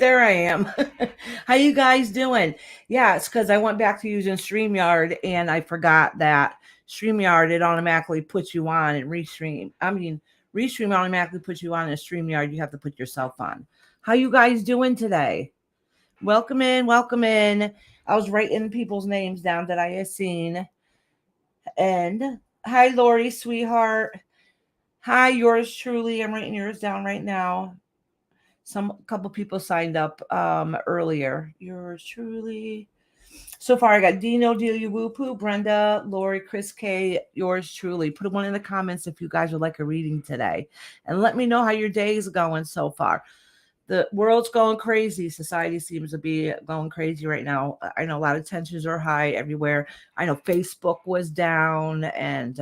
There I am. How you guys doing? Yeah, it's because I went back to using StreamYard and I forgot that StreamYard, it automatically puts you on and Restream. Restream automatically puts you on, and StreamYard you have to put yourself on. How you guys doing today? Welcome in, welcome in. I was writing people's names down that I had seen. And hi, Lori, sweetheart. Hi, yours truly. I'm writing yours down right now. Some couple people signed up earlier. Yours truly. So far, I got Dino, Delia, Whoopoo, Brenda, Lori, Chris K, yours truly. Put one in the comments if you guys would like a reading today. And let me know how your day is going so far. The world's going crazy. Society seems to be going crazy right now. I know a lot of tensions are high everywhere. I know Facebook was down and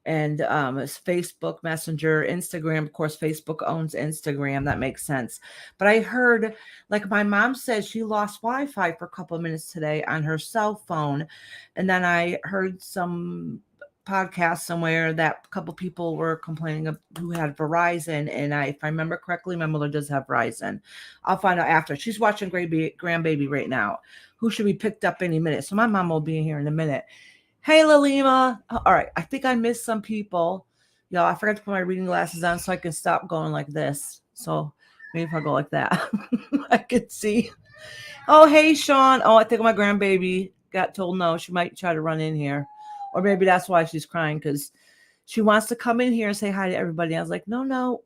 it's Facebook Messenger, Instagram. Of course, Facebook owns Instagram. That makes sense. But I heard, like my mom said, she lost Wi-Fi for a couple of minutes today on her cell phone, and then I heard some podcast somewhere that a couple people were complaining of who had Verizon, and if I remember correctly, my mother does have Verizon. I'll find out after. She's watching grandbaby right now, who should be picked up any minute. So my mom will be in here in a minute. Hey, Lalima. All right. I think I missed some people. Y'all, I forgot to put my reading glasses on so I can stop going like this. So maybe if I go like that, I can see. Oh, hey, Sean. Oh, I think my grandbaby got told no. She might try to run in here. Or maybe that's why she's crying, because she wants to come in here and say hi to everybody. I was like, no.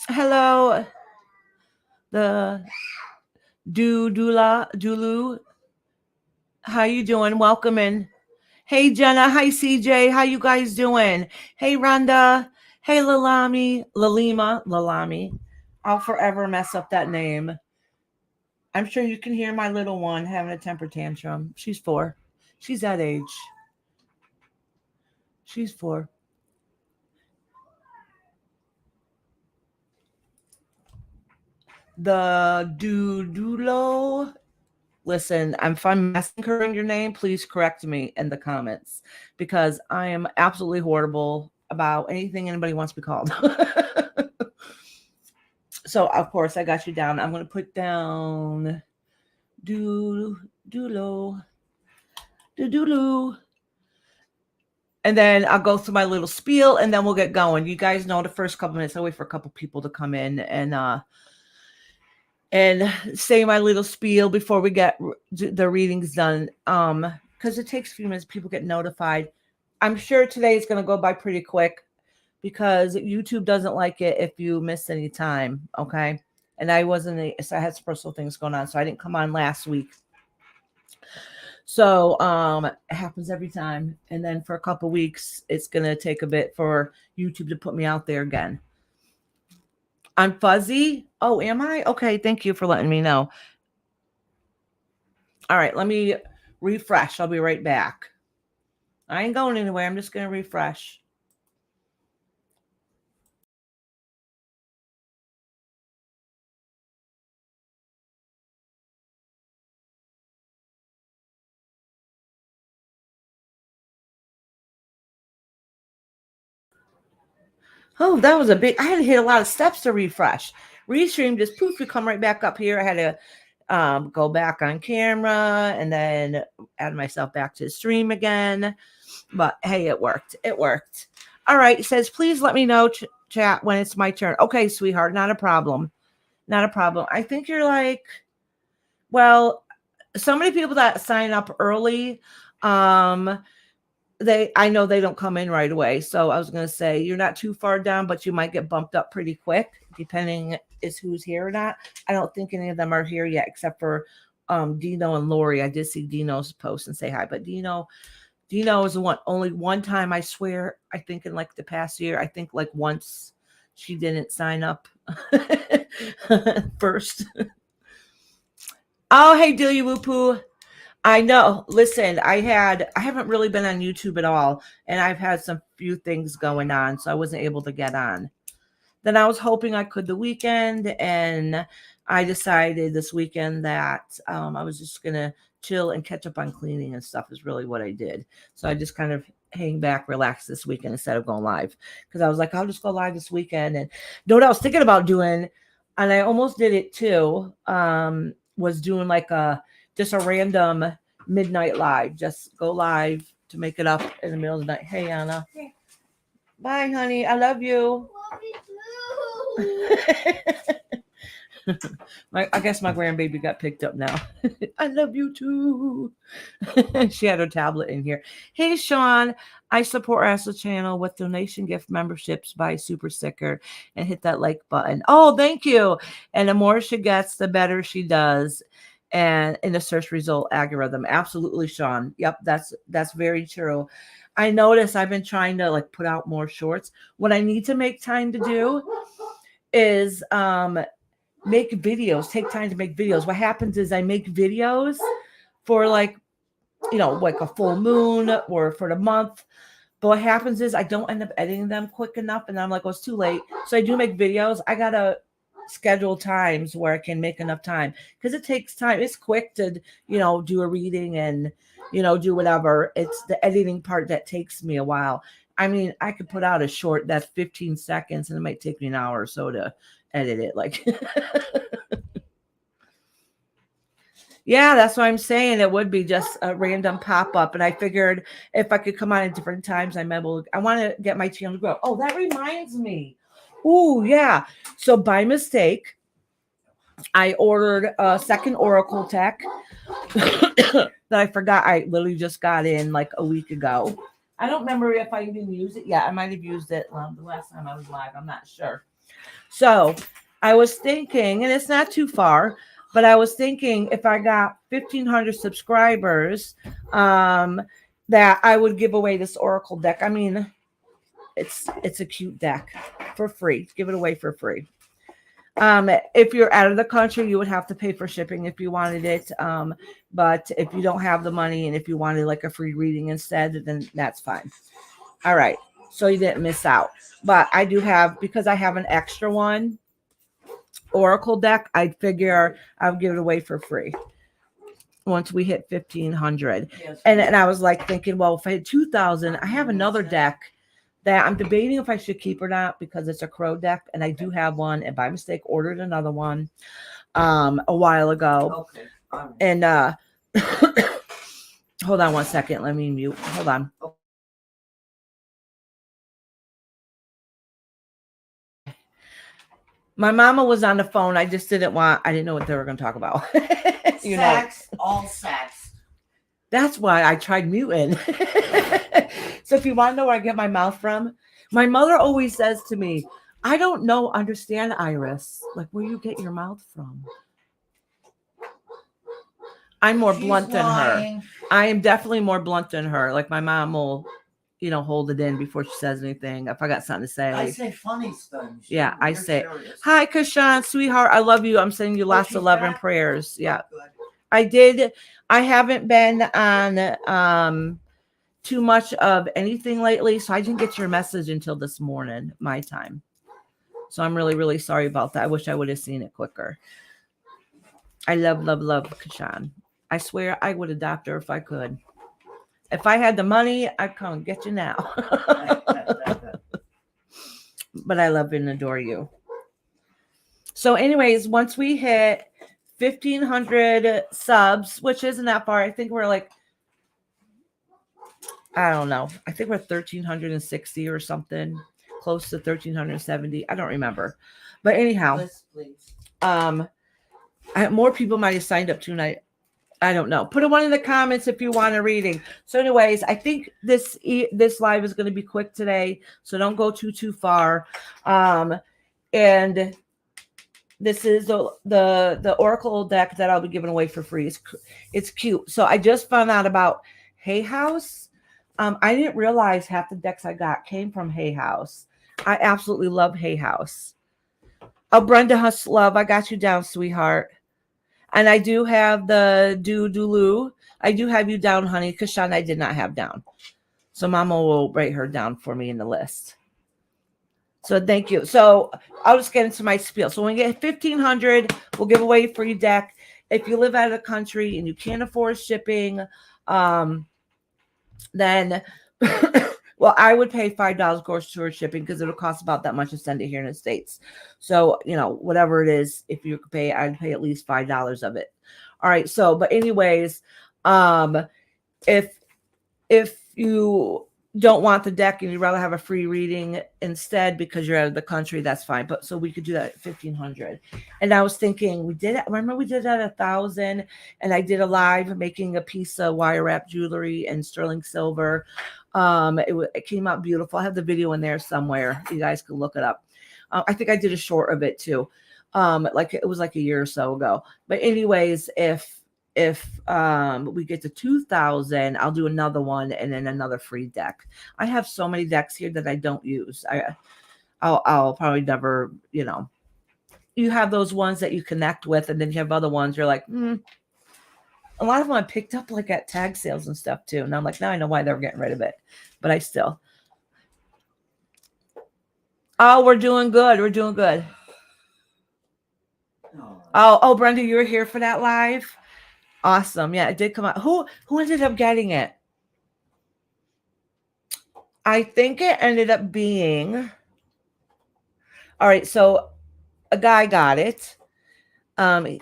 Hello. The Dulu. How you doing? Welcome in. Hey, Jenna. Hi, CJ. How you guys doing? Hey, Rhonda. Hey, Lalami. I'll forever mess up that name. I'm sure you can hear my little one having a temper tantrum. She's 4. She's that age. She's 4. The Dudulo. Listen, if I'm massacring your name, please correct me in the comments, because I am absolutely horrible about anything anybody wants to be called. So, of course, I got you down. I'm going to put down Dulo. And then I'll go through my little spiel, and then we'll get going. You guys know the first couple minutes, I wait for a couple people to come in and say my little spiel before we get the readings done. Because it takes a few minutes, people get notified. I'm sure today is going to go by pretty quick, because YouTube doesn't like it if you miss any time. Okay. And I had some personal things going on, so I didn't come on last week. So it happens every time. And then for a couple weeks, it's going to take a bit for YouTube to put me out there again. I'm fuzzy. Oh, am I? Okay, thank you for letting me know. All right, let me refresh. I'll be right back. I ain't going anywhere. I'm just going to refresh. Oh, that was I had to hit a lot of steps to refresh. Restream just poof, we come right back up here. I had to go back on camera and then add myself back to the stream again. But hey, it worked. It worked. All right. It says, please let me know, chat, when it's my turn. Okay, sweetheart. Not a problem. Not a problem. I think you're like, well, so many people that sign up early, I know they don't come in right away. So I was going to say you're not too far down, but you might get bumped up pretty quick, depending is who's here or not. I don't think any of them are here yet, except for Dino and Lori. I did see Dino's post and say hi, but Dino is the one. Only one time, I swear, I think in like the past year, I think like once she didn't sign up first. Oh, hey, Delia Whoopoo. I know. Listen, I haven't really been on YouTube at all, and I've had some few things going on, so I wasn't able to get on. Then I was hoping I could the weekend, and I decided this weekend that I was just gonna chill and catch up on cleaning and stuff is really what I did. So I just kind of hang back, relax this weekend instead of going live. Because I was like, I'll just go live this weekend. And know what I was thinking about doing, and I almost did it too, was doing like just a random midnight live. Just go live to make it up in the middle of the night. Hey, Anna. Bye, honey. I love you. I guess my grandbaby got picked up now. I love you too. She had her tablet in here. Hey, Sean, I support Ashley channel with donation gift memberships. Buy super sticker and hit that like button. Oh, thank you. And the more she gets, the better she does. And in the search result algorithm. Absolutely, Sean. Yep, that's very true. I notice I've been trying to like put out more shorts. What I need to make time to do is make videos, take time to make videos. What happens is I make videos for like, like a full moon or for the month. But what happens is I don't end up editing them quick enough. And I'm like, oh, it's too late. So I do make videos. I got to schedule times where I can make enough time because it takes time. It's quick to, do a reading and, do whatever. It's the editing part that takes me a while. I mean, I could put out a short that's 15 seconds and it might take me an hour or so to edit it. Like, yeah, that's what I'm saying. It would be just a random pop-up. And I figured if I could come on at different times, I want to get my channel to grow. Oh, that reminds me. Oh, yeah. So by mistake, I ordered a second Oracle deck that I forgot. I literally just got in like a week ago. I don't remember if I even used it. Yeah, I might have used it the last time I was live. I'm not sure. So I was thinking, and it's not too far, but I was thinking if I got 1,500 subscribers, that I would give away this Oracle deck. I mean, it's a cute deck for free. Give it away for free. If you're out of the country, you would have to pay for shipping if you wanted it. But if you don't have the money and if you wanted like a free reading instead, then that's fine. All right. So you didn't miss out. But I do have, because I have an extra one, Oracle deck, I figure I'll give it away for free once we hit 1,500. Yes. And I was like thinking, well, if I had 2,000, I have another deck that I'm debating if I should keep or not because it's a crow deck, and I do have one, and by mistake ordered another one a while ago. Okay. And hold on one second. Let me mute. Hold on. My mama was on the phone. I just didn't know what they were going to talk about. Sex, all sex. That's why I tried muting. So if you want to know where I get my mouth from, my mother always says to me, I don't understand, Iris, like where you get your mouth from. I'm more blunt than her. I am definitely more blunt than her. Like my mom will, hold it in before she says anything. If I got something to say. I say funny stuff. Yeah, I say, serious. Hi, Kashan, sweetheart. I love you. I'm sending you lots of love and prayers. Yeah. I did. I haven't been on too much of anything lately, so I didn't get your message until this morning, my time. So I'm really, really sorry about that. I wish I would have seen it quicker. I love Kashan. I swear I would adopt her if I could. If I had the money, I'd come and get you now. But I love and adore you. So anyways, once we hit 1,500 subs, which isn't that far, I think we're like, I don't know. I think we're 1,360 or something, close to 1,370. I don't remember. But anyhow, please. More people might have signed up tonight. I don't know. Put a one in the comments if you want a reading. So anyways, I think this live is going to be quick today, so don't go too far. And this is the Oracle deck that I'll be giving away for free. It's cute. So I just found out about Hay House. I didn't realize half the decks I got came from Hay House. I absolutely love Hay House. Oh, Brenda Huss, love, I got you down, sweetheart. And I do have the Dulu. I do have you down, honey. Kashan, I did not have down. So Mama will write her down for me in the list. So thank you. So I'll just get into my spiel. So when we get 1,500, we'll give away a free deck. If you live out of the country and you can't afford shipping, then Well, I would pay $5 grocery store shipping because it'll cost about that much to send it here in the States. So, whatever it is, if you could pay, I'd pay at least $5 of it. All right. So, but anyways, if you don't want the deck and you'd rather have a free reading instead because you're out of the country, that's fine. But so we could do that at 1,500. And I was thinking, remember we did that at 1,000, and I did a live making a piece of wire wrap jewelry and sterling silver. It came out beautiful. I have the video in there somewhere. You guys can look it up. I think I did a short of it too. Like it was like a year or so ago. But anyways, if we get to 2,000, I'll do another one and then another free deck. I have so many decks here that I don't use. I'll probably never, you have those ones that you connect with, and then you have other ones you're like, A lot of them I picked up like at tag sales and stuff too. And I'm like, now I know why they're getting rid of it. But I still. Oh, we're doing good. We're doing good. Oh, Brenda, you were here for that live? Awesome. Yeah, it did come out. Who ended up getting it? I think it ended up being. All right, so a guy got it.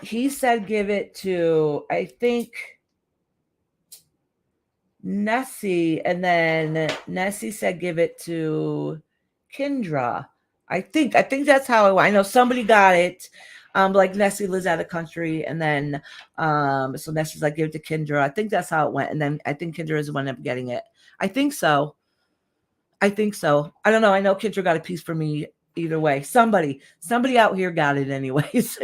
He said give it to, I think, Nessie, and then Nessie said give it to Kendra. I think that's how it went. I know somebody got it. Like Nessie lives out of the country, and then so Nessie's like give it to Kendra. I think that's how it went, and then I think Kendra is the one up getting it. I think so. I don't know. I know Kendra got a piece for me either way. Somebody out here got it anyways.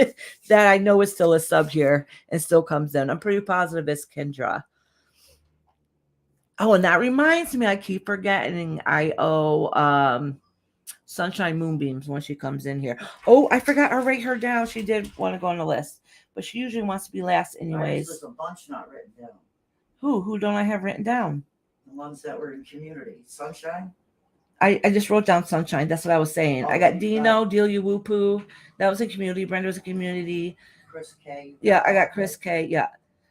That I know is still a sub here and still comes in. I'm pretty positive it's Kendra. Oh, and that reminds me, I keep forgetting I owe Sunshine Moonbeams when she comes in here. Oh, I forgot to write her down. She did want to go on the list, but she usually wants to be last anyways. There's a bunch not written down. Who don't I have written down? The ones that were in community. Sunshine? I just wrote down Sunshine. That's what I was saying. I got Dino, Delia Whoopoo. That was a community. Brenda was a community. Chris K. Yeah, I got Chris K. Yeah.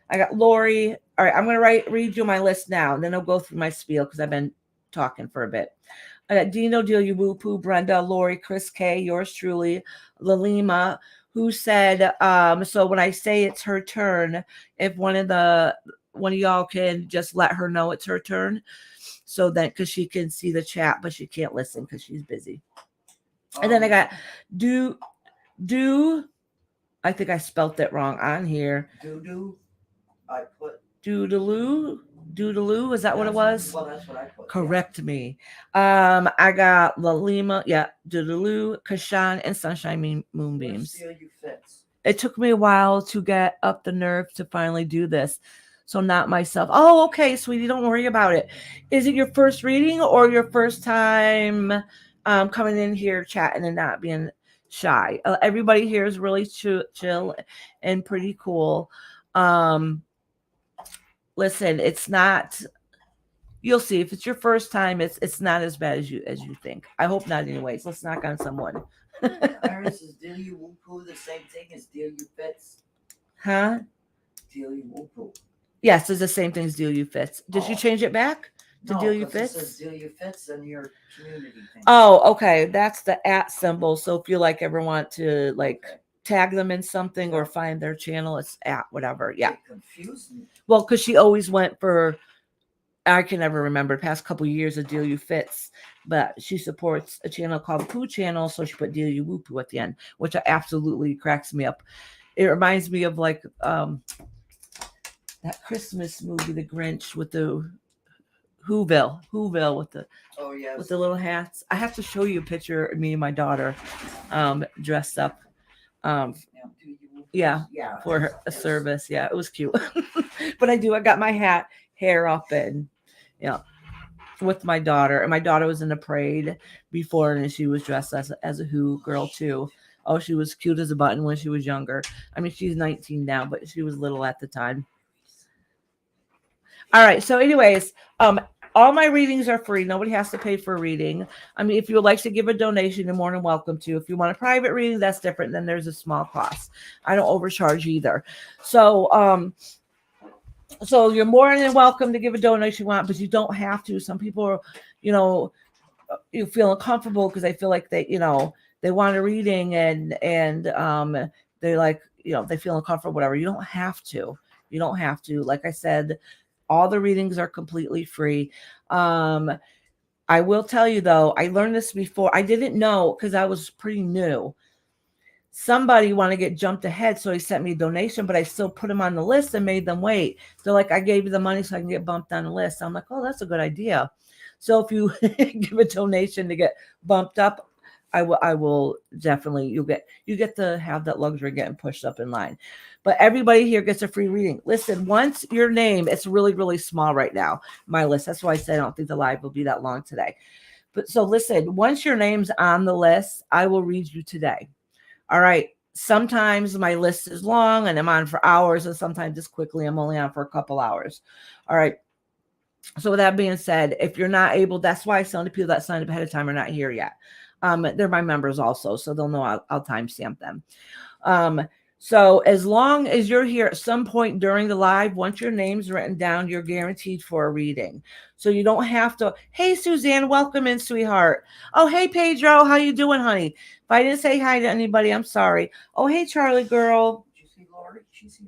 I got Lori. All right, I'm going to read you my list now, and then I'll go through my spiel because I've been talking for a bit. I got Dino, Delia Whoopoo, Brenda, Lori, Chris K, yours truly, Lalima, who said, so when I say it's her turn, if one of y'all can just let her know it's her turn. So that because she can see the chat, but she can't listen because she's busy. And then I got do. I think I spelt it wrong on here. I put Doodaloo. Is that what it was? Well, that's what I put. Correct me. I got Lalima. Yeah, Doodaloo, Kashan, and Sunshine Moonbeams. It took me a while to get up the nerve to finally do this. So not myself. Oh, okay, sweetie, don't worry about it. Is it your first reading or your first time coming in here chatting and not being shy? Everybody here is really chill and pretty cool. Listen, it's not. You'll see if it's your first time. It's not as bad as you think. I hope not. Anyways, let's knock on someone. Iris, is Delia Whoopoo the same thing as Delia Fits? Huh? Delia Whoopoo. Yes, it's the same thing as Delia Fits. Did you change it back to Delia Fits? It says Delia Fits in your community thing. Oh, okay. That's the @ symbol. So if you ever want to tag them in something or find their channel, it's @ whatever. Yeah. It confused me. Well, because she always went for, I can never remember the past couple of years of Delia Fits, but she supports a channel called Poo Channel, so she put Delia Whoopoo at the end, which absolutely cracks me up. It reminds me of that Christmas movie, The Grinch, with the Whoville with the with the little hats. I have to show you a picture of me and my daughter dressed up. For a service. Yeah, it was cute. But I got my hair up, and with my daughter. And my daughter was in the parade before, and she was dressed as a Who girl too. Oh, she was cute as a button when she was younger. I mean, she's 19 now, but she was little at the time. All right. So anyways, all my readings are free. Nobody has to pay for a reading. I mean, if you would like to give a donation, you're more than welcome to. If you want a private reading, that's different. Then there's a small cost. I don't overcharge either. So So you're more than welcome to give a donation you want, but you don't have to. Some people are, you know, you feel uncomfortable because they feel like they want a reading and they like, they feel uncomfortable, whatever. You don't have to. You don't have to. Like I said, all the readings are completely free. Um, I will tell you though, I learned this before. I didn't know because I was pretty new. Somebody want to get jumped ahead, so he sent me a donation, but I still put them on the list and made them wait. They're like, I gave you the money so I can get bumped on the list. I'm like, oh, that's a good idea. So if you give a donation to get bumped up, I will definitely, you get to have that luxury of getting pushed up in line. But everybody here gets a free reading. Listen, once your name, it's really, really small right now, my list. That's why I said I don't think the live will be that long today. But so listen, once your name's on the list, I will read you today. All right. Sometimes my list is long and I'm on for hours, and sometimes just quickly I'm only on for a couple hours. All right. So with that being said, if you're not able, that's why some of the people that signed up ahead of time are not here yet. They're my members also, so they'll know I'll timestamp them. So as long as you're here at some point during the live, once your name's written down, you're guaranteed for a reading. So you don't have to. Hey, Suzanne, welcome in, sweetheart. Oh, hey, Pedro, how you doing, honey? If I didn't say hi to anybody, I'm sorry. Oh, hey, Charlie girl. Did you see Lori? She's here.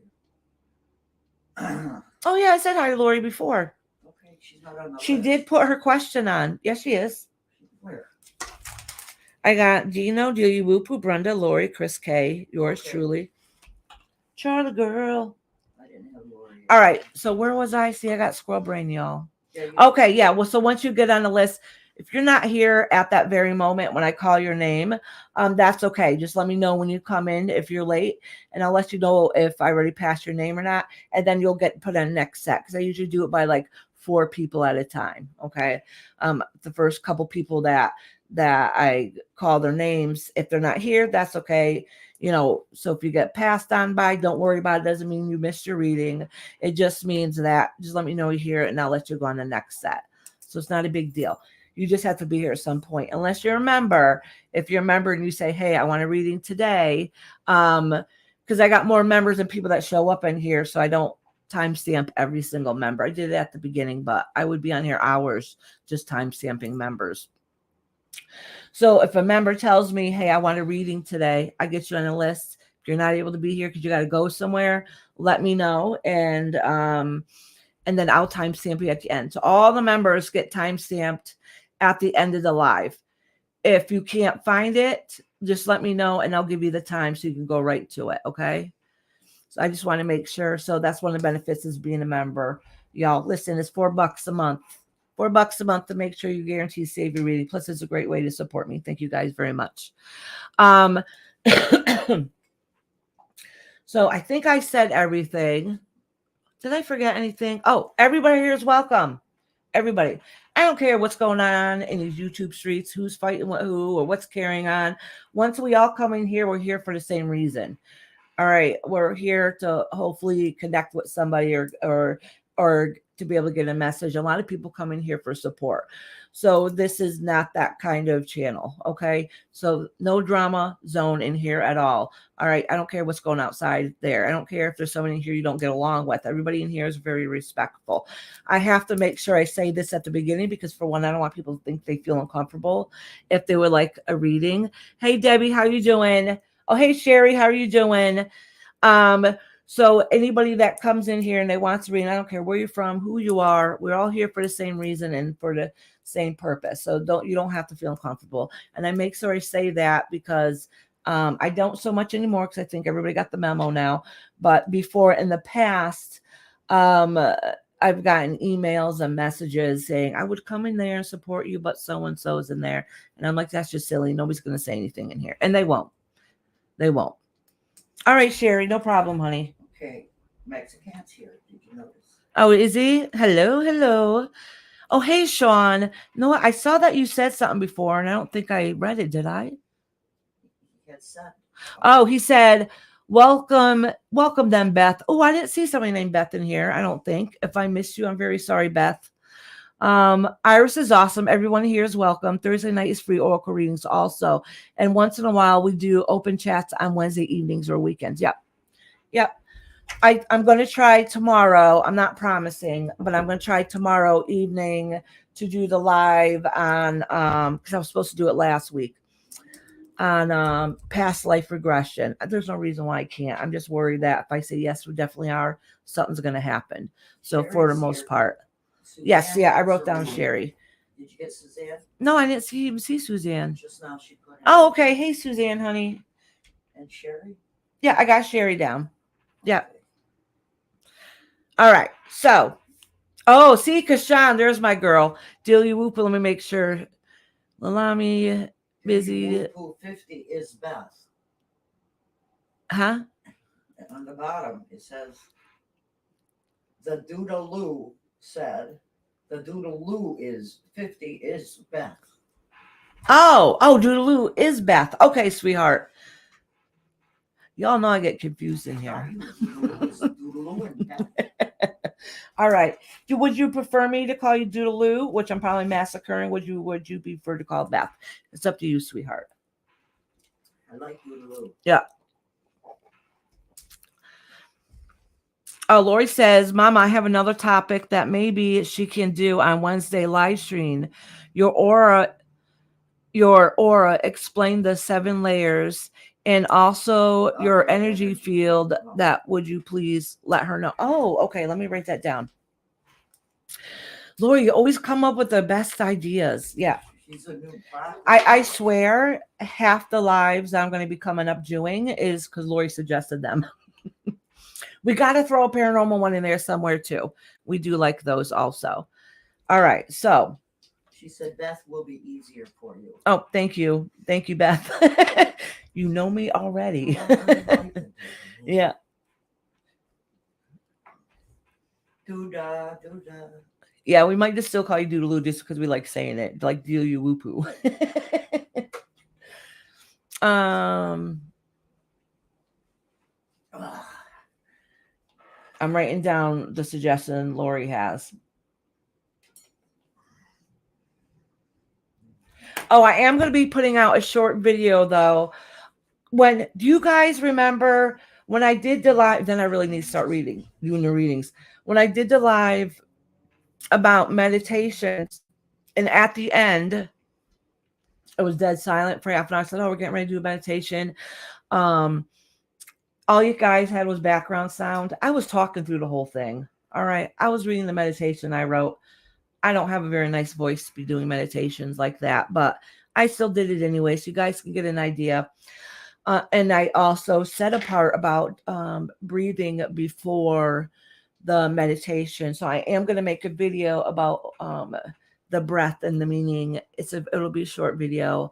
Oh yeah, I said hi to Lori before. Okay, she's not on the She list. did put her question on. Yes, she is. Where? I got Gino, Delia, Whoopoo, Brenda, Lori, Chris K, yours Okay. truly. Charlie girl. I didn't have Lori yet. All right. So where was I? See, I got squirrel brain, y'all. Yeah, Okay. Yeah. Well, so once you get on the list, if you're not here at that very moment when I call your name, that's okay. Just let me know when you come in if you're late, and I'll let you know if I already passed your name or not, and then you'll get put on the next set because I usually do it by like 4 people at a time. Okay. The first couple people that I call their names, if they're not here, that's okay. So if you get passed on by, don't worry about it. Doesn't mean you missed your reading. It just means that just let me know you hear it and I'll let you go on the next set. So it's not a big deal. You just have to be here at some point, unless you're a member. If you're a member and you say, hey, I want a reading today, because I got more members than people that show up in here, so I don't timestamp every single member. I did it at the beginning, but I would be on here hours just timestamping members. So if a member tells me, hey, I want a reading today, I get you on a list. If you're not able to be here because you got to go somewhere, let me know. And then I'll timestamp you at the end. So all the members get timestamped at the end of the live. If you can't find it, just let me know and I'll give you the time so you can go right to it. Okay. So I just want to make sure. So that's one of the benefits is being a member. Y'all, listen, it's $4 a month. $4 a month to make sure you guarantee save your reading. Plus, it's a great way to support me. Thank you guys very much. So I think I said everything. Did I forget anything? Oh, everybody here is welcome. Everybody. I don't care what's going on in these YouTube streets, who's fighting with who or what's carrying on. Once we all come in here, we're here for the same reason. All right, we're here to hopefully connect with somebody or to be able to get a message. A lot of people come in here for support. So this is not that kind of channel, okay? So no drama zone in here at all. All right, I don't care what's going outside there. I don't care if there's someone in here you don't get along with. Everybody in here is very respectful. I have to make sure I say this at the beginning because for one, I don't want people to think they feel uncomfortable if they would like a reading. Hey, Debbie, how you doing? Oh, hey, Sherry, how are you doing? So anybody that comes in here and they want to read, I don't care where you're from, who you are, we're all here for the same reason and for the same purpose. So you don't have to feel uncomfortable. And I make sure I say that because I don't so much anymore because I think everybody got the memo now. But before in the past, I've gotten emails and messages saying I would come in there and support you, but so-and-so is in there. And I'm like, that's just silly. Nobody's going to say anything in here. And they won't. They won't. All right, Sherry, no problem, honey. Okay, Mexican's here. Did you notice? Oh, is he? Hello, hello. Oh, hey, Sean. You know what? I saw that you said something before, and I don't think I read it. Did I? He had son. Oh, he said, welcome them, Beth. Oh, I didn't see somebody named Beth in here, I don't think. If I missed you, I'm very sorry, Beth. Iris is awesome. Everyone here is welcome. Thursday night is free oracle readings also. And once in a while, we do open chats on Wednesday evenings or weekends. Yep. I'm going to try tomorrow. I'm not promising, but I'm going to try tomorrow evening to do the live on because I was supposed to do it last week on past life regression. There's no reason why I can't. I'm just worried that if I say yes, we definitely are, something's going to happen. So for the most part, yes, yeah, I wrote down Sherry. Did you get Suzanne? No, I didn't even see Suzanne. Just now she put. Oh, okay. Hey, Suzanne, honey. And Sherry? Yeah, I got Sherry down. Yeah. All right. So, oh, see, Kashan, there's my girl. Delia Whoopa. Let me make sure. Lalami, busy. 50 is Beth. Huh? And on the bottom, it says, the Doodaloo said, the Doodaloo is 50 is Beth. Oh, Doodaloo is Beth. Okay, sweetheart. Y'all know I get confused in here. All right. Would you prefer me to call you Doodaloo, which I'm probably massacring? Would you prefer to call Beth? It's up to you, sweetheart. I like Doodaloo. Yeah. Oh, Lori says, Mama, I have another topic that maybe she can do on Wednesday live stream. Your aura, explain the 7 layers and also your energy field. That would you please let her know? Oh, okay. Let me write that down. Lori, you always come up with the best ideas. Yeah. I swear half the lives I'm going to be coming up doing is because Lori suggested them. We got to throw a paranormal one in there somewhere too. We do like those also. All right. So she said Beth will be easier for you. Oh, thank you. Thank you, Beth. You know me already. Yeah. Doodah, doodah. Yeah, we might just still call you Doodaloo just because we like saying it. Like deal you woo poo. I'm writing down the suggestion Lori has. Oh, I am going to be putting out a short video though. Do you guys remember when I did the live? Then I really need to start doing the readings. When I did the live about meditations, and at the end, it was dead silent for half an hour. I said, "Oh, we're getting ready to do a meditation." All you guys had was background sound. I was talking through the whole thing. All right. I was reading the meditation I wrote. I don't have a very nice voice to be doing meditations like that, but I still did it anyway. So you guys can get an idea. And I also said a part about breathing before the meditation. So I am going to make a video about the breath and the meaning. It'll be a short video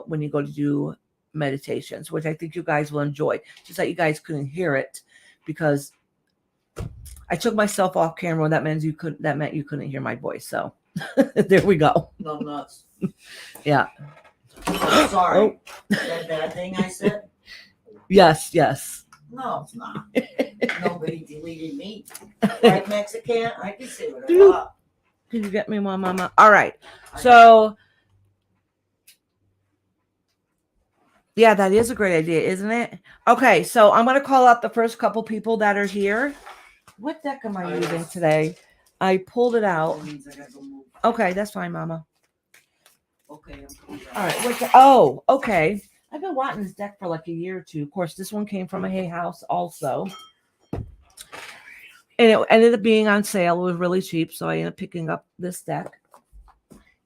when you go to do meditations, which I think you guys will enjoy. Just that you guys couldn't hear it because I took myself off camera. That meant you couldn't hear my voice. So there we go. No nuts. Yeah. Oh, sorry. Oh. That bad thing I said? Yes. No, it's not. Nobody deleted me. Right, Mexican? I can say what I want. Can you get me one, Mama? All right. So, yeah, that is a great idea, isn't it? Okay, so I'm going to call out the first couple people that are here. What deck am I using today? I pulled it out. Okay, that's fine, Mama. Okay. All right. Okay. I've been wanting this deck for like a year or two. Of course, this one came from a Hay House also. And it ended up being on sale. It was really cheap, so I ended up picking up this deck.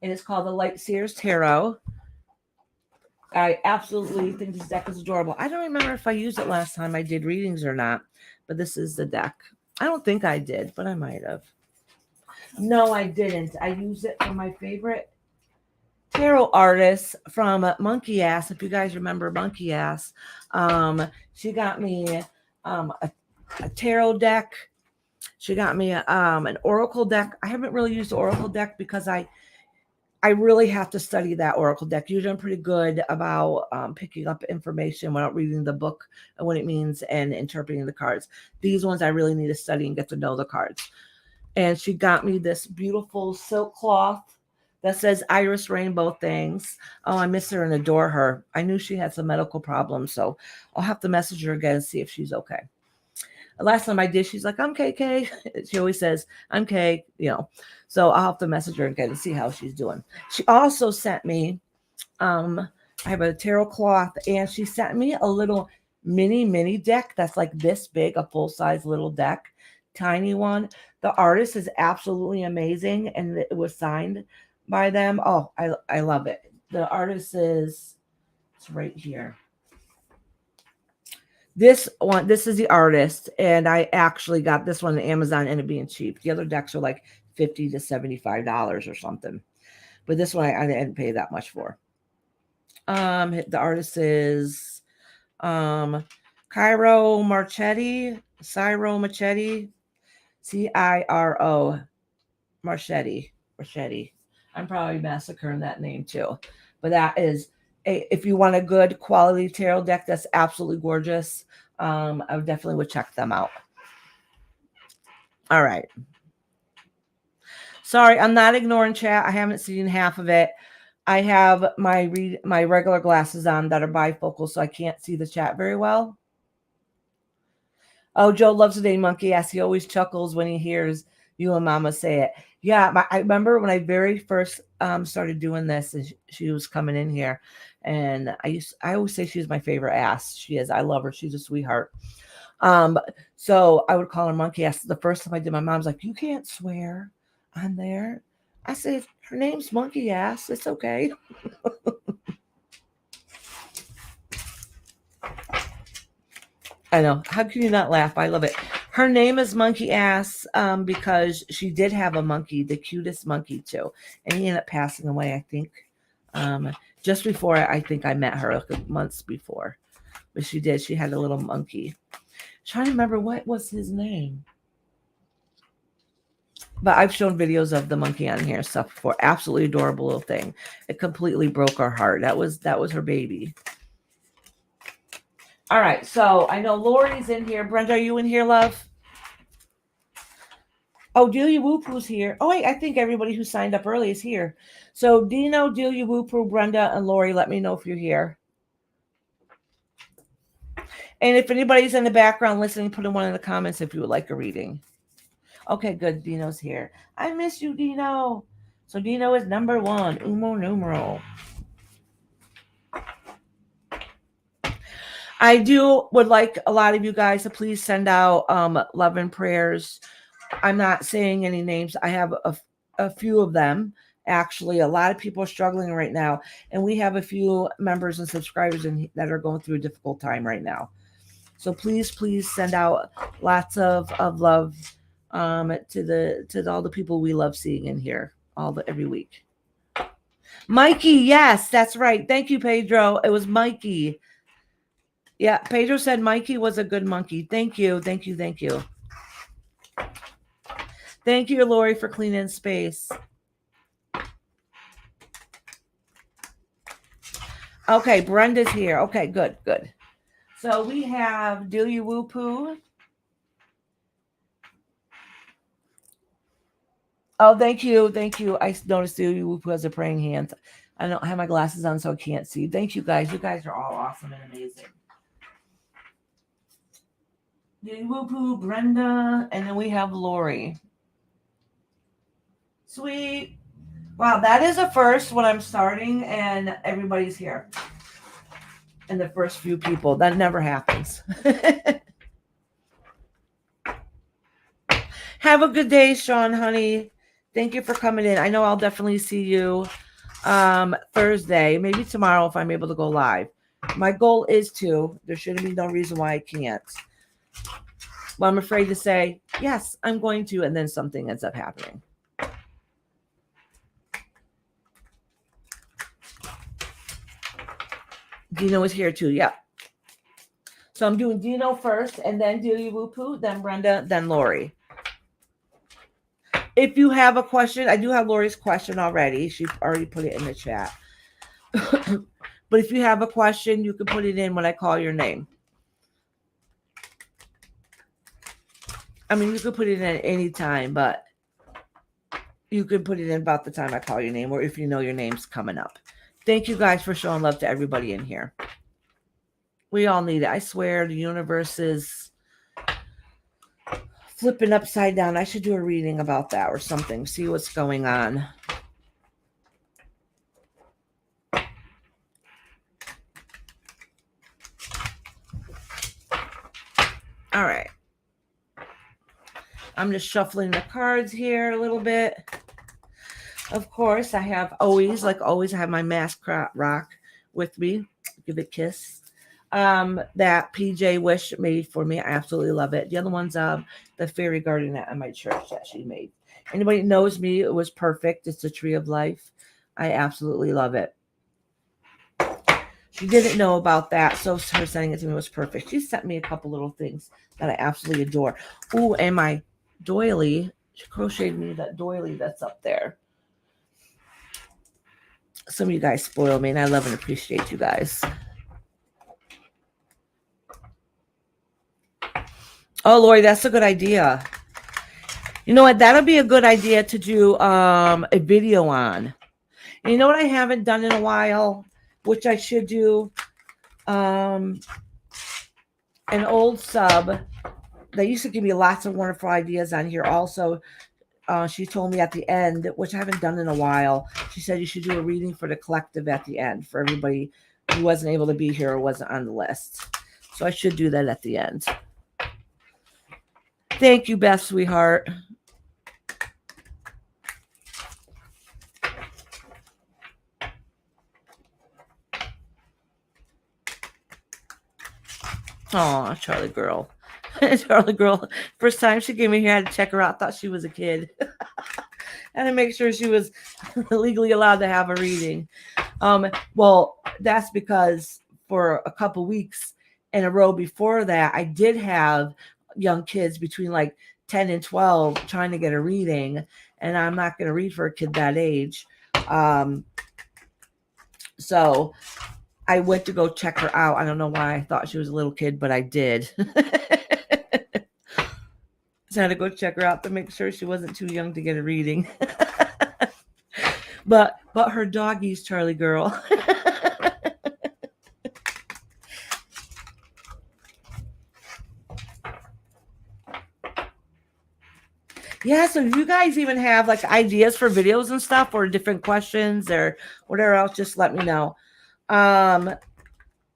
And it's called the Light Seers Tarot. I absolutely think this deck is adorable. I don't remember if I used it last time I did readings or not, but this is the deck. I don't think I did, but I might have. No, I didn't. I used it for my favorite tarot artist from Monkey Ass. If you guys remember Monkey Ass, she got me a tarot deck. She got me an oracle deck. I haven't really used the oracle deck because I really have to study that oracle deck. Usually I'm pretty good about picking up information without reading the book and what it means and interpreting the cards. These ones I really need to study and get to know the cards. And she got me this beautiful silk cloth that says Iris Rainbow things. Oh, I miss her and adore her. I knew she had some medical problems, so I'll have to message her again and see if she's okay. Last time I did, she's like, I'm KK. She always says, I'm K, So I'll have to message her again and see how she's doing. She also sent me, I have a tarot cloth, and she sent me a little mini deck that's like this big, a full-size little deck, tiny one. The artist is absolutely amazing, and it was signed by them. Oh, I love it. The artist it's right here. This is the artist, and I actually got this one on Amazon, and it being cheap. The other decks are like $50 to $75 or something, but this one I didn't pay that much for. The artist is Ciro Marchetti, Ciro Marchetti. I'm probably massacring that name too, but that is if you want a good quality tarot deck that's absolutely gorgeous, I would check them out. All right. Sorry, I'm not ignoring chat. I haven't seen half of it. I have my regular glasses on that are bifocal, so I can't see the chat very well. Oh, Joe loves the name Monkey Ass. He always chuckles when he hears you and Mama say it. Yeah, I remember when I very first started doing this, and she was coming in here, and I always say she's my favorite ass. She is. I love her. She's a sweetheart. So I would call her Monkey Ass. The first time I did, my mom's like, "You can't swear on there." I said, "Her name's Monkey Ass. It's okay." I know. How can you not laugh? I love it. Her name is Monkey Ass because she did have a monkey, the cutest monkey too. And he ended up passing away, I think, just before I think I met her, like months before. But she did. She had a little monkey. I'm trying to remember what was his name. But I've shown videos of the monkey on here stuff before. Absolutely adorable little thing. It completely broke our heart. That was her baby. All right, so I know Lori's in here. Brenda, are you in here, love? Oh, Delia Whoopoo's here. Oh, wait, I think everybody who signed up early is here. So Dino, Delia Whoopoo, Brenda, and Lori, let me know if you're here. And if anybody's in the background listening, put in one of the comments if you would like a reading. Okay, good. Dino's here. I miss you, Dino. So Dino is number one. Umo numero. I would like a lot of you guys to please send out love and prayers. I'm not saying any names. I have a few of them. Actually, a lot of people are struggling right now, and we have a few members and subscribers that are going through a difficult time right now. So please send out lots of love to all the people we love seeing in here every week. Mikey, yes, that's right. Thank you, Pedro. It was Mikey. Yeah, Pedro said Mikey was a good monkey. Thank you. Thank you, Lori, for cleaning space. Okay, Brenda's here. Okay, good. So we have Delia Whoopoo. Oh, thank you. I noticed Delia Whoopoo has a praying hand. I don't have my glasses on, so I can't see. Thank you, guys. You guys are all awesome and amazing. Delia Whoopoo, Brenda, and then we have Lori. Sweet. Wow, that is a first when I'm starting and everybody's here. And the first few people. That never happens. Have a good day, Sean, honey. Thank you for coming in. I know I'll definitely see you Thursday, maybe tomorrow if I'm able to go live. My goal is to. There shouldn't be no reason why I can't. Well, I'm afraid to say, yes, I'm going to, and then something ends up happening. Dino is here too, yeah. So I'm doing Dino first, and then Delia Whoopoo, then Brenda, then Lori. If you have a question, I do have Lori's question already. She already put it in the chat. But if you have a question, you can put it in when I call your name. I mean, you could put it in at any time, but you can put it in about the time I call your name, or if you know your name's coming up. Thank you guys for showing love to everybody in here. We all need it. I swear the universe is flipping upside down. I should do a reading about that or something. See what's going on. All right. I'm just shuffling the cards here a little bit. Of course, I have always, like always, I have my mask rock with me. Give it a kiss. That PJ Wish made for me. I absolutely love it. The other one's the fairy garden at my church that she made. Anybody knows me, it was perfect. It's a tree of life. I absolutely love it. She didn't know about that, so her sending it to me was perfect. She sent me a couple little things that I absolutely adore. Ooh, and my doily, she crocheted me that doily that's up there. Some of you guys spoil me, and I love and appreciate you guys. Oh, Lori, that's a good idea. You know what? That'll be a good idea to do a video on. And you know what I haven't done in a while, which I should do? An old sub that used to give me lots of wonderful ideas on here. Also, she told me at the end, which I haven't done in a while, she said you should do a reading for the collective at the end for everybody who wasn't able to be here or wasn't on the list. So I should do that at the end. Thank you, Beth, sweetheart. Oh, Charlie girl. Charlie girl. First time she came in here, I had to check her out. Thought she was a kid. And to make sure she was legally allowed to have a reading. Well, that's because for a couple weeks in a row before that, I did have young kids between like 10 and 12 trying to get a reading. And I'm not going to read for a kid that age. So I went to go check her out. I don't know why I thought she was a little kid, but I did. So I had to go check her out to make sure she wasn't too young to get a reading. But her doggies, Charlie girl. Yeah, so if you guys even have like ideas for videos and stuff or different questions or whatever else, just let me know. I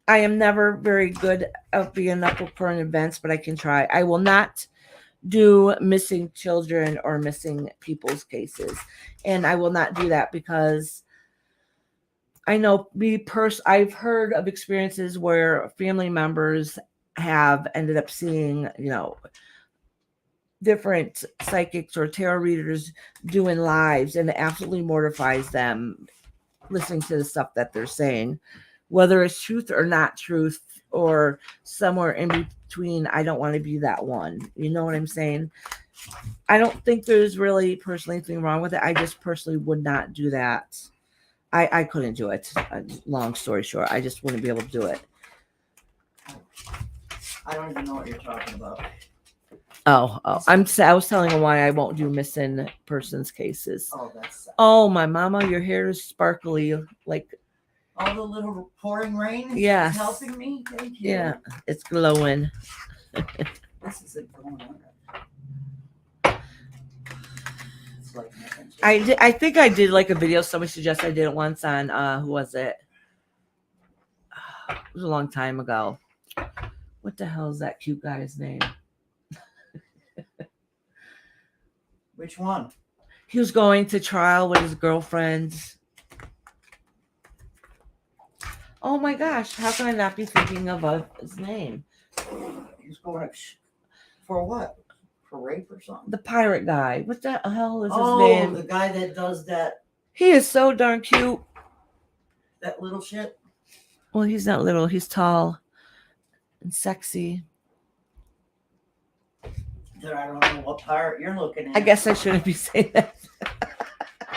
am never very good at being up for current events, but I can try. I will not do missing children or missing people's cases. And I will not do that because I know I've heard of experiences where family members have ended up seeing, different psychics or tarot readers doing lives, and it absolutely mortifies them listening to the stuff that they're saying, whether it's truth or not truth or somewhere in between. I don't want to be that one. You know what I'm saying? I don't think there's really personally anything wrong with it. I just personally would not do that. I couldn't do it. Long story short, I just wouldn't be able to do it. I don't even know what you're talking about. Oh, I was telling him why I won't do missing persons cases. Oh, that's. Oh, my mama, your hair is sparkly, like. All the little pouring rain. Yes. Is helping me. Thank you. Yeah, it's glowing. This isn't going on. It's like nothing. I think I did like a video. Somebody suggested I did it once on who was it? It was a long time ago. What the hell is that cute guy's name? Which one? He was going to trial with his girlfriend. Oh my gosh, how can I not be thinking of his name? He's going for what? For rape or something? The pirate guy. What the hell is his Oh, name? the guy that does that. He is so darn cute. That little shit. Well, he's not little. He's tall and sexy. I don't know what pirate you're looking at. I guess I shouldn't be saying that.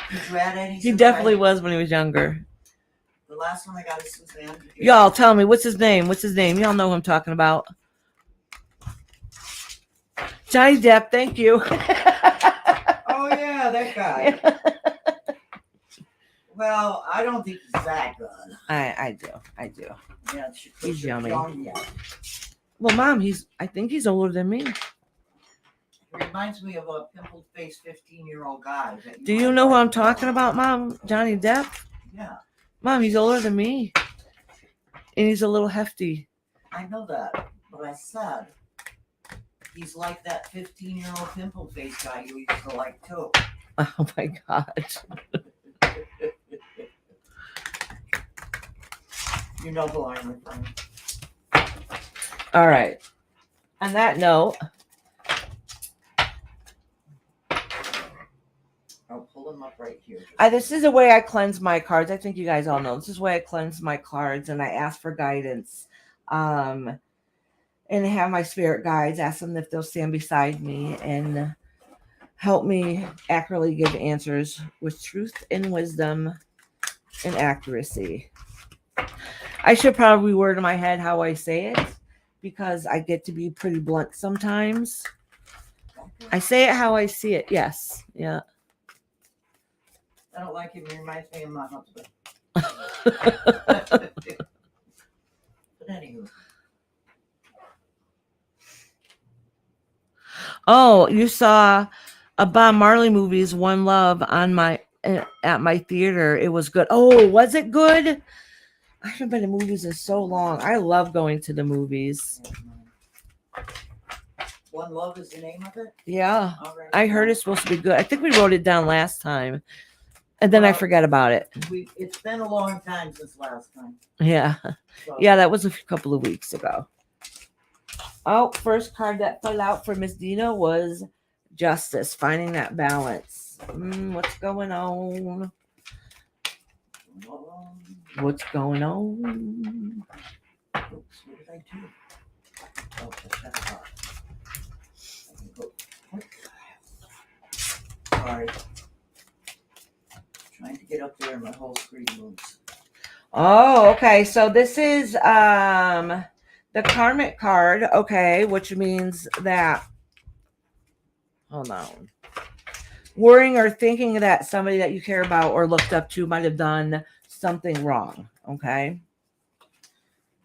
Did you add any? He definitely was when he was younger. The last one I got is Suzanne. Y'all tell me, what's his name? What's his name? Y'all know who I'm talking about. Johnny Depp, thank you. Oh, yeah, that guy. Well, I don't think he's that good. I do. Yeah, He's yummy. Young, yeah. Well, Mom, I think he's older than me. It reminds me of a pimple-faced 15-year-old guy. Do you know who I'm talking about, Mom? Johnny Depp? Yeah. Mom, he's older than me. And he's a little hefty. I know that, but I said he's like that 15-year-old pimple-faced guy you used to like too. Oh my God. You know who I'm referring to. All right. On that note, I'll pull them up right here. this is the way I cleanse my cards. I think you guys all know. This is the way I cleanse my cards, and I ask for guidance. And have my spirit guides, ask them if they'll stand beside me and help me accurately give answers with truth and wisdom and accuracy. I should probably word in my head how I say it because I get to be pretty blunt sometimes. I say it how I see it. Yes. Yeah. I don't like him. He reminds me of my husband. But anywho. Oh, you saw a Bob Marley movie's One Love on my at my theater. It was good. Oh, was it good? I haven't been to movies in so long. I love going to the movies. One Love is the name of it? Yeah. Right. I heard it's supposed to be good. I think we wrote it down last time. And then I forgot about it. It's been a long time since last time. Yeah. So. Yeah, that was a couple of weeks ago. Oh, first card that fell out for Miss Dina was Justice, finding that balance. What's going on? What's going on? Oops, what did I do? Oh, shut up. Sorry. Trying to get up there and my whole screen moves. Oh, okay. So this is the karmic card, okay, which means that hold on. Worrying or thinking that somebody that you care about or looked up to might have done something wrong, okay?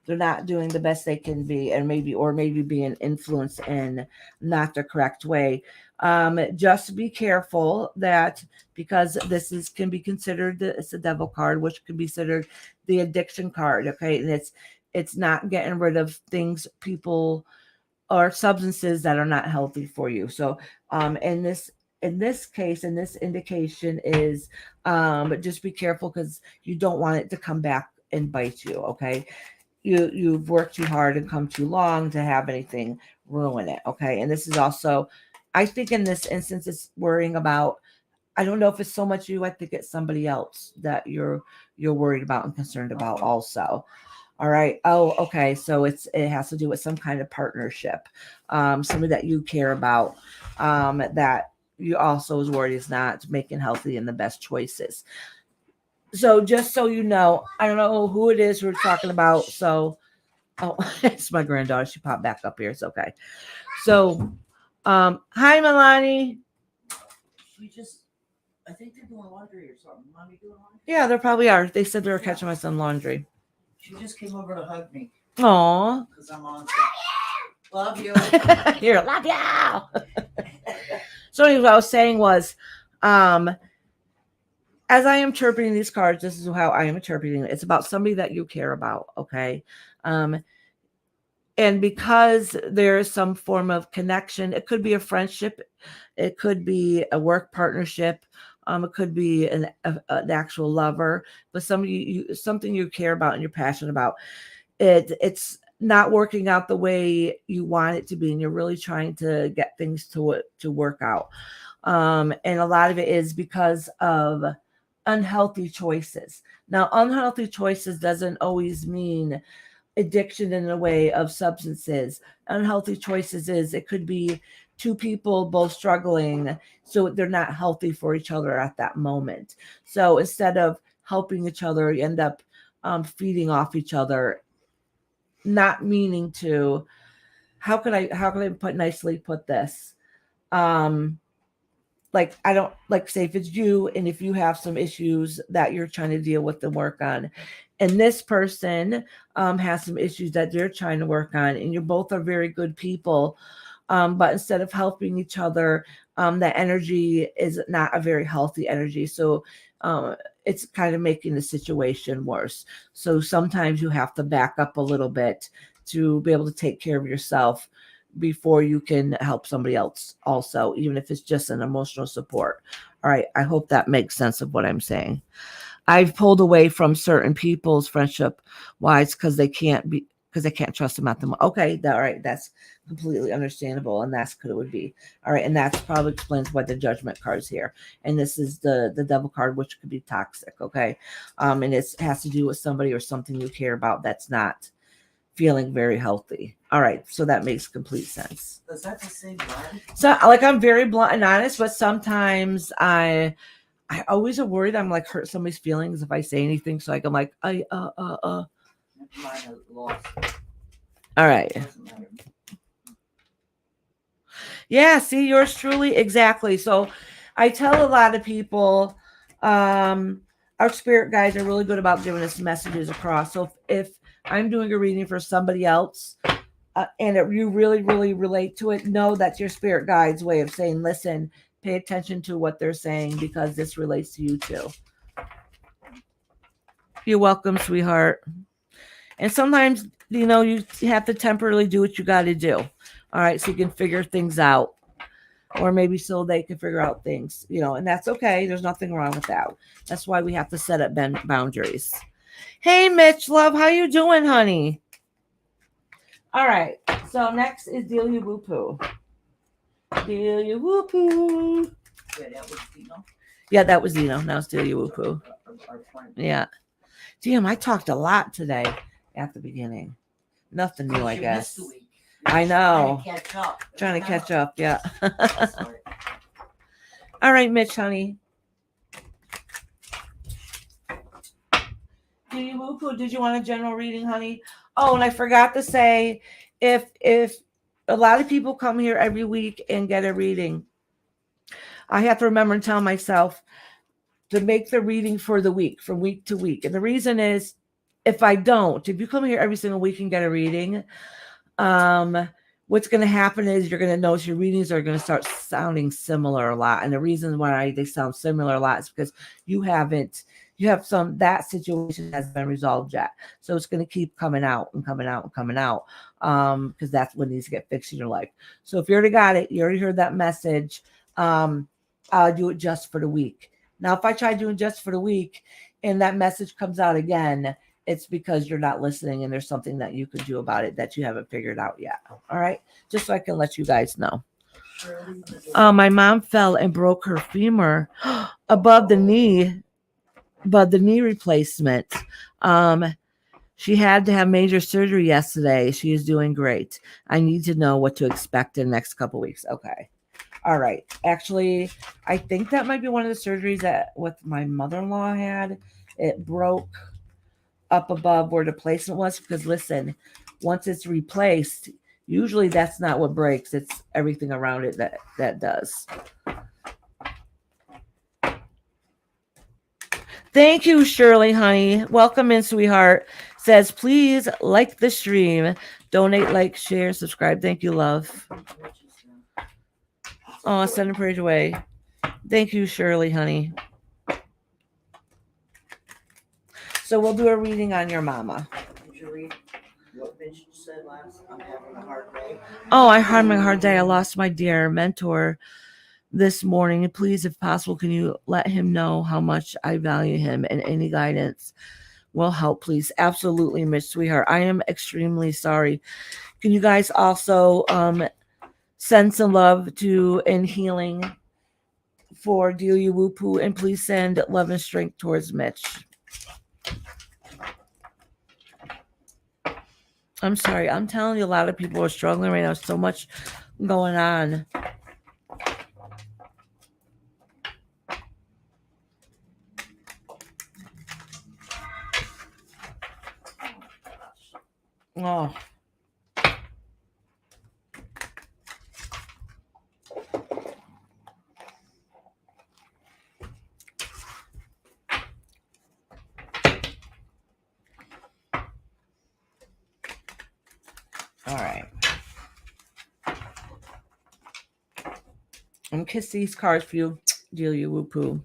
They're not doing the best they can be, and maybe being influenced in not the correct way. Just be careful that because can be considered it's a devil card, which can be considered the addiction card. Okay, and it's not getting rid of things, people, or substances that are not healthy for you. So, in this case, in this indication is just be careful because you don't want it to come back and bite you. Okay. You've worked too hard and come too long to have anything ruin it. Okay. And this is also, I think in this instance, it's worrying about, I don't know if it's so much you, I think it's somebody else that you're worried about and concerned about also. All right. Oh, okay. So it has to do with some kind of partnership, somebody that you care about, that you also is worried is not making healthy and the best choices. So just so you know, I don't know who it is we're talking about. So, it's my granddaughter. She popped back up here. It's okay. So, hi, Milani. I think they're doing laundry or something. Mommy doing laundry? Yeah, there probably are. They said they were catching my son laundry. She just came over to hug me. Aw. Because I'm on. Love you. Here, love you. So anyway, what I was saying was, as I am interpreting these cards, this is how I am interpreting it. It's about somebody that you care about, okay? And because there is some form of connection, it could be a friendship, it could be a work partnership, it could be an actual lover, but something you care about and you're passionate about. It's not working out the way you want it to be, and you're really trying to get things to work out. And a lot of it is because of unhealthy choices. Now, unhealthy choices doesn't always mean addiction in a way of substances. Unhealthy choices it could be two people both struggling, so they're not healthy for each other at that moment. So instead of helping each other, you end up feeding off each other, not meaning to. How can I nicely put this? Like, I don't like, say if it's you and if you have some issues that you're trying to deal with and work on, and this person has some issues that they're trying to work on, and you both are very good people, But instead of helping each other, that energy is not a very healthy energy. So it's kind of making the situation worse. So sometimes you have to back up a little bit to be able to take care of yourself before you can help somebody else also, even if it's just an emotional support. All right, I hope that makes sense of what I'm saying. I've pulled away from certain people's friendship wise because they can't trust them at the moment. Okay, all right, that's completely understandable, and that's what it would be. All right, and that's probably explains why the judgment card's here. And this is the devil card, which could be toxic. Okay, and it has to do with somebody or something you care about that's not feeling very healthy. All right, so that makes complete sense. Is that the same one? So, like, I'm very blunt and honest, but sometimes I always am worried I'm like hurt somebody's feelings if I say anything. So like I'm like, Mine is lost. All right. Doesn't matter. Yeah, see, yours truly, exactly. So I tell a lot of people, our spirit guides are really good about giving us messages across. So if I'm doing a reading for somebody else, and you really, really relate to it, know that's your spirit guide's way of saying, listen, pay attention to what they're saying because this relates to you too. You're welcome, sweetheart. And sometimes, you have to temporarily do what you got to do. All right. So you can figure things out. Or maybe so they can figure out things, and that's okay. There's nothing wrong with that. That's why we have to set up boundaries. Hey, Mitch, love, how you doing, honey? All right. So next is Delia Woo-Poo. Delia Woo-Poo. Yeah, that was Dino. Yeah, that was Dino. Now it's Delia Woo-Poo. Our friend. Yeah. Damn, I talked a lot today at the beginning. Nothing new, I guess. I know. Trying to catch up, yeah. All right, Mitch, honey. Did you want a general reading, honey? Oh, and I forgot to say, if a lot of people come here every week and get a reading, I have to remember and tell myself to make the reading for the week, from week to week. And the reason is, if you come here every single week and get a reading, what's going to happen is you're going to notice your readings are going to start sounding similar a lot. And the reason why they sound similar a lot is because that situation hasn't been resolved yet. So it's going to keep coming out and coming out and coming out, because that's what needs to get fixed in your life. So if you already got it, you already heard that message, I'll do it just for the week. Now, if I try doing just for the week and that message comes out again, it's because you're not listening and there's something that you could do about it that you haven't figured out yet. All right. Just so I can let you guys know. My mom fell and broke her femur above the knee replacement. She had to have major surgery yesterday. She is doing great. I need to know what to expect in the next couple weeks. Okay. All right. Actually, I think that might be one of the surgeries that what my mother-in-law had. It broke up above where the placement was, because listen, once it's replaced, usually that's not what breaks. It's everything around it that does. Thank you, Shirley, honey. Welcome in, sweetheart. Says, please like the stream, donate, like, share, subscribe. Thank you, love. Oh, send a praise away. Thank you, Shirley, honey. So we'll do a reading on your mama. Did you read what Mitch said last? I'm having a hard day. Oh, I had my hard day. I lost my dear mentor this morning. Please, if possible, can you let him know how much I value him, and any guidance will help, please? Absolutely, Miss Sweetheart. I am extremely sorry. Can you guys also send some love to and healing for Delia Woo-Poo, and please send love and strength towards Mitch. I'm sorry. I'm telling you, a lot of people are struggling right now. So much going on. Oh. All right. And kiss these cards for you. Deal you woo poo.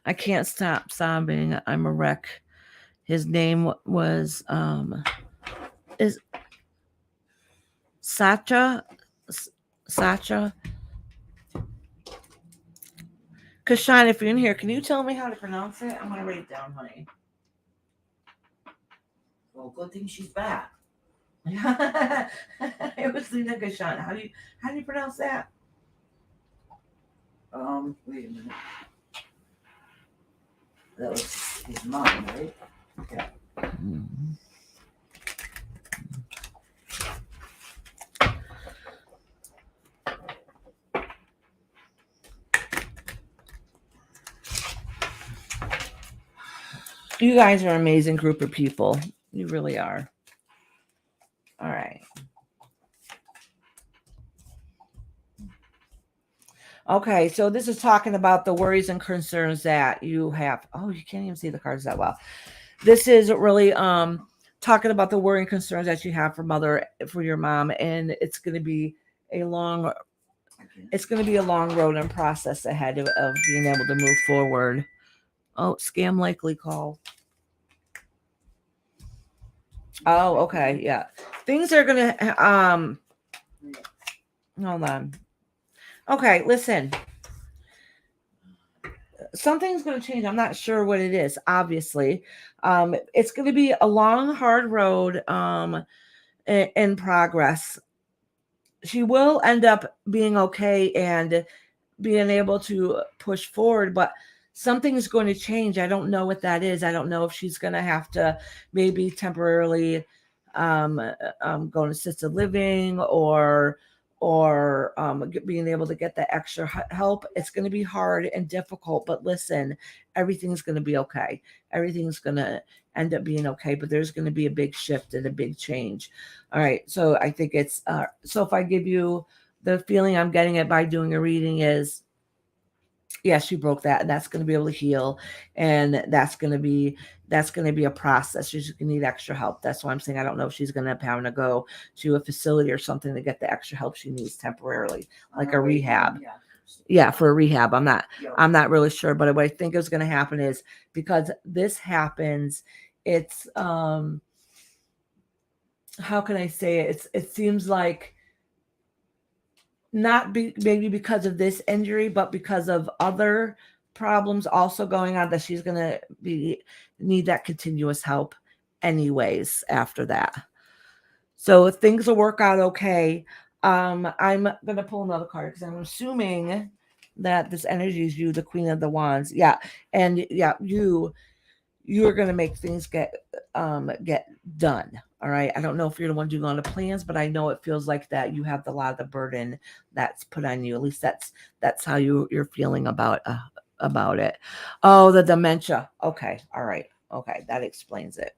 I can't stop sobbing. I'm a wreck. His name was is Sacha. Sacha. Kashan, if you're in here, can you tell me how to pronounce it? I'm gonna write it down, honey. Well, good thing she's back. It was Lena Kashan. How do you pronounce that? Wait a minute. That was his mom, right? Yeah. You guys are an amazing group of people. You really are. All right. Okay, so this is talking about the worries and concerns that you have. Oh, you can't even see the cards that well. This is really talking about the worry and concerns that you have for your mom, and it's going to be a long road and process ahead of being able to move forward. Oh, scam likely call. Oh, okay, yeah. Things are gonna hold on. Okay, listen. Something's going to change. I'm not sure what it is, obviously. It's going to be a long, hard road in progress. She will end up being okay and being able to push forward, but something is going to change. I don't know what that is. I don't know if she's going to have to maybe temporarily go to assisted living or being able to get the extra help. It's going to be hard and difficult, but listen, everything's going to be okay. Everything's going to end up being okay, but there's going to be a big shift and a big change. All right, so I think it's so if I give you the feeling I'm getting it by doing a reading is, yeah, she broke that, and that's going to be able to heal, and that's going to be a process. She's going to need extra help. That's why I'm saying I don't know if she's going to have to go to a facility or something to get the extra help she needs temporarily, like a rehab. Yeah, for a rehab. I'm not really sure, but what I think is going to happen is because this happens, it's how can I say it? It seems like not maybe because of this injury, but because of other problems also going on that she's gonna need that continuous help anyways after that. So things will work out okay. I'm gonna pull another card because I'm assuming that this energy is you, the Queen of the Wands. Yeah, and yeah, you're gonna make things get done. All right. I don't know if you're the one doing all the plans, but I know it feels like that you have a lot of the burden that's put on you. At least that's how you're feeling about it. Oh, the dementia. Okay. All right. Okay, that explains it.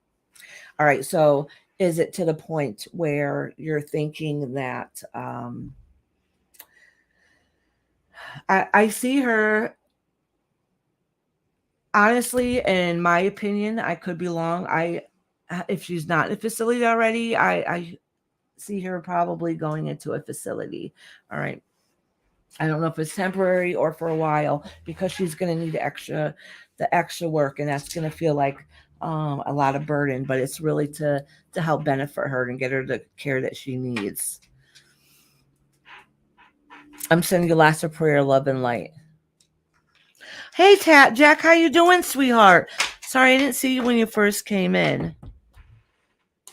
All right. So is it to the point where you're thinking that I see her, honestly, in my opinion, I could be wrong. If she's not in a facility already, I see her probably going into a facility. All right. I don't know if it's temporary or for a while because she's going to need the extra work, and that's going to feel like a lot of burden, but it's really to help benefit her and get her the care that she needs. I'm sending you lots of prayer, love, and light. Hey, Jack, how you doing, sweetheart? Sorry, I didn't see you when you first came in.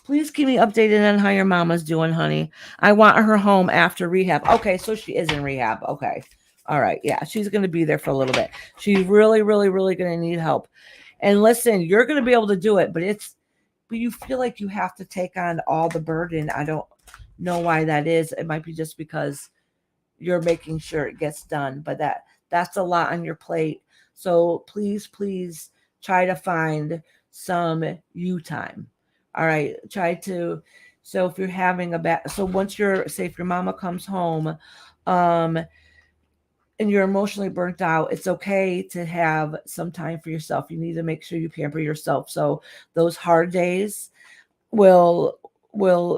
Please keep me updated on how your mama's doing, honey. I want her home after rehab. Okay, so she is in rehab. Okay. All right. Yeah, she's going to be there for a little bit. She's really, really, really going to need help. And listen, you're going to be able to do it, but you feel like you have to take on all the burden. I don't know why that is. It might be just because you're making sure it gets done, but that's a lot on your plate. So please try to find some you time. All right, so if you're having so once say if your mama comes home and you're emotionally burnt out, it's okay to have some time for yourself. You need to make sure you pamper yourself, so those hard days will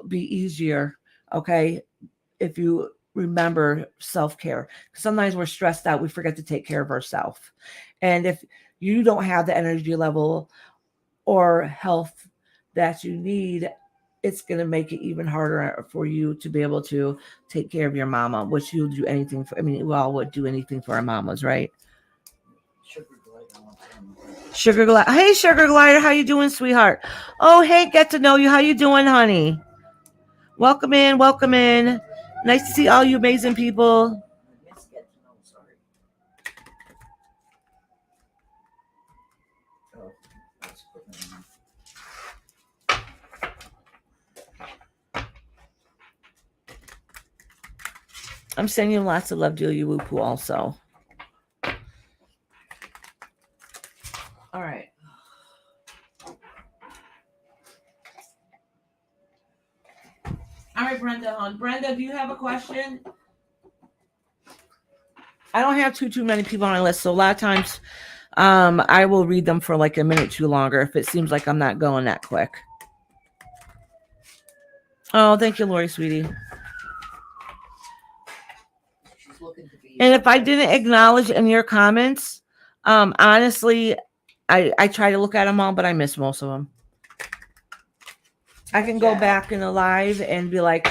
be easier. Okay, if you remember self-care. Sometimes we're stressed out, we forget to take care of ourselves. And if you don't have the energy level or health that you need, it's going to make it even harder for you to be able to take care of your mama, which you'll do anything for. I mean, we all would do anything for our mamas, right? Sugar glider. Hey, sugar glider, how you doing, sweetheart? Oh, hey, get to know you. How you doing, honey? Welcome in, welcome in. Nice to see all you amazing people. I'm sending you lots of love, Delia Whoopoo, also. All right. All right, Brenda. Brenda, do you have a question? I don't have too many people on my list, so a lot of times I will read them for like a minute too longer if it seems like I'm not going that quick. Oh, thank you, Lori, sweetie. And if I didn't acknowledge in your comments, honestly, I try to look at them all, but I miss most of them. I can go back in the live and be like,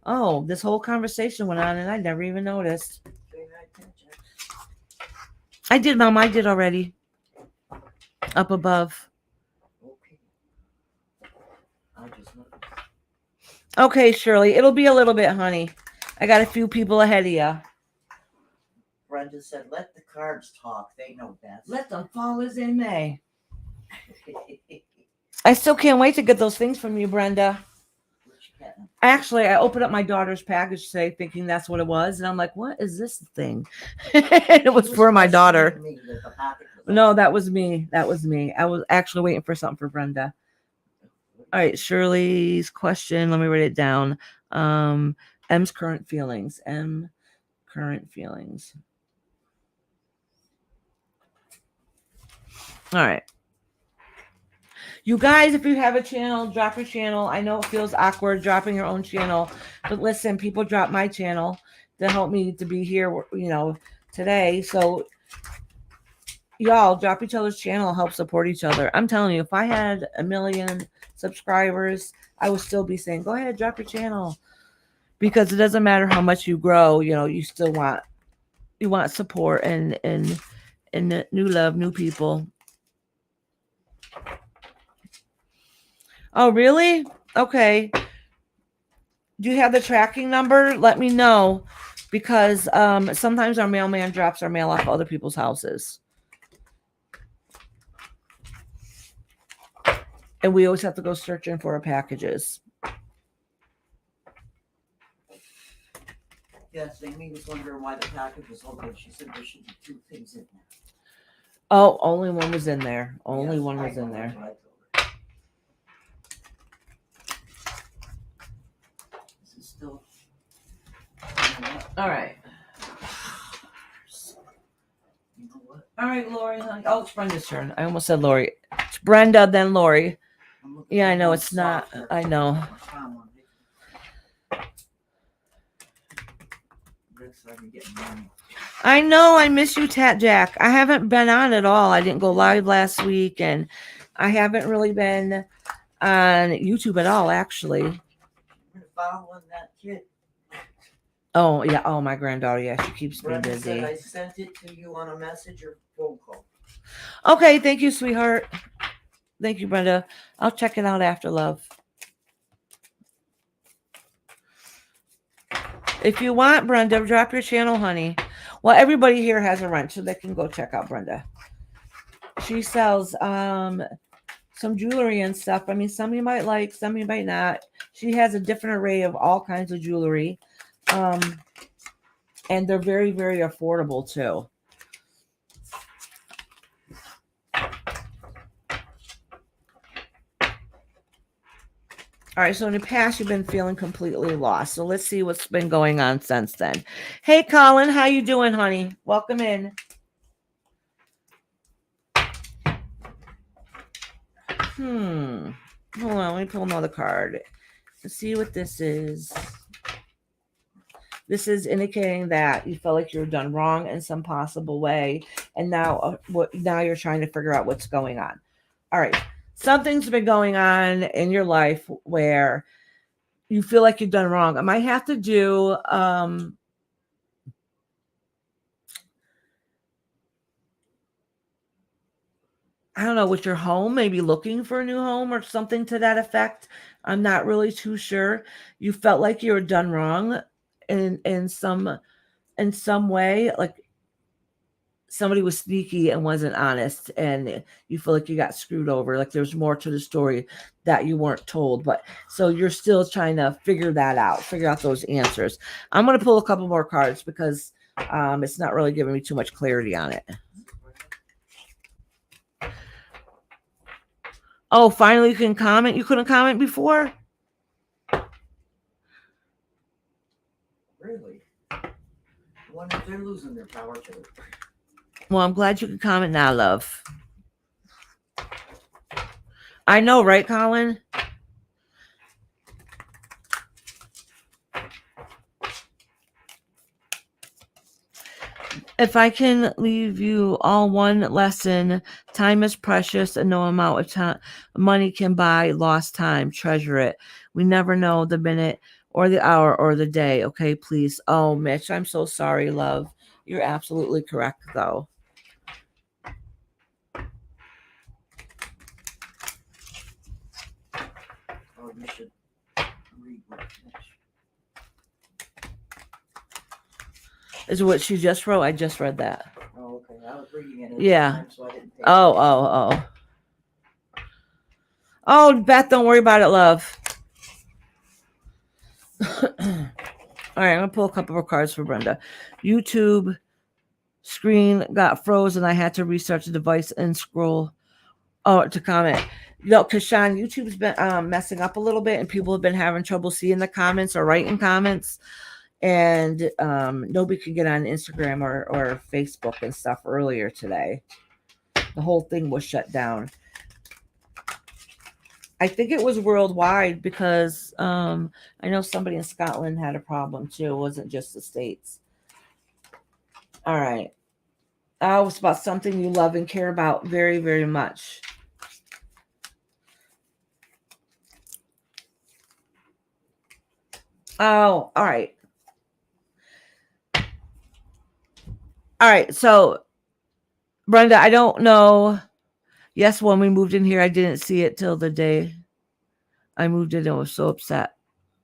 oh, this whole conversation went on and I never even noticed. I did, Mom. I did already. Up above. Okay, Shirley. It'll be a little bit, honey. I got a few people ahead of you. Brenda said, let the cards talk. They know best. Let them fall as they may. I still can't wait to get those things from you, Brenda. Actually, I opened up my daughter's package today thinking that's what it was. And I'm like, what is this thing? It was for my daughter. No, that was me. That was me. I was actually waiting for something for Brenda. All right, Shirley's question. Let me write it down. M's current feelings. M current feelings. All right. You guys, if you have a channel, drop your channel. I know it feels awkward dropping your own channel, but listen, people drop my channel to help me to be here, today. So y'all drop each other's channel, help support each other. I'm telling you, if I had 1 million subscribers, I would still be saying, go ahead, drop your channel. Because it doesn't matter how much you grow, you still want support and new love, new people. Oh, really? Okay. Do you have the tracking number? Let me know, because sometimes our mailman drops our mail off other people's houses. And we always have to go searching for our packages. Yes, Amy was wondering why the package was open. She said there should be 2 things in there. Oh, only one was in there. Only one was in there. This is still. All right. You know what? All right, Lori. Oh, it's Brenda's turn. I almost said Lori. It's Brenda, then Lori. Yeah, I know it's not. I know. I know. I miss you, Tat Jack. I haven't been on at all. I didn't go live last week, and I haven't really been on YouTube at all, actually. Following that kid. Oh, yeah. Oh, my granddaughter. Yeah, she keeps me busy. Said I sent it to you on a message or phone call. Okay, thank you, sweetheart. Thank you, Brenda. I'll check it out after, love. If you want, Brenda, drop your channel, honey. Well, everybody here has a wrench, so they can go check out Brenda. She sells some jewelry and stuff. I mean, some you might like, some you might not. She has a different array of all kinds of jewelry. And they're very, very affordable, too. All right, so in the past, you've been feeling completely lost. So let's see what's been going on since then. Hey, Colin, how you doing, honey? Welcome in. Hold on, let me pull another card. Let's see what this is. This is indicating that you felt like you were done wrong in some possible way, and now you're trying to figure out what's going on. All right, something's been going on in your life where you feel like you've done wrong. I might have to do I don't know, with your home, maybe looking for a new home or something to that effect. I'm not really too sure. You felt like you were done wrong in some way, like somebody was sneaky and wasn't honest, and you feel like you got screwed over, like there's more to the story that you weren't told. But so you're still trying to figure out those answers. I'm going to pull a couple more cards because it's not really giving me too much clarity on it. Oh, finally you can comment. You couldn't comment before? Really? I wonder if they're losing their power too. Well, I'm glad you can comment now, love. I know, right, Colin? If I can leave you all one lesson, time is precious and no amount of time money can buy lost time. Treasure it. We never know the minute or the hour or the day. Okay, please. Oh, Mitch, I'm so sorry, love. You're absolutely correct, though. Oh, you should read what Is what she just wrote? I just read that. Oh, okay. I was reading it at Yeah. the time, so I didn't pay Oh. Oh, Beth, don't worry about it, love. All right, I'm gonna pull a couple more cards for Brenda. YouTube screen got frozen. I had to restart the device and scroll to comment. Because Sean, YouTube's been messing up a little bit, and people have been having trouble seeing the comments or writing comments, and nobody could get on Instagram or Facebook and stuff earlier today. The whole thing was shut down. I think it was worldwide because I know somebody in Scotland had a problem too. It wasn't just the States. All right. Oh, it's about something you love and care about very, very much. Oh, all right. All right. So, Brenda, I don't know. Yes, when we moved in here, I didn't see it till the day I moved in. I was so upset.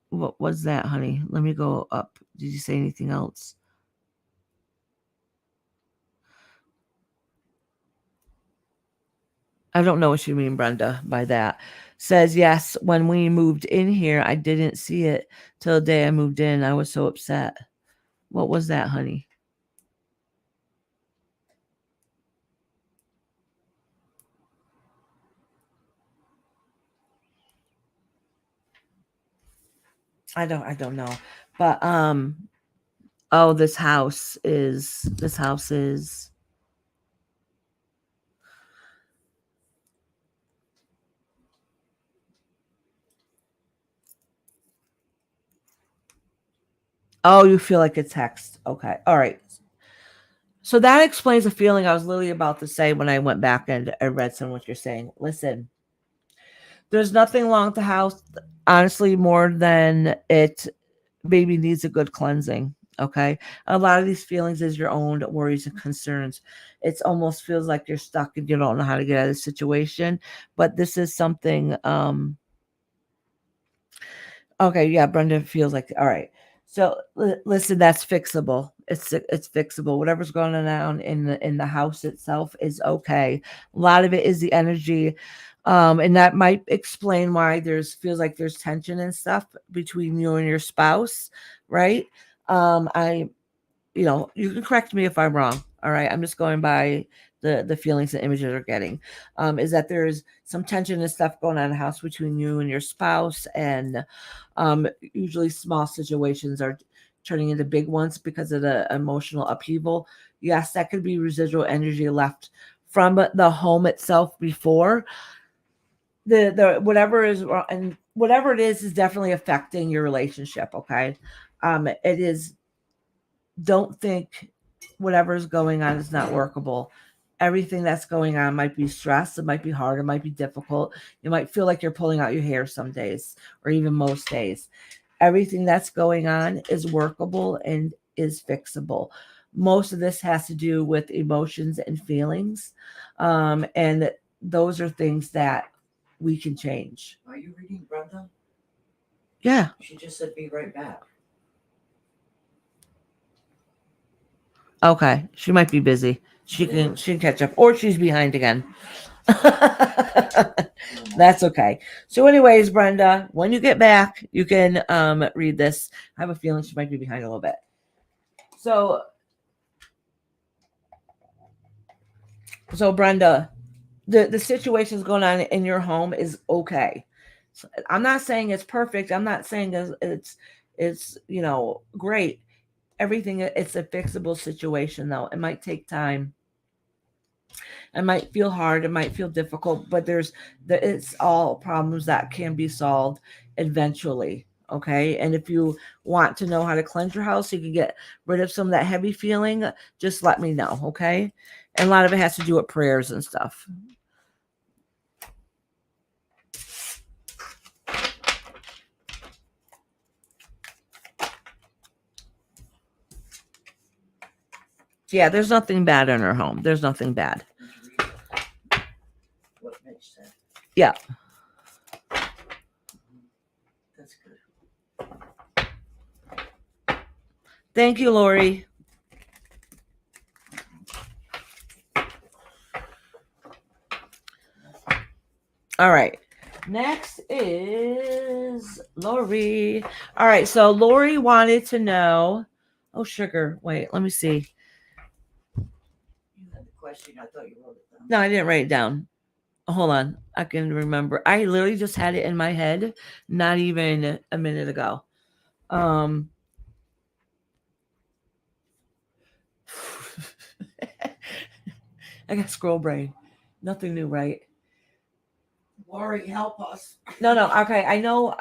What was that, honey? Let me go up. Did you say anything else? I don't know what you mean, Brenda, by that. Says, yes, when we moved in here, I didn't see it till the day I moved in. I was so upset. What was that, honey? I don't know. But oh, this house is oh, you feel like it's hexed. Okay. All right. So that explains the feeling I was literally about to say when I went back and I read some of what you're saying. Listen, there's nothing wrong with the house, honestly, more than it maybe needs a good cleansing. Okay. A lot of these feelings is your own worries and concerns. It almost feels like you're stuck and you don't know how to get out of the situation. But this is something okay, yeah, Brenda feels like all right. So listen, that's fixable. It's fixable. Whatever's going on in the house itself is okay. A lot of it is the energy, and that might explain why there's feels like there's tension and stuff between you and your spouse, right? I you can correct me if I'm wrong. All right. I'm just going by the feelings and images are getting. Is that there's some tension and stuff going on in the house between you and your spouse, and usually small situations are turning into big ones because of the emotional upheaval. Yes, that could be residual energy left from the home itself before the whatever is wrong, and whatever it is definitely affecting your relationship. Okay. It is don't think whatever is going on is not workable. Everything that's going on might be stress, it might be hard, it might be difficult. You might feel like you're pulling out your hair some days, or even most days. Everything that's going on is workable and is fixable. Most of this has to do with emotions and feelings. And those are things that we can change. Are you reading Brenda? Yeah. She just said be right back. Okay. She might be busy. She can catch up, or she's behind again. That's okay. So, anyways, Brenda, when you get back, you can read this. I have a feeling she might be behind a little bit. So Brenda, the situations going on in your home is okay. So I'm not saying it's perfect. I'm not saying it's great. Everything, it's a fixable situation though. It might take time. It might feel hard. It might feel difficult, but it's all problems that can be solved eventually. Okay. And if you want to know how to cleanse your house so you can get rid of some of that heavy feeling, just let me know. Okay. And a lot of it has to do with prayers and stuff. Yeah, there's nothing bad in her home. There's nothing bad. What Mitch said. Yeah. That's good. Thank you, Lori. All right. Next is Lori. All right. So Lori wanted to know. Oh, sugar. Wait, let me see. You had the question. I thought you wrote it down. No, I didn't write it down. Hold on. I can remember. I literally just had it in my head not even a minute ago. I got scroll brain. Nothing new, right? Lori, help us. No. Okay, I know.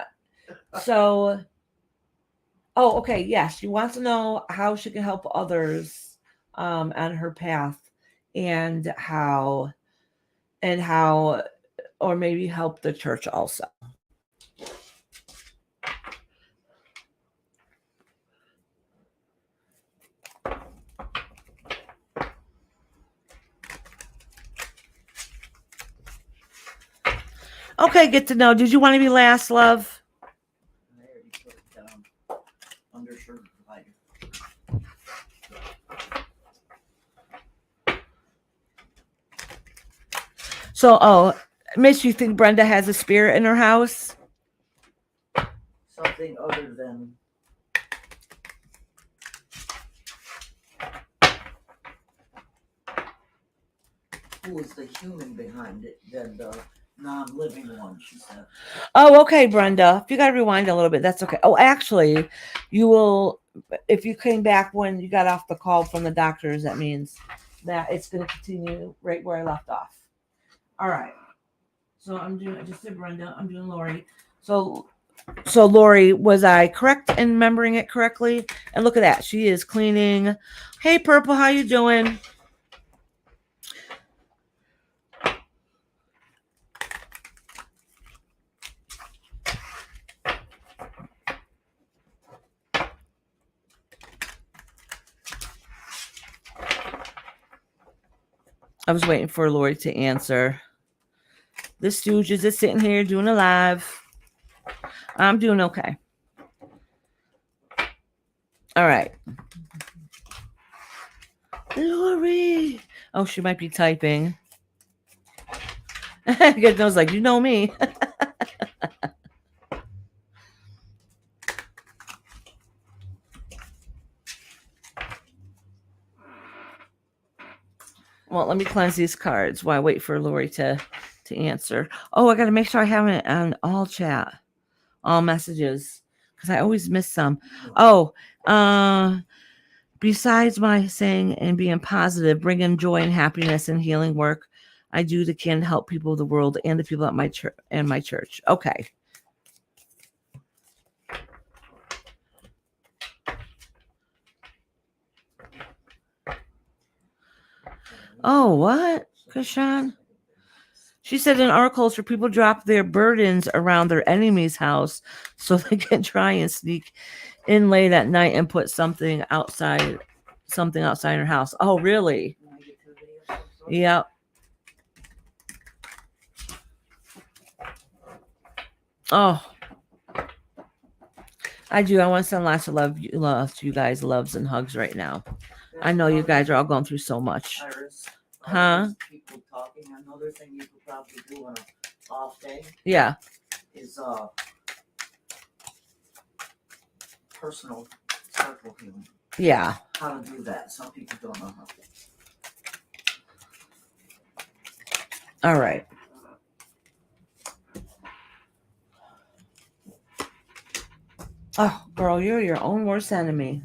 So, okay. Yes, she wants to know how she can help others on her path, and how, or maybe help the church also. Okay, get to know. Did you want to be last, love? I already put it down. Undershirt provider. So, Miss, you think Brenda has a spirit in her house? Something other than who is the human behind it than the non-living one, she said. Oh, okay, Brenda. If you got to rewind a little bit, that's okay. Oh, actually, you will, if you came back when you got off the call from the doctors, that means that it's going to continue right where I left off. All right. So I just did Brenda. I'm doing Lori. So Lori, was I correct in remembering it correctly? And look at that. She is cleaning. Hey, Purple, how you doing? I was waiting for Lori to answer. The Stooge is just sitting here doing a live. I'm doing okay. All right. Lori. Oh, she might be typing. Get those like, you know me. Well, let me cleanse these cards while I wait for Lori to answer. Oh, I got to make sure I have it on all chat, all messages, because I always miss some. Oh, besides my saying and being positive, bringing joy and happiness and healing work, I do the can help people of the world and the people at my church and my church. Okay. Oh, what, Kashan? She said in our culture, people drop their burdens around their enemy's house so they can try and sneak in late at night and put something outside her house. Oh, really? Yeah. Oh, I do. I want to send lots of love to you guys, loves and hugs right now. I know you guys are all going through so much. Iris, Huh? people talking. Another thing you could probably do on an off day Yeah. is personal circle healing. Yeah. How to do that. Some people don't know how. All right. Oh, girl, you're your own worst enemy.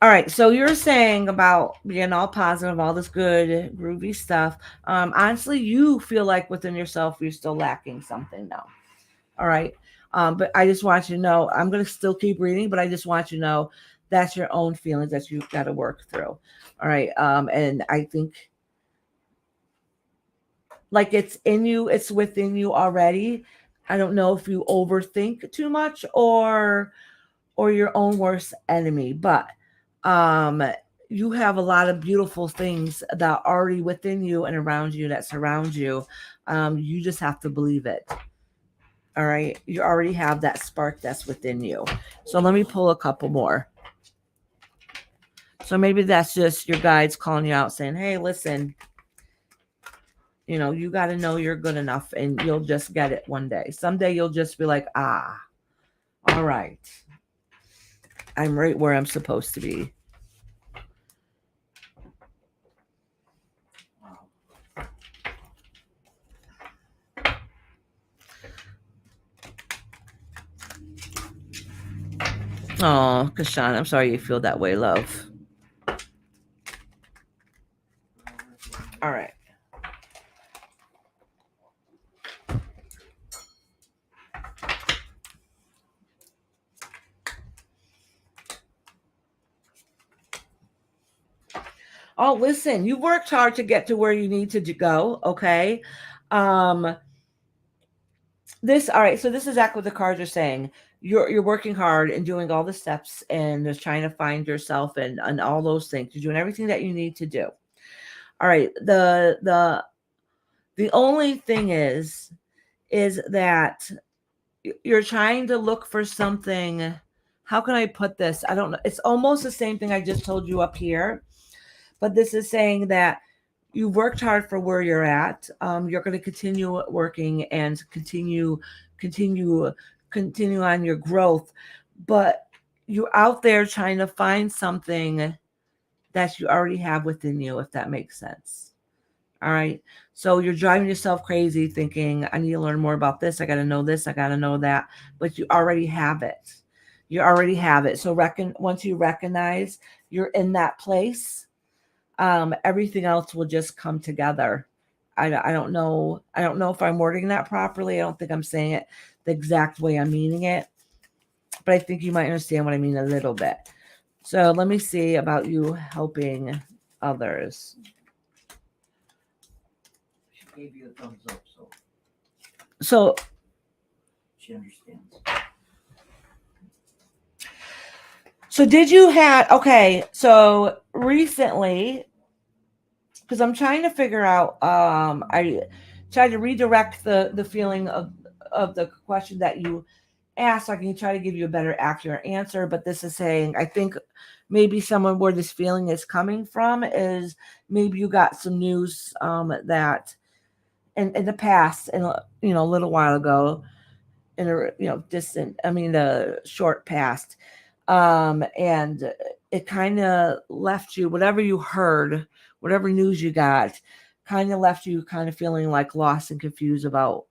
All right, so you're saying about being all positive, all this good, groovy stuff. Honestly, you feel like within yourself you're still lacking something now. All right, but I just want you to know I'm going to still keep reading, but I just want you to know that's your own feelings that you've got to work through. All right, and I think like it's in you, it's within you already. I don't know if you overthink too much or your own worst enemy, but um you have a lot of beautiful things that are already within you and around you that surround you. You just have to believe it. All right, you already have that spark that's within you. So let me pull a couple more. So maybe that's just your guides calling you out saying, hey, listen, you got to know you're good enough and you'll just get it one day. Someday you'll just be like, ah, all right, I'm right where I'm supposed to be. Oh, Kashan, I'm sorry you feel that way, love. All right. Oh, listen, you worked hard to get to where you need to go, okay? Um this all right, so this is exactly what the cards are saying. You're working hard and doing all the steps and just trying to find yourself and all those things. You're doing everything that you need to do. All right. The only thing is that you're trying to look for something. How can I put this? I don't know. It's almost the same thing I just told you up here, but this is saying that you worked hard for where you're at. You're going to continue working and continue, continue on your growth, but you're out there trying to find something that you already have within you, if that makes sense. All right. So you're driving yourself crazy thinking, I need to learn more about this. I got to know this. I got to know that. But you already have it. You already have it. So once you recognize you're in that place, everything else will just come together. I don't know. I don't know if I'm wording that properly. I don't think I'm saying it the exact way I'm meaning it. But I think you might understand what I mean a little bit. So let me see about you helping others. She gave you a thumbs up, So she understands. So did you have okay, so recently, because I'm trying to figure out, I tried to redirect the feeling of the question that you asked. I can try to give you a better accurate answer, but this is saying I think maybe someone where this feeling is coming from is maybe you got some news that in the past and a little while ago in a distant, I mean the short past, and it kind of left you, whatever you heard, whatever news you got, kind of left you kind of feeling like lost and confused about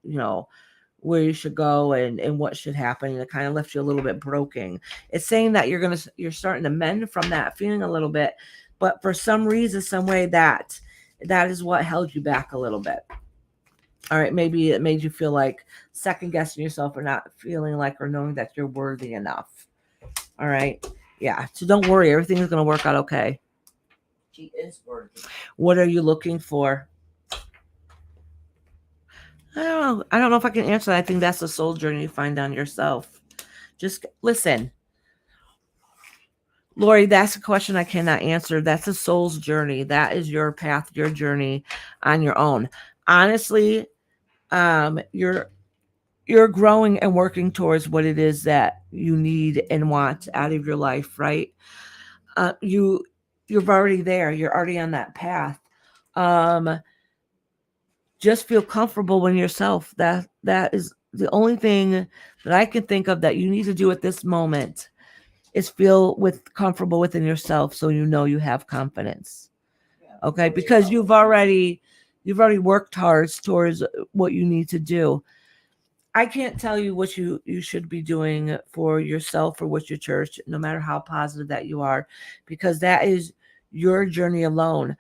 where you should go and what should happen, and it kind of left you a little bit broken. It's saying that you're starting to mend from that feeling a little bit, but for some reason, some way, that is what held you back a little bit. All right, maybe it made you feel like second guessing yourself or not feeling like or knowing that you're worthy enough. All right. Yeah. So don't worry. Everything is going to work out okay. She is working. What are you looking for? I don't know. I don't know if I can answer that. I think that's a soul journey you find on yourself. Just listen. Lori, that's a question I cannot answer. That's a soul's journey. That is your path, your journey on your own. Honestly, you're growing and working towards what it is that you need and want out of your life, right? You're already there. You're already on that path. Um, just feel comfortable in yourself. That is the only thing that I can think of that you need to do at this moment is feel comfortable within yourself, so you know you have confidence. Yeah, Okay, worry because about you've what already worked hard towards what you need to do. I can't tell you what you should be doing for yourself or with your church, no matter how positive that you are, because that is your journey alone.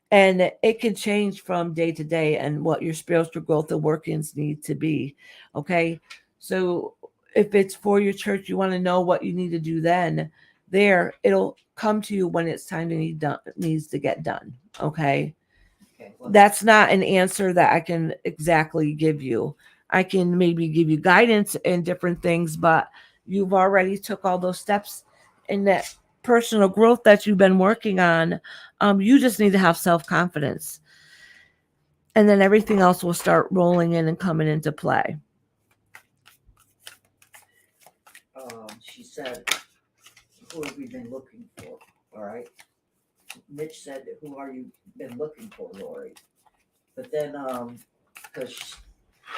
And it can change from day to day and what your spiritual growth and workings need to be. Okay. So if it's for your church, you want to know what you need to do then, it'll come to you when it's time to needs to get done. Okay. Okay, well, That's not an answer that I can exactly give you. I can maybe give you guidance in different things, but you've already took all those steps in that personal growth that you've been working on. You just need to have self-confidence, and then everything else will start rolling in and coming into play. she said, who have we been looking for? All right. Mitch said, who are you been looking for, Lori? But then, because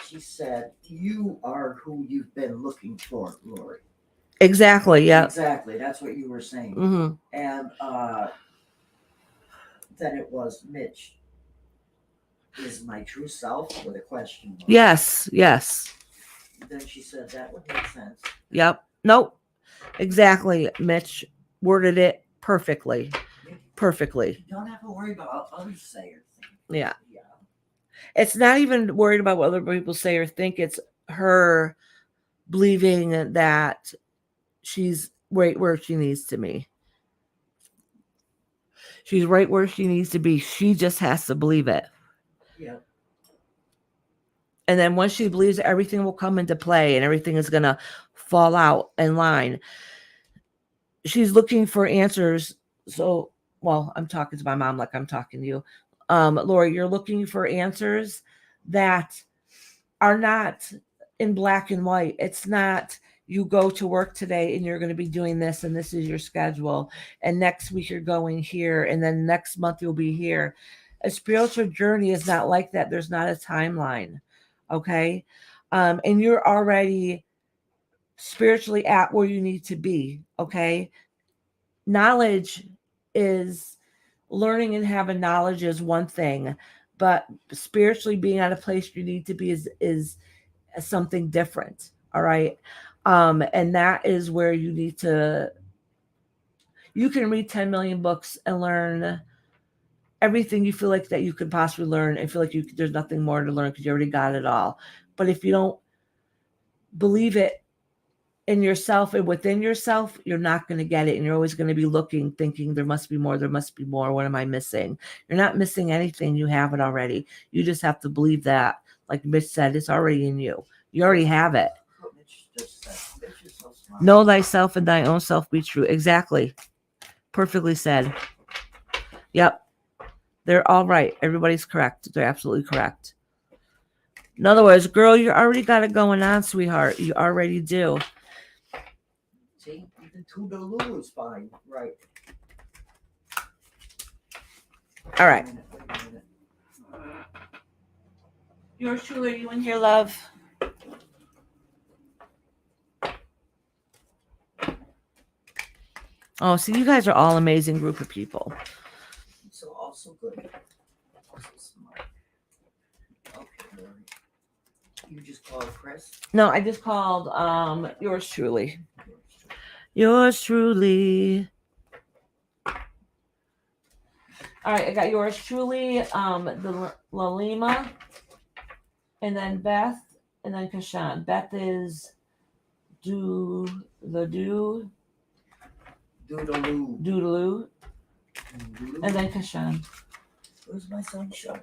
she said, you are who you've been looking for, Lori. Exactly. Yeah. Exactly. That's what you were saying. Mm-hmm. And then it was Mitch. Is my true self with a question mark? Yes. Yes. Then she said that would make sense. Yep. Nope. Exactly. Mitch worded it perfectly. Perfectly. You don't have to worry about what others say or think. Yeah. Yeah. It's not even worried about what other people say or think. It's her believing that she's right where she needs to be. She's right where she needs to be. She just has to believe it. Yeah. And then once she believes it, everything will come into play and everything is going to fall out in line. She's looking for answers. So, well, I'm talking to my mom like I'm talking to you. Lori, you're looking for answers that are not in black and white. It's not you go to work today and you're going to be doing this and this is your schedule. And next week you're going here. And then next month you'll be here. A spiritual journey is not like that. There's not a timeline. Okay. And you're already spiritually at where you need to be. Okay. Knowledge is learning and having knowledge is one thing, but spiritually being at a place you need to be is something different. All right. And that is where you need to, you can read 10 million books and learn everything you feel like that you could possibly learn and feel like there's nothing more to learn because you already got it all. But if you don't believe it in yourself and within yourself, you're not going to get it. And you're always going to be looking, thinking there must be more. There must be more. What am I missing? You're not missing anything. You have it already. You just have to believe that, like Mitch said, it's already in you. You already have it. Mitch just said, Mitch is so smart. Know thyself and thy own self be true. Exactly. Perfectly said. Yep. They're all right. Everybody's correct. They're absolutely correct. In other words, girl, you already got it going on, sweetheart. You already do. See, even Toodaloo is fine. Right. All right. Wait a minute. Yours truly, are you in here, love? Oh, see, you guys are all amazing group of people. So also good. Also smart. Okay, Lori. You just called Chris? No, I just called yours truly. Yours truly. All right, I got yours truly, the Lalima, and then Beth, and then Kashan. Beth is Doodaloo. Doodaloo. And then Kashan. Where's my sunshine?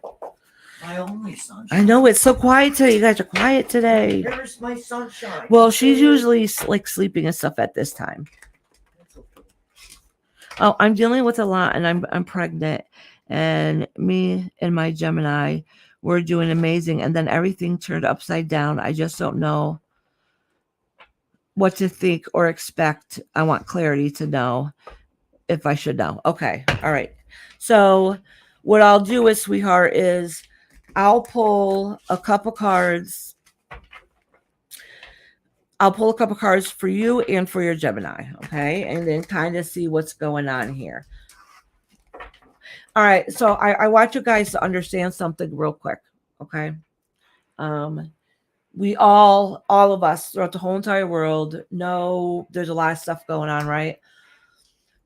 My only sunshine. I know it's so quiet today. You guys are quiet today. Where's my sunshine? Well, she's usually like sleeping and stuff at this time. That's okay. Oh, I'm dealing with a lot, and I'm pregnant, and me and my Gemini, we're doing amazing, and then everything turned upside down. I just don't know what to think or expect. I want clarity to know if I should know. Okay, all right. So what I'll do is, sweetheart, is I'll pull a couple cards. I'll pull a couple cards for you and for your Gemini, okay? And then kind of see what's going on here. All right, so I want you guys to understand something real quick, okay? We all of us throughout the whole entire world know there's a lot of stuff going on, right?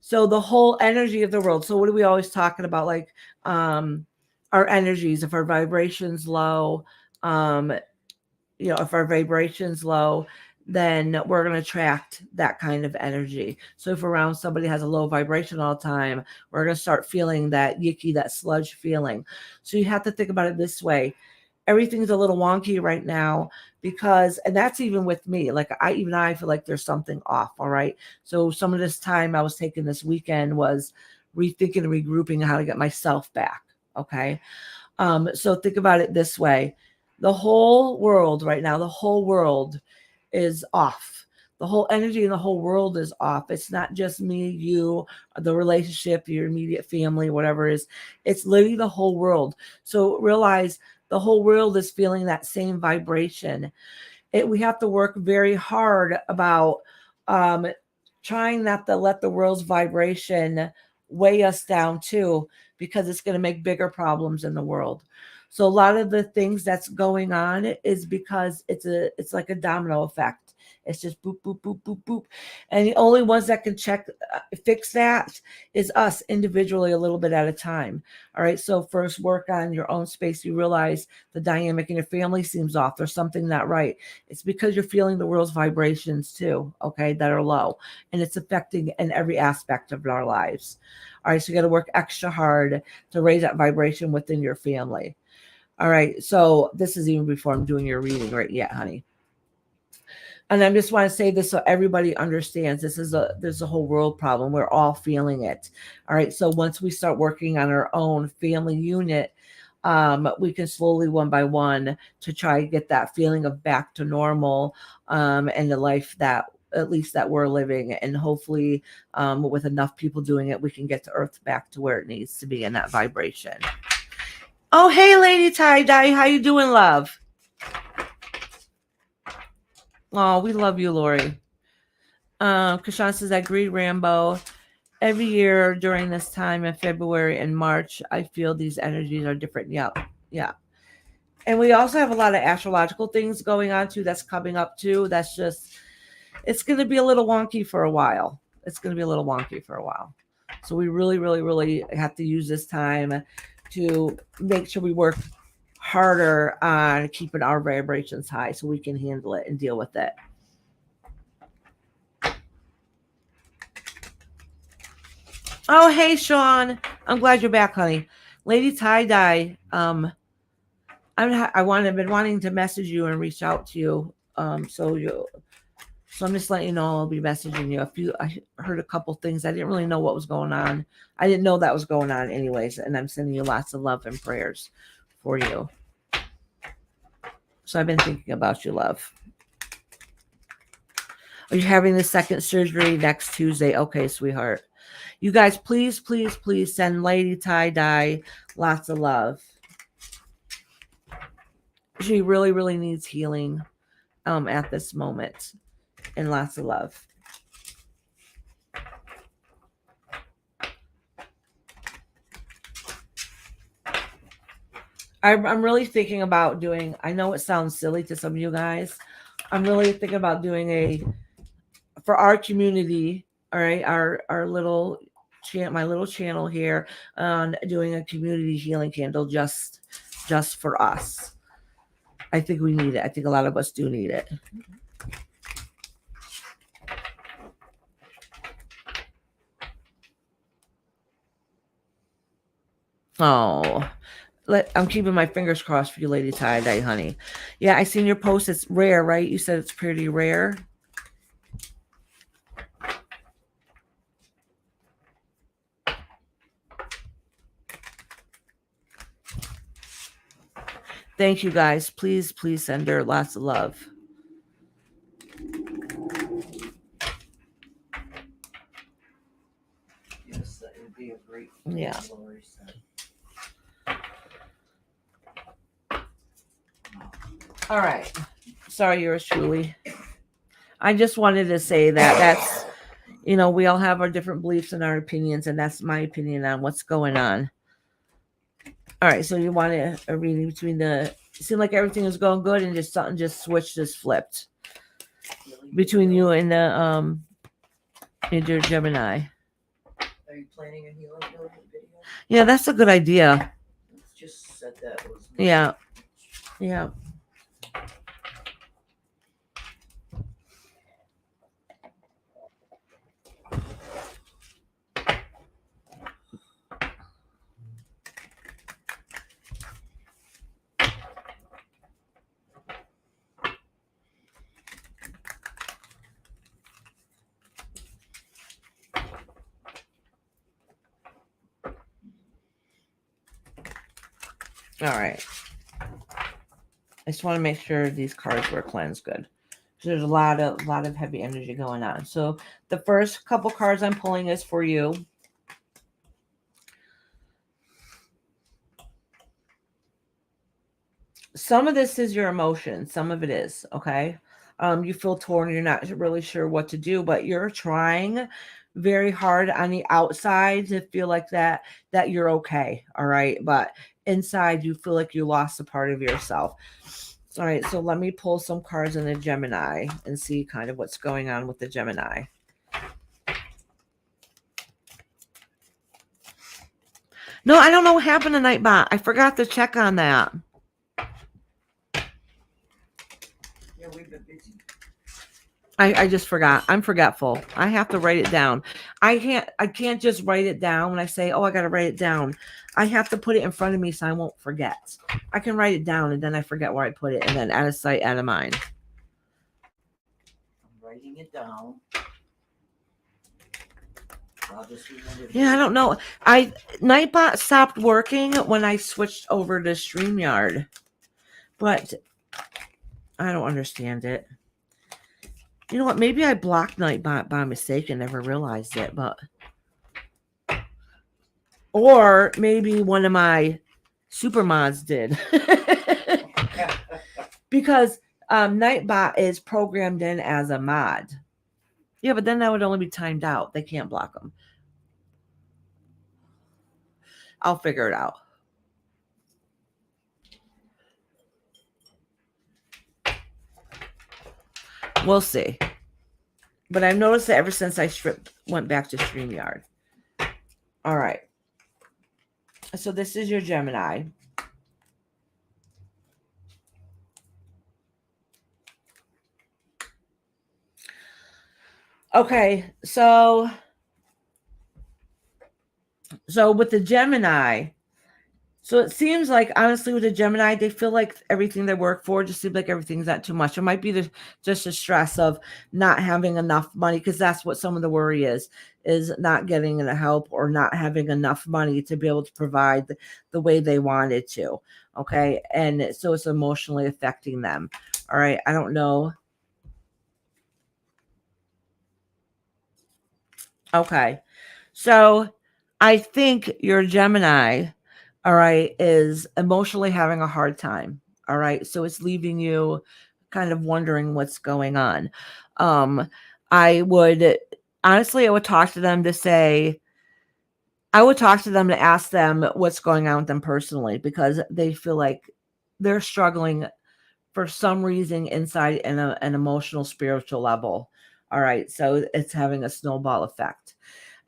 So the whole energy of the world. So what are we always talking about? Like our energies, if our vibration's low, if our vibration's low, then we're going to attract that kind of energy. So if around somebody has a low vibration all the time, we're going to start feeling that yicky, that sludge feeling. So you have to think about it this way. Everything's a little wonky right now because, and that's even with me, like I feel like there's something off. All right. So some of this time I was taking this weekend was rethinking and regrouping how to get myself back. Okay. So think about it this way. The whole world right now, the whole world is off. The whole energy in the whole world is off. It's not just me, you, the relationship, your immediate family, whatever it is. It's literally the whole world. So realize the whole world is feeling that same vibration. We have to work very hard about trying not to let the world's vibration weigh us down too, because it's going to make bigger problems in the world. So a lot of the things that's going on is because it's like a domino effect. It's just boop, boop, boop, boop, boop. And the only ones that can fix that is us individually a little bit at a time. All right. So first work on your own space. You realize the dynamic in your family seems off. There's something not right. It's because you're feeling the world's vibrations too. Okay. That are low, and it's affecting in every aspect of our lives. All right. So you got to work extra hard to raise that vibration within your family. All right. So this is even before I'm doing your reading right yet, honey. And I just want to say this so everybody understands there's a whole world problem. We're all feeling it. All right. So once we start working on our own family unit, we can slowly one by one to try to get that feeling of back to normal and the life that at least that we're living. And hopefully with enough people doing it, we can get the earth back to where it needs to be in that vibration. Oh, hey, Lady Tie-Dye. How you doing, love? Oh, we love you, Lori. Kashan says, I agree, Rambo. Every year during this time in February and March, I feel these energies are different. Yeah. Yeah. And we also have a lot of astrological things going on too. That's coming up too. That's just, it's going to be a little wonky for a while. So we really, really, really have to use this time to make sure we work harder on keeping our vibrations high so we can handle it and deal with it. Oh, hey, Sean. I'm glad you're back, honey. Lady Tie-Dye, I've been wanting to message you and reach out to you. So I'm just letting you know I'll be messaging you. I heard a couple things. I didn't really know what was going on. I didn't know that was going on anyways. And I'm sending you lots of love and prayers for you. So I've been thinking about you, love. Are you having the second surgery next Tuesday? Okay, sweetheart. You guys, please, please, please send Lady Tie-Dye lots of love. She really, really needs healing at this moment. And lots of love. I'm really thinking about doing, I know it sounds silly to some of you guys. I'm really thinking about doing for our community, all right, our little my little channel here on doing a community healing candle just for us. I think we need it. I think a lot of us do need it. Oh, I'm keeping my fingers crossed for you, Lady Tie-Dye, honey. Yeah, I seen your post. It's rare, right? You said it's pretty rare. Thank you, guys. Please, please send her lots of love. Yes, that would be a great Yeah. Lori said. All right. Sorry, yours truly. I just wanted to say that's, we all have our different beliefs and our opinions, and that's my opinion on what's going on. All right, so you want a reading between it seemed like everything was going good and just something just switched, just flipped between you and your Gemini. Are you planning a healing video? Yeah, that's a good idea. Let's just set that. Yeah. Yeah. All right. I just want to make sure these cards were cleansed good. There's a lot of heavy energy going on. So the first couple cards I'm pulling is for you. Some of this is your emotion. Some of it is, okay? You feel torn. You're not really sure what to do, but you're trying very hard on the outside to feel like that you're okay, all right? But inside, you feel like you lost a part of yourself. All right, so let me pull some cards in the Gemini and see kind of what's going on with the Gemini. No, I don't know what happened to Nightbot. I forgot to check on that. Yeah, we've been busy. I just forgot. I'm forgetful. I have to write it down. I can't just write it down when I say, oh, I got to write it down. I have to put it in front of me so I won't forget. I can write it down and then I forget where I put it, and then out of sight, out of mind. I'm writing it down. Yeah, I don't know. Nightbot stopped working when I switched over to StreamYard, but I don't understand it. You know what? Maybe I blocked Nightbot by mistake and never realized it, but or maybe one of my super mods did. Because Nightbot is programmed in as a mod. Yeah, but then that would only be timed out. They can't block them. I'll figure it out. We'll see. But I've noticed that ever since I went back to StreamYard. All right. So this is your Gemini. Okay, so with the Gemini, so it seems like, honestly, with the Gemini, they feel like everything they work for just seems like everything's not too much. It might be just the stress of not having enough money, because that's what some of the worry is not getting the help or not having enough money to be able to provide the way they wanted to. Okay, and so it's emotionally affecting them. All right, I don't know. Okay, so I think your Gemini, all right, is emotionally having a hard time. All right. So it's leaving you kind of wondering what's going on. I would talk to them to say, I would talk to them to ask them what's going on with them personally, because they feel like they're struggling for some reason inside an emotional, spiritual level. All right. So it's having a snowball effect.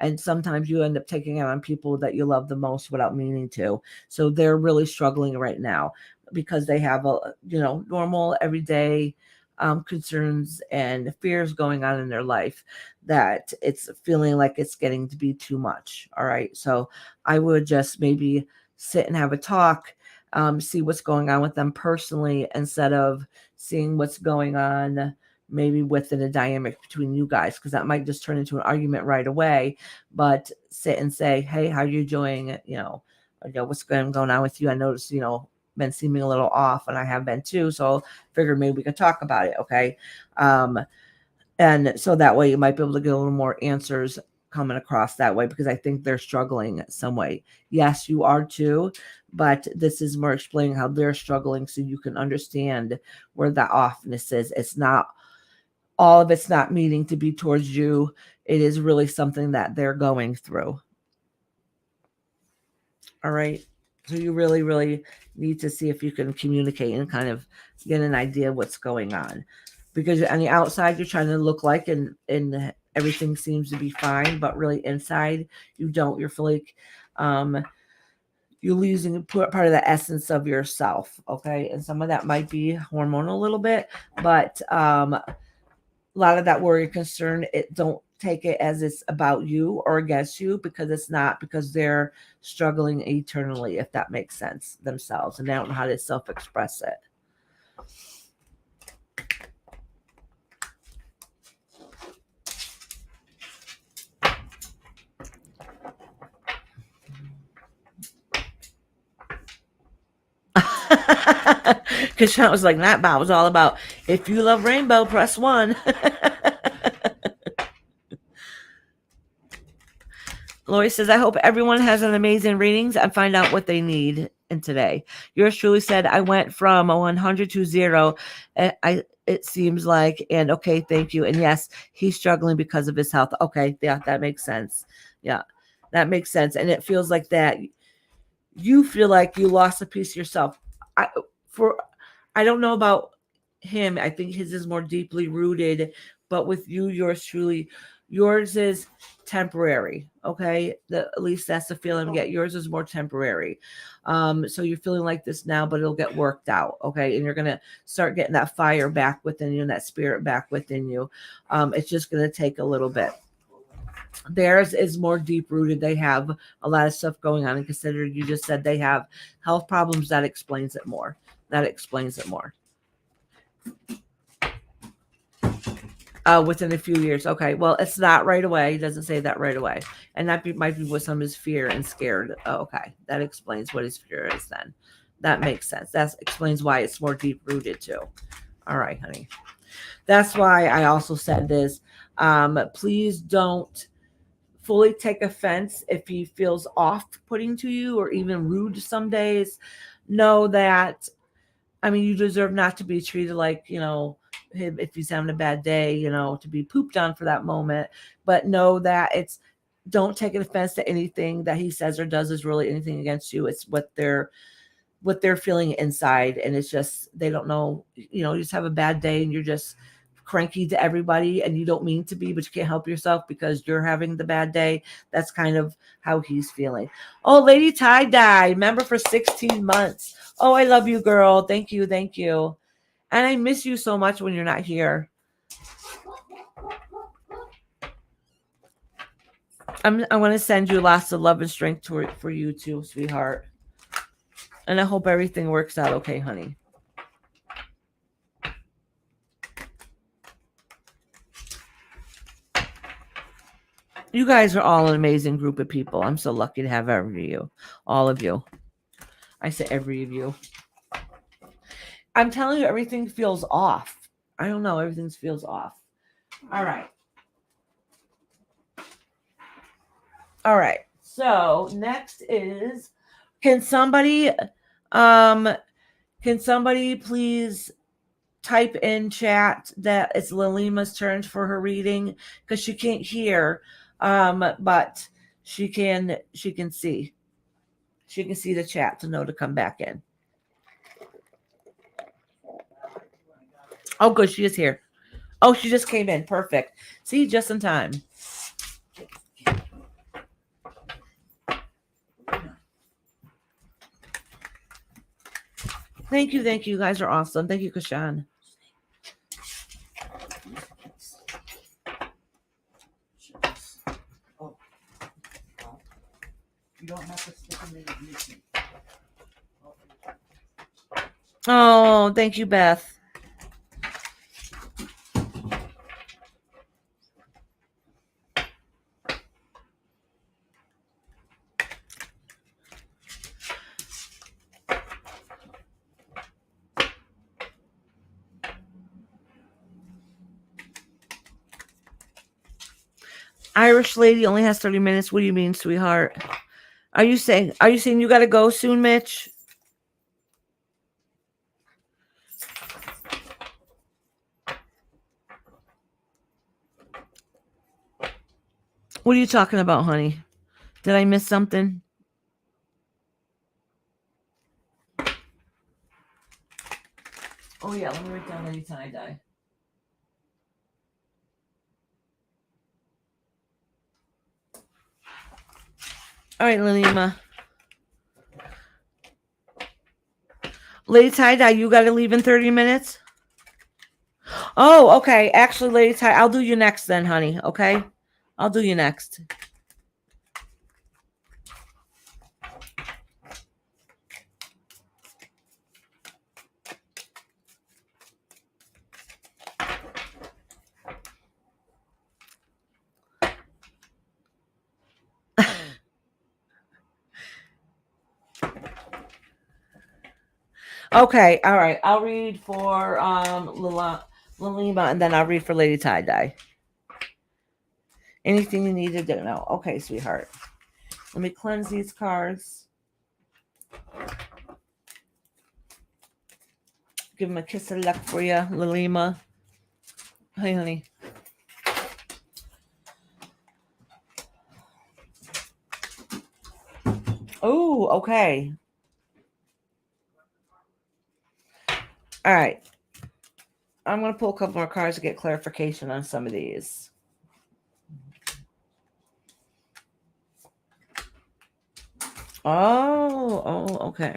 And sometimes you end up taking it on people that you love the most without meaning to. So they're really struggling right now because they have normal everyday concerns and fears going on in their life, that it's feeling like it's getting to be too much. All right. So I would just maybe sit and have a talk, see what's going on with them personally instead of seeing what's going on maybe within a dynamic between you guys, because that might just turn into an argument right away. But sit and say, hey, how are you doing? What's going on with you? I noticed, been seeming a little off, and I have been too. So figured maybe we could talk about it. Okay. And so that way you might be able to get a little more answers coming across that way, because I think they're struggling some way. Yes, you are too, but this is more explaining how they're struggling so you can understand where that offness is. It's not all of it's not meaning to be towards you. It is really something that they're going through. All right. So you really, really need to see if you can communicate and kind of get an idea of what's going on. Because on the outside, you're trying to look like and everything seems to be fine, but really inside, you don't. You're feeling like you're losing part of the essence of yourself. Okay. And some of that might be hormonal a little bit, but a lot of that worry and concern, don't take it as it's about you or against you, because it's not, because they're struggling eternally, if that makes sense, themselves, and they don't know how to self-express it. Because Sean was like, that bot was all about, if you love rainbow, press 1. Lori says, I hope everyone has an amazing readings and find out what they need in today. Yours truly said, I went from a 100 to 0. It seems like, and okay, thank you. And yes, he's struggling because of his health. Okay, yeah, that makes sense. Yeah, that makes sense. And it feels like that you feel like you lost a piece of yourself. I don't know about him. I think his is more deeply rooted, but with you, yours is temporary. Okay. At least that's the feeling I get. Yours is more temporary. So you're feeling like this now, but it'll get worked out. Okay. And you're going to start getting that fire back within you and that spirit back within you. It's just going to take a little bit. Theirs is more deep rooted. They have a lot of stuff going on, and considered you just said they have health problems. That explains it more. Within a few years. Okay. Well, it's not right away. It doesn't say that right away. And that might be with some of his fear and scared. Okay. That explains what his fear is then. That makes sense. That explains why it's more deep rooted too. All right, honey. That's why I also said this. Please don't fully take offense if he feels off-putting to you or even rude some days. Know that, you deserve not to be treated like, if he's having a bad day, to be pooped on for that moment. But know that don't take an offense to anything that he says or does is really anything against you. It's what they're feeling inside. And it's just, they don't know, you just have a bad day and you're just cranky to everybody, and you don't mean to be, but you can't help yourself because you're having the bad day. That's kind of how he's feeling. Oh, Lady Tie Dye, member for 16 months. Oh, I love you, girl. Thank you. And I miss you so much when you're not here. I want to send you lots of love and strength for you too, sweetheart. And I hope everything works out okay, honey. You guys are all an amazing group of people. I'm so lucky to have every of you. All of you. I say every of you. I'm telling you, everything feels off. I don't know. Everything feels off. All right. So next is, can somebody please type in chat that it's Lilima's turn for her reading, because she can't hear, but she can see. She can see the chat to know to come back in. Oh, good. She is here. Oh, she just came in. Perfect. See, just in time. Thank you. You guys are awesome. Thank you, Kashan. You don't have to stick them in the YouTube. Oh, thank you, Beth. Irish lady only has 30 minutes. What do you mean, sweetheart? Are you saying you got to go soon, Mitch? What are you talking about, honey? Did I miss something? Oh yeah, let me write down Lady Tie Dye. All right, Lilima. Lady Tie Dye, you got to leave in 30 minutes? Oh, okay. Actually, Lady Tie, I'll do you next then, honey. Okay? I'll do you next. Okay, all right. I'll read for Lilima, and then I'll read for Lady Tie Dye. Anything you needed to know. Okay, sweetheart. Let me cleanse these cards. Give him a kiss of luck for you, Lilima. Hey, honey. Oh, okay. All right. I'm going to pull a couple more cards to get clarification on some of these. Oh, okay.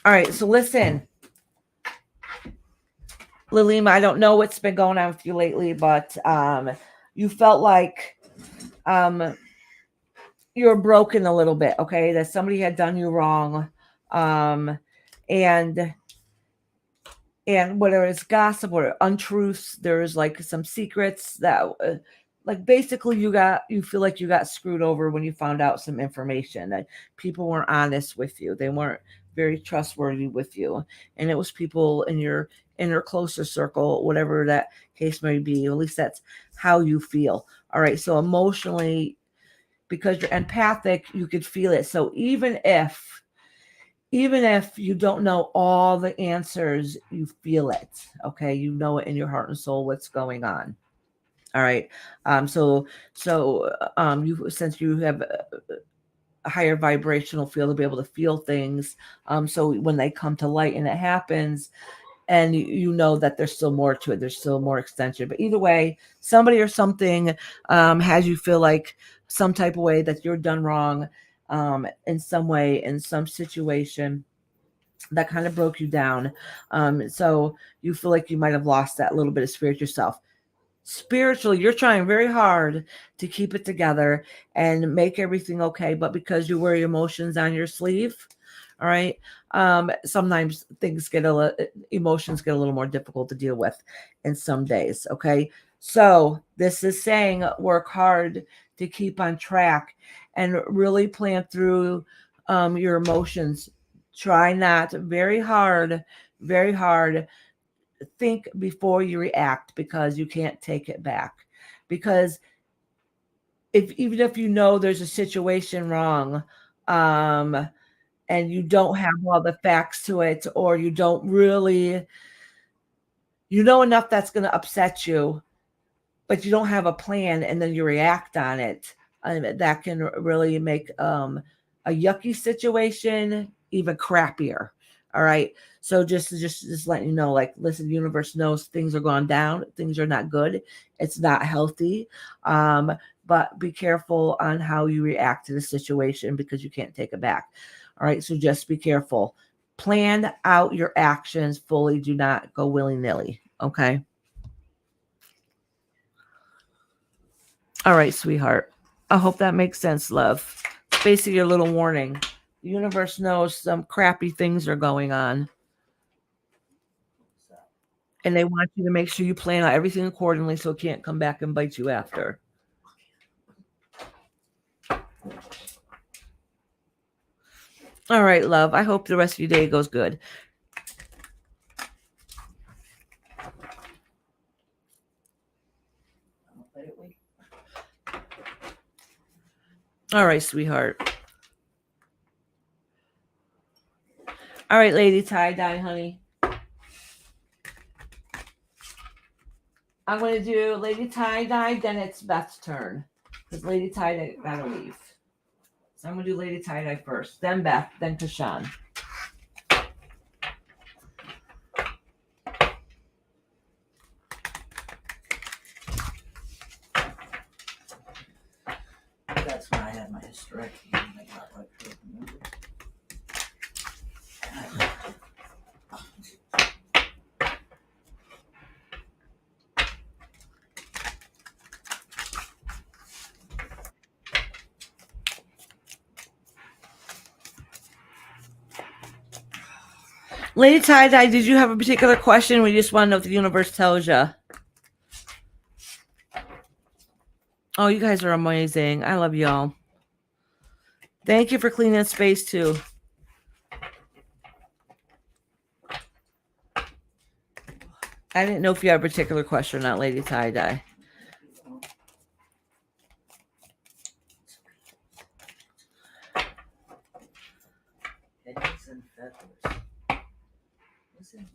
All right, so listen. Lilima, I don't know what's been going on with you lately, but you felt like you were broken a little bit, okay? That somebody had done you wrong. And whether it's gossip or untruths, there's like some secrets that like basically you feel like you got screwed over when you found out some information that people weren't honest with you. They weren't very trustworthy with you. And it was people in your inner closer circle, whatever that case may be. At least that's how you feel. All right. So emotionally, because you're empathic, you could feel it. So even if you don't know all the answers, you feel it. Okay. You know it in your heart and soul what's going on. All right. So you, since you have a higher vibrational field, to be able to feel things. So when they come to light and it happens, and you know that there's still more to it, there's still more extension. But either way, somebody or something has you feel like some type of way that you're done wrong in some way, in some situation that kind of broke you down. So you feel like you might have lost that little bit of spirit yourself. Spiritually, you're trying very hard to keep it together and make everything okay, but because you wear your emotions on your sleeve, all right, sometimes emotions get a little more difficult to deal with in some days. Okay, so this is saying work hard to keep on track and really plan through your emotions. Try not very hard think before you react, because you can't take it back. Because even if you know there's a situation wrong, and you don't have all the facts to it, or you don't really, you know enough that's going to upset you, but you don't have a plan, and then you react on it, that can really make a yucky situation even crappier. All right. So just letting you know, like, listen, the universe knows things are going down, things are not good, it's not healthy. But be careful on how you react to the situation, because you can't take it back. All right. So just be careful. Plan out your actions fully. Do not go willy-nilly. Okay. All right, sweetheart. I hope that makes sense, love. It's basically your little warning. The universe knows some crappy things are going on. So, And they want you to make sure you plan out everything accordingly so it can't come back and bite you after. All right, love. I hope the rest of your day goes good. let it wait. All right, sweetheart. All right, lady tie-dye, honey. I'm going to do lady tie-dye, then it's Beth's turn. Because lady tie-dye got to leave. So I'm going to do lady tie-dye first, then Beth, then Kashan. That's when I had my hysterectomy. And I got like, remember? Lady tie-dye, did you have a particular question? We just want to know what the universe tells you. Oh, you guys are amazing. I love y'all. Thank you for cleaning space too. I didn't know if you had a particular question or not, lady tie-dye. Pennies and feathers. Listen.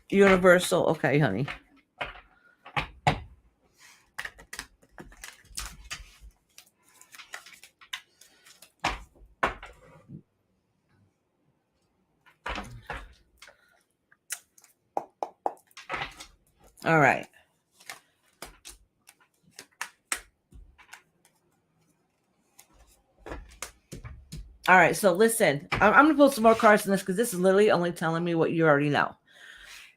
Universal. Okay, honey. All right. All right, so listen. I'm going to pull some more cards in this because this is literally only telling me what you already know.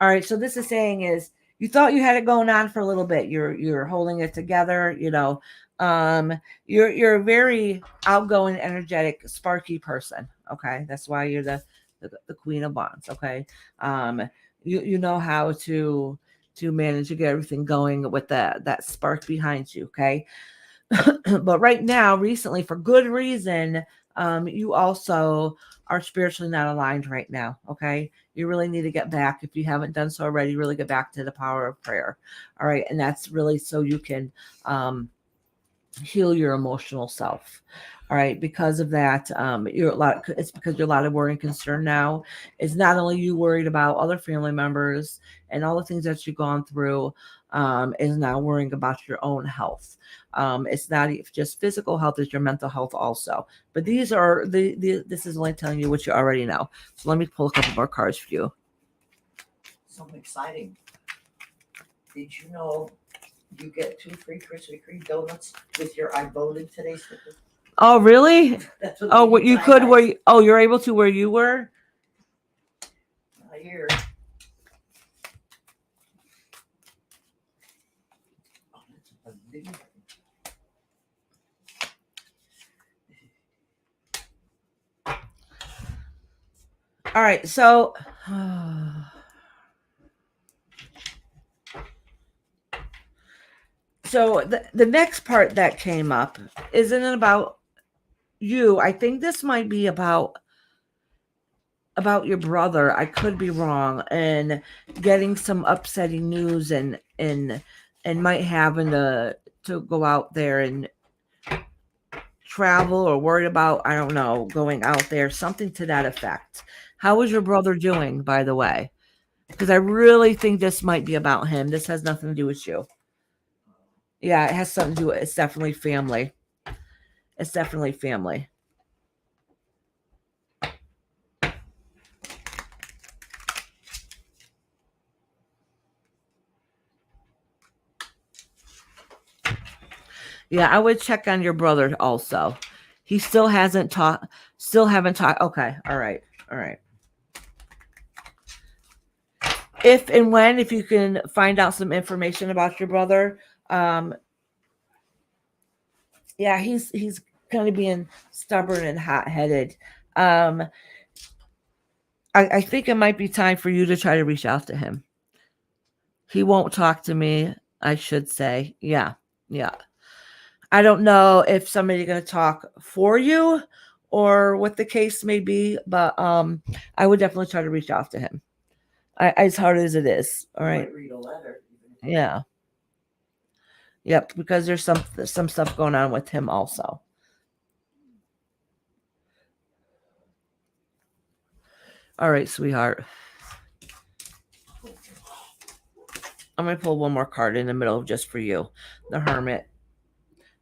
All right, so this is saying is you thought you had it going on for a little bit. You're holding it together, you know. You're a very outgoing, energetic, sparky person. Okay, that's why you're the Queen of Wands. Okay, you know how to manage to get everything going with that spark behind you. Okay, but right now, recently, for good reason, you also are spiritually not aligned right now. Okay, you really need to get back, if you haven't done so already, really get back to the power of prayer. All right, and that's really so you can heal your emotional self. All right, because of that, it's because you're a lot of worry and concern now. It's not only you worried about other family members and all the things that you've gone through, is now worrying about your own health. It's not just physical health, it's your mental health also. But these are this is only telling you what you already know. So let me pull a couple more cards for you. Something exciting. Did you know you get 2 free Krispy Kreme donuts with your I voted today sticker? Oh, really? That's what Oh, what you could where you, oh, you're able to where you were? Not here. Oh, that's a big one. All right, so so the next part that came up isn't it about you. I think this might be about your brother. I could be wrong, and getting some upsetting news and might having to go out there and travel or worried about, I don't know, going out there, something to that effect. How is your brother doing, by the way? Because I really think this might be about him. This has nothing to do with you. Yeah, it has something to do with it's definitely family. It's definitely family. Yeah, I would check on your brother also. He still haven't talked. Okay, all right. if and when, if you can find out some information about your brother, yeah, he's kind of being stubborn and hot-headed. I think it might be time for you to try to reach out to him. He won't talk to me, I should say. Yeah. I don't know if somebody's going to talk for you or what the case may be, but I would definitely try to reach out to him. As hard as it is. All right. Might read a letter. Yeah. Yep, because there's some stuff going on with him also. All right, sweetheart. I'm going to pull one more card in the middle just for you. The Hermit.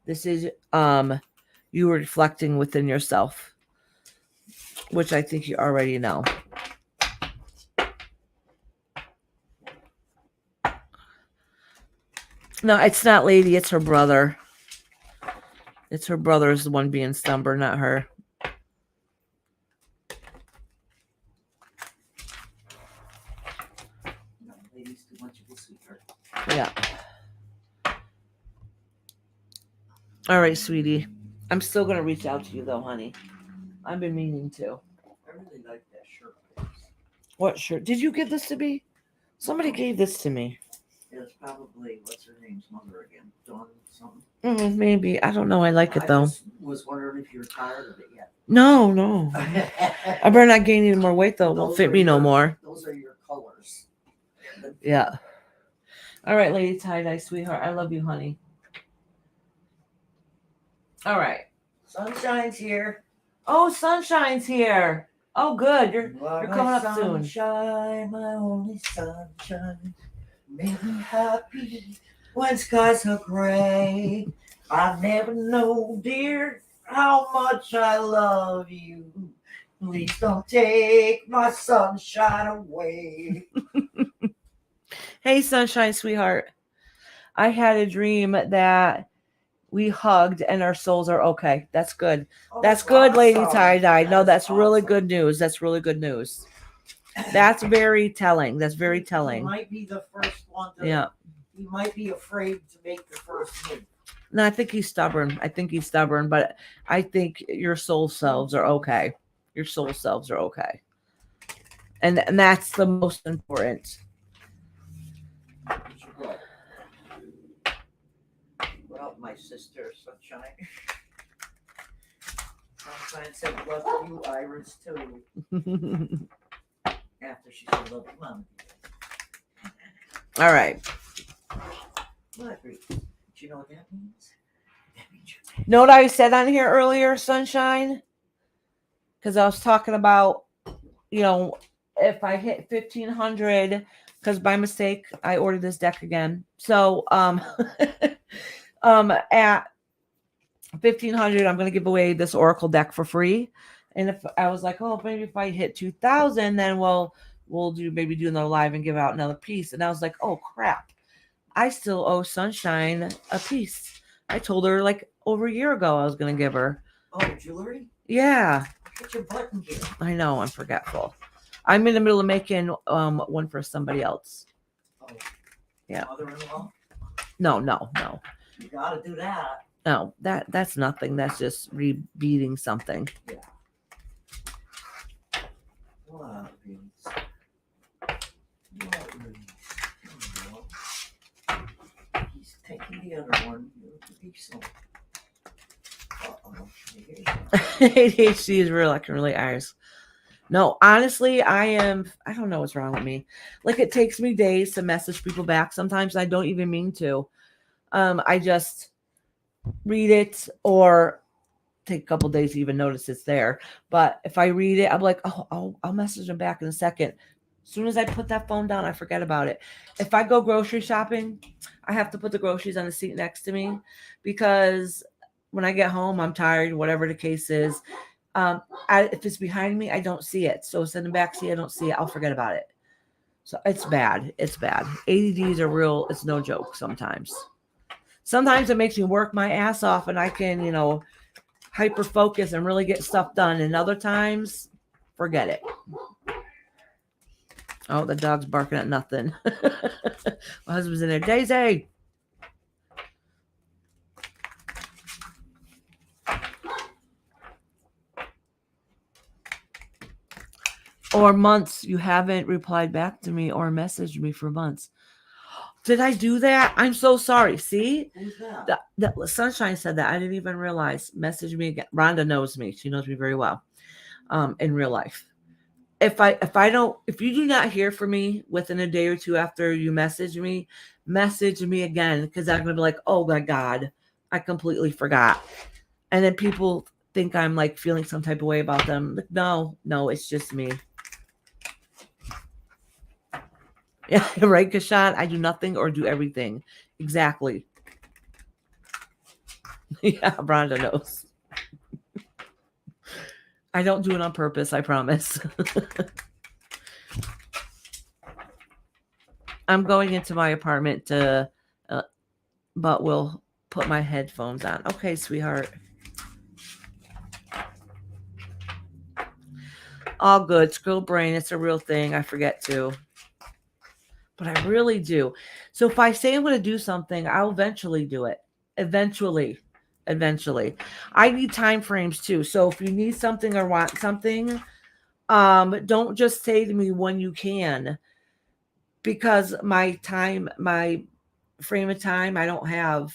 This is you reflecting within yourself, which I think you already know. No, it's not Lady, it's her brother. It's her brother is the one being stubborn, not her. No, Lady's too much of a sweetheart. Yeah. All right, sweetie. I'm still going to reach out to you, though, honey. I've been meaning to. I really like that shirt. What shirt? Did you give this to me? Somebody gave this to me. It's probably, what's her name's mother again? Dawn something? Maybe. I don't know. I like it, though. I just was wondering if you're tired of it yet. No. I better not gain any more weight, though. It won't fit me no more. Those are your colors. Yeah. All right, Lady Tie-Dye, sweetheart. I love you, honey. All right. Sunshine's here. Oh, Sunshine's here. Oh, good. You're coming up soon. Sunshine, my only sunshine. Make me happy when skies are gray. I never know, dear, how much I love you. Please don't take my sunshine away. Hey, Sunshine, sweetheart. I had a dream that we hugged and our souls are okay. That's good. That's good, Lady Tie-Dye. No, that's really good news. That's really good news. That's very telling. That's very telling. He might be the first one to, yeah. He might be afraid to make the first move. No, I think he's stubborn. But I think your soul selves are okay. Your soul selves are okay. And that's the most important. Well, my sister, Sunshine. Sunshine said, love you, Iris, too. After she said, love you, Mom. All right. What? Do you know what that means? That means you're know what I said on here earlier, Sunshine? Because I was talking about, if I hit 1,500, because by mistake I ordered this deck again. So at 1,500, I'm going to give away this Oracle deck for free. And if I was like, oh, maybe if I hit 2,000, then we'll do another live and give out another piece. And I was like, oh crap, I still owe Sunshine a piece. I told her like over a year ago I was going to give her. Oh, jewelry? Yeah. Get your button here. I know, I'm forgetful. I'm in the middle of making one for somebody else. Oh. Yeah. Mother-in-law? No. You gotta do that. No, that's nothing. That's just rebeating something. Yeah. What beans? He's taking the other one. ADHD is really ours. No, honestly, I don't know what's wrong with me. Like, it takes me days to message people back. Sometimes I don't even mean to. I just read it or take a couple days to even notice it's there. But if I read it, I'm like, oh, I'll message them back in a second. As soon as I put that phone down, I forget about it. If I go grocery shopping, I have to put the groceries on the seat next to me because when I get home, I'm tired, whatever the case is. If it's behind me, I don't see it. So it's in the back seat, I don't see it. I'll forget about it. So it's bad. It's bad. ADDs are real. It's no joke sometimes. Sometimes it makes me work my ass off and I can, hyper focus and really get stuff done. And other times, forget it. Oh, the dog's barking at nothing. My husband's in there. Daisy. Or months. You haven't replied back to me or messaged me for months. Did I do that? I'm so sorry. See? Who's that? That Sunshine said that. I didn't even realize. Message me again. Rhonda knows me. She knows me very well. In real life. If you do not hear from me within a day or two after you message me again, because I'm gonna be like, oh my God, I completely forgot. And then people think I'm like feeling some type of way about them. Like, no, it's just me. Yeah, right, Kashan? I do nothing or do everything. Exactly. Yeah, Rhonda knows. I don't do it on purpose, I promise. I'm going into my apartment but we'll put my headphones on. Okay, sweetheart. All good. Squirrel brain, it's a real thing. I forget to. But I really do. So if I say I'm going to do something, I'll eventually do it. Eventually. I need time frames too. So if you need something or want something, don't just say to me when you can, because my frame of time, I don't have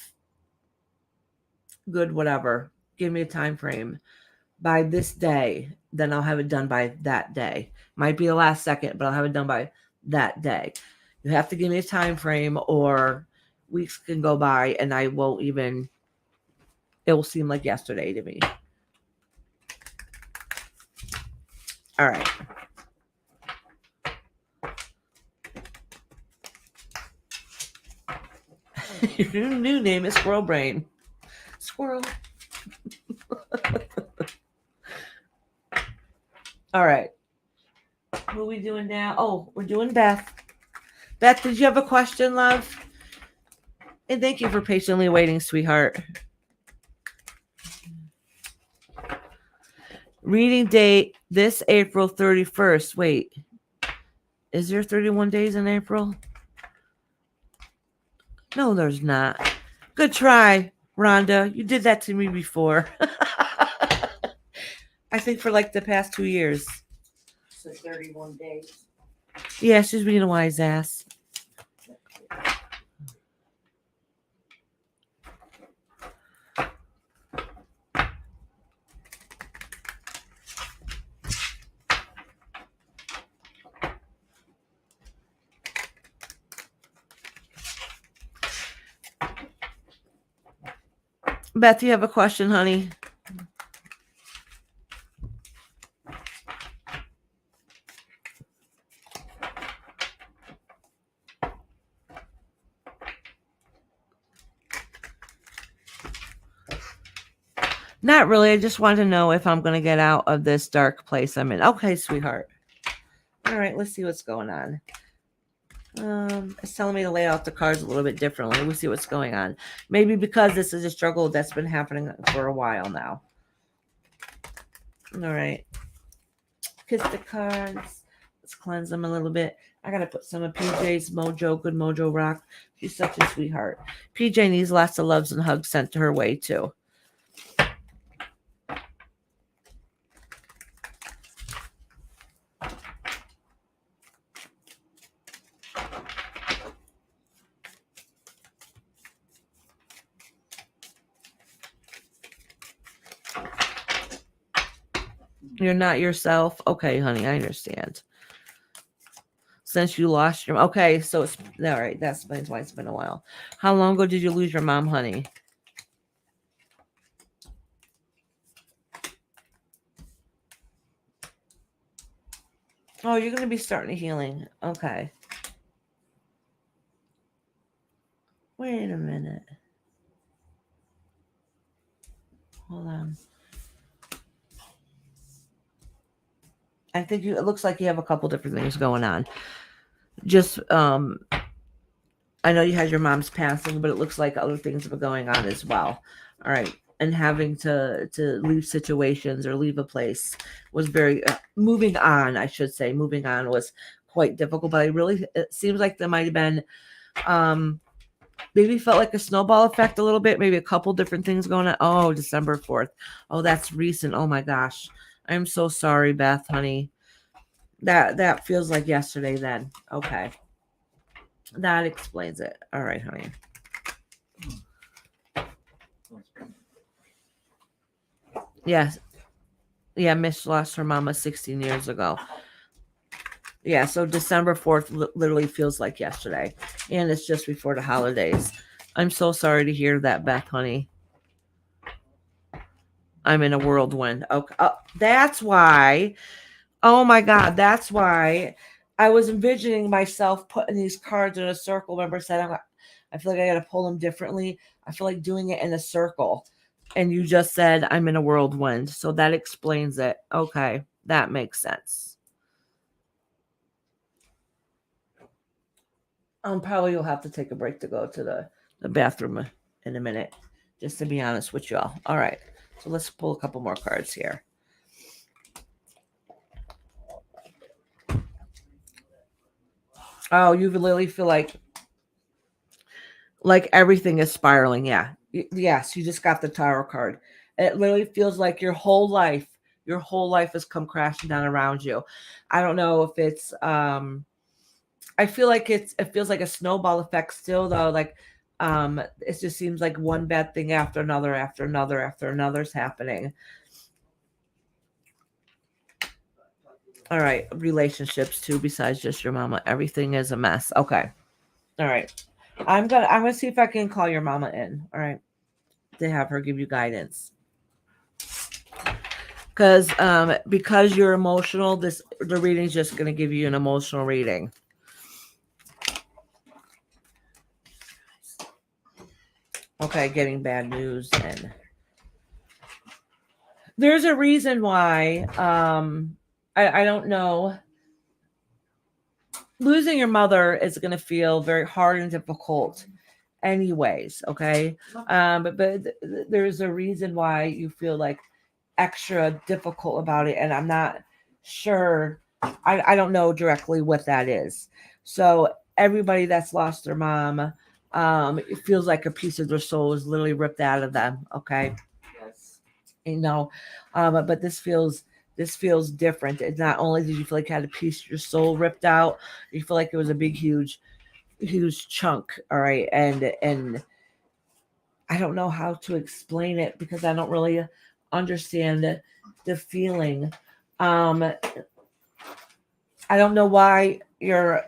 good whatever. Give me a time frame by this day, then I'll have it done by that day. Might be the last second, but I'll have it done by that day. You have to give me a time frame, or weeks can go by and I won't even, it will seem like yesterday to me. All right. Your new name is Squirrel Brain. Squirrel. All right. What are we doing now? Oh, we're doing Beth. Beth, did you have a question, love? And thank you for patiently waiting, sweetheart. Reading date this April 31st. Wait. Is there 31 days in April? No, there's not. Good try, Rhonda. You did that to me before. I think for like the past 2 years. So 31 days. Yeah, she's being a wise ass. Beth, you have a question, honey? Not really. I just want to know if I'm going to get out of this dark place I'm in. Okay, sweetheart. All right, let's see what's going on. It's telling me to lay out the cards a little bit differently. We'll see what's going on. Maybe because this is a struggle that's been happening for a while now. All right. Kiss the cards. Let's cleanse them a little bit. I got to put some of PJ's Mojo, Good Mojo Rock. She's such a sweetheart. PJ needs lots of loves and hugs sent to her way, too. You're not yourself? Okay, honey, I understand. Since you lost your... Okay, so it's... All right, that explains why it's been a while. How long ago did you lose your mom, honey? Oh, you're going to be starting a healing. Okay. Wait a minute. Hold on. I think it looks like you have a couple different things going on. Just, I know you had your mom's passing, but it looks like other things have been going on as well. All right. And having to leave situations or leave a place was very, moving on, I should say. Moving on was quite difficult, but it seems like there might have been maybe felt like a snowball effect a little bit, maybe a couple different things going on. Oh, December 4th. Oh, that's recent. Oh my gosh. I'm so sorry, Beth, honey. That feels like yesterday then. Okay. That explains it. All right, honey. Yes. Yeah, Miss lost her mama 16 years ago. Yeah, so December 4th literally feels like yesterday. And it's just before the holidays. I'm so sorry to hear that, Beth, honey. I'm in a whirlwind. Okay. That's why. Oh my God. That's why I was envisioning myself putting these cards in a circle. Remember, I said I feel like I got to pull them differently. I feel like doing it in a circle. And you just said I'm in a whirlwind. So that explains it. Okay. That makes sense. Probably you'll have to take a break to go to the bathroom in a minute, just to be honest with y'all. All right. So let's pull a couple more cards here. Oh, you literally feel like everything is spiraling. Yeah. Yes, you just got the tarot card. It literally feels like your whole life has come crashing down around you. I don't know if it's I feel like it feels like a snowball effect still though. Like it just seems like one bad thing after another is happening. All right, relationships too, besides just your mama. Everything is a mess. Okay. All right. I'm gonna see if I can call your mama in. All right. To have her give you guidance. Because you're emotional, the reading's just gonna give you an emotional reading. Okay, getting bad news, and there's a reason why. I don't know. Losing your mother is going to feel very hard and difficult anyways, okay? But there's a reason why you feel like extra difficult about it, and I'm not sure. I don't know directly what that is. So everybody that's lost their mom, it feels like a piece of their soul is literally ripped out of them, okay? Yes. But this feels different. It's not only did you feel like you had a piece of your soul ripped out, you feel like it was a big huge chunk. All right. And I don't know how to explain it because I don't really understand the feeling. I don't know why your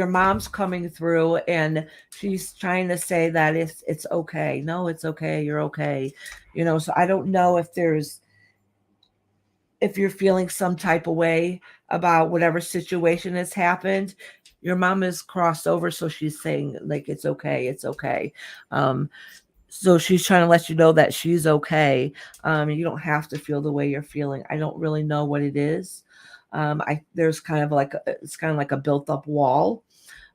mom's coming through and she's trying to say that it's okay. No, it's okay. You're okay. So I don't know if you're feeling some type of way about whatever situation has happened. Your mom is crossed over, so she's saying like it's okay. So she's trying to let you know that she's okay. You don't have to feel the way you're feeling. I don't really know what it is. There's kind of like it's kind of like a built up wall.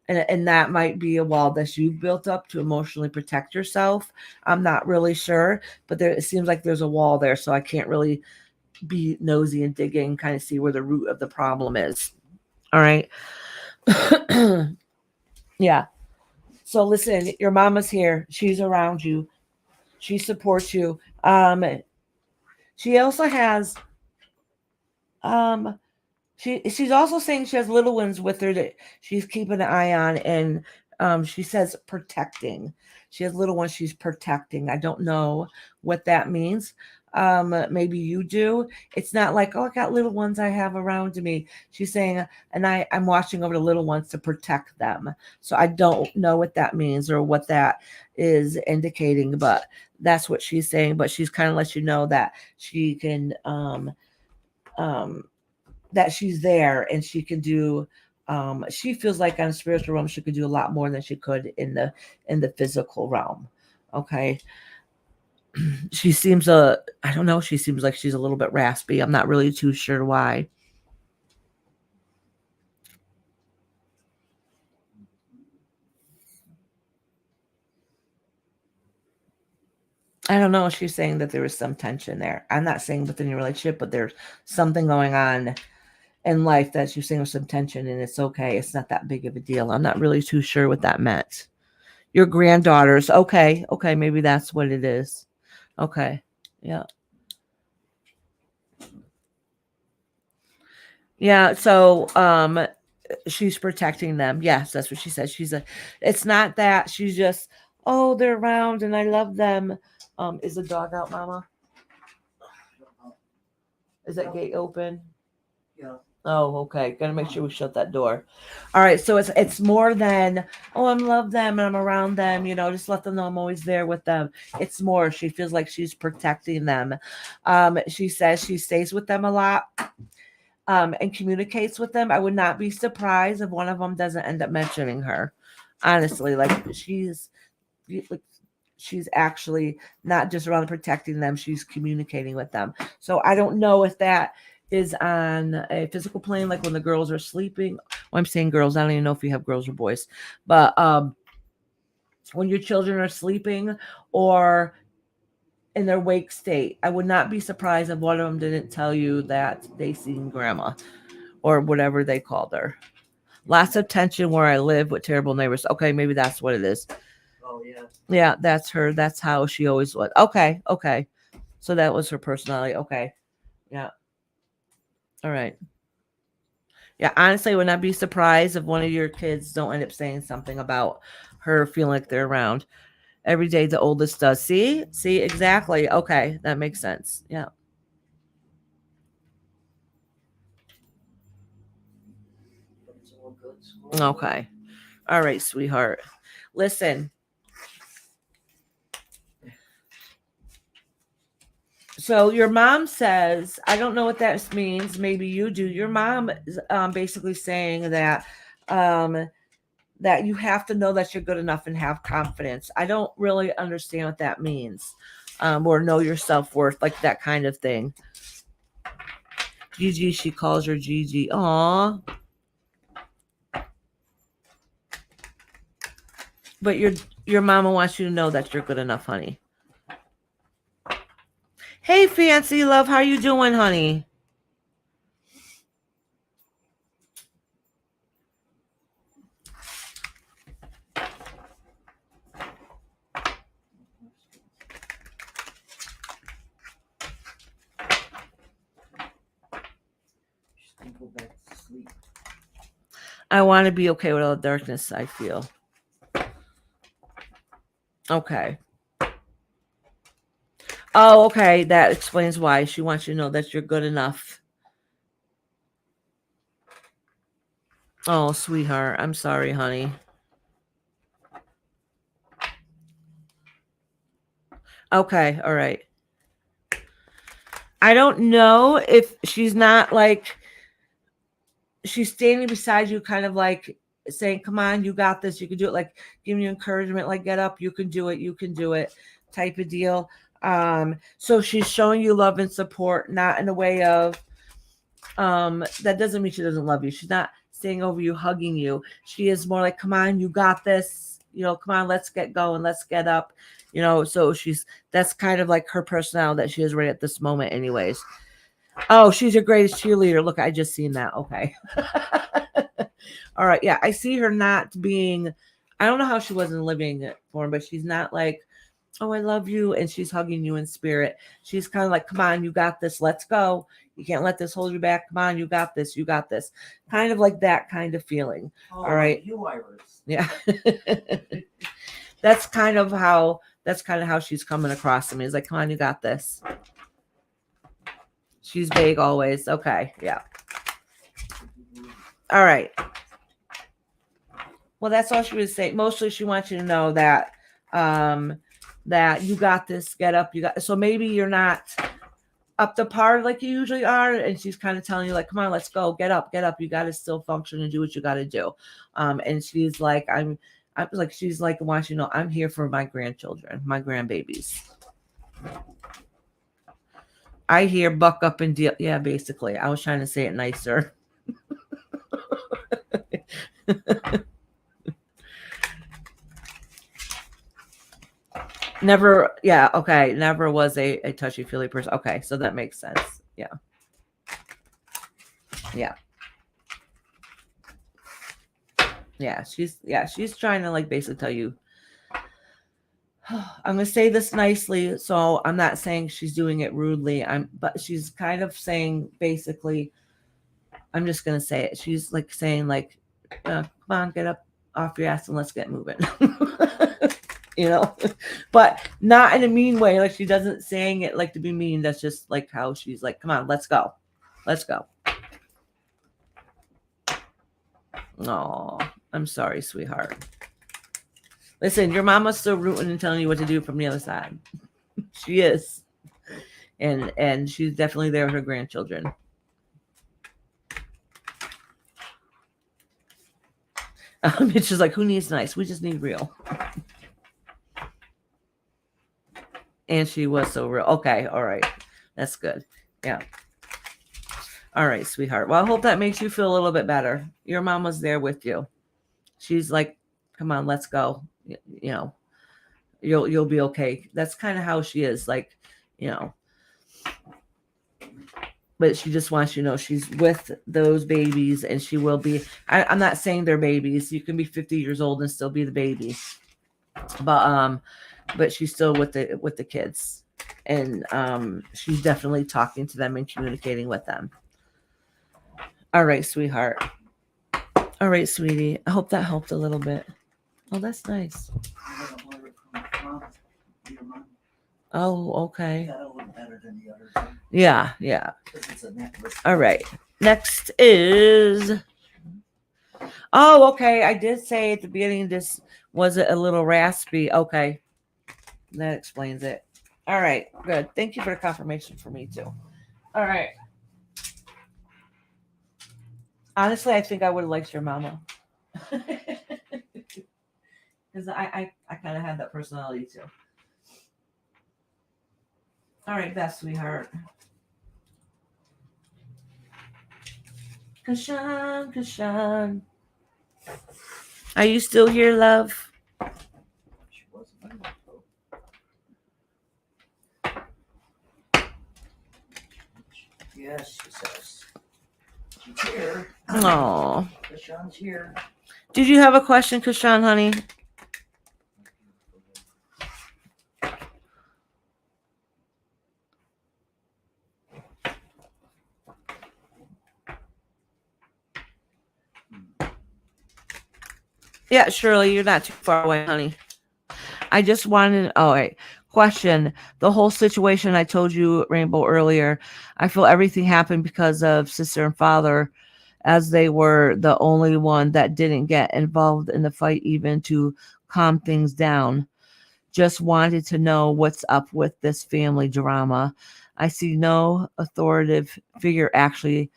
And that might be a wall that you've built up to emotionally protect yourself. I'm not really sure, but it seems like there's a wall there, so I can't really be nosy and dig in, kind of see where the root of the problem is. All right. Yeah. So listen, your mama's here. She's around you. She supports you. She also has she's also saying she has little ones with her that she's keeping an eye on, and she says protecting. She has little ones she's protecting. I don't know what that means. Maybe you do. It's not like, oh, I got little ones I have around me. She's saying, and I'm watching over the little ones to protect them. So I don't know what that means or what that is indicating, but that's what she's saying. But she's kind of let you know that she can that she's there and she can do she feels like on a spiritual realm she could do a lot more than she could in the physical realm. Okay. She seems I don't know, she seems like she's a little bit raspy. I'm not really too sure why. I don't know. She's saying that there was some tension there. I'm not saying within your relationship, but there's something going on in life that you're seeing some tension, and it's okay. It's not that big of a deal. I'm not really too sure what that meant. Your granddaughters. Okay. Okay. Maybe that's what it is. Okay. Yeah. Yeah. So, she's protecting them. Yes, that's what she said. It's not that she's just, oh, they're around and I love them. Is the dog out, Mama? Is that gate open? Yeah. Oh, okay. Gotta make sure we shut that door. All right. So it's more than, oh, I love them and I'm around them. Just let them know I'm always there with them. It's more. She feels like she's protecting them. She says she stays with them a lot. And communicates with them. I would not be surprised if one of them doesn't end up mentioning her. Honestly, like she's actually not just around protecting them, she's communicating with them. So I don't know if that is on a physical plane, like when the girls are sleeping. Well, I'm saying girls, I don't even know if you have girls or boys, but when your children are sleeping or in their wake state, I would not be surprised if one of them didn't tell you that they seen grandma or whatever they called her. Lots of tension where I live with terrible neighbors. Okay, maybe that's what it is. Oh yeah. Yeah, that's her. That's how she always was. Okay, okay. So that was her personality. Okay. Yeah. All right. Yeah, honestly, I would not be surprised if one of your kids don't end up saying something about her feeling like they're around. Every day the oldest does. See? See, exactly. Okay, that makes sense. Yeah. It's all good. Squirrel. Okay. All right, sweetheart. Listen. So your mom says, I don't know what that means. Maybe you do. Your mom is basically saying um, that you have to know that you're good enough and have confidence. I don't really understand what that means, or know your self-worth, like that kind of thing. Gigi, she calls her Gigi. Aw. But your mama wants you to know that you're good enough, honey. Hey, Fancy Love, how you doing, honey? She's gonna go back to sleep. I want to be okay with all the darkness I feel. Okay. Oh, okay. That explains why. She wants you to know that you're good enough. Oh, sweetheart. I'm sorry, honey. Okay. All right. I don't know if she's not like, she's standing beside you, kind of like saying, come on, you got this. You can do it. Like giving you encouragement, like get up. You can do it. You can do it type of deal. So she's showing you love and support, not in a way of, that doesn't mean she doesn't love you. She's not staying over you, hugging you. She is more like, come on, you got this. Come on, let's get going. Let's get up. So that's kind of like her personality that she is right at this moment anyways. Oh, she's your greatest cheerleader. Look, I just seen that. Okay. All right. Yeah. I see her not being, I don't know how she was in living form, but she's not like, oh, I love you. And she's hugging you in spirit. She's kind of like, come on, you got this. Let's go. You can't let this hold you back. Come on, you got this. You got this. Kind of like that kind of feeling. Oh, all right. You Iris. Yeah. That's kind of how she's coming across to me. It's like, come on, you got this. She's vague always. Okay. Yeah. All right. Well, that's all she was saying. Mostly she wants you to know that that you got this, get up, you got, so maybe you're not up to par like you usually are, and she's kind of telling you like, come on, let's go, get up, you got to still function and do what you got to do. And she's like, she's like, wants you to know I'm here for my grandchildren, my grandbabies. I hear buck up and deal. Yeah, basically. I was trying to say it nicer. Never, yeah, okay. Never was a touchy-feely person. Okay, so that makes sense. Yeah. Yeah. she's trying to like basically tell you. I'm gonna say this nicely, so I'm not saying she's doing it rudely. But she's kind of saying basically, I'm just gonna say it. She's like saying like, come on, get up off your ass and let's get moving. you know, but not in a mean way. Like she doesn't saying it like to be mean. That's just like how she's like, come on, let's go, let's go. Oh, I'm sorry, sweetheart. Listen, your mama's still rooting and telling you what to do from the other side. She is, and she's definitely there with her grandchildren. It's just like, who needs nice? We just need real. And she was so real. Okay, all right. That's good. Yeah. All right, sweetheart. Well, I hope that makes you feel a little bit better. Your mama's there with you. She's like, come on, let's go. You know, you'll be okay. That's kind of how she is. Like, you know. But she just wants you to know she's with those babies and she will be. I'm not saying they're babies. You can be 50 years old and still be the baby. But she's still with the kids. And she's definitely talking to them and communicating with them. All right, sweetheart. All right, sweetie. I hope that helped a little bit. Oh, that's nice. Oh, okay. That'll look better than the other one. Yeah. Because it's a necklace. All right. Next is. Oh, okay. I did say at the beginning this was a little raspy. Okay. That explains it. All right. Good. Thank you for the confirmation for me too. All right. Honestly, I think I would have liked your mama. Because I kind of had that personality too. All right, Beth, sweetheart. Kashan. Are you still here, love? She wasn't. Yes, she says. She's here. Oh. Kashan's here. Did you have a question, Kashan, honey? Yeah, Shirley, you're not too far away, honey. I just wanted. Oh, wait. Question. The whole situation I told you, Rainbow, earlier, I feel everything happened because of sister and father, as they were the only one that didn't get involved in the fight even to calm things down. Just wanted to know what's up with this family drama. I see no authoritative figure actually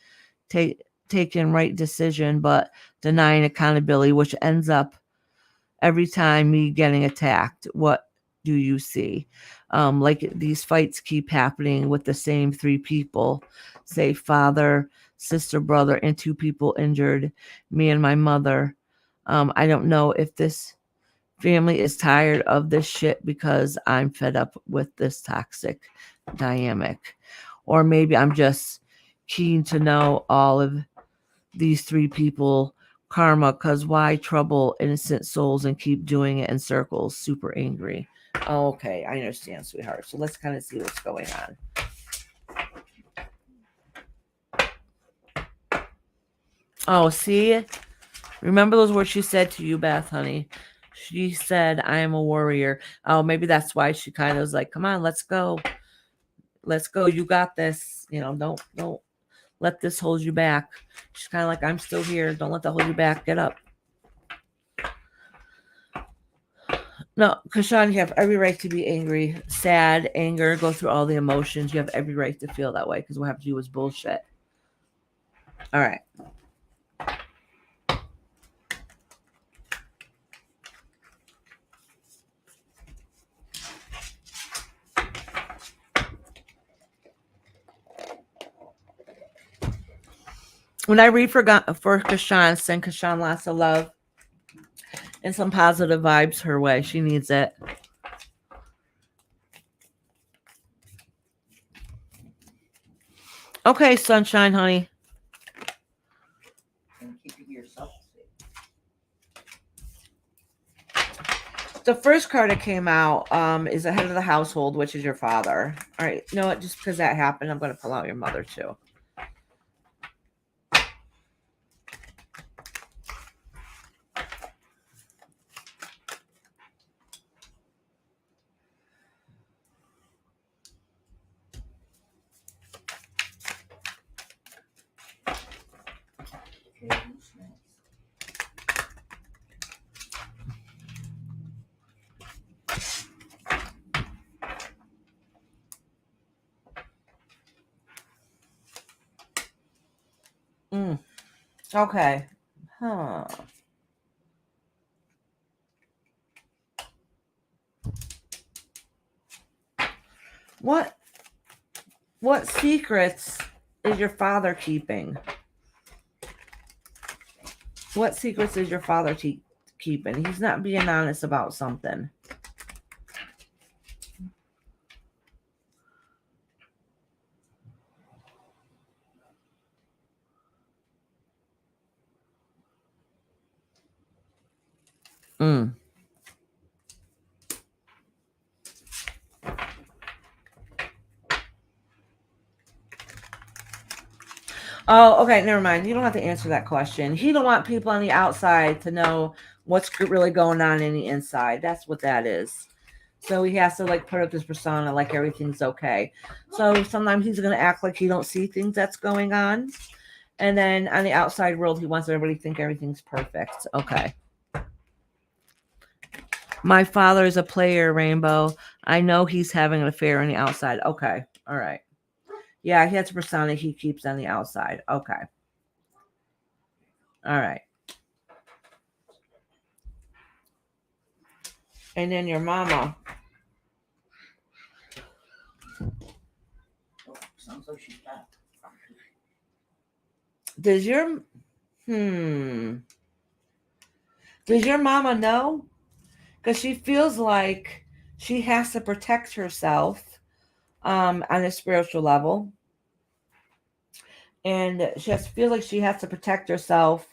taking right decision, but denying accountability, which ends up every time me getting attacked. What do you see? Like these fights keep happening with the same three people, say father, sister, brother, and two people injured, me and my mother. I don't know if this family is tired of this shit because I'm fed up with this toxic dynamic. Or maybe I'm just keen to know all of these three people karma, because why trouble innocent souls and keep doing it in circles? Super angry. Oh, okay, I understand, sweetheart. So let's kind of see what's going on. Oh, see? Remember those words she said to you, Beth, honey? She said, I am a warrior. Oh, maybe that's why she kind of was like, come on, let's go. Let's go. You got this. You know, don't let this hold you back. She's kind of like, I'm still here. Don't let that hold you back. Get up. No, Kashan, you have every right to be angry, sad, anger, go through all the emotions. You have every right to feel that way because what happened to you was bullshit. All right. When I read for Kashan, send Kashan lots of love and some positive vibes her way. She needs it. Okay, sunshine, honey. And keeping yourself safe. first card that came out is the head of the household, which is your father. All right, you know what? Just because that happened, I'm going to pull out your mother too. Okay, who's next? Okay. Huh. What secrets is your father keeping? What secrets is your father keeping? He's not being honest about something. Mm. Oh, okay. Never mind. You don't have to answer that question. He don't want people on the outside to know what's really going on in the inside. That's what that is. So he has to like put up this persona like everything's okay. So sometimes he's gonna act like he don't see things that's going on, and then on the outside world, he wants everybody to think everything's perfect. Okay. My father is a player, Rainbow. I know he's having an affair on the outside. Okay. All right. Yeah, he has a persona he keeps on the outside. Okay. All right. And then your mama. Oh, sounds like she's back. Does your mama know? Because she feels like she has to protect herself on a spiritual level. And she feels like she has to protect herself.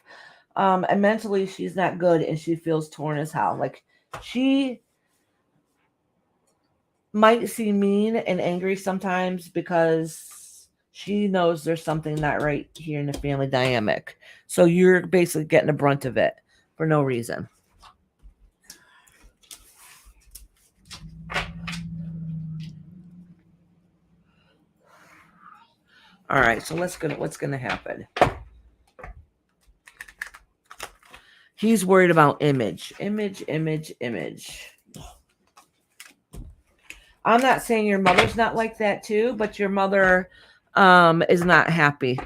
And mentally she's not good and she feels torn as hell. Like she might seem mean and angry sometimes because she knows there's something not right here in the family dynamic. So you're basically getting the brunt of it for no reason. All right, so what's gonna happen? He's worried about image. I'm not saying your mother's not like that too, but your mother is not happy.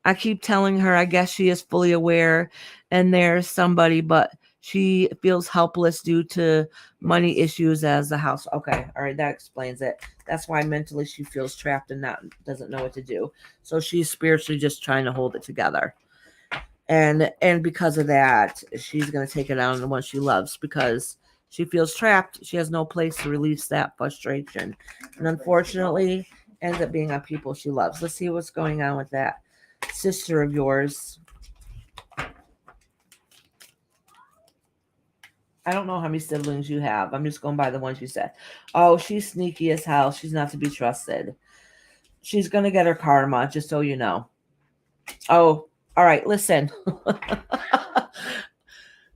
I keep telling her, I guess she is fully aware and there's somebody, but she feels helpless due to money issues as the house. Okay. All right. That explains it. That's why mentally she feels trapped and doesn't know what to do. So she's spiritually just trying to hold it together. And because of that, she's going to take it out on the one she loves because she feels trapped. She has no place to release that frustration. And unfortunately, ends up being on people she loves. Let's see what's going on with that sister of yours. I don't know how many siblings you have. I'm just going by the ones you said. Oh, she's sneaky as hell. She's not to be trusted. She's going to get her karma, just so you know. Oh, all right. Listen.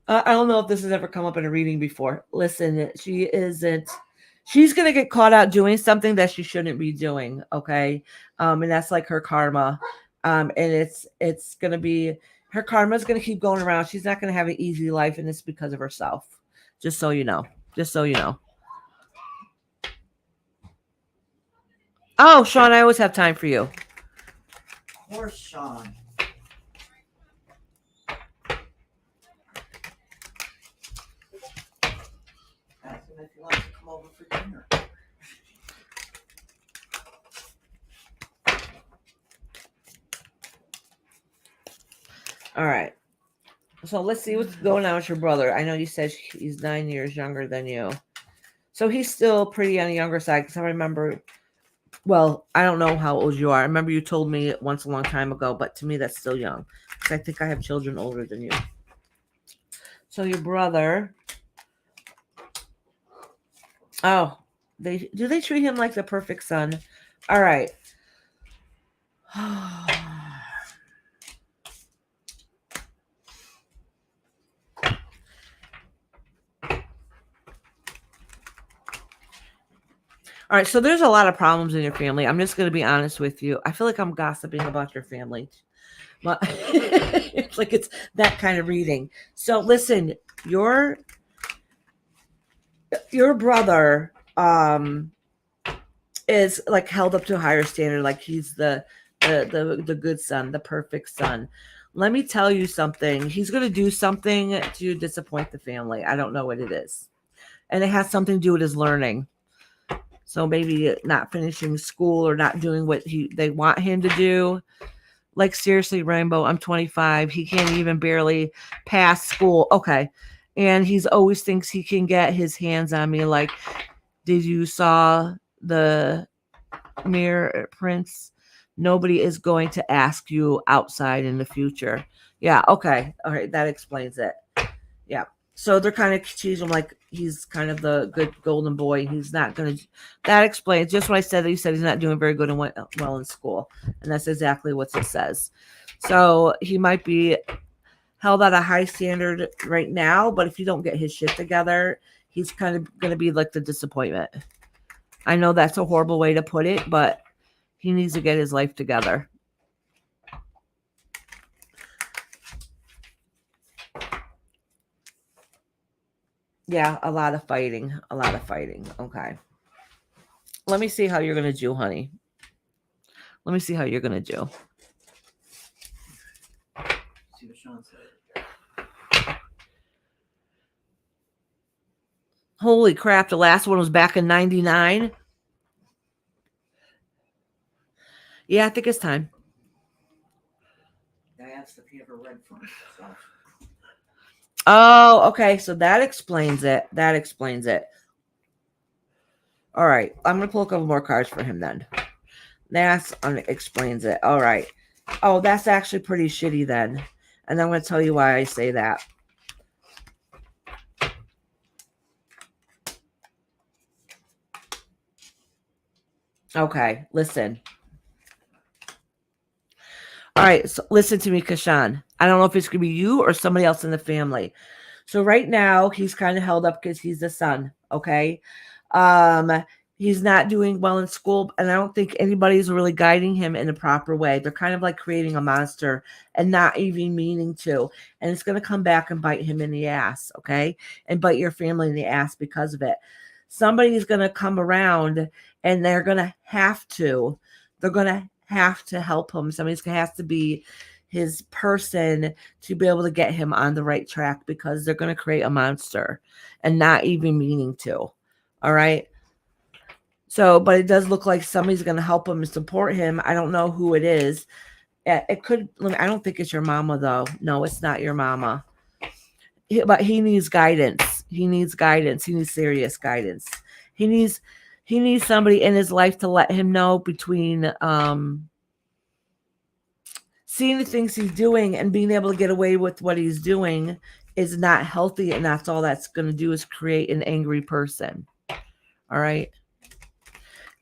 I don't know if this has ever come up in a reading before. Listen, she's going to get caught out doing something that she shouldn't be doing. Okay. And that's like her karma. And it's going to be, her karma is going to keep going around. She's not going to have an easy life. And it's because of herself. Just so you know. Oh, Sean, I always have time for you. Of course, Sean. Ask him if he wants to come over for dinner. All right. So let's see what's going on with your brother. I know you said he's 9 years younger than you. So he's still pretty on the younger side because I remember, well, I don't know how old you are. I remember you told me once a long time ago, but to me that's still young because I think I have children older than you. So your brother Oh, they treat him like the perfect son? All right. All right, so there's a lot of problems in your family. I'm just going to be honest with you. I feel like I'm gossiping about your family. But it's like it's that kind of reading. So listen, your brother is like held up to a higher standard, like he's the good son, the perfect son. Let me tell you something. He's going to do something to disappoint the family. I don't know what it is. And it has something to do with his learning. So maybe not finishing school or not doing what they want him to do. Like seriously, Rainbow, I'm 25. He can't even barely pass school. Okay. And he's always thinks he can get his hands on me. Like, did you saw the mirror prints? Nobody is going to ask you outside in the future. Yeah, okay. All right, that explains it. Yeah. So they're kind of teasing him like he's kind of the good golden boy. He's not going to. That explains just what I said. That you said he's not doing very good and well in school, and that's exactly what it says. So he might be held at a high standard right now, but if you don't get his shit together, he's kind of going to be like the disappointment. I know that's a horrible way to put it, but he needs to get his life together. Yeah, a lot of fighting. A lot of fighting. Okay. Let me see how you're going to do, honey. Let me see how you're going to do. See what Sean said. Holy crap, the last one was back in 99. Yeah, I think it's time. I asked if he ever read for himself. Oh, okay. So that explains it. That explains it. All right. I'm going to pull a couple more cards for him then. That explains it. All right. Oh, that's actually pretty shitty then. And I'm going to tell you why I say that. Okay, listen. All right, so listen to me, Kashan. I don't know if it's going to be you or somebody else in the family. So right now, he's kind of held up because he's the son, okay? Um, he's not doing well in school, and I don't think anybody's really guiding him in a proper way. They're kind of like creating a monster and not even meaning to. And it's going to come back and bite him in the ass, okay? And bite your family in the ass because of it. Somebody's going to come around and they're going to have to. They're going to have to help him. Somebody's going to have to be his person to be able to get him on the right track because they're going to create a monster and not even meaning to. All right. So, but it does look like somebody's going to help him and support him. I don't know who it is. It could, I don't think it's your mama though. No, it's not your mama. But he needs guidance. He needs guidance. He needs serious guidance. He needs somebody in his life to let him know between seeing the things he's doing and being able to get away with what he's doing is not healthy, and that's all that's going to do is create an angry person. All right.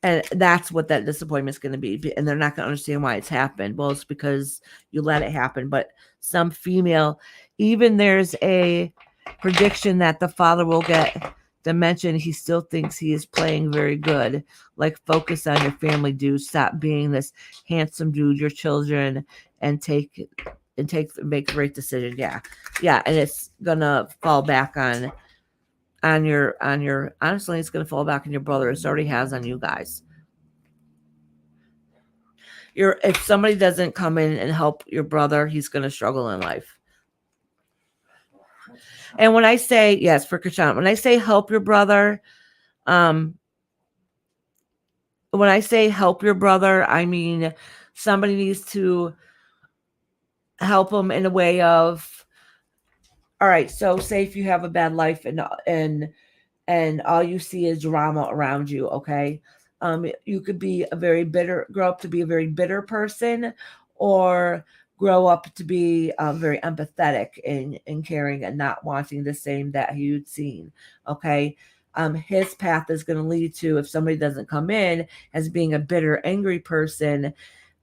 And that's what that disappointment is going to be. And they're not going to understand why it's happened. Well, it's because you let it happen. But some female, even there's a prediction that the father will get dimension. He still thinks he is playing very good. Like, focus on your family, dude. Stop being this handsome dude, your children, and make the right decision. Yeah. Yeah. And it's gonna fall back on your honestly, it's gonna fall back on your brother. It already has on you guys. If somebody doesn't come in and help your brother, he's gonna struggle in life. And when I say, yes, for Krishan, when I say help your brother, when I say help your brother, I mean somebody needs to help him in a way of, all right, so say if you have a bad life and all you see is drama around you, okay? You could be grow up to be a very bitter person, or grow up to be very empathetic and caring and not wanting the same that you'd seen, okay? his path is going to lead to, if somebody doesn't come in, as being a bitter, angry person,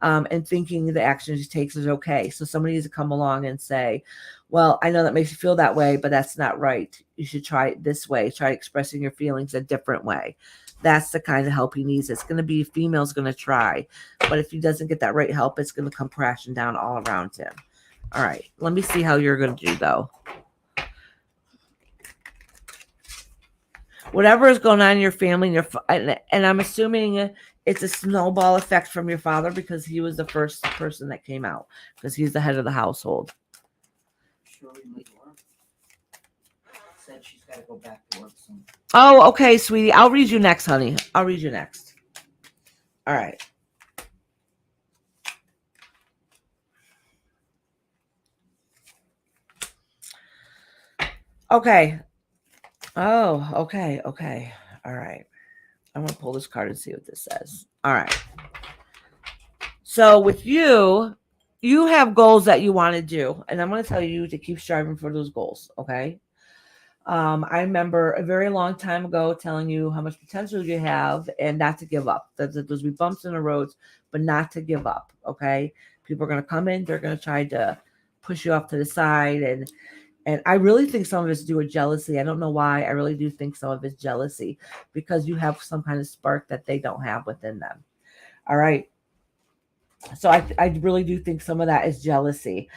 and thinking the actions he takes is okay. So somebody needs to come along and say, well, I know that makes you feel that way, but that's not right. You should try it this way. Try expressing your feelings a different way. That's the kind of help he needs. It's going to be, female's going to try. But if he doesn't get that right help, it's going to come crashing down all around him. All right. Let me see how you're going to do, though. Whatever is going on in your family, and I'm assuming it's a snowball effect from your father, because he was the first person that came out, because he's the head of the household. Shirley McGuire said she's got to go back to work soon. Oh, okay, sweetie. I'll read you next, honey. I'll read you next. All right. Okay. Oh, okay. Okay. All right. I'm going to pull this card and see what this says. All right. So with you, you have goals that you want to do. And I'm going to tell you to keep striving for those goals. Okay. I remember a very long time ago telling you how much potential you have and not to give up. There's will be bumps in the roads, but not to give up. Okay. People are going to come in. They're going to try to push you off to the side. And I really think some of it's due to jealousy. I don't know why. I really do think some of it's jealousy, because you have some kind of spark that they don't have within them. All right. So I really do think some of that is jealousy.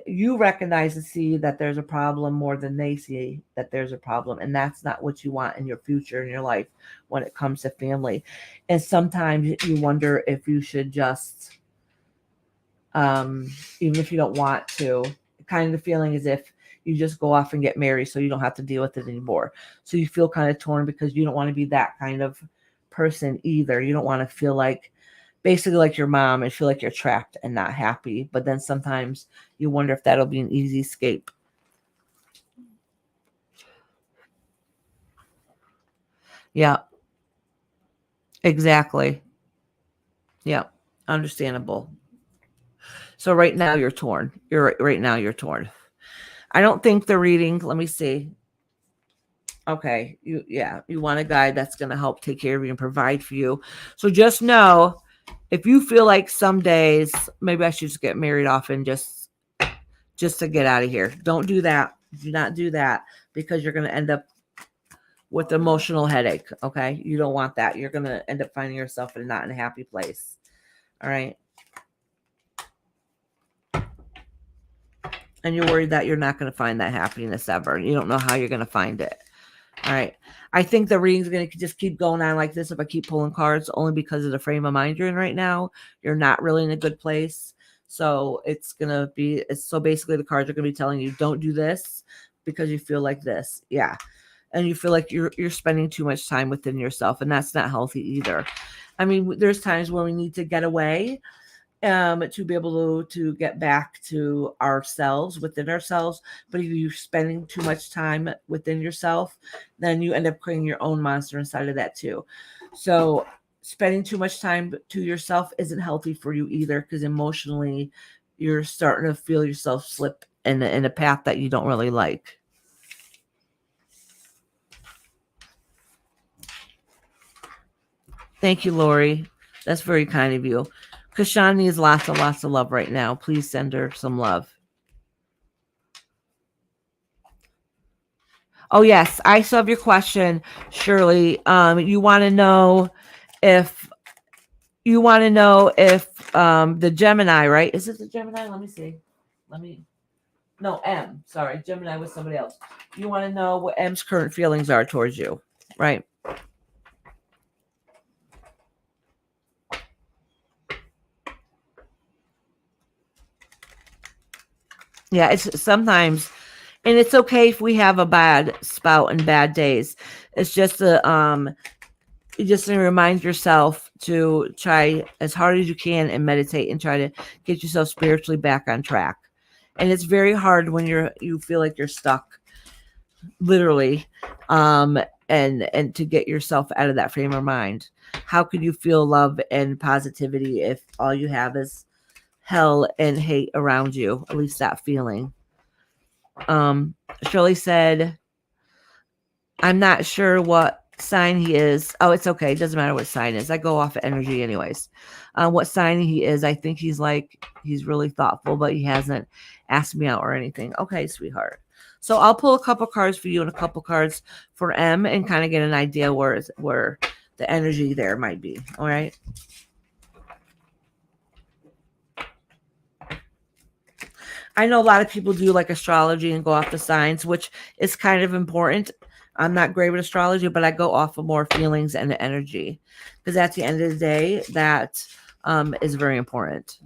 You recognize and see that there's a problem more than they see that there's a problem. And that's not what you want in your future, in your life, when it comes to family. And sometimes you wonder if you should just, even if you don't want to, kind of the feeling as if you just go off and get married so you don't have to deal with it anymore. So you feel kind of torn, because you don't want to be that kind of person either. You don't want to feel like, basically like your mom, and feel like you're trapped and not happy. But then sometimes you wonder if that'll be an easy escape. Yeah, exactly. Yeah, understandable. So right now you're torn. Right now you're torn. I don't think the reading, let me see. Okay, you want a guy that's going to help take care of you and provide for you. So just know, if you feel like some days maybe I should just get married off and just to get out of here, don't do that. Do not do that, because you're going to end up with emotional headache. Okay, you don't want that. You're going to end up finding yourself not in a happy place. All right. And you're worried that you're not going to find that happiness ever. You don't know how you're going to find it. All right. I think the reading's going to just keep going on like this if I keep pulling cards, only because of the frame of mind you're in right now. You're not really in a good place. So it's going to be, so basically the cards are going to be telling you, don't do this because you feel like this. Yeah. And you feel like you're spending too much time within yourself, and that's not healthy either. I mean, there's times where we need to get away, to be able to get back to ourselves, within ourselves. But if you're spending too much time within yourself, then you end up creating your own monster inside of that too. So spending too much time to yourself isn't healthy for you either, because emotionally you're starting to feel yourself slip in a path that you don't really like. Thank you, Lori. That's very kind of you. Kashan needs lots of love right now. Please send her some love. Oh, yes. I still have your question, Shirley. You want to know if the Gemini, right? Is it the Gemini? Let me see. No, M. Sorry. Gemini was somebody else. You want to know what M's current feelings are towards you, right? Yeah, it's sometimes, and it's okay if we have a bad spout and bad days. It's just you just to remind yourself to try as hard as you can and meditate and try to get yourself spiritually back on track. And it's very hard when you feel like you're stuck, literally, and to get yourself out of that frame of mind. How could you feel love and positivity if all you have is hell and hate around you? At least that feeling. Shirley said, I'm not sure what sign he is. Oh, it's okay. It doesn't matter what sign is. I go off of energy anyways. What sign he is, I think he's really thoughtful, but he hasn't asked me out or anything. Okay, sweetheart. So I'll pull a couple cards for you and a couple cards for M and kind of get an idea where the energy there might be. All right. I know a lot of people do like astrology and go off the signs, which is kind of important. I'm not great with astrology, but I go off of more feelings and energy because at the end of the day, that is very important.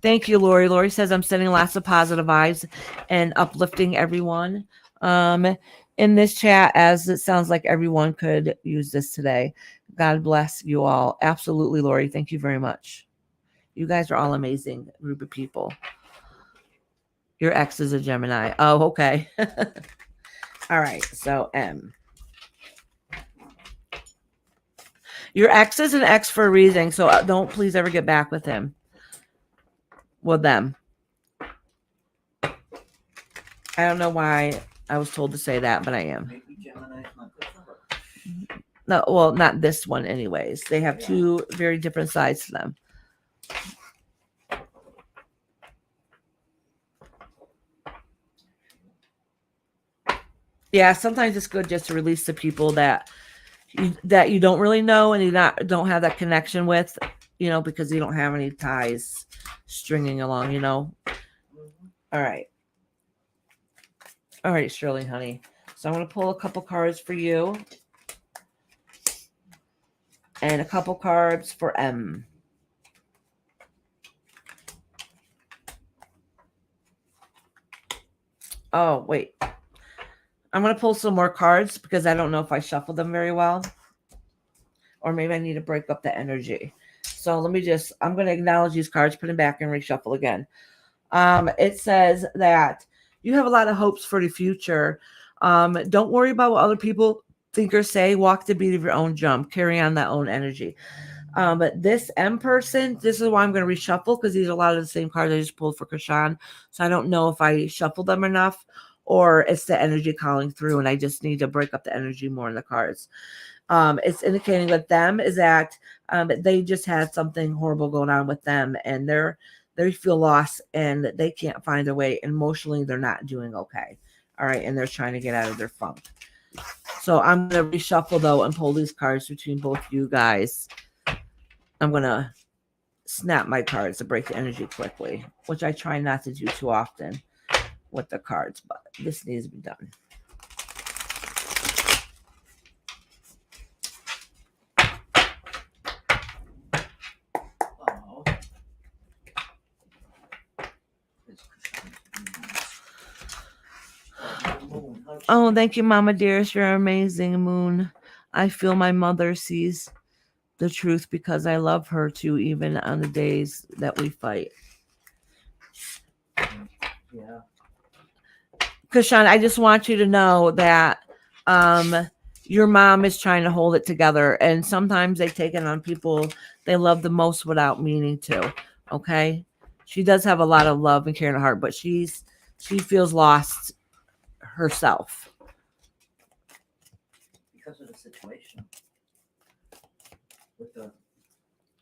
Thank you, Lori. Lori says I'm sending lots of positive vibes and uplifting everyone in this chat, as it sounds like everyone could use this today. God bless you all. Absolutely, Lori. Thank you very much. You guys are all amazing group of people. Your ex is a Gemini. Oh, okay. All right. So M. Your ex is an ex for a reason. So don't please ever get back with him. With them. I don't know why I was told to say that, but I am. Maybe Gemini's not good for her. No, well, not this one anyways. They have two very different sides to them. Yeah, sometimes it's good just to release the people that you don't really know and don't have that connection with, because you don't have any ties stringing along, All right. All right, Shirley, honey. So I'm going to pull a couple cards for you and a couple cards for M. Oh, wait. I'm going to pull some more cards because I don't know if I shuffled them very well. Or maybe I need to break up the energy. So I'm going to acknowledge these cards, put them back, and reshuffle again. It says that you have a lot of hopes for the future. Don't worry about what other people think or say. Walk the beat of your own drum. Carry on that own energy. But this M person, this is why I'm going to reshuffle because these are a lot of the same cards I just pulled for Krishan. So I don't know if I shuffled them enough or it's the energy calling through and I just need to break up the energy more in the cards. It's indicating with them is that they just had something horrible going on with them and they feel lost and they can't find a way. Emotionally, they're not doing okay. All right. And they're trying to get out of their funk. So I'm going to reshuffle though and pull these cards between both you guys. I'm going to snap my cards to break the energy quickly, which I try not to do too often with the cards, but this needs to be done. Oh, thank you, Mama Dearest. You're amazing, Moon. I feel my mother sees the truth because I love her too, even on the days that we fight. Yeah. Krishan, I just want you to know that your mom is trying to hold it together, and sometimes they take it on people they love the most without meaning to. Okay, she does have a lot of love and care in her heart, but she feels lost herself because of the situation.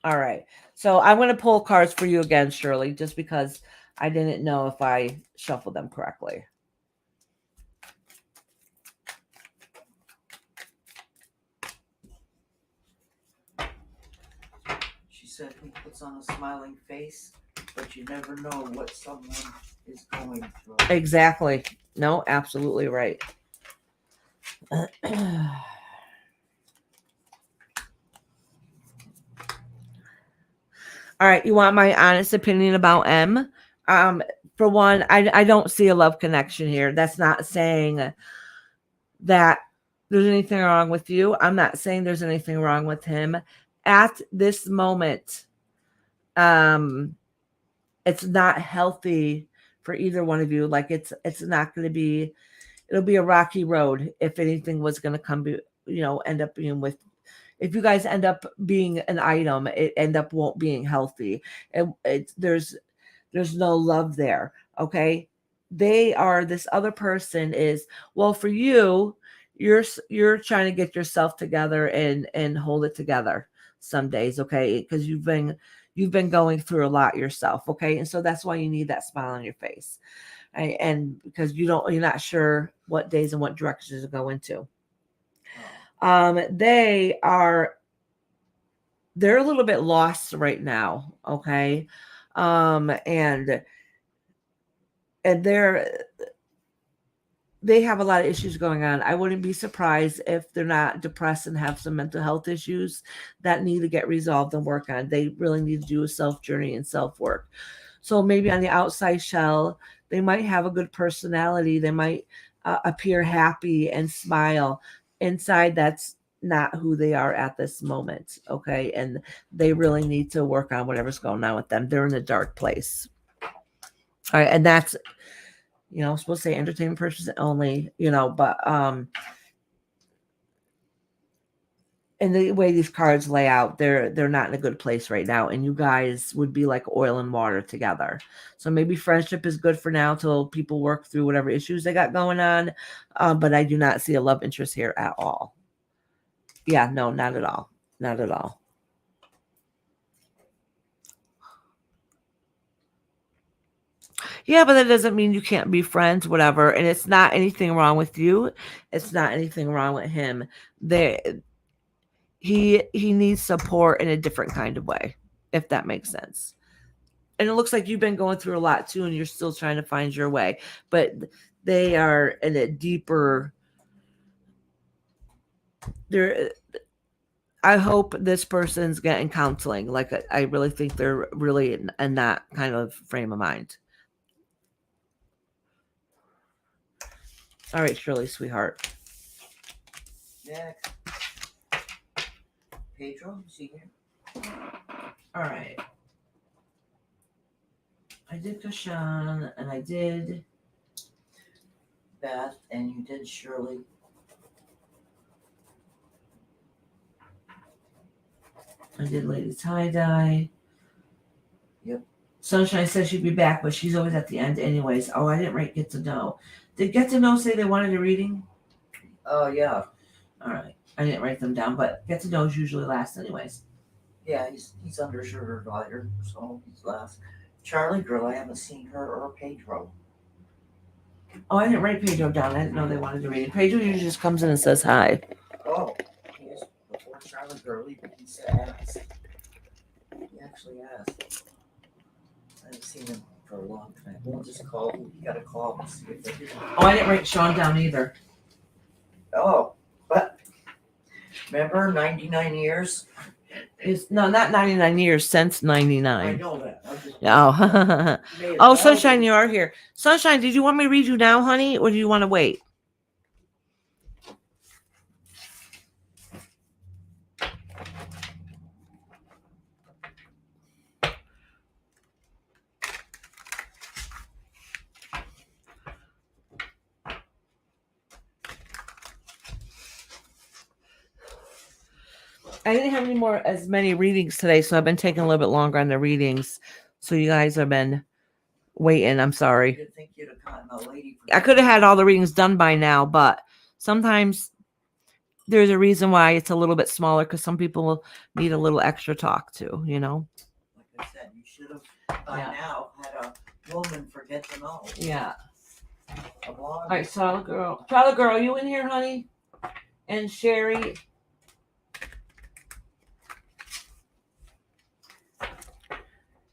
All right, so I'm going to pull cards for you again, Shirley, just because I didn't know if I shuffled them correctly. She said he puts on a smiling face, but you never know what someone is going through. Exactly. No, absolutely right. All right, you want my honest opinion about M? For one, I don't see a love connection here. That's not saying that there's anything wrong with you. I'm not saying there's anything wrong with him. At this moment, it's not healthy for either one of you. Like it's not going to be. It'll be a rocky road if anything was going to come. End up being with. If you guys end up being an item, it end up won't being healthy. There's no love there. Okay. this other person is, well, for you, you're trying to get yourself together and hold it together some days, okay? Because you've been going through a lot yourself, okay? And so that's why you need that smile on your face. Right? And because you're not sure what days and what directions to go into. They're a little bit lost right now, okay? And they have a lot of issues going on. I wouldn't be surprised if they're not depressed and have some mental health issues that need to get resolved and work on. They really need to do a self journey and self work. So maybe on the outside shell, they might have a good personality. They might appear happy and smile. Inside, that's not who they are at this moment. Okay. And they really need to work on whatever's going on with them. They're in a dark place. All right. And that's, I'm supposed to say entertainment purposes only, but and the way these cards lay out, they're not in a good place right now, and you guys would be like oil and water together. So maybe friendship is good for now till people work through whatever issues they got going on, but I do not see a love interest here at all. Yeah, no, not at all. Not at all. Yeah, but that doesn't mean you can't be friends, whatever. And it's not anything wrong with you. It's not anything wrong with him. He needs support in a different kind of way, if that makes sense. And it looks like you've been going through a lot too, and you're still trying to find your way. But they are in a deeper. They're. I hope this person's getting counseling. Like I really think they're really in that kind of frame of mind. All right, Shirley, sweetheart. Next. Pedro, is he here? All right. I did Kashan, and I did Beth, and you did Shirley. I did Lady Tie-Dye. Yep. Sunshine says she'd be back, but she's always at the end anyways. Oh, I didn't write Get to Know. Did Get to Know say they wanted a reading? Oh, yeah. All right. I didn't write them down, but Get to Know is usually last anyways. Yeah, he's under Sugar Glider, so he's last. Charlie girl, I haven't seen her or Pedro. Oh, I didn't write Pedro down. I didn't know they wanted a reading. Pedro usually just comes in and says hi. Oh, yes, before Charlie girl, he asked. He actually asked. I haven't seen him for a long time. We'll just call. You gotta call and see if they do. Oh, I didn't write Sean down either. Oh, but remember 99 years? It's not 99 years, since 99. I know that. Oh. Oh, Sunshine, you are here. Sunshine, did you want me to read you now, honey, or do you want to wait? I didn't have as many readings today, so I've been taking a little bit longer on the readings. So you guys have been waiting. I'm sorry. You'd think you'd have gotten a lady. I could have had all the readings done by now, but sometimes there's a reason why it's a little bit smaller, because some people need a little extra talk too, Like I said, you should have by now had a woman for Get to Know. Yeah. A blonde. All right, Charlotte girl, you in here, honey? And Sherry.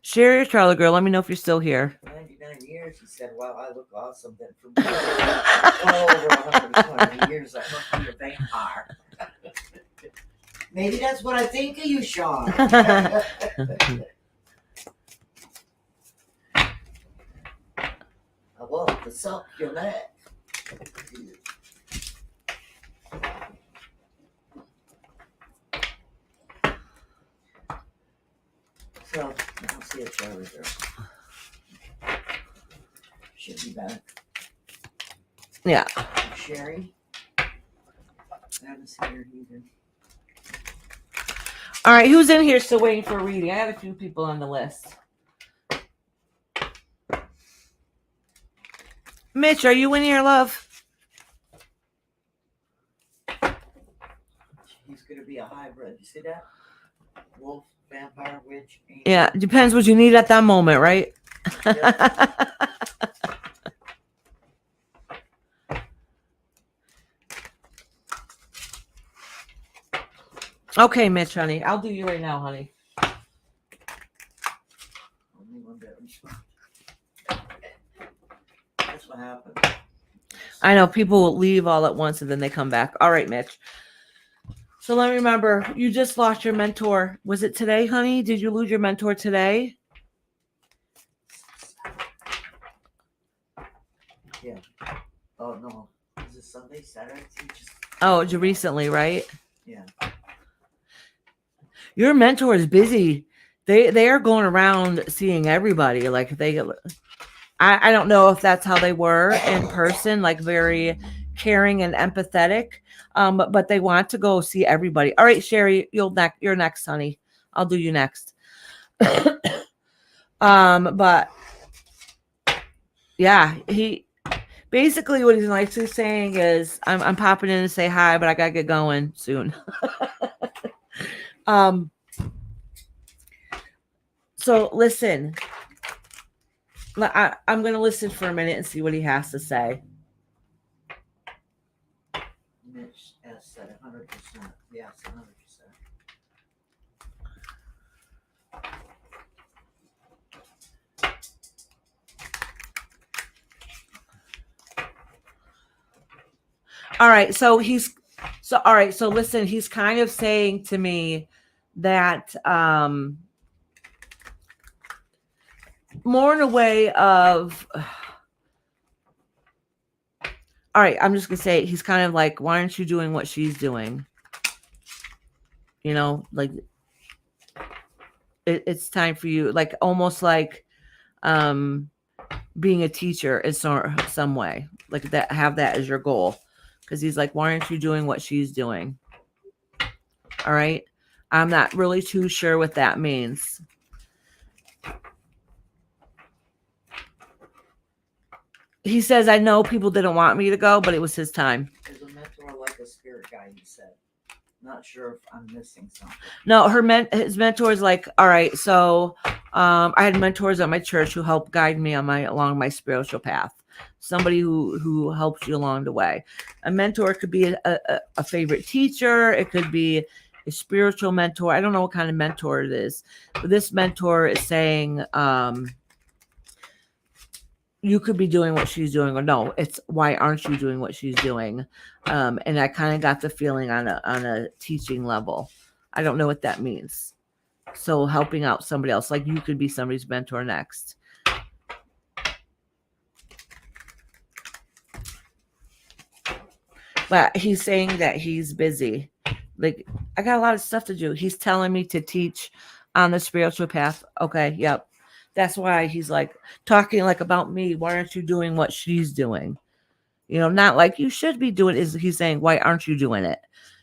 Sherry or Charlotte girl, let me know if you're still here. 99 years, he said, wow, I look awesome. Then for me, well over 120 years, I must be a vampire. Maybe that's what I think of you, Sean. I love to suck your neck. So, I'll see a Charlie girl. Should be back. Yeah. Sherry. I haven't seen her either. All right, who's in here still waiting for a reading? I have a few people on the list. Mitch, are you in here, love? He's gonna be a hybrid. You see that? Wolf, vampire, witch, angel. Yeah, depends what you need at that moment, right? Yep. Okay, Mitch, honey. I'll do you right now, honey. Only one that responds. That's what happened. I know people will leave all at once and then they come back. All right, Mitch. So let me remember, you just lost your mentor. Was it today, honey? Did you lose your mentor today? Yeah. Oh no. Is it Sunday, Saturday? Oh, recently, right? Yeah. Your mentor is busy. They are going around seeing everybody. Like I don't know if that's how they were in person, like very caring and empathetic. But they want to go see everybody. All right, Sherry, you're next, honey. I'll do you next. But yeah, he basically what he's nicely saying is I'm popping in to say hi, but I gotta get going soon. So listen, I'm gonna listen for a minute and see what he has to say. Mitch S said 100%. Yes, 100%. All right, so listen, he's kind of saying to me that more in a way of all right, I'm just gonna say he's kind of like, why aren't you doing what she's doing? You know, like it's time for you, like almost like being a teacher in some way, like that, have that as your goal. Because he's like, why aren't you doing what she's doing? All right. I'm not really too sure what that means. He says, I know people didn't want me to go, but it was his time. Is a mentor like a spirit guide, he said. Not sure if I'm missing something. No, his mentor is like, all right, so I had mentors at my church who helped guide me along my spiritual path. Somebody who helps you along the way. A mentor could be a favorite teacher. It could be a spiritual mentor. I don't know what kind of mentor it is, but this mentor is saying, you could be doing what she's doing, or no, it's why aren't you doing what she's doing? And I kind of got the feeling on a teaching level. I don't know what that means. So helping out somebody else, like you could be somebody's mentor next. But he's saying that he's busy. Like, I got a lot of stuff to do. He's telling me to teach on the spiritual path. Okay, yep. That's why he's like talking like about me. Why aren't you doing what she's doing? You know, not like you should be doing. Is he's saying, why aren't you doing it?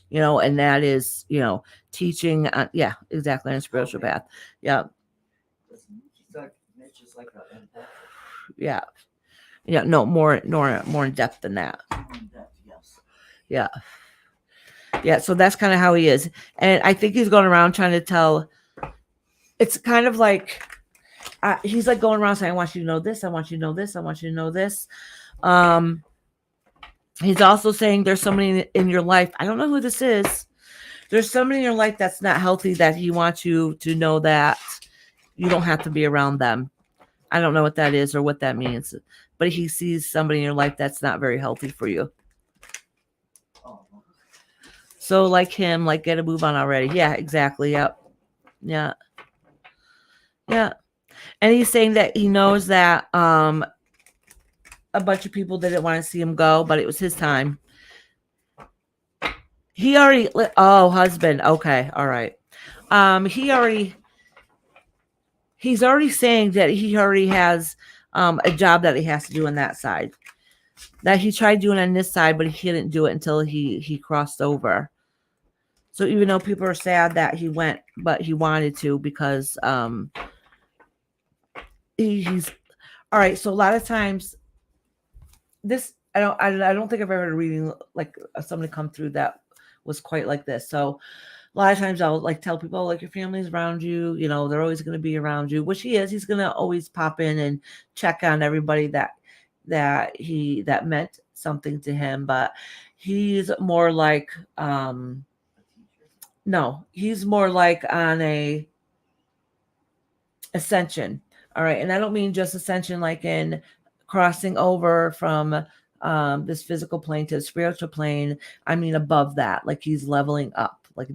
You know, and that is, you know, teaching. Yeah, exactly, on a spiritual path. Yeah. Mitch is like a empath. Yeah. Yeah. No, more in depth than that. More in depth, yes. Yeah. Yeah. So that's kind of how he is. And I think he's going around trying to tell. It's kind of like he's like going around saying, I want you to know this. I want you to know this. I want you to know this. He's also saying there's somebody in your life. I don't know who this is. There's somebody in your life that's not healthy that he wants you to know that you don't have to be around them. I don't know what that is or what that means, but he sees somebody in your life that's not very healthy for you. Oh. So like him, like get a move on already. Yeah, exactly. Yep. Yeah. Yeah. And he's saying that he knows that a bunch of people didn't want to see him go, but it was his time. He already, husband. Okay. All right. He's already saying that he already has a job that he has to do on that side. That he tried doing on this side, but he didn't do it until he crossed over. So even though people are sad that he went, but he wanted to because he's all right. So a lot of times this I don't think I've ever read a reading like somebody come through that was quite like this. So a lot of times I'll like tell people like your family's around you, they're always going to be around you, which he is. He's going to always pop in and check on everybody that meant something to him, but he's more like no, he's more like on a ascension. All right. And I don't mean just ascension like in crossing over from this physical plane to the spiritual plane. I mean above that, like he's leveling up. Like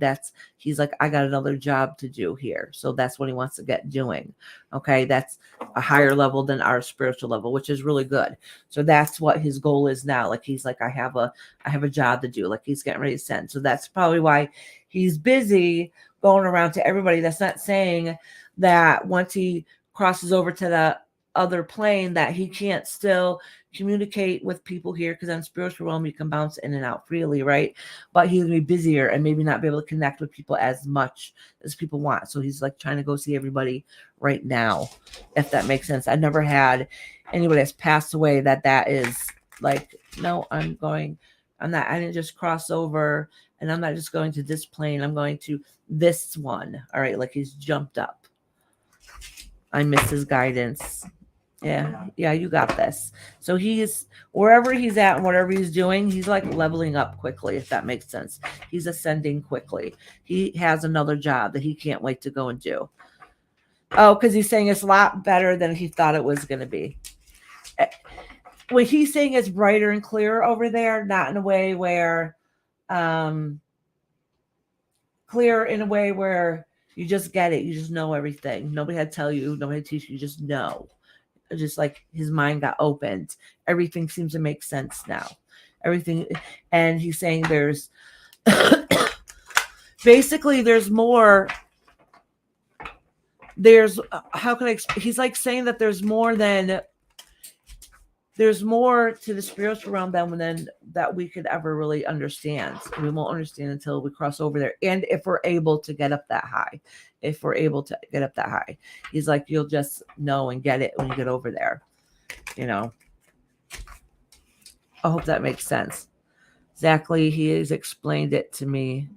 he's like, I got another job to do here. So that's what he wants to get doing. Okay. That's a higher level than our spiritual level, which is really good. So that's what his goal is now. Like he's like, I have a job to do. Like he's getting ready to send. So that's probably why he's busy going around to everybody. That's not saying that once he crosses over to the other plane that he can't still communicate with people here, because on spiritual realm you can bounce in and out freely, right? But he's gonna be busier and maybe not be able to connect with people as much as people want. So he's like trying to go see everybody right now, if that makes sense. I've never had anybody that's passed away that is like, no, I didn't just cross over and I'm not just going to this plane, I'm going to this one. All right, like he's jumped up. I miss his guidance. Yeah, you got this. So he's wherever he's at and whatever he's doing, he's like leveling up quickly, if that makes sense. He's ascending quickly. He has another job that he can't wait to go and do. Oh, because he's saying it's a lot better than he thought it was going to be. What he's saying is brighter and clearer over there, not in a way where, clear in a way where you just get it. You just know everything. Nobody had to tell you. Nobody had to teach you. You just know. Just like his mind got opened. Everything seems to make sense now. Everything. And he's saying there's basically there's more. There's how can I? He's like saying that there's more to the spiritual realm than that we could ever really understand. We won't understand until we cross over there. And if we're able to get up that high, he's like, you'll just know and get it when you get over there. I hope that makes sense. Exactly. He has explained it to me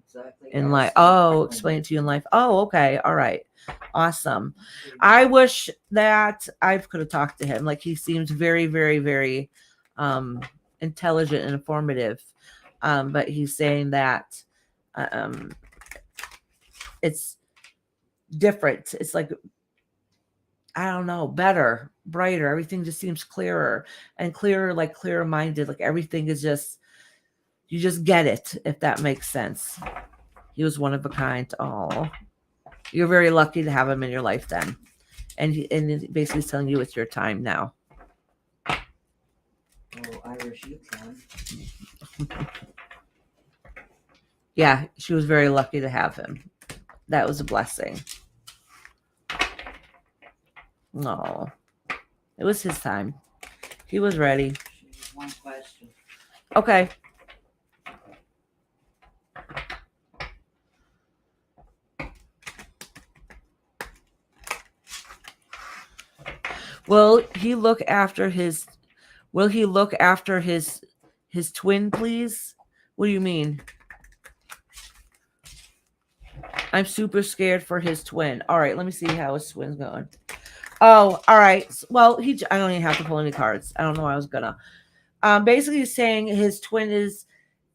in life. Oh, explain it to you in life. Oh, okay. All right. Awesome. I wish that I could have talked to him. Like he seems very, very, very intelligent and informative. But he's saying that it's different. It's like, I don't know, better, brighter. Everything just seems clearer and clearer, like clearer minded. Like everything is just, you just get it, if that makes sense. He was one of a kind. Oh, you're very lucky to have him in your life then. And he basically is telling you it's your time now. Oh, Irish, you can. Yeah, she was very lucky to have him. That was a blessing. No, it was his time. He was ready. One question. Okay. Will he look after his twin, please? What do you mean? I'm super scared for his twin. All right, let me see how his twin's going. Oh, all right. Well, I don't even have to pull any cards. I don't know why I was gonna. Basically he's saying his twin is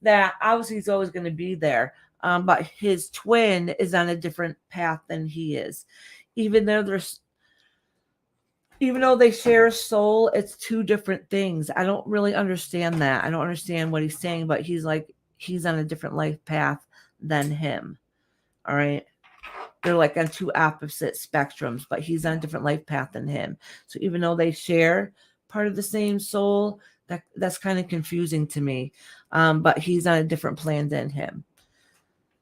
that obviously he's always going to be there. But his twin is on a different path than he is. Even though they share a soul, it's two different things. I don't really understand that. I don't understand what he's saying, but he's like, he's on a different life path than him. All right. They're like on two opposite spectrums, but he's on a different life path than him. So even though they share part of the same soul, that's kind of confusing to me. But he's on a different plan than him.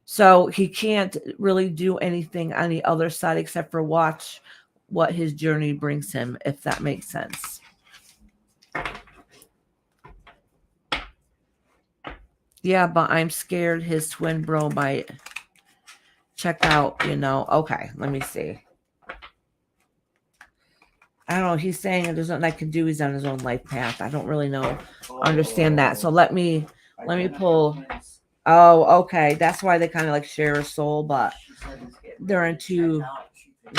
So he can't really do anything on the other side except for watch what his journey brings him, if that makes sense. Yeah, but I'm scared his twin bro might check out, Okay, let me see. I don't know. He's saying there's nothing I can do. He's on his own life path. I don't really know, understand that. So let me pull. Oh, okay. That's why they kind of like share a soul, but they're in two.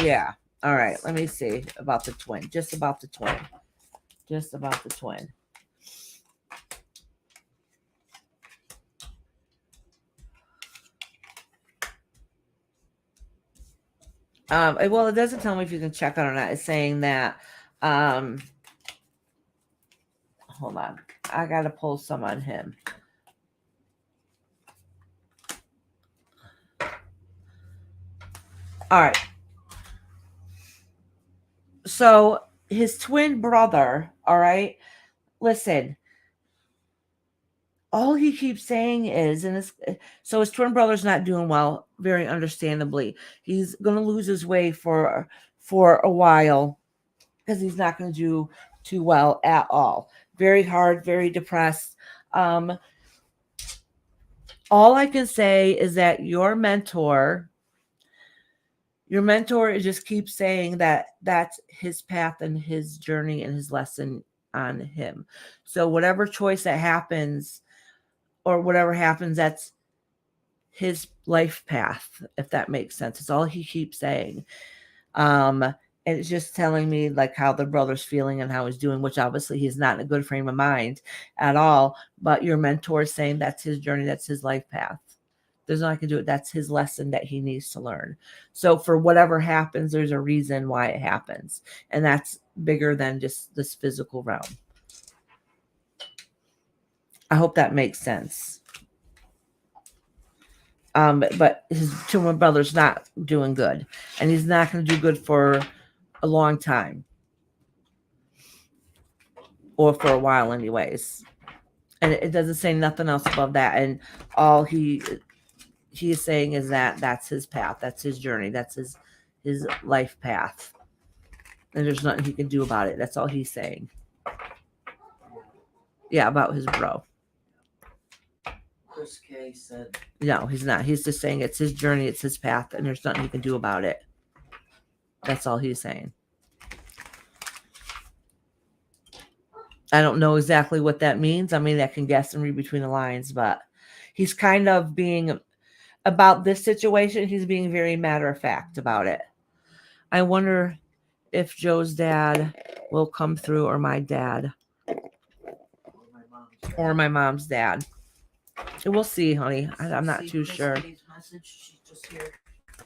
Yeah. All right. Let me see about the twin. Just about the twin. Just about the twin. Well, it doesn't tell me if you can check on or not. It's saying that. Hold on. I gotta pull some on him. All right. So his twin brother. All right. Listen. All he keeps saying is, so his twin brother's not doing well. Very understandably, he's gonna lose his way for a while because he's not gonna do too well at all. Very hard. Very depressed. All I can say is that your mentor just keeps saying that that's his path and his journey and his lesson on him. So whatever choice that happens or whatever happens, that's his life path, if that makes sense. It's all he keeps saying. And it's just telling me like how the brother's feeling and how he's doing, which obviously he's not in a good frame of mind at all. But your mentor is saying that's his journey, that's his life path. There's nothing I can do it. That's his lesson that he needs to learn. So for whatever happens, there's a reason why it happens. And that's bigger than just this physical realm. I hope that makes sense. But his twin brother's not doing good. And he's not going to do good for a long time. Or for a while anyways. And it doesn't say nothing else above that. And all he is saying is that that's his path. That's his journey. That's his life path. And there's nothing he can do about it. That's all he's saying. Yeah, about his bro. Chris K said. No, he's not. He's just saying it's his journey, it's his path, and there's nothing he can do about it. That's all he's saying. I don't know exactly what that means. I mean, I can guess and read between the lines, but he's kind of being, about this situation, he's being very matter of fact about it. I wonder if Joe's dad will come through, or my dad. Or my mom's dad. We'll see, honey. I'm not too sure. She's just here.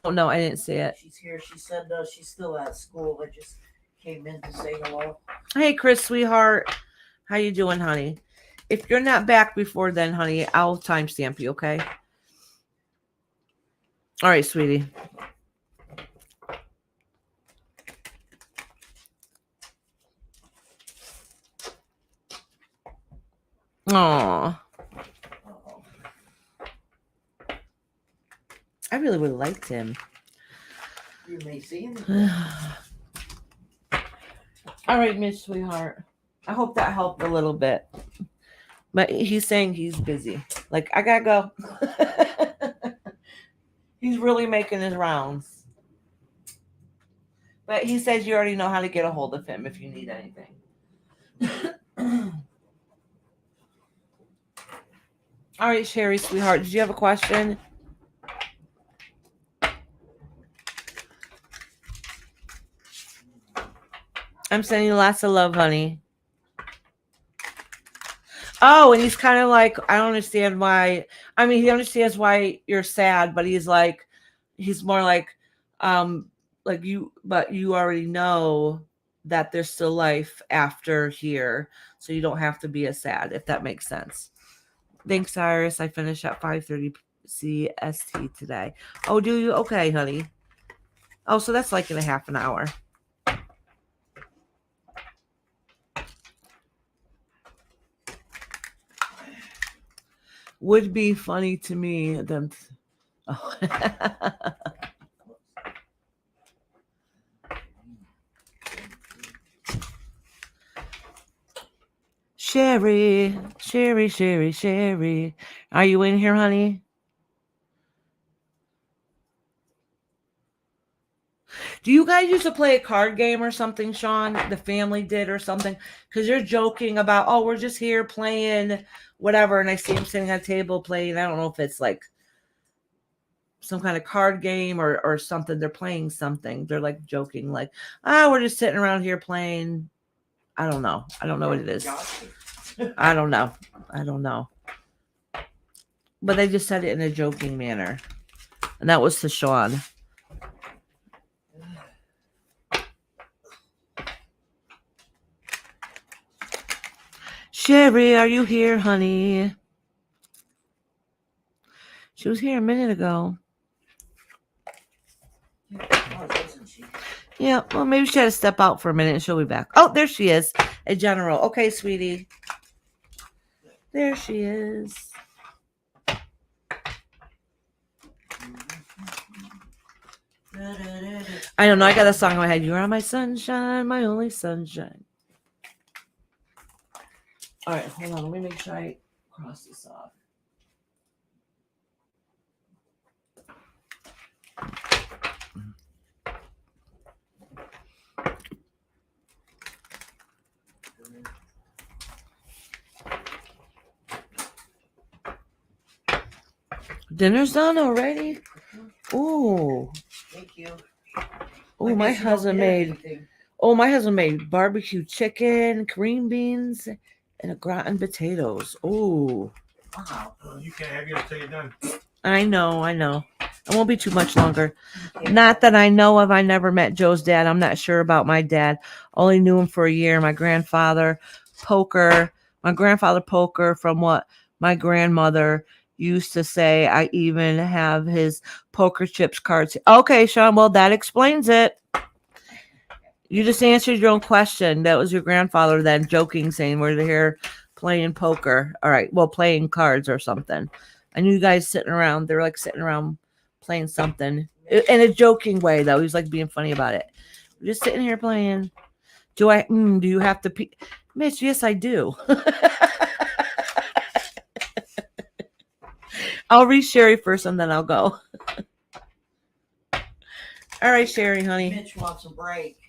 Oh, no, I didn't see it. She's here. She said she's still at school. I just came in to say hello. Hey, Chris, sweetheart. How you doing, honey? If you're not back before then, honey, I'll timestamp you, okay? All right, sweetie. Aw. I really would have liked him. You may see him. All right, Mitch, sweetheart. I hope that helped a little bit. But he's saying he's busy. Like, I gotta go. He's really making his rounds. But he says you already know how to get a hold of him if you need anything. All right, Sherry, sweetheart. Did you have a question? I'm sending you lots of love, honey. Oh, and he's kind of like, I don't understand why. I mean, he understands why you're sad, but he's more like you, but you already know that there's still life after here, so you don't have to be as sad, if that makes sense. Thanks, Iris. I finish at 5:30 CST today. Oh, do you? Okay, honey. Oh, so that's like in a half an hour. Would be funny to me. Them. Oh. Sherry. Are you in here, honey? Do you guys used to play a card game or something, Sean? The family did or something? Because you're joking about, oh, we're just here playing whatever. And I see him sitting at a table playing. I don't know if it's like some kind of card game or something. They're playing something. They're like joking, like, we're just sitting around here playing. I don't know. I don't know what it is. I don't know. I don't know. But they just said it in a joking manner. And that was to Sean. Sherry, are you here, honey? She was here a minute ago. Yeah, well, maybe she had to step out for a minute and she'll be back. Oh, there she is. A general. Okay, sweetie. There she is. I don't know. I got a song in my head. You are my sunshine, my only sunshine. All right, hold on. Let me make sure I cross this off. Dinner's done already? Ooh. Thank you. Oh, my husband made barbecue chicken, green beans, and a gratin potatoes. Ooh. Wow. You can't have yours till you're done. I know. It won't be too much longer. Not that I know of. I never met Joe's dad. I'm not sure about my dad. Only knew him for a year. My grandfather poker from what my grandmother used to say. I even have his poker chips cards. Okay, Sean, well, that explains it. You just answered your own question. That was your grandfather then joking, saying we're here playing poker. All right, well, playing cards or something. I knew you guys sitting around. They were like sitting around playing something in a joking way, though. He was like being funny about it. We're just sitting here playing. Do you have to pee? Mitch, yes, I do. I'll read Sherry first and then I'll go. All right, Sherry, honey. Mitch wants a break.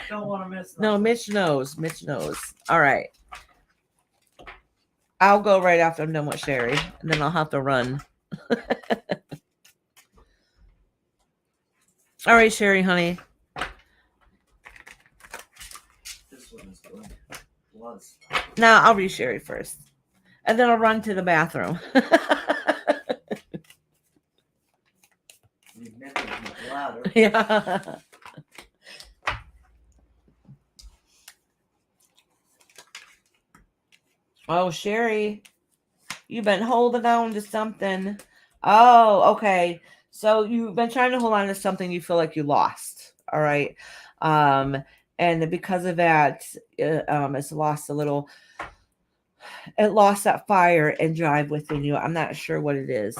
Don't want to miss that. No, Mitch knows. All right. I'll go right after I'm done with Sherry, and then I'll have to run. All right, Sherry, honey. This one is good. Was. Now I'll read Sherry first, and then I'll run to the bathroom. You meant to be louder. Yeah. Oh, Sherry, you've been holding on to something. Oh, okay. So you've been trying to hold on to something you feel like you lost. All right. And because of that, it's lost a little. It lost that fire and drive within you. I'm not sure what it is.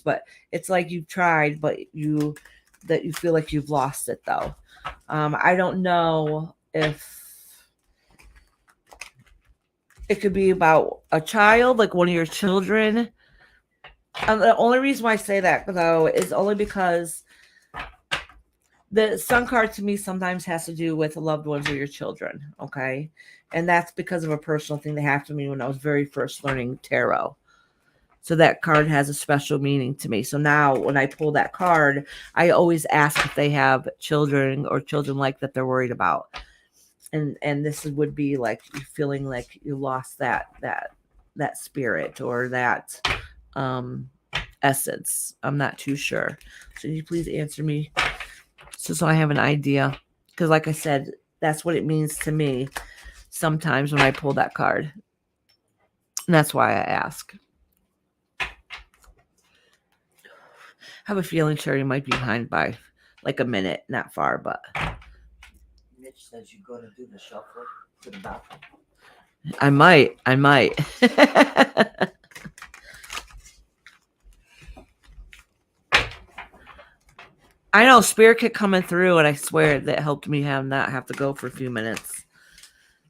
But it's like you've tried, but you feel like you've lost it though. I don't know if it could be about a child, like one of your children. The only reason why I say that though is only because the sun card to me sometimes has to do with loved ones or your children. Okay. And that's because of a personal thing that happened to me when I was very first learning tarot. So that card has a special meaning to me. So now when I pull that card, I always ask if they have children or children like that they're worried about. And this would be like you feeling like you lost that spirit or that essence. I'm not too sure. So you please answer me so I have an idea. Because like I said, that's what it means to me sometimes when I pull that card. And that's why I ask. I have a feeling Sherry might be behind by like a minute, not far, but Mitch says you're going to do the shuffle to the bathroom. I might. I know Spirit kept coming through, and I swear that helped me not have to go for a few minutes.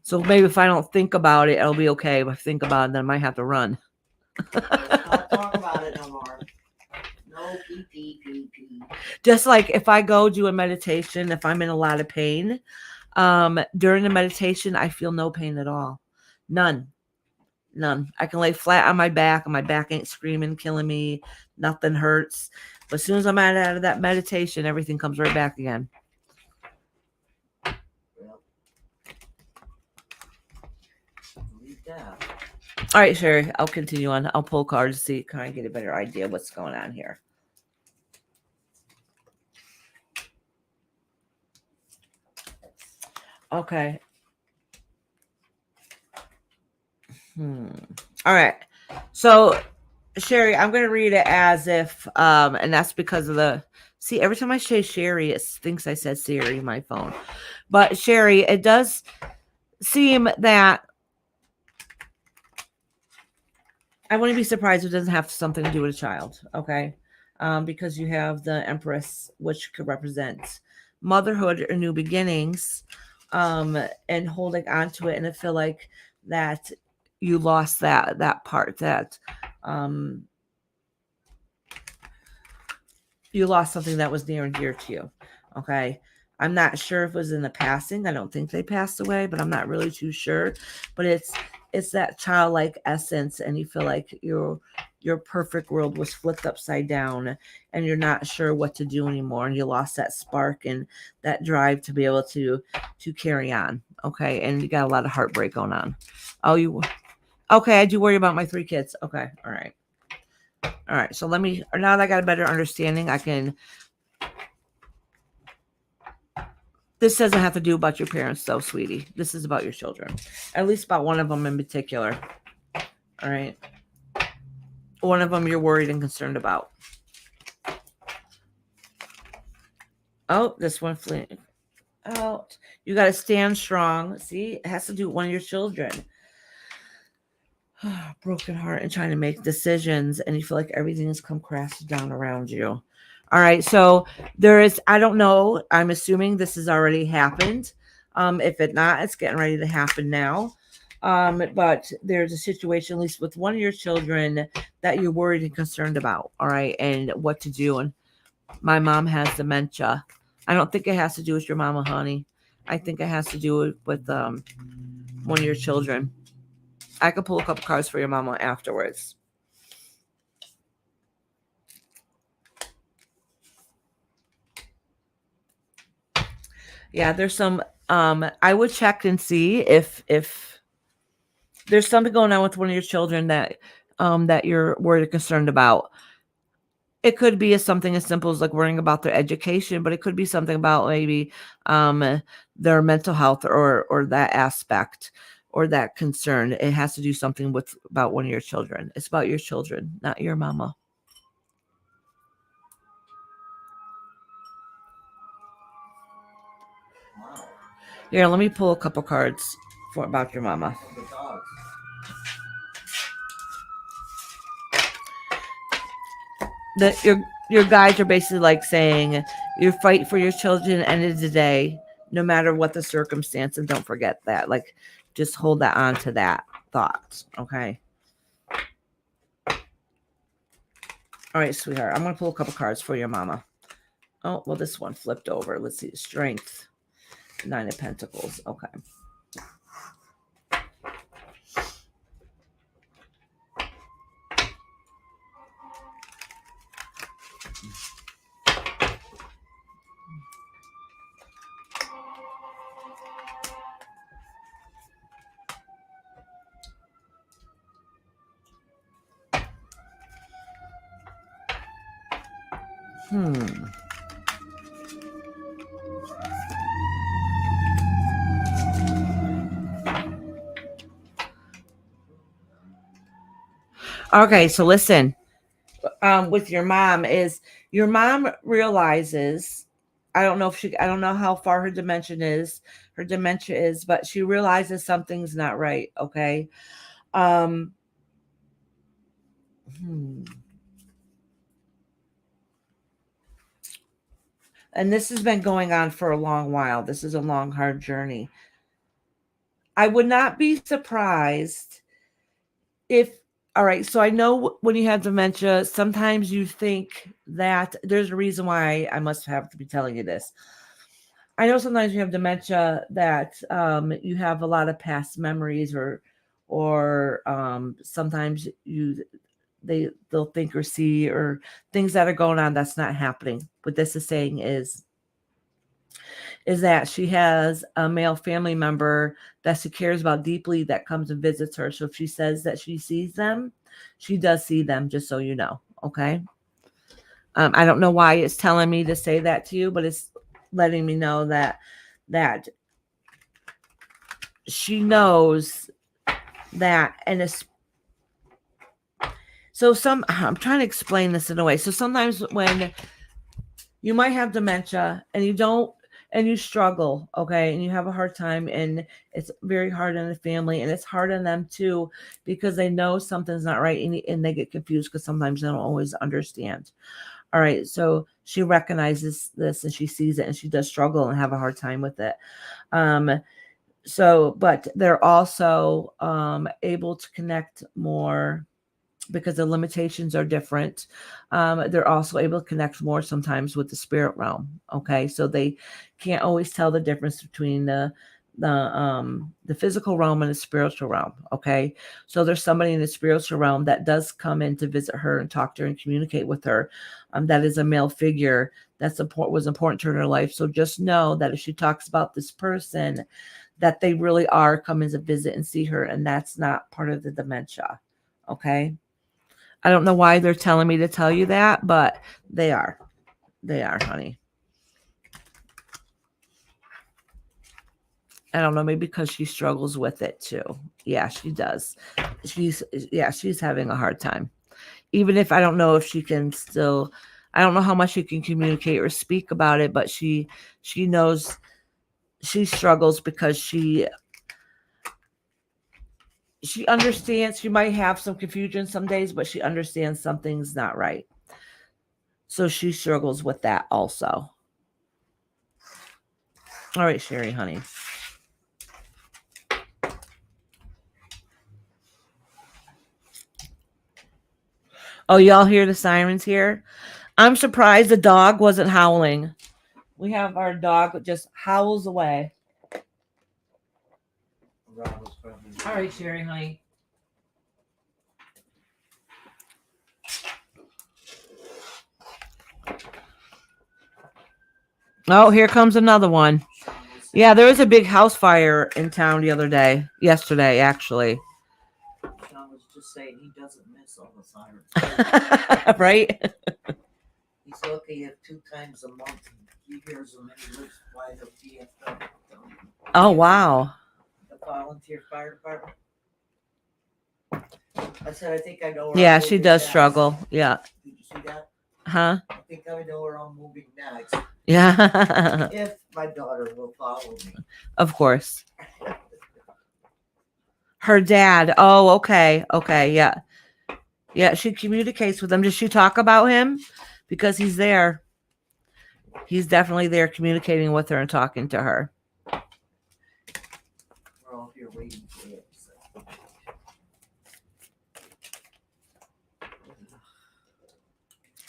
So maybe if I don't think about it, it'll be okay. If I think about it, then I might have to run. Let's not talk about it no more. No P. Just like if I go do a meditation, if I'm in a lot of pain, during the meditation, I feel no pain at all. None. I can lay flat on my back and my back ain't screaming, killing me. Nothing hurts. But as soon as I'm out of that meditation, everything comes right back again. Well, believe that. All right, Sherry, I'll continue on. I'll pull cards to see, kind of get a better idea of what's going on here. Okay. All right. So, Sherry, I'm going to read it as if, and that's because of the, see, every time I say Sherry, it thinks I said Siri, my phone. But Sherry, it does seem that I wouldn't be surprised if it doesn't have something to do with a child, okay? Because you have the Empress, which could represent motherhood or new beginnings, and holding on to it, and I feel like that you lost that part, that you lost something that was near and dear to you, okay? I'm not sure if it was in the passing. I don't think they passed away, but I'm not really too sure. But it's that childlike essence, and you feel like your perfect world was flipped upside down, and you're not sure what to do anymore, and you lost that spark and that drive to be able to carry on, okay? And you got a lot of heartbreak going on. Oh, you okay? I do worry about my 3 kids. Okay, all right. All right, so let me, now that I got a better understanding, I can, this doesn't have to do about your parents though, sweetie. This is about your children. At least about one of them in particular. All right. One of them you're worried and concerned about. Oh, this one flew out. You got to stand strong. See, it has to do with one of your children. Broken heart and trying to make decisions, and you feel like everything has come crashing down around you. All right, so there is, I don't know, I'm assuming this has already happened. If it not, it's getting ready to happen now. But there's a situation, at least with one of your children, that you're worried and concerned about. All right, and what to do. And my mom has dementia. I don't think it has to do with your mama, honey. I think it has to do with one of your children. I could pull a couple cards for your mama afterwards. Yeah, there's some, I would check and see if there's something going on with one of your children that that you're worried or concerned about. It could be something as simple as like worrying about their education, but it could be something about maybe their mental health, or that aspect, or that concern. It has to do something with about one of your children. It's about your children, not your mama. Wow. Here, let me pull a couple cards for about your mama. The dogs. Your guides are basically like saying you fight for your children at the end of the day, no matter what the circumstance, and don't forget that. Like, just hold that on to that thought, okay? All right, sweetheart. I'm gonna pull a couple cards for your mama. Oh, well, this one flipped over. Let's see. Strength. 9 of Pentacles. Okay. Okay, so listen. With your mom, is your mom realizes, I don't know how far her dementia is, but she realizes something's not right, okay? Um And this has been going on for a long while. This is a long, hard journey. I would not be surprised if All right. So I know when you have dementia, sometimes you think that there's a reason why I must have to be telling you this. I know sometimes you have dementia that you have a lot of past memories, or sometimes they'll think or see or things that are going on that's not happening. What this is saying is that she has a male family member that she cares about deeply that comes and visits her. So if she says that she sees them, she does see them, just so you know. Okay. I don't know why it's telling me to say that to you, but it's letting me know that she knows that. And it's so I'm trying to explain this in a way. So sometimes when you might have dementia and you struggle, okay, and you have a hard time, and it's very hard on the family, and it's hard on them too, because they know something's not right, and they get confused because sometimes they don't always understand. All right, so she recognizes this and she sees it, and she does struggle and have a hard time with it. But they're also able to connect more because the limitations are different. They're also able to connect more sometimes with the spirit realm. Okay, so they can't always tell the difference between the physical realm and the spiritual realm. Okay, so there's somebody in the spiritual realm that does come in to visit her and talk to her and communicate with her. That is a male figure was important to her in her life. So just know that if she talks about this person, that they really are coming to visit and see her, and that's not part of the dementia. Okay. I don't know why they're telling me to tell you that, but they are. They are, honey. I don't know, maybe because she struggles with it too. Yeah, she does. She's having a hard time. Even if I don't know if she can still, I don't know how much she can communicate or speak about it, but she knows she struggles because she understands. She might have some confusion some days, but she understands something's not right. So she struggles with that also. All right, Sherry, honey. Oh, y'all hear the sirens here? I'm surprised the dog wasn't howling. We have our dog that just howls away. All right, Sherry, honey. Oh, here comes another one. Yeah, there was a big house fire in town yesterday, actually. Sean was just saying he doesn't miss all the sirens. Right? He's lucky if 2 times a month he hears them and he lives by the VFW. Oh, wow. The volunteer fire department. I said, I think I know where Yeah, I'm she moving does next. struggle. Yeah. Did you see that? Huh? I think I know where I'm moving next. Yeah. If my daughter will follow me. Of course. Her dad. Oh, okay. Okay. Yeah. Yeah. She communicates with him. Does she talk about him? Because he's there. He's definitely there communicating with her and talking to her. We're all here waiting for it.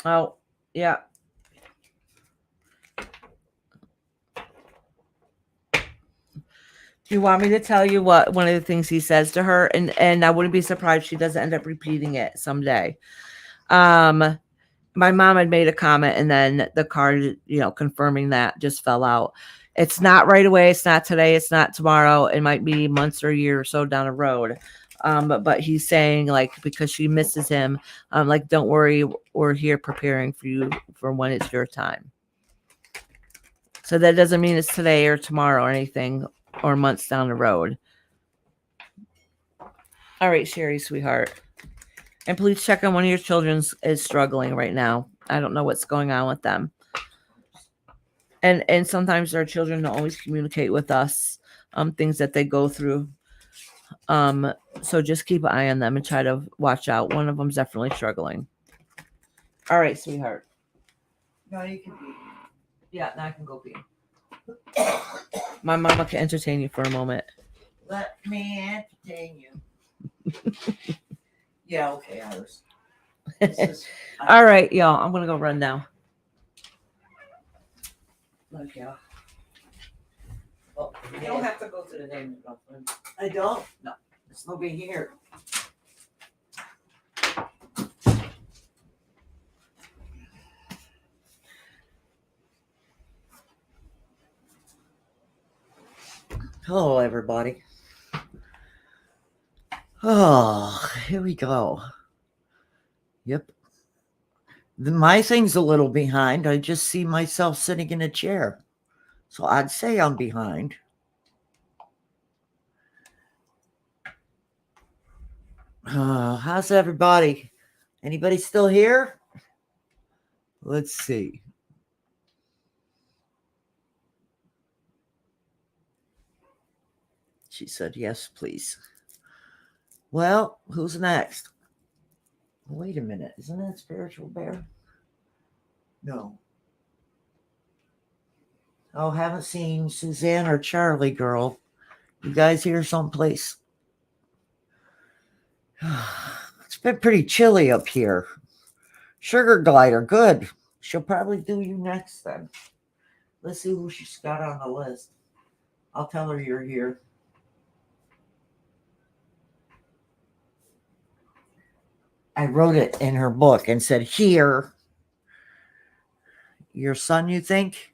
Oh, yeah. Do you want me to tell you what one of the things he says to her? And I wouldn't be surprised if she doesn't end up repeating it someday. My mom had made a comment, and then the card, confirming that just fell out. It's not right away. It's not today. It's not tomorrow. It might be months or a year or so down the road. But he's saying, like, because she misses him, like, don't worry, we're here preparing for you for when it's your time. So that doesn't mean it's today or tomorrow or anything, or months down the road. All right, Sherry, sweetheart. And please check on one of your children is struggling right now. I don't know what's going on with them. And sometimes our children don't always communicate with us, things that they go through. So just keep an eye on them and try to watch out. One of them's definitely struggling. All right, sweetheart. No, you can be. Yeah, now I can go pee. My mama can entertain you for a moment. Let me entertain you. Yeah, okay, Iris. This is, All right, y'all. I'm gonna go run now. look, yeah. Oh, You don't have to go to the name of nothing. I don't. No, there's nobody here. Hello, everybody. Oh, here we go. Yep. My thing's a little behind. I just see myself sitting in a chair. So I'd say I'm behind. How's everybody? Anybody still here? Let's see. She said, yes, please. Well, who's next? Wait a minute. Isn't that Spiritual Bear? No. Oh, haven't seen Suzanne or Charlie, girl. You guys here someplace? It's been pretty chilly up here. Sugar Glider, good. She'll probably do you next then. Let's see who she's got on the list. I'll tell her you're here. I wrote it in her book and said, here. Your son, you think?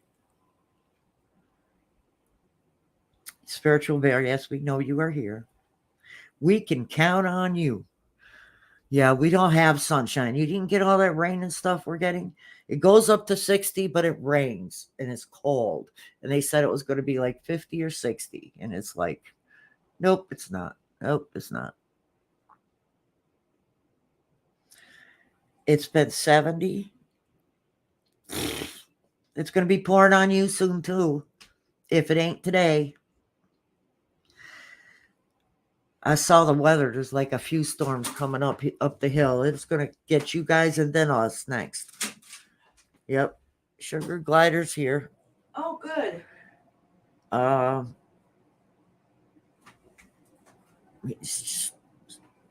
Spiritual Bear, yes, we know you are here. We can count on you. Yeah, we don't have sunshine. You didn't get all that rain and stuff we're getting? It goes up to 60, but it rains and it's cold. And they said it was going to be like 50 or 60. And it's like, nope, it's not. Nope, it's not. It's been 70. It's going to be pouring on you soon, too. If it ain't today. I saw the weather. There's like a few storms coming up the hill. It's going to get you guys and then us next. Yep. Sugar Glider's here. Oh, good.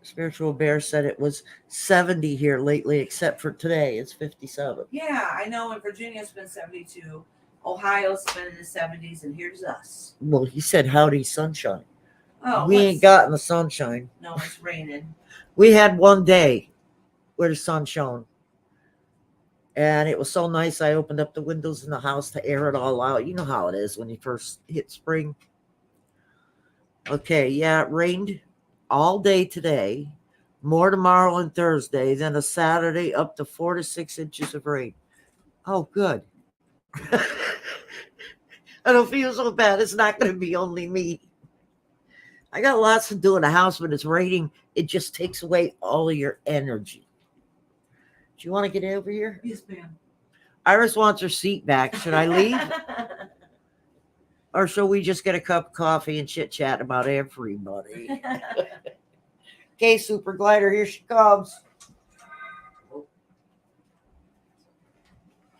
Spiritual Bear said it was 70 here lately, except for today. It's 57. Yeah, I know in Virginia it's been 72. Ohio's been in the 70s, and here's us. Well, he said howdy sunshine. Oh, we ain't gotten the sunshine. No, it's raining. We had one day where the sun shone. And it was so nice. I opened up the windows in the house to air it all out. You know how it is when you first hit spring. Okay, yeah, it rained all day today. More tomorrow and Thursday. Then a Saturday up to 4 to 6 inches of rain. Oh, good. I don't feel so bad. It's not going to be only me. I got lots to do in the house, but it's raining. It just takes away all of your energy. Do you want to get over here? Yes, ma'am. Iris wants her seat back. Should I leave? Or shall we just get a cup of coffee and chit chat about everybody? Okay, Super Glider, here she comes.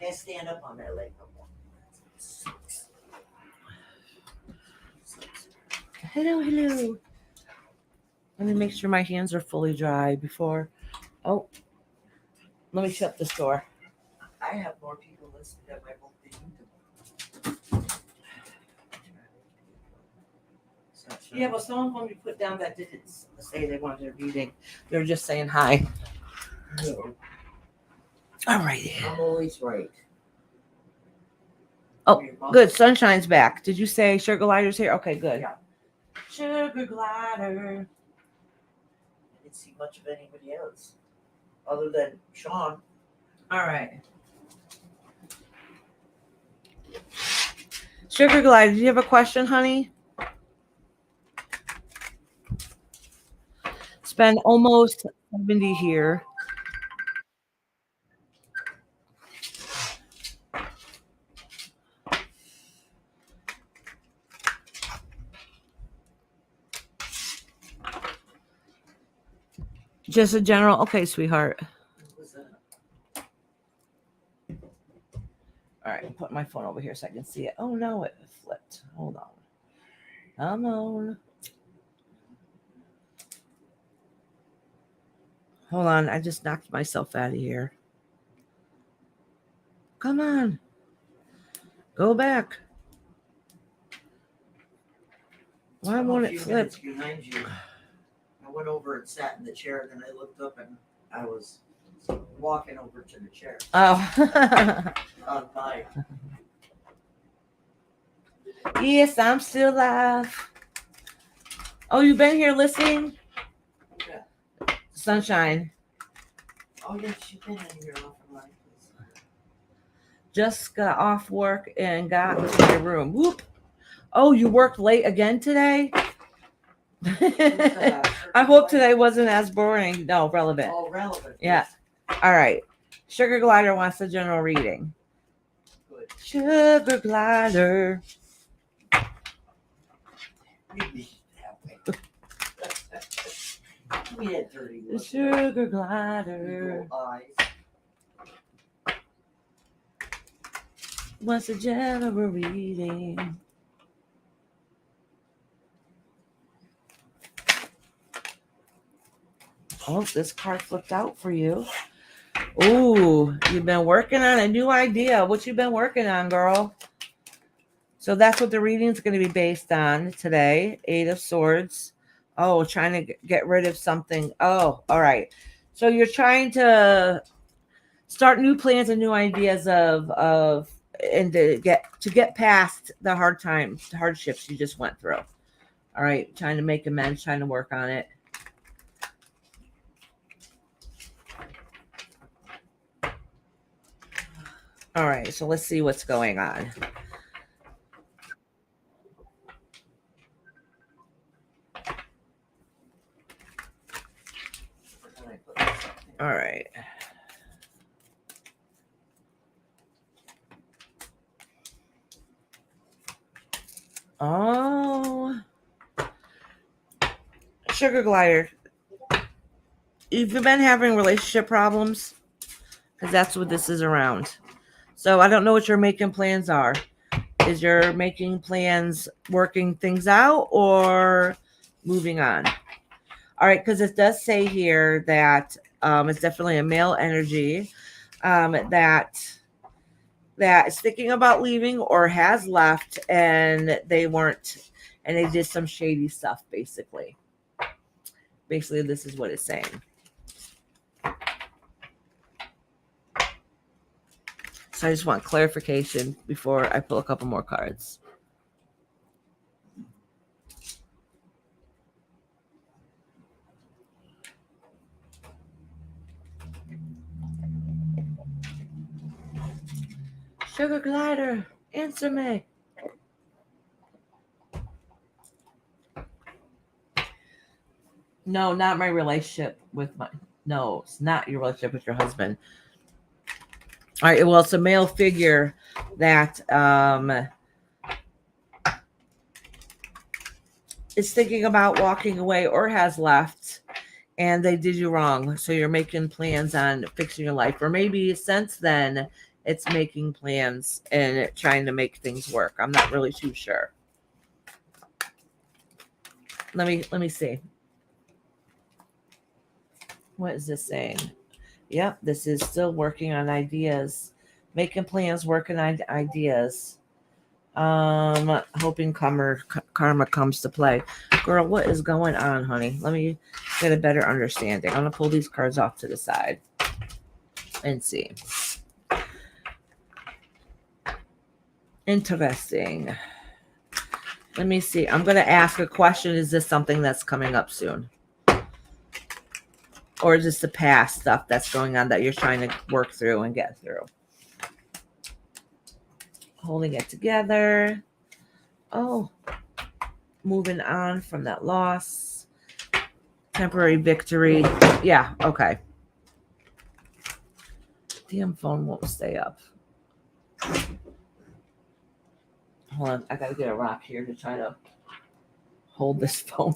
Can't stand up on that leg no more. Hello, hello. Let me make sure my hands are fully dry before. Oh, let me shut this door. I have more people listening to my book than you do. Yeah, but some of them we put down that didn't say they wanted a reading. They were just saying hi. No. All right. I'm always right. Oh, good. Sunshine's back. Did you say Sugar Glider's here? Okay, good. Yeah. Sugar Glider. I didn't see much of anybody else other than Sean. All right. Sugar Glider, do you have a question, honey? It's been almost 70 here. Just a general, okay, sweetheart. All right, I'm putting my phone over here so I can see it. Oh no, it flipped. Hold on. Come on. Hold on, I just knocked myself out of here. Come on. Go back. Why I'm won't a it few flip? minutes behind you. I went over and sat in the chair, then I looked up and I was walking over to the chair Oh. on my. Yes, I'm still alive. Oh, you've been here listening? Yeah. Sunshine. Oh yeah, she's been in here off and on. Just got off work and got to my room. Whoop. Oh, you worked late again today? I hope today wasn't as boring. No, relevant. Oh, relevant. Yeah. All right. Sugar Glider wants a general reading. Good. Sugar Glider. We had dirty The looks. Sugar Glider Evil eyes. wants a general reading. Oh, this card flipped out for you. Ooh, you've been working on a new idea. What you been working on, girl? So that's what the reading's going to be based on today. 8 of Swords. Oh, trying to get rid of something. Oh, all right. So you're trying to start new plans and new ideas and to get past the hard times, the hardships you just went through. All right, trying to make amends, trying to work on it. All right, so let's see what's going on. All right. Oh, Sugar Glider. You've been having relationship problems because that's what this is around. So I don't know what your making plans are. Is your making plans working things out or moving on? All right, because it does say here that it's definitely a male energy that is thinking about leaving or has left, and they did some shady stuff. Basically, this is what it's saying. So I just want clarification before I pull a couple more cards. Sugar Glider, answer me. No, not my relationship with no, it's not your relationship with your husband. All right, well, it's a male figure that is thinking about walking away or has left, and they did you wrong. So you're making plans on fixing your life, or maybe since then it's making plans and trying to make things work. I'm not really too sure. Let me see. What is this saying? Yep, this is still working on ideas, making plans, working on ideas. Hoping karma comes to play. Girl, what is going on, honey? Let me get a better understanding. I'm gonna pull these cards off to the side and see. Interesting. Let me see. I'm gonna ask a question. Is this something that's coming up soon? Or is this the past stuff that's going on that you're trying to work through and get through? Holding it together. Oh, moving on from that loss. Temporary victory. Yeah, okay. Damn phone won't stay up. Hold on, I gotta get a rock here to try to hold this phone.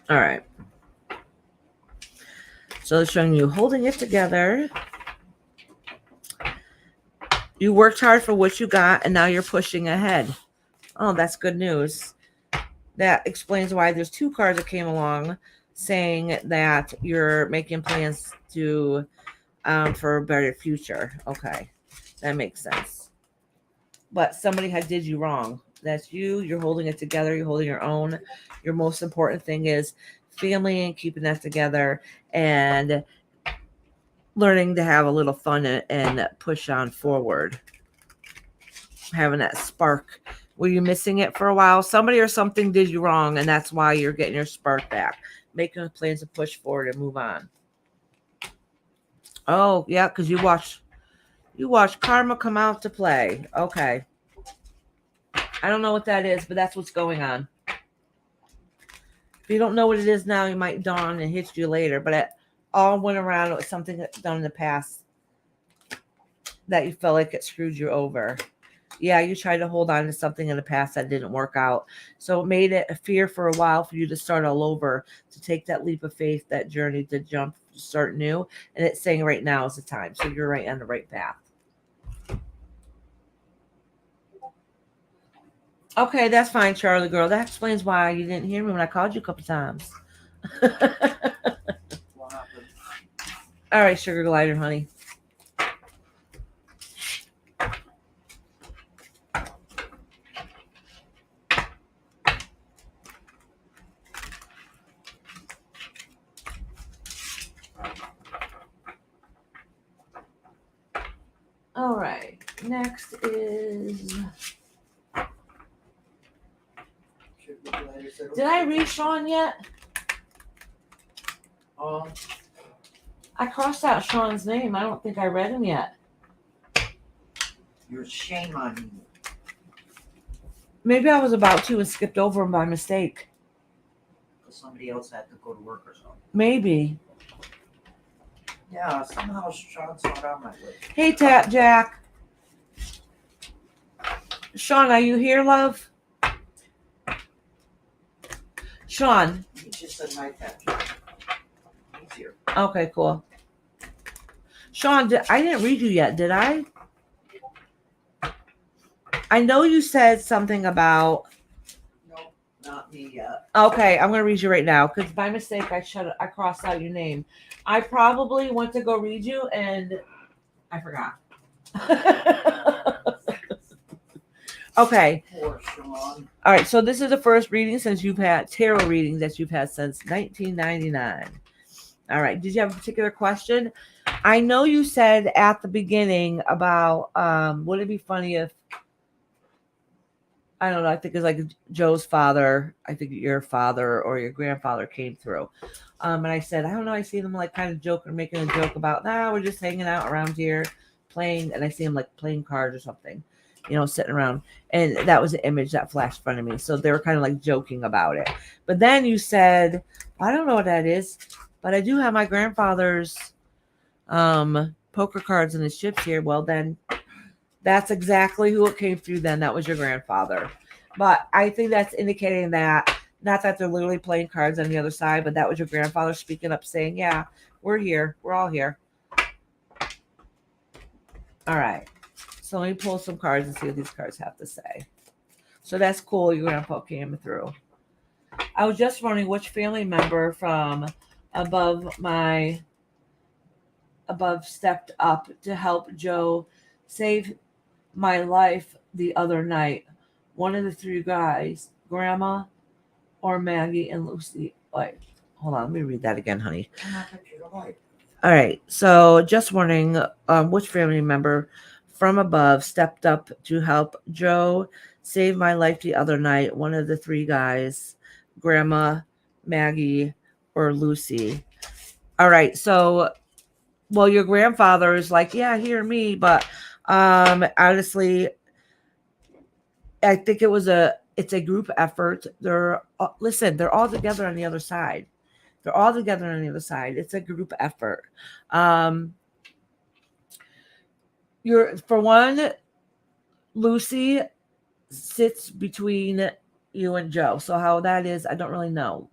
All right. So it's showing you holding it together. You worked hard for what you got, and now you're pushing ahead. Oh, that's good news. That explains why there's two cards that came along saying that you're making plans to for a better future. Okay, that makes sense. But somebody had did you wrong. That's you. You're holding it together. You're holding your own. Your most important thing is family and keeping that together and learning to have a little fun and push on forward. Having that spark. Were you missing it for a while? Somebody or something did you wrong, and that's why you're getting your spark back. Making plans to push forward and move on. Oh, yeah, because you watch karma come out to play. Okay. I don't know what that is, but that's what's going on. If you don't know what it is now, you might dawn and hit you later. But it all went around with something that's done in the past that you felt like it screwed you over. Yeah, you tried to hold on to something in the past that didn't work out. So it made it a fear for a while for you to start all over, to take that leap of faith, that journey to jump, start new. And it's saying right now is the time. So you're right on the right path. Okay, that's fine, Charlie girl. That explains why you didn't hear me when I called you a couple times. What happened? All right, sugar glider, honey. All right, next is. Did I read Sean yet? I crossed out Sean's name. I don't think I read him yet. You're shame on you. Maybe I was about to and skipped over him by mistake. Somebody else had to go to work or something. Maybe. Yeah, somehow Sean's not on my list. Hey, Tap Jack. Sean, are you here, love? Sean. He just said my Tap. He's here. Okay, cool. Sean, I didn't read you yet, did I? I know you said something about. Nope, not me yet. Okay, I'm gonna read you right now because by mistake I crossed out your name. I probably went to go read you and I forgot. Okay. Poor Sean. All right. So this is the first reading since you've had tarot readings that you've had since 1999. All right. Did you have a particular question? I know you said at the beginning about would it be funny if I don't know, I think it's like Joe's father, I think your father or your grandfather came through. And I said, I don't know, I see them like kind of joking, making a joke about, we're just hanging out around here playing. And I see them like playing cards or something, sitting around. And that was the image that flashed in front of me. So they were kind of like joking about it. But then you said, I don't know what that is, but I do have my grandfather's poker cards and his chips here. Well, then that's exactly who it came through then. That was your grandfather. But I think that's indicating that, not that they're literally playing cards on the other side, but that was your grandfather speaking up saying, yeah, we're here. We're all here. All right. So let me pull some cards and see what these cards have to say. So that's cool. Your grandpa came through. I was just wondering which family member from above stepped up to help Joe save my life the other night. One of the three guys, Grandma or Maggie and Lucy. Wait, hold on. Let me read that again, honey. All right. So just wondering which family member from above stepped up to help Joe save my life the other night. One of the three guys, Grandma, Maggie, or Lucy. All right. So, well, your grandfather is like, yeah, hear me. But honestly, I think it's a group effort. They're all together on the other side. They're all together on the other side. It's a group effort. For one, Lucy sits between you and Joe. So how that is, I don't really know.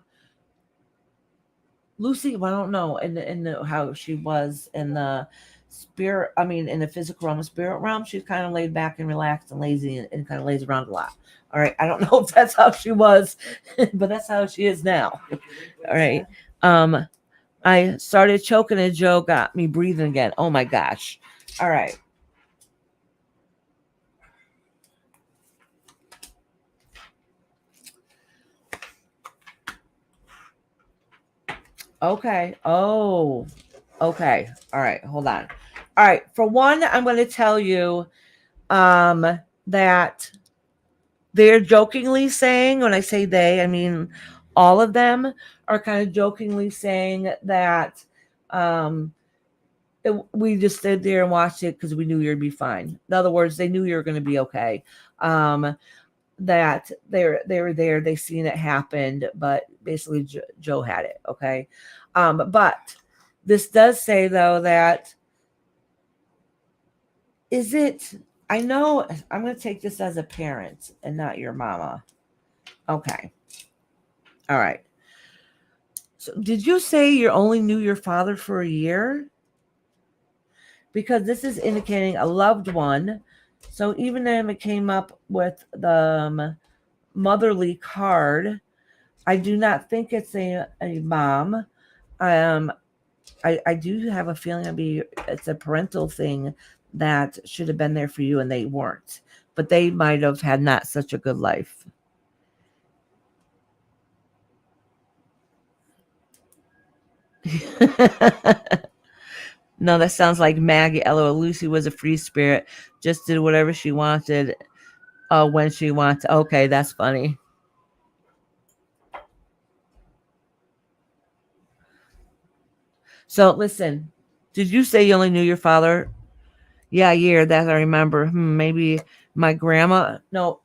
Lucy, well, I don't know, and how she was in the in the physical realm, spirit realm, she's kind of laid back and relaxed and lazy and kind of lays around a lot. All right. I don't know if that's how she was, but that's how she is now. All right. I started choking and Joe got me breathing again. Oh my gosh. All right. Okay. Oh, okay. All right. Hold on. All right. For one, I'm going to tell you that they're jokingly saying, when I say they, I mean all of them are kind of jokingly saying that we just stood there and watched it because we knew you'd be fine. In other words, they knew you were going to be okay. That they were there, they seen it happened, but basically Joe had it. Okay. But this does say though that is it, I know I'm going to take this as a parent and not your mama. Okay. All right. So did you say you only knew your father for a year? Because this is indicating a loved one. So even if it came up with the motherly card, I do not think it's a mom. I do have a feeling it's a parental thing that should have been there for you and they weren't. But they might have had not such a good life. No, that sounds like Maggie. LOL. Lucy was a free spirit, just did whatever she wanted when she wanted. Okay, that's funny. So listen, did you say you only knew your father? Yeah, a year. That I remember. Maybe my grandma. No,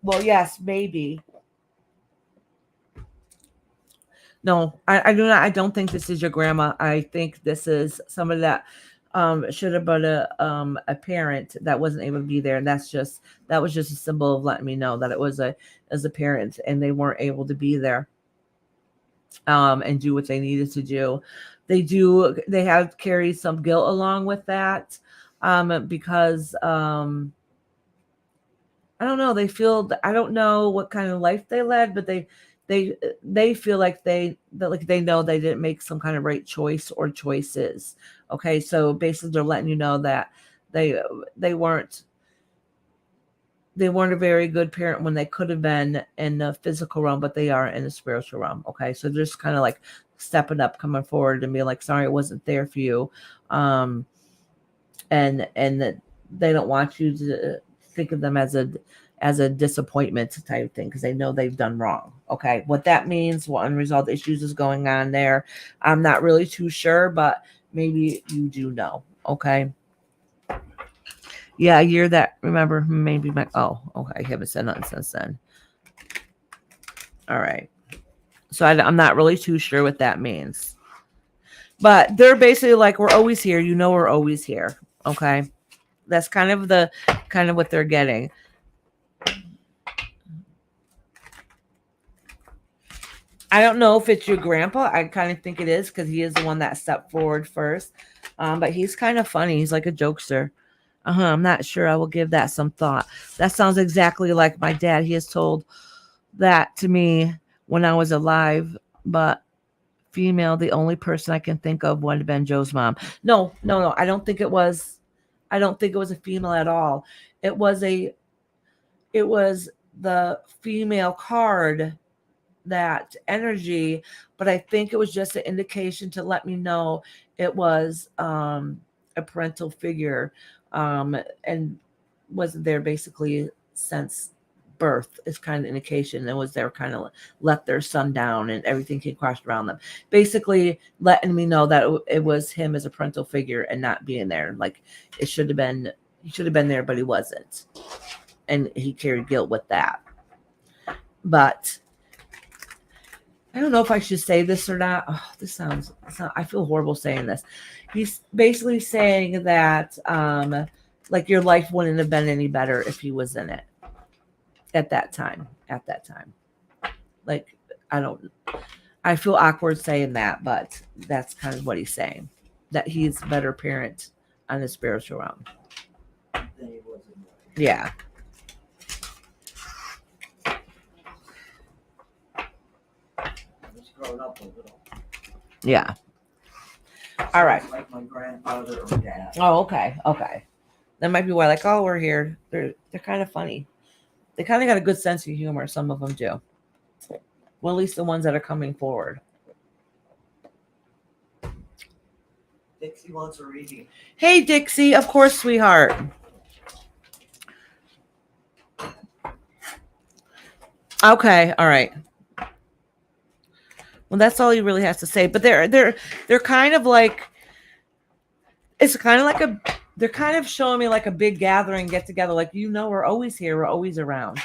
well, yes, maybe. No, I do not. I don't think this is your grandma. I think this is somebody that should have been a parent that wasn't able to be there, and that was just a symbol of letting me know that it was a as a parent, and they weren't able to be there and do what they needed to do. They have carried some guilt along with that because I don't know. They feel I don't know what kind of life they led, but they feel like they know they didn't make some kind of right choice or choices. Okay, so basically they're letting you know that they they weren't they weren't a very good parent when they could have been in the physical realm, but they are in the spiritual realm. Okay, so they're just kind of like stepping up, coming forward, and being like, "Sorry, it wasn't there for you," um, and that they don't want you to think of them as a disappointment type thing because they know they've done wrong. Okay, what that means, what unresolved issues is going on there, I'm not really too sure, but maybe you do know. Okay. Yeah, a year that remember maybe my okay, I haven't said nothing since then. All right. So I'm not really too sure what that means. But they're basically like, we're always here. You know, we're always here. Okay. That's kind of what they're getting. I don't know if it's your grandpa. I kind of think it is because he is the one that stepped forward first. But he's kind of funny. He's like a jokester. I'm not sure. I will give that some thought. That sounds exactly like my dad. He has told that to me when I was alive, but female, the only person I can think of would have been Joe's mom. No, no, no. I don't think it was. I don't think it was a female at all. It was a. It was the female card, that energy, but I think it was just an indication to let me know it was a parental figure, and wasn't there basically since birth is kind of indication and was there kind of let their son down and everything came crashed around them, basically letting me know that it was him as a parental figure and not being there. Like it should have been, he should have been there, but he wasn't, and he carried guilt with that. But I don't know if I should say this or not. Oh, I feel horrible saying this. He's basically saying that, like your life wouldn't have been any better if he was in it at that time. At that time. Like, I feel awkward saying that, but that's kind of what he's saying. That he's a better parent on the spiritual realm. Then he wasn't right. Yeah. He's grown up a little. Yeah. So All right. it's like my grandfather or dad. Oh, okay. Okay. That might be why, like, oh, we're here. They're kind of funny. They kind of got a good sense of humor. Some of them do. Well, at least the ones that are coming forward. Dixie wants a reading. Hey, Dixie. Of course, sweetheart. Okay. All right. Well, that's all he really has to say. But they're kind of like, it's kind of like they're kind of showing me like a big gathering, get together. Like, we're always here. We're always around,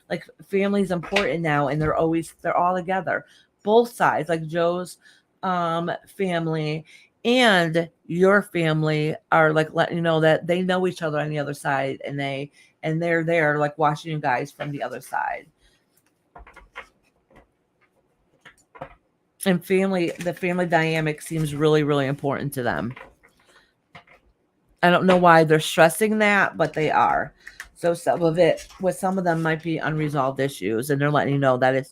like family's important now. And they're all together. Both sides, like Joe's family and your family are like letting you know that they know each other on the other side. And they're there like watching you guys from the other side. And the family dynamic seems really, really important to them. I don't know why they're stressing that, but they are. So some of them might be unresolved issues, and they're letting you know that it's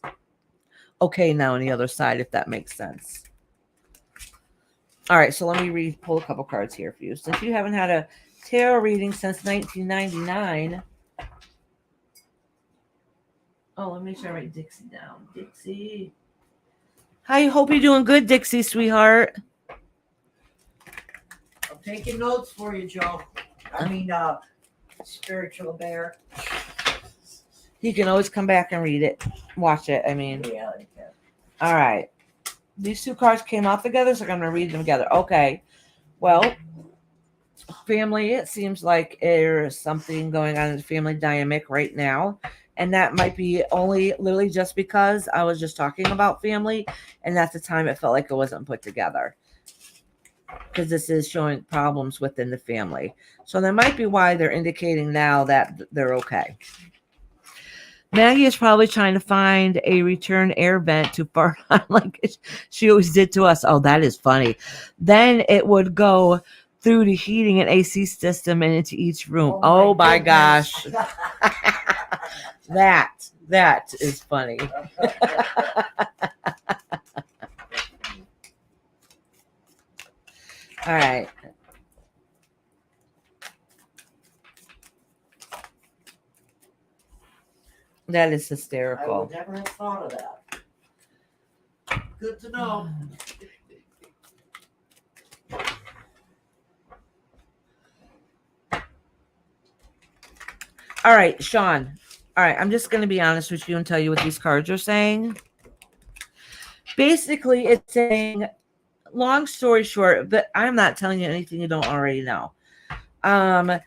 okay now on the other side, if that makes sense. All right, so let me pull a couple cards here for you. Since you haven't had a tarot reading since 1999. Oh, let me make sure I write Dixie down. Dixie. I hope you're doing good, Dixie, sweetheart. I'm taking notes for you, Joe. Spiritual bear. You can always come back and read it. Watch it, Yeah, I can. All right. These two cards came out together, so I'm going to read them together. Okay. Well, family, it seems like there's something going on in the family dynamic right now. And that might be only literally just because I was just talking about family. And at the time, it felt like it wasn't put together. Because this is showing problems within the family. So that might be why they're indicating now that they're okay. Maggie is probably trying to find a return air vent to fart on like she always did to us. Oh, that is funny. Then it would go through the heating and AC system and into each room. Oh my gosh. That is funny. All right. That is hysterical. I would never have thought of that. Good to know. All right, Sean. All right, I'm just going to be honest with you and tell you what these cards are saying. Basically, it's saying, long story short, but I'm not telling you anything you don't already know. All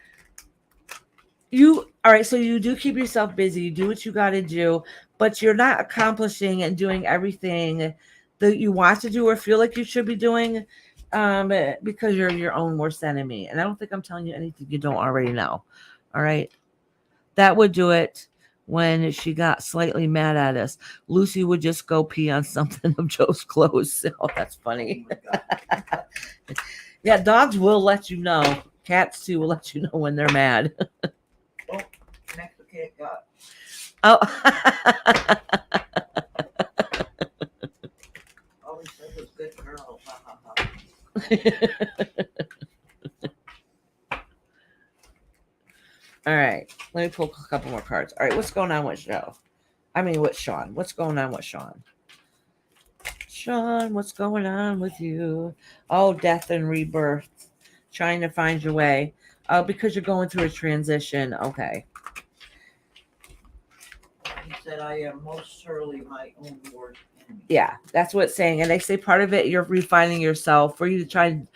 right, so you do keep yourself busy, you do what you got to do, but you're not accomplishing and doing everything that you want to do or feel like you should be doing because you're your own worst enemy. And I don't think I'm telling you anything you don't already know. All right. That would do it when she got slightly mad at us. Lucy would just go pee on something of Joe's clothes. Oh, that's funny. Oh Yeah, dogs will let you know. Cats, too, will let you know when they're mad. Next kid got. Oh. All he said was good girl. Ha, ha, ha. All right, let me pull a couple more cards. All right, what's going on with Joe? With Sean. What's going on with Sean? Sean, what's going on with you? Oh, death and rebirth. Trying to find your way. Oh, because you're going through a transition. Okay. He said, I am most surely my own worst enemy. Yeah, that's what it's saying. And they say part of it, you're refining yourself. For you to try to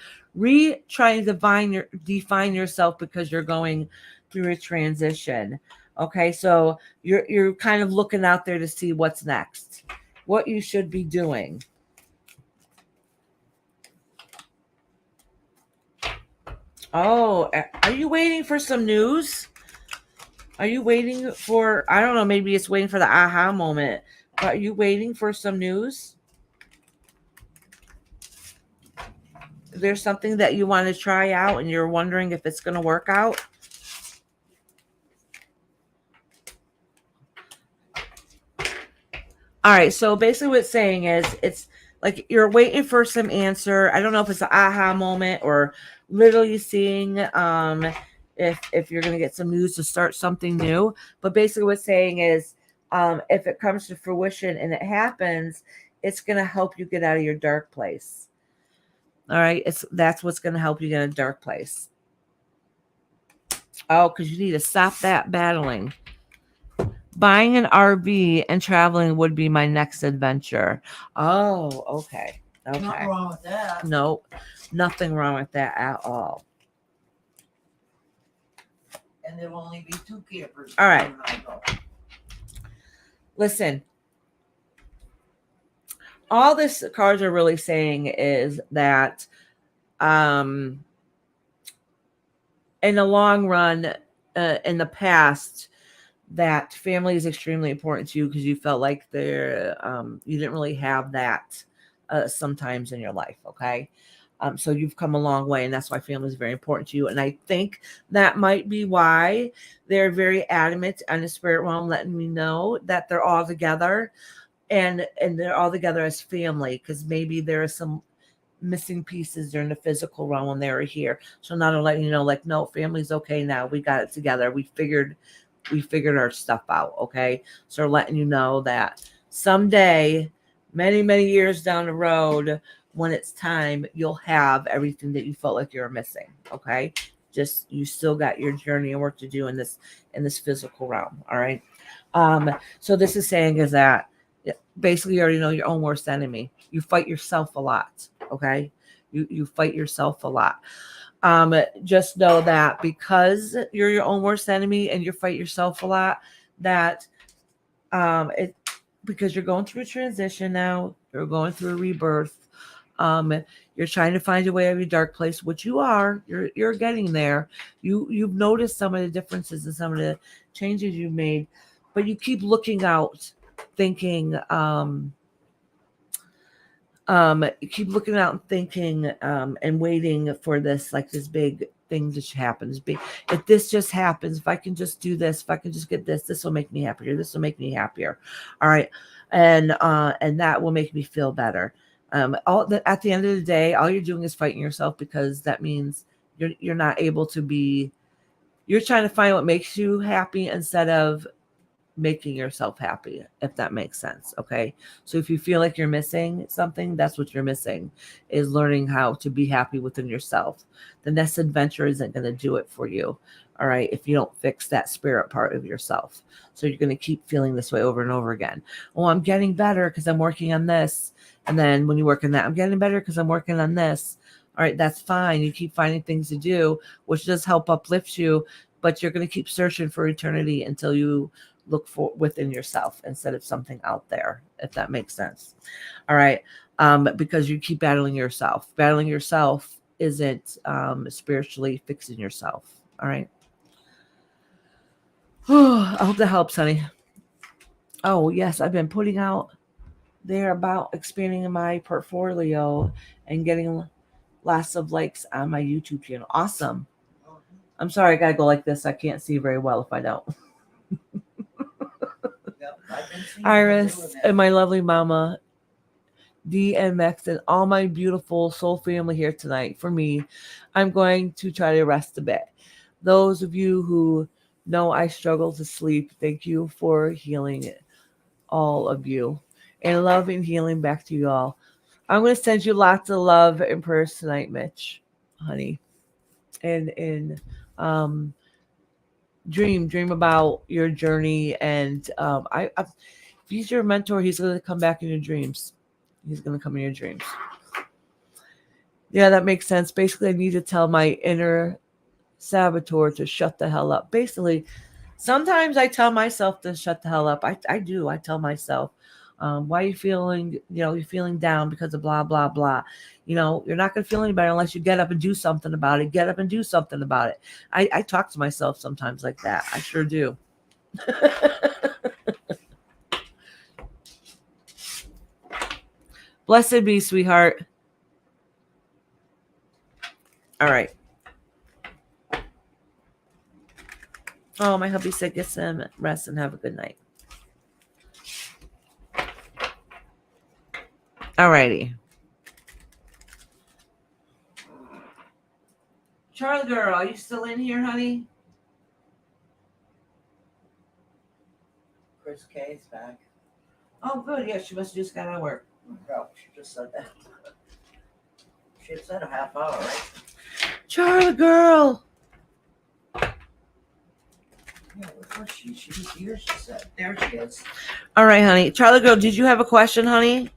define yourself because you're going through a transition. Okay, so you're kind of looking out there to see what's next, what you should be doing. Oh, are you waiting for some news? Are you waiting for, I don't know, maybe it's waiting for the aha moment. But are you waiting for some news? there's something that you want to try out and you're wondering if it's going to work out. All right, so basically what it's saying is it's like you're waiting for some answer. I don't know if it's an aha moment or literally seeing if you're gonna get some news to start something new. But basically what it's saying is if it comes to fruition and it happens, it's gonna help you get out of your dark place. All right, that's what's gonna help you get in a dark place. Oh, because you need to stop that battling. Buying an RV and traveling would be my next adventure. Oh, okay. Okay. Nothing wrong with that. No, nothing wrong with that at all. And there'll only be 2 campers. All right. when I go. Listen, all this cards are really saying is that in the long run, in the past, that family is extremely important to you because you felt like you didn't really have that sometimes in your life. Okay. So you've come a long way, and that's why family is very important to you. And I think that might be why they're very adamant on the spirit realm, letting me know that they're all together, and they're all together as family, because maybe there are some missing pieces during the physical realm when they were here. So now they're letting you know, like, no, family's okay now. We got it together. We figured our stuff out. Okay. So we're letting you know that someday, many, many years down the road, when it's time, you'll have everything that you felt like you were missing. Okay. Just, you still got your journey and work to do in this physical realm. All right. So this is saying is that basically you already know your own worst enemy. You fight yourself a lot. Okay. You fight yourself a lot. Just know that because you're your own worst enemy and you fight yourself a lot, that because you're going through a transition now, you're going through a rebirth. You're trying to find your way out of your dark place, which you are. You're getting there. You've noticed some of the differences and some of the changes you've made, but you keep looking out, thinking. Keep looking out and thinking and waiting for this, like, this big thing to happen. If this just happens, if I can just do this, if I can just get this will make me happier. This will make me happier. All right. And that will make me feel better. At the end of the day, all you're doing is fighting yourself, because that means you're not able to be, you're trying to find what makes you happy instead of making yourself happy, if that makes sense. Okay. So if you feel like you're missing something, that's what you're missing, is learning how to be happy within yourself. The next adventure isn't going to do it for you. All right. If you don't fix that spirit part of yourself. So you're going to keep feeling this way over and over again. Oh, I'm getting better because I'm working on this. And then when you work on that, I'm getting better because I'm working on this. All right. That's fine. You keep finding things to do, which does help uplift you, but you're going to keep searching for eternity until you look for within yourself instead of something out there, if that makes sense. All right. Because you keep battling yourself. Battling yourself isn't spiritually fixing yourself. All right. I hope that helps, honey. Oh, yes. I've been putting out there about expanding my portfolio and getting lots of likes on my YouTube channel. Awesome. I'm sorry, I got to go like this. I can't see very well if I don't. Iris and my lovely mama, D and Max, and all my beautiful soul family here tonight. For me, I'm going to try to rest a bit. Those of you who know I struggle to sleep, thank you for healing it, all of you. And love and healing back to you all. I'm going to send you lots of love and prayers tonight, Mitch, honey. And dream about your journey. And if he's your mentor, he's going to come back in your dreams. He's going to come in your dreams. Yeah, that makes sense. Basically, I need to tell my inner saboteur to shut the hell up. Basically, sometimes I tell myself to shut the hell up. I do. I tell myself, why are you feeling, you're feeling down because of blah, blah, blah. You're not going to feel any better unless you get up and do something about it. Get up and do something about it. I talk to myself sometimes like that. I sure do. Blessed be, sweetheart. All right. Oh, my hubby said get some rest and have a good night. All righty. Charlie girl, are you still in here, honey? Chris K's back. Oh, good. Yeah, she must have just got out of work. No, she just said that. She had said a half hour, right? Charlie girl. Yeah, where was she? She was here, she said. There she is. All right, honey. Charlie girl, did you have a question, honey?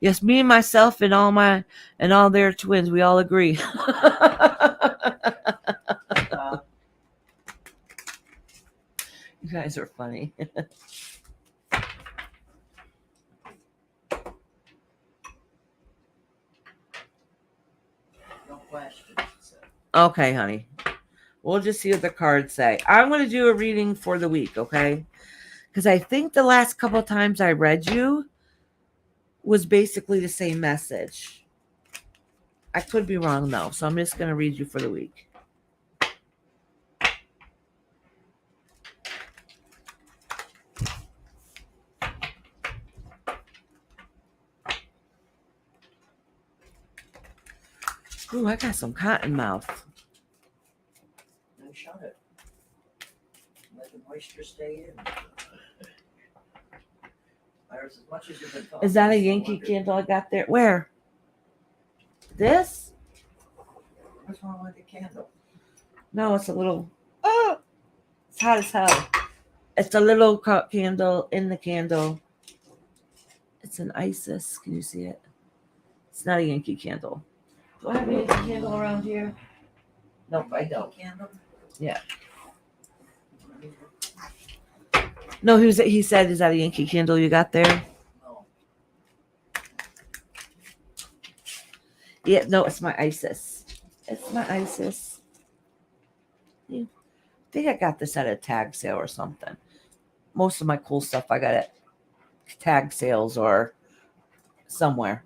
Yes, me and myself and all their twins, we all agree. You guys are funny. No question. Okay, honey. We'll just see what the cards say. I'm going to do a reading for the week, okay? Because I think the last couple of times I read you was basically the same message. I could be wrong, though, so I'm just going to read you for the week. Ooh, I got some cotton mouth. Then shut it. Let the moisture stay in. Iris, as much as you've been talking, Is that a I still Yankee wonder, candle I got there? Where? This? what's wrong with the candle? No, it's a little. Oh, it's hot as hell. It's a little candle in the candle. It's an Isis. Can you see it? It's not a Yankee candle. Do I have a Yankee candle around here? Nope, I don't. Candle? Yeah. No, he said, is that a Yankee candle you got there? No. Yeah, no, it's my Isis. It's my Isis. I think I got this at a tag sale or something. Most of my cool stuff I got at tag sales or somewhere.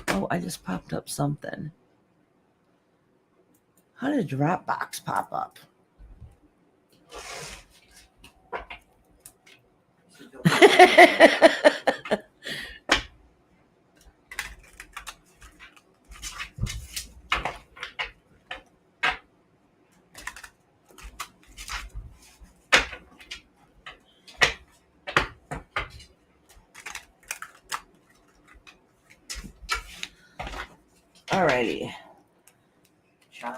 Oh, I just popped up something. How did Dropbox pop up? Alrighty. Charlie.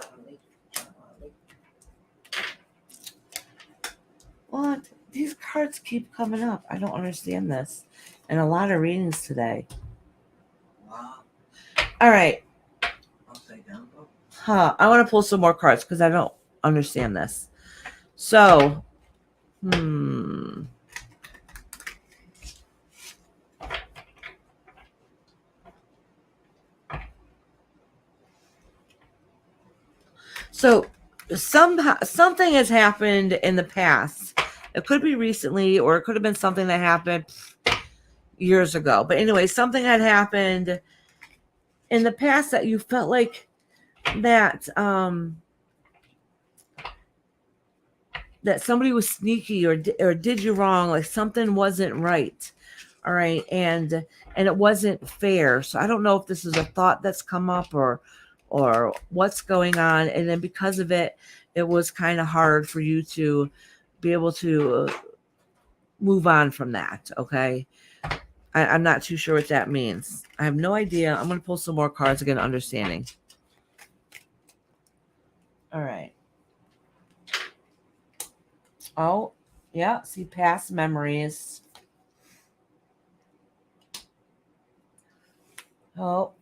What? These cards keep coming up. I don't understand this. And a lot of readings today. Wow. All right. Upside down. Oh. Huh. I want to pull some more cards because I don't understand this. So, So somehow something has happened in the past. It could be recently, or it could have been something that happened years ago. But anyway, something had happened in the past that you felt like that that somebody was sneaky or did you wrong, like something wasn't right. All right, and it wasn't fair. So I don't know if this is a thought that's come up or what's going on, and then because of it, it was kind of hard for you to be able to move on from that. Okay, I'm not too sure what that means. I have no idea. I'm going to pull some more cards to get an understanding. All right. Oh, yeah. See, past memories. Oh,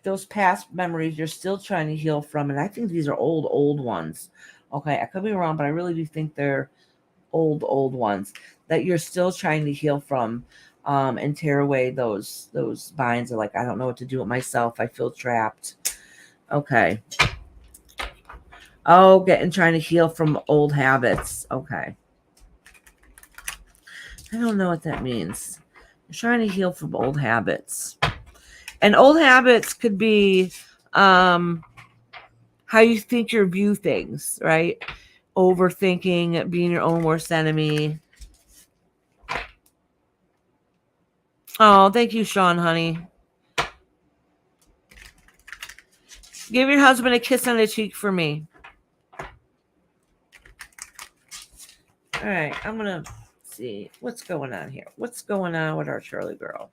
those past memories you're still trying to heal from. And I think these are old ones. Okay, I could be wrong, but I really do think they're old ones that you're still trying to heal from, and tear away those binds of like, I don't know what to do with myself. I feel trapped. Okay. Oh, trying to heal from old habits. Okay. I don't know what that means. You're trying to heal from old habits. And old habits could be how you think you view things, right? Overthinking, being your own worst enemy. Oh, thank you, Sean, honey. Give your husband a kiss on the cheek for me. All right, I'm going to see what's going on here. What's going on with our Charlie girl?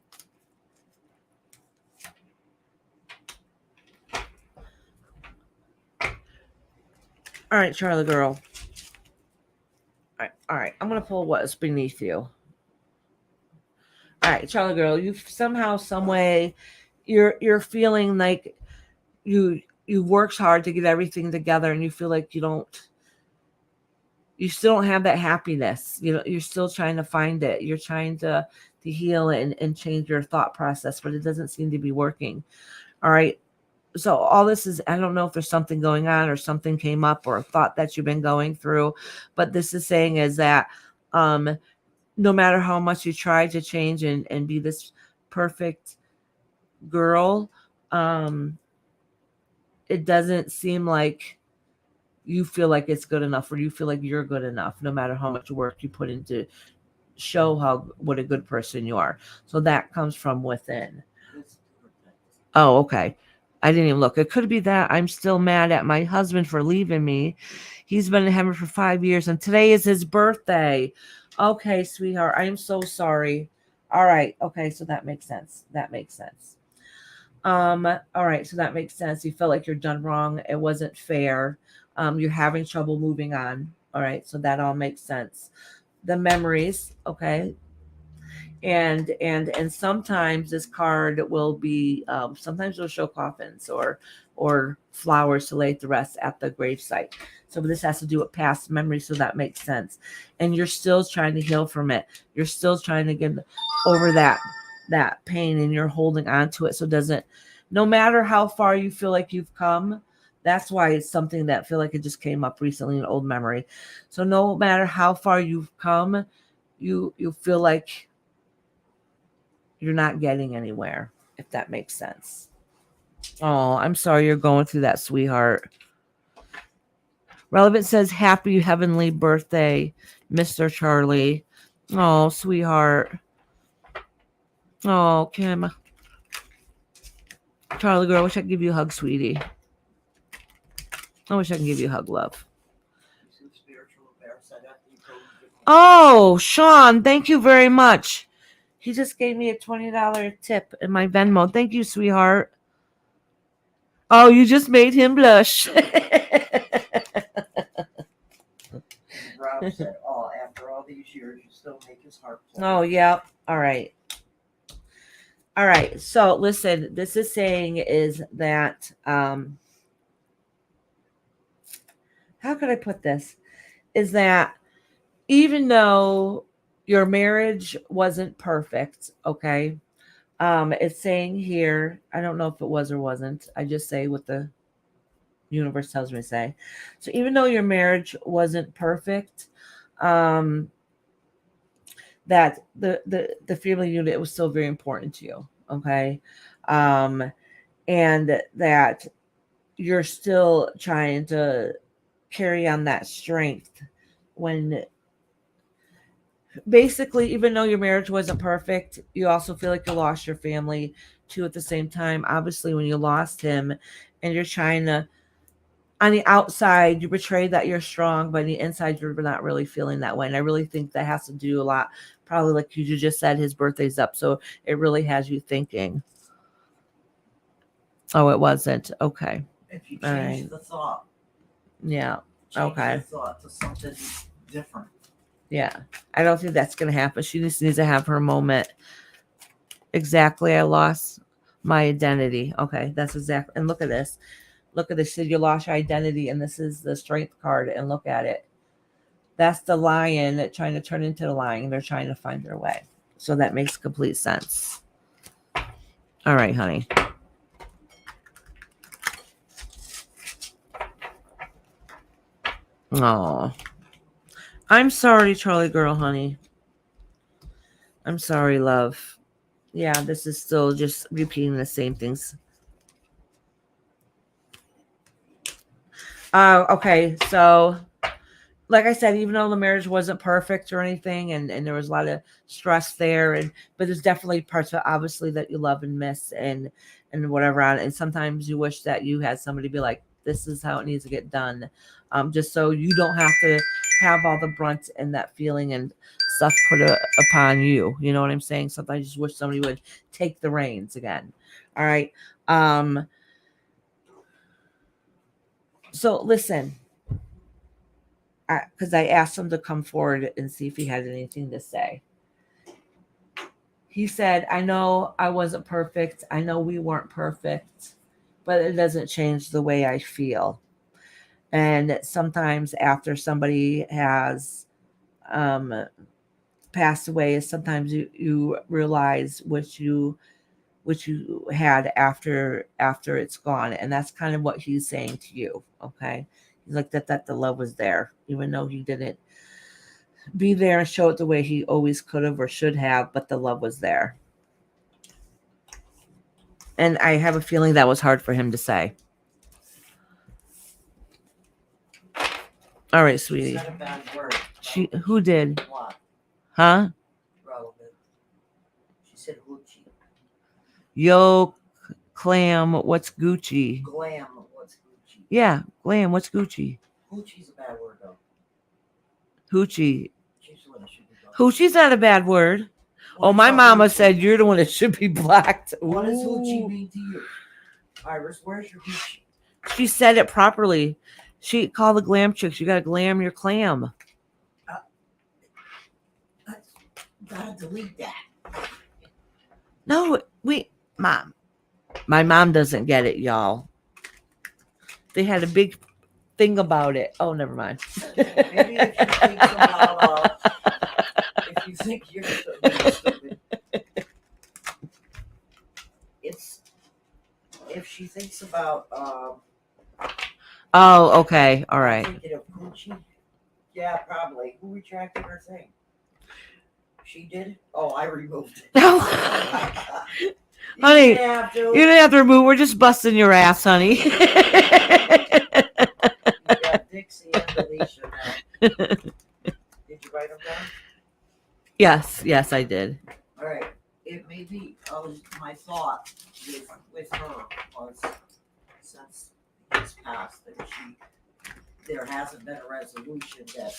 All right, Charlie girl. All right. I'm going to pull what's beneath you. All right, Charlie girl, you somehow, some way, you're feeling like you worked hard to get everything together, and you feel like you still don't have that happiness. You're still trying to find it. You're trying to heal it and change your thought process, but it doesn't seem to be working. All right. So all this is, I don't know if there's something going on or something came up or a thought that you've been going through, but this is saying is that no matter how much you try to change and be this perfect girl, it doesn't seem like you feel like it's good enough, or you feel like you're good enough, no matter how much work you put into show what a good person you are. So that comes from within. Oh, okay. I didn't even look. It could be that I'm still mad at my husband for leaving me. He's been in heaven for 5 years, and today is his birthday. Okay, sweetheart. I am so sorry. All right. Okay, so that makes sense. All right, so that makes sense. You felt like you're done wrong. It wasn't fair. You're having trouble moving on. All right, so that all makes sense. The memories, okay. And sometimes this card will be sometimes it'll show coffins or flowers to lay to rest at the gravesite. So this has to do with past memories, so that makes sense. And you're still trying to heal from it. You're still trying to get over that pain, and you're holding on to it. So no matter how far you feel like you've come, that's why it's something that feel like it just came up recently, an old memory. So no matter how far you've come, you feel like you're not getting anywhere, if that makes sense. Oh, I'm sorry you're going through that, sweetheart. Relevant says, happy heavenly birthday, Mr. Charlie. Oh, sweetheart. Oh, Kim. Charlie girl, I wish I could give you a hug, sweetie. I wish I could give you a hug, love. Oh, Sean, thank you very much. He just gave me a $20 tip in my Venmo. Thank you, sweetheart. Oh, you just made him blush. Rob said, "Oh, after all these years, you still make his heart flutter." Oh, yeah. All right. So listen, this is saying is that how could I put this? Is that even though your marriage wasn't perfect, okay? It's saying here, I don't know if it was or wasn't. I just say what the universe tells me to say. So even though your marriage wasn't perfect, that the family unit was still very important to you, okay? And that you're still trying to carry on that strength when basically, even though your marriage wasn't perfect, you also feel like you lost your family too at the same time. Obviously, when you lost him and you're trying to, on the outside, you portray that you're strong, but on the inside, you're not really feeling that way. And I really think that has to do a lot, probably like you just said, his birthday's up. So it really has you thinking. Oh, it wasn't. Okay. If you change right. the thought, Yeah. change Okay. the thought to something different. Yeah. I don't think that's going to happen. She just needs to have her moment. Exactly. I lost my identity. Okay. That's exactly. And look at this. Look at this. You lost your identity. And this is the strength card. And look at it. That's the lion trying to turn into the lion. They're trying to find their way. So that makes complete sense. All right, honey. Oh, I'm sorry, Charlie girl, honey. I'm sorry, love. Yeah, this is still just repeating the same things. Okay, so like I said, even though the marriage wasn't perfect or anything, and there was a lot of stress there, but there's definitely parts of it, obviously, that you love and miss, and whatever. And sometimes you wish that you had somebody be like, "This is how it needs to get done," just so you don't have to have all the brunt and that feeling and stuff put upon you. You know what I'm saying? Sometimes I just wish somebody would take the reins again. All right. So listen, because I asked him to come forward and see if he had anything to say. He said, I know I wasn't perfect. I know we weren't perfect, but it doesn't change the way I feel. And sometimes after somebody has um, passed away, sometimes you realize what you had after it's gone. And that's kind of what he's saying to you. Okay. He's like that the love was there, even though he didn't be there and show it the way he always could have or should have, but the love was there. And I have a feeling that was hard for him to say. All right, sweetie. Said a bad word. Who did? What? Huh? Relevant. She said hoochie. Yo, Clam, what's Gucci? Glam. What's Gucci? Yeah, Glam, what's Gucci? Hoochie's a bad word though. Hoochie. She's the one that should be blocked. Hoochie's not a bad word. What Oh, my about mama hoochie? said you're the one that should be blocked. What does hoochie Ooh. mean to you? Iris, where's your hoochie? She said it properly. She called the glam chicks. You gotta glam your clam. Gotta delete that. No, Mom. My mom doesn't get it, y'all. They had a big thing about it. Oh, never mind. Maybe if you think about, if you think you're stupid, it's if she thinks about. Oh, okay, all right. Thinking of Gucci. Yeah, probably. Who retracted her thing? She did. Oh, I removed it. No, You honey, didn't have to. you didn't have to remove. We're just busting your ass, honey. You got Dixie and Alicia now. Did you write them down? Yes, I did. All right. It may be my thought with her was since he's passed that there hasn't been a resolution that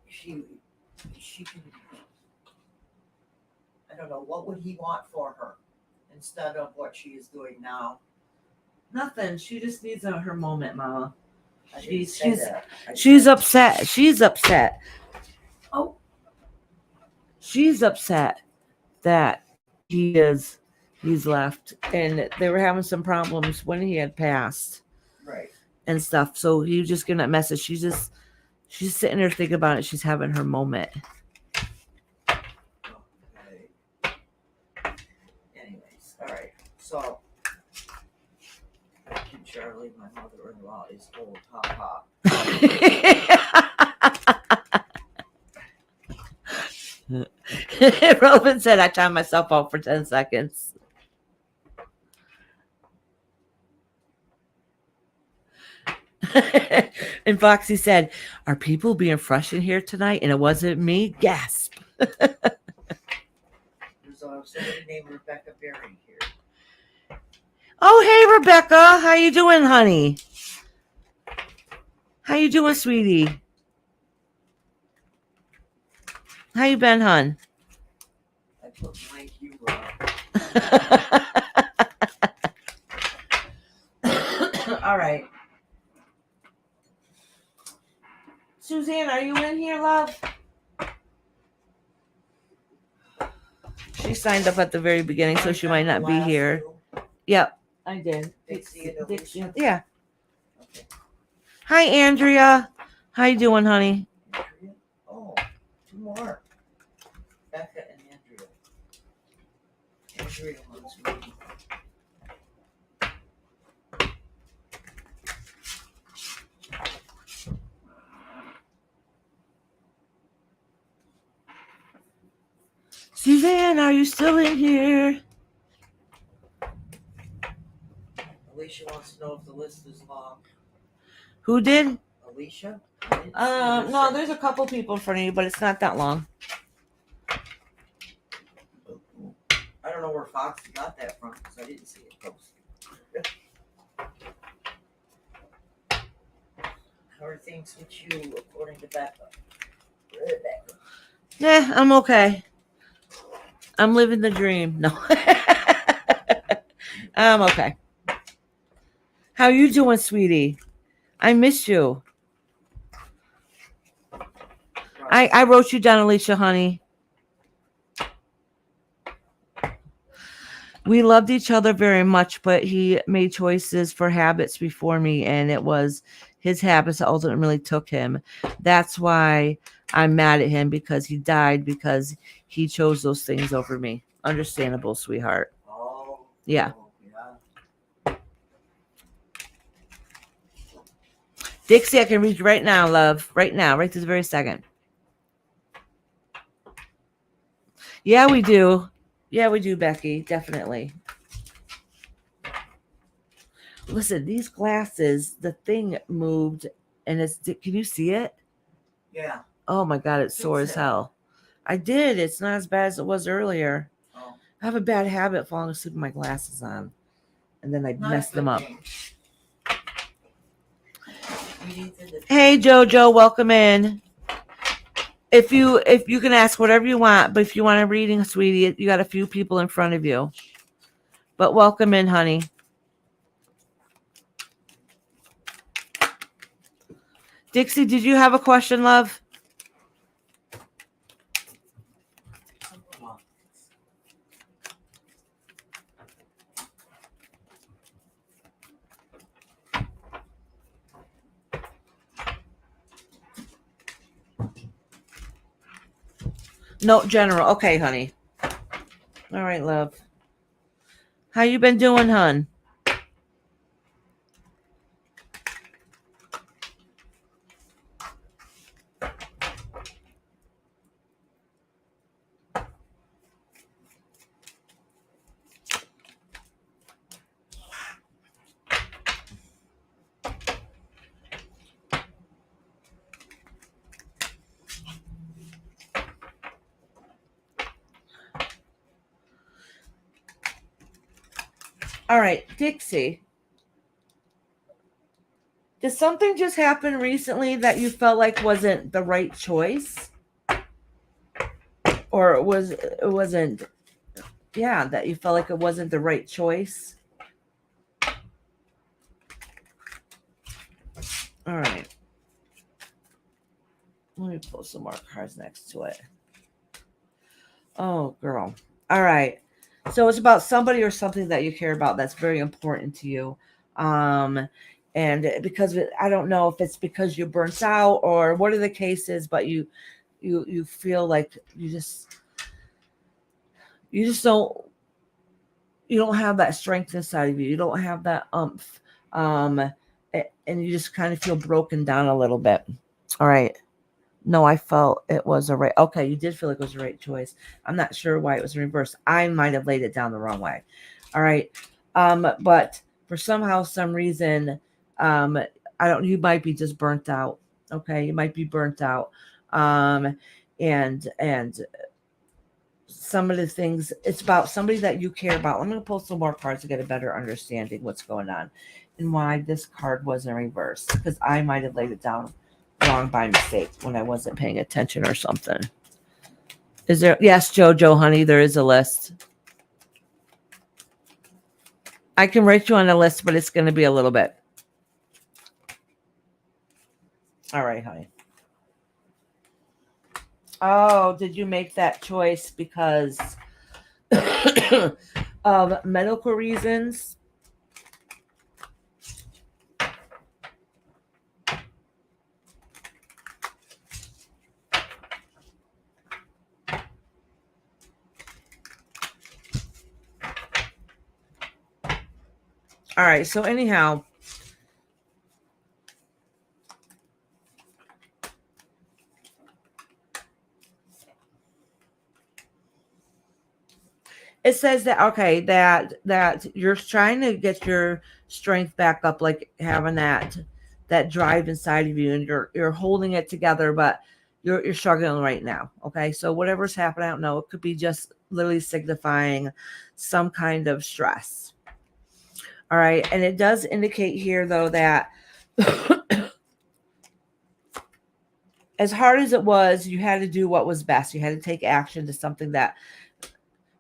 she can. I don't know, what would he want for her instead of what she is doing now? Nothing. She just needs her moment, Mama. She's upset. She's upset. Oh, she's upset that he's left, and they were having some problems when he had passed, right, and stuff. So he was just getting that message. She's sitting there thinking about it. She's having her moment. Okay. Anyways, all right. So, Charlie, my mother-in-law, is old papa. Robin said I timed myself out for 10 seconds. And Foxy said, are people being fresh in here tonight? And it wasn't me. Gasp. There's somebody named Rebecca Berry here. Oh, hey, Rebecca. How you doing, honey? How you doing, sweetie? How you been, hon? I put blank you All right. Suzanne, are you in here, love? She signed up at the very beginning, so she might not be here. Yep, I did. Dixie. Yeah. Okay. Hi, Andrea. How you doing, honey? Andrea? Oh, two more. Becca and Andrea. Andrea wants me. Suzanne, are you still in here? Alicia wants to know if the list is long. Who did? Alicia? I didn't see her No, say- there's a couple people in front of you, but it's not that long. I don't know where Foxy got that from because I didn't see it posted. How are things with you according to Becca? Rebecca. Yeah, I'm okay. I'm living the dream. No. I'm okay. How you doing, sweetie? I miss you. I wrote you down, Alicia, honey. We loved each other very much, but he made choices for habits before me, and it was his habits that ultimately took him. That's why I'm mad at him, because he died because he chose those things over me. Understandable, sweetheart. Oh. Yeah. Oh, yeah. Dixie, I can read you right now, love. Right now, right this very second. Yeah, we do. Yeah, we do, Becky. Definitely. Listen, these glasses, the thing moved, and it's. Can you see it? Yeah. Oh my God, it's sore as hell. I did. It's not as bad as it was earlier. Oh. I have a bad habit of falling asleep with my glasses on, and then I Not mess a them good up. thing. Hey, Jojo, welcome in. If you can ask whatever you want, but if you want a reading, sweetie, you got a few people in front of you. But welcome in, honey. Dixie, did you have a question, love? No, general. Okay, honey. All right, love. How you been doing, hun? All right, Dixie. Did something just happen recently that you felt like wasn't the right choice? Or it wasn't, yeah, that you felt like it wasn't the right choice? All right. Let me pull some more cards next to it. Oh, girl. All right. So it's about somebody or something that you care about that's very important to you. And because I don't know if it's because you're burnt out or what are the cases, but you feel like you don't have that strength inside of you. You don't have that umph. And you just kind of feel broken down a little bit. All right. No, I felt it was a right. Okay, you did feel like it was the right choice. I'm not sure why it was reversed. I might have laid it down the wrong way. All right. But for some reason, you might be just burnt out. Okay, you might be burnt out. And some of the things, it's about somebody that you care about. I'm going to pull some more cards to get a better understanding what's going on and why this card wasn't reversed, because I might have laid it down wrong by mistake when I wasn't paying attention or something. Is there? Yes, Jojo, honey, there is a list. I can write you on a list, but it's going to be a little bit. All right, honey. Oh, did you make that choice because of medical reasons? All right, so anyhow, It says that okay, that you're trying to get your strength back up, like having that drive inside of you, and you're holding it together, but you're struggling right now. Okay, so whatever's happening, I don't know. It could be just literally signifying some kind of stress. All right, and it does indicate here though that as hard as it was, you had to do what was best. You had to take action to something that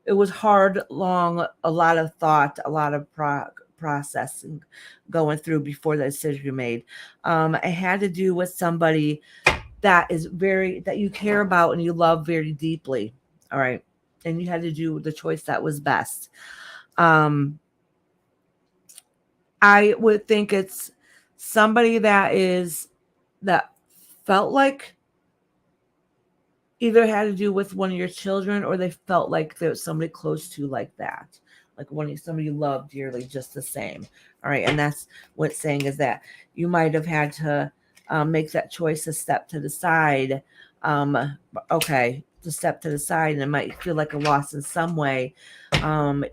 it was hard, long, a lot of thought, a lot of processing going through before the decision you made. It had to do with somebody that you care about and you love very deeply. All right. And you had to do the choice that was best. Um, I would think it's somebody that felt like either had to do with one of your children or they felt like there was somebody close to like that, like somebody you love dearly just the same. All right, and that's what it's saying is that you might have had to make that choice to step to the side. Okay, to step to the side, and it might feel like a loss in some way,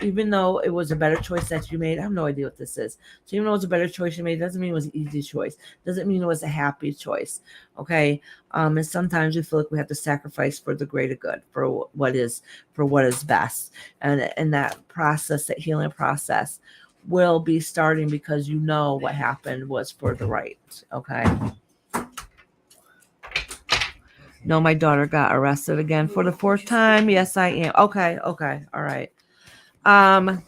even though it was a better choice that you made. I have no idea what this is. So even though it was a better choice you made, doesn't mean it was an easy choice, doesn't mean it was a happy choice. Okay, and sometimes we feel like we have to sacrifice for the greater good, for what is best, and that process, that healing process, will be starting because you know what happened was for the right. Okay. No, my daughter got arrested again for the fourth time. Yes, I am. Okay. Okay. All right. Oh,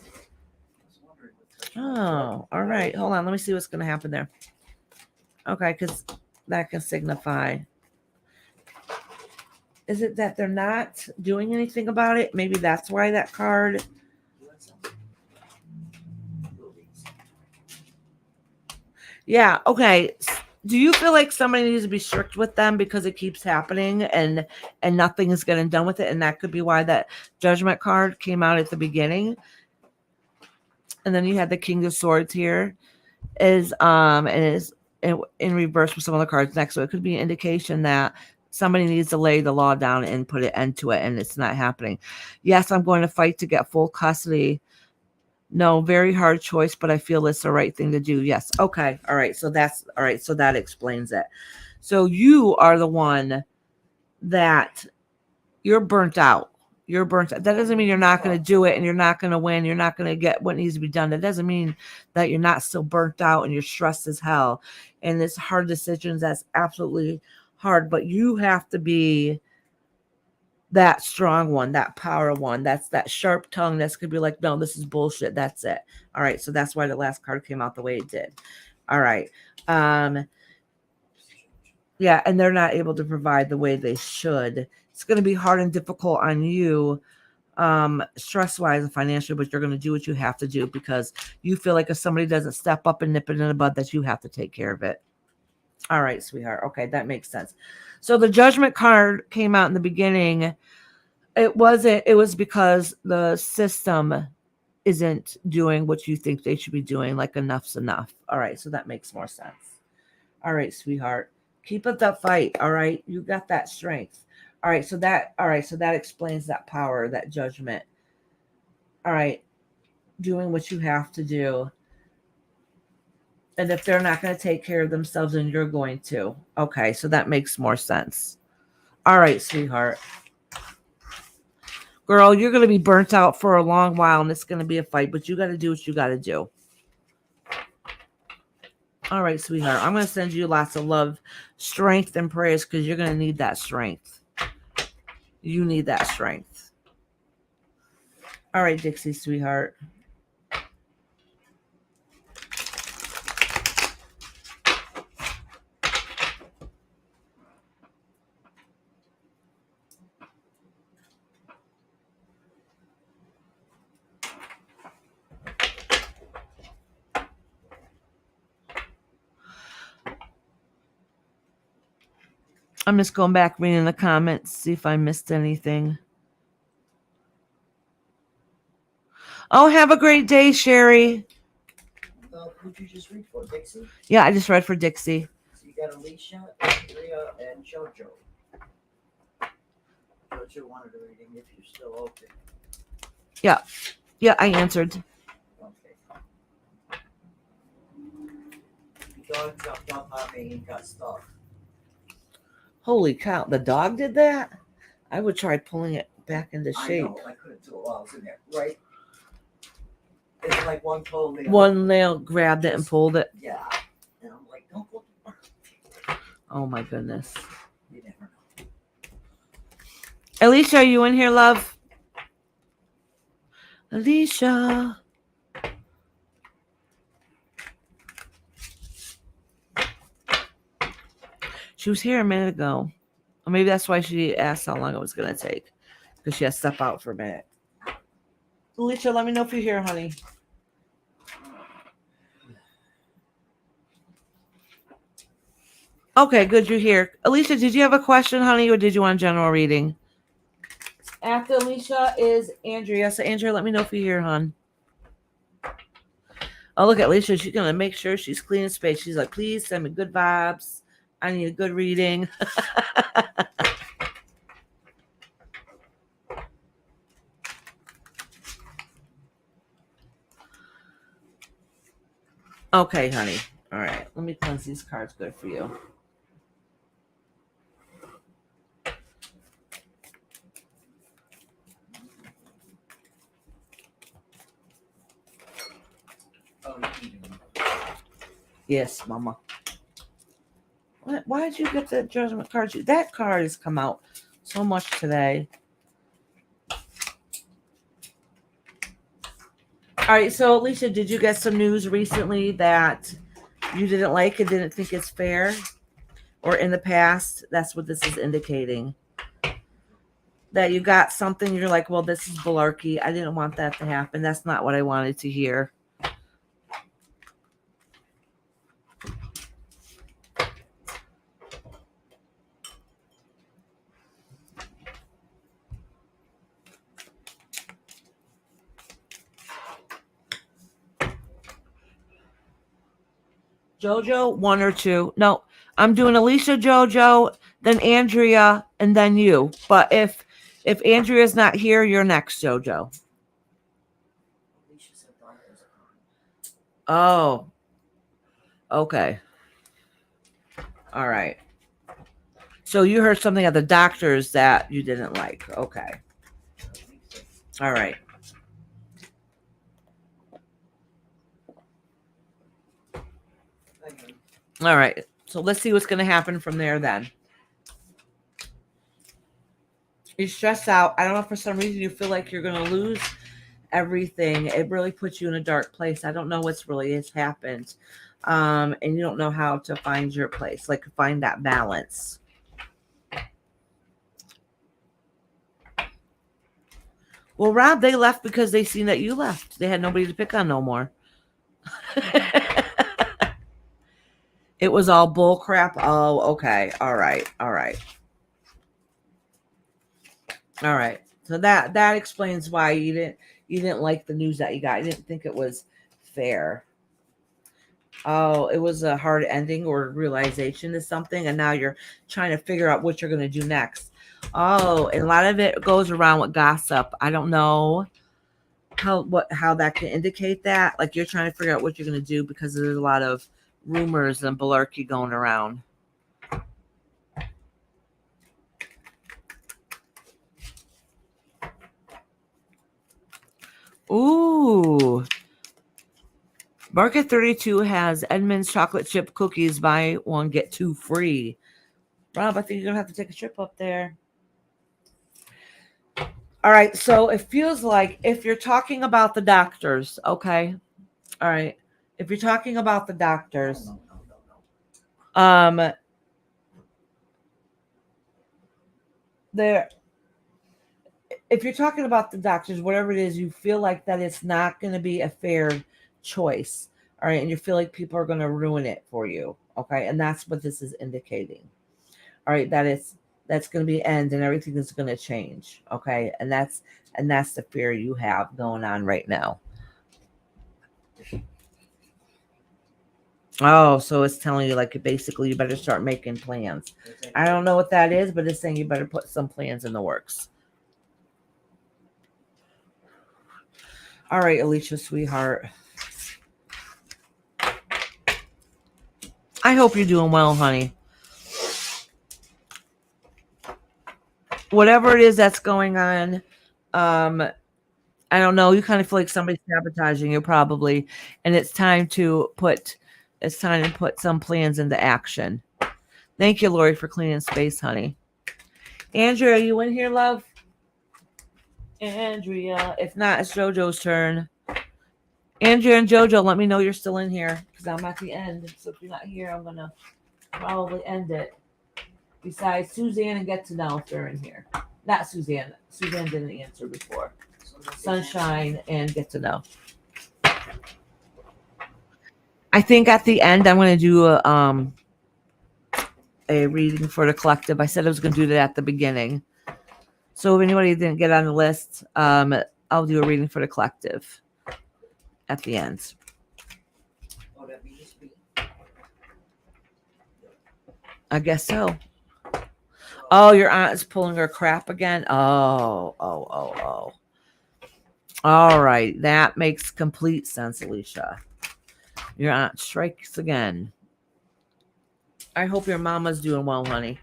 all right. Hold on. Let me see what's going to happen there. Okay, because that can signify. Is it that they're not doing anything about it? Maybe that's why that card. Yeah. Okay. Do you feel like somebody needs to be strict with them because it keeps happening and nothing is getting done with it, and that could be why that Judgment card came out at the beginning, and then you had the King of Swords here is in reverse with some other cards next, so it could be an indication that somebody needs to lay the law down and put an end to it, and it's not happening. Yes, I'm going to fight to get full custody. No, very hard choice, but I feel it's the right thing to do. Yes. Okay. All right. So that's all right. So that explains it. So you are the one that you're burnt out. You're burnt out. That doesn't mean you're not going to do it and you're not going to win. You're not going to get what needs to be done. That doesn't mean that you're not still burnt out and you're stressed as hell. And it's hard decisions. That's absolutely hard. But you have to be that strong one, that power one. That's that sharp tongue that's gonna be like, no, this is bullshit. That's it. All right. So that's why the last card came out the way it did. All right. Yeah, and they're not able to provide the way they should. It's gonna be hard and difficult on you, stress wise and financially, but you're gonna do what you have to do because you feel like if somebody doesn't step up and nip it in the bud, that you have to take care of it. All right, sweetheart. Okay, that makes sense. So the Judgment card came out in the beginning. It was because the system isn't doing what you think they should be doing. Like enough's enough. All right, so that makes more sense. All right, sweetheart. Keep up that fight. All right, you got that strength. All right, so that explains that power, that judgment. All right, doing what you have to do. And if they're not going to take care of themselves, then you're going to. Okay, so that makes more sense. All right, sweetheart. Girl, you're going to be burnt out for a long while and it's going to be a fight, but you got to do what you got to do. All right, sweetheart. I'm going to send you lots of love, strength, and prayers because you're going to need that strength. You need that strength. All right, Dixie, sweetheart. I'm just going back reading the comments, see if I missed anything. Oh, have a great day, Sherry. Who'd you just read for, Dixie? Yeah, I just read for Dixie. So you got Alicia, Andrea, and JoJo. JoJo wanted a reading if you're still open. Yeah, I answered. Okay. The dog jumped up on me and got stuck. Holy cow, the dog did that? I would try pulling it back into I shape. know, I couldn't do it while I was in there. Right? It's like one totally. One nail grabbed it and pulled it. Yeah. And I'm like, don't go. Oh my goodness. You never know. Alicia, are you in here, love? Alicia. She was here a minute ago. Or maybe that's why she asked how long it was going to take. Because she has to step out for a minute. Alicia, let me know if you're here, honey. Okay, good, you're here. Alicia, did you have a question, honey, or did you want a general reading? After Alicia is Andrea. So, Andrea, let me know if you're here, hon. Oh, look at Alicia. She's going to make sure she's cleaning space. She's like, please send me good vibes. I need a good reading. Okay, honey. All right. Let me cleanse these cards good for you. Oh, you eating them. Yes, mama. Why did you get that judgment card? That card has come out so much today. All right, so Alicia, did you get some news recently that you didn't like and didn't think it's fair? Or in the past? That's what this is indicating. That you got something, you're like, well, this is malarkey. I didn't want that to happen. That's not what I wanted to hear. Jojo, one or two. No, I'm doing Alicia, Jojo, then Andrea, and then you. But if Andrea's not here, you're next, Jojo. Alicia said doctors are Oh, coming. okay. All right. So you heard something at the doctor's that you didn't like. Okay. I think so. All right. Thank you. All right. So let's see what's going to happen from there then. You're stressed out. I don't know if for some reason you feel like you're going to lose everything. It really puts you in a dark place. I don't know what's really has happened. And you don't know how to find your place, like find that balance. Well, Rob, they left because they seen that you left. They had nobody to pick on no more. It was all bull crap. Oh, okay. All right. All right. All right. So that explains why you didn't like the news that you got. You didn't think it was fair. Oh, it was a hard ending or realization to something, and now you're trying to figure out what you're going to do next. Oh, and a lot of it goes around with gossip. I don't know how that can indicate that. Like you're trying to figure out what you're going to do because there's a lot of rumors and malarkey going around. Ooh. Market 32 has Edmund's chocolate chip cookies. Buy one, get two free. Rob, I think you're going to have to take a trip up there. All right. So it feels like if you're talking about the doctors, okay. All right. If you're talking about the doctors, there. If you're talking about the doctors, whatever it is, you feel like that it's not going to be a fair choice. All right. And you feel like people are going to ruin it for you. Okay. And that's what this is indicating. All right. That's going to be end and everything is going to change. Okay. And that's the fear you have going on right now. Oh, so it's telling you like basically you better start making plans. I don't know what that is, but it's saying you better put some plans in the works. All right, Alicia, sweetheart. I hope you're doing well, honey. Whatever it is that's going on, I don't know. You kind of feel like somebody's sabotaging you, probably, and it's time to put some plans into action. Thank you, Lori, for cleaning space, honey. Andrea, are you in here, love? Andrea. If not, it's JoJo's turn. Andrea and JoJo, let me know you're still in here because I'm at the end. So if you're not here, I'm gonna probably end it. Besides Suzanne and Get to Know if they're in here. Not Suzanne. Suzanne didn't answer before. Sunshine and Get to Know. I think at the end I'm going to do a reading for the collective. I said I was going to do that at the beginning. So if anybody didn't get on the list, I'll do a reading for the collective at the end. Oh, that means me. I guess so. Oh, your aunt is pulling her crap again. Oh. All right, that makes complete sense, Alicia. Your aunt strikes again. I hope your mama's doing well, honey.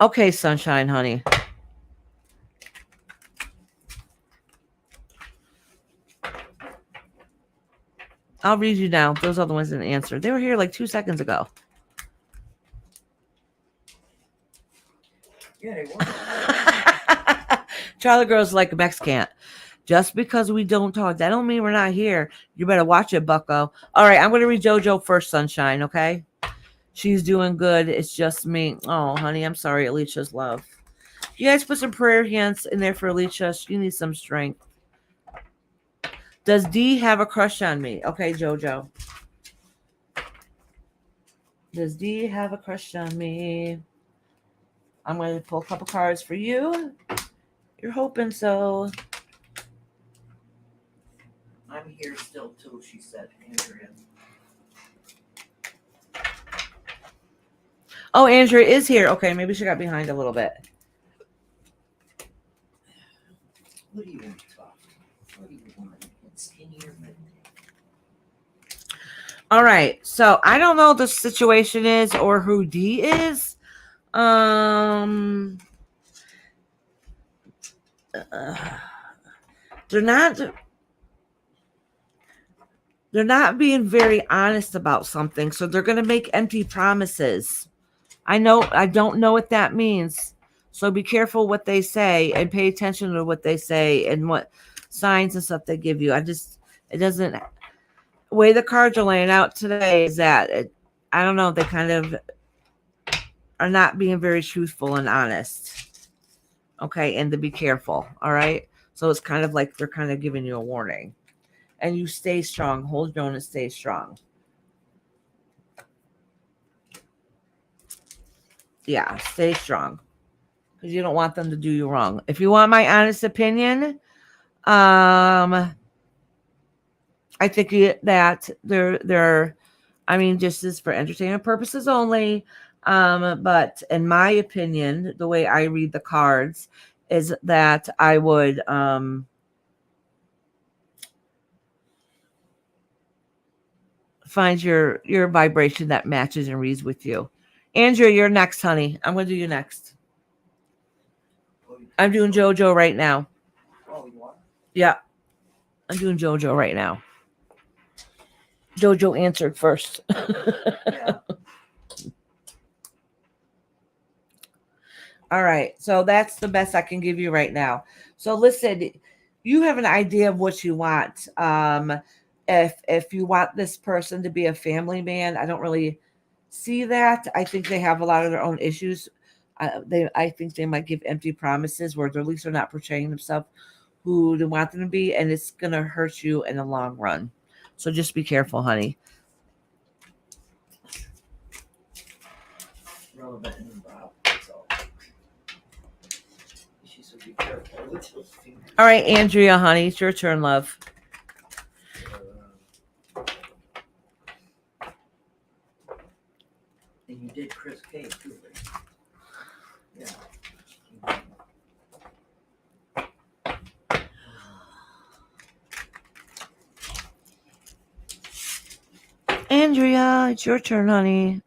Okay, Sunshine, honey. I'll read you now. Those other ones didn't answer. They were here like 2 seconds ago. Yeah, they were. Charlie Girl's like Bex can't. Just because we don't talk, that don't mean we're not here. You better watch it, bucko. All right, I'm going to read JoJo first, Sunshine, okay? She's doing good. It's just me. Oh, honey, I'm sorry, Alicia's love. You guys put some prayer hands in there for Alicia. She needs some strength. Does D have a crush on me? Okay, JoJo. Does D have a crush on me? I'm going to pull a couple cards for you. You're hoping so. I'm here still too, she said, Andrea. Oh, Andrea is here. Okay, maybe she got behind a little bit. What do you want to talk? What do you want? It's skinnier, but... All right, so I don't know what the situation is or who D is. They're not being very honest about something, so they're going to make empty promises. I don't know what that means. So be careful what they say and pay attention to what they say and what signs and stuff they give you. It doesn't, the way the cards are laying out today is that I don't know, they kind of are not being very truthful and honest. Okay, and to be careful, all right? So it's kind of like they're kind of giving you a warning. And you stay strong. Hold your own and stay strong. Yeah, stay strong. Because you don't want them to do you wrong. If you want my honest opinion, I think that they're I mean, just is for entertainment purposes only. But in my opinion, the way I read the cards is that I would find your vibration that matches and reads with you. Andrea, you're next, honey. I'm going to do you next. I'm doing JoJo right now. Oh, you are? Yeah. I'm doing JoJo right now. JoJo answered first. Yeah. All right. So that's the best I can give you right now. So listen, you have an idea of what you want. If you want this person to be a family man, I don't really see that. I think they have a lot of their own issues. I think they might give empty promises where at least they're not portraying themselves who they want them to be, and it's gonna hurt you in the long run. So just be careful, honey. Relevant and involved. That's all. She should be careful with those fingers. All right, Andrea, honey, it's your turn, love. And you did Chris K too, right? Yeah. Andrea, it's your turn, honey.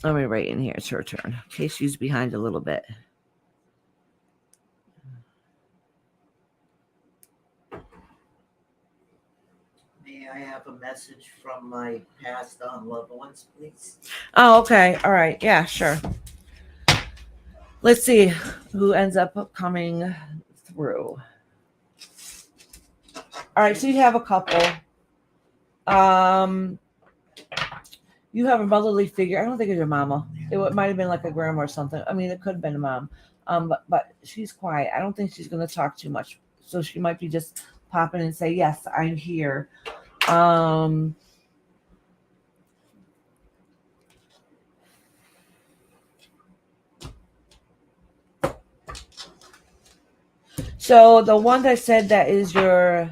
Let me write in here. It's her turn. In case she's behind a little bit. May I have a message from my passed on loved ones, please? Oh, okay. All right. Yeah, sure. Let's see who ends up coming through. All right, so you have a couple. You have a motherly figure. I don't think it's your mama. It might have been like a grandma or something. I mean, it could have been a mom. But she's quiet. I don't think she's going to talk too much. So she might be just popping and say, "Yes, I'm here." So the one that said that is your,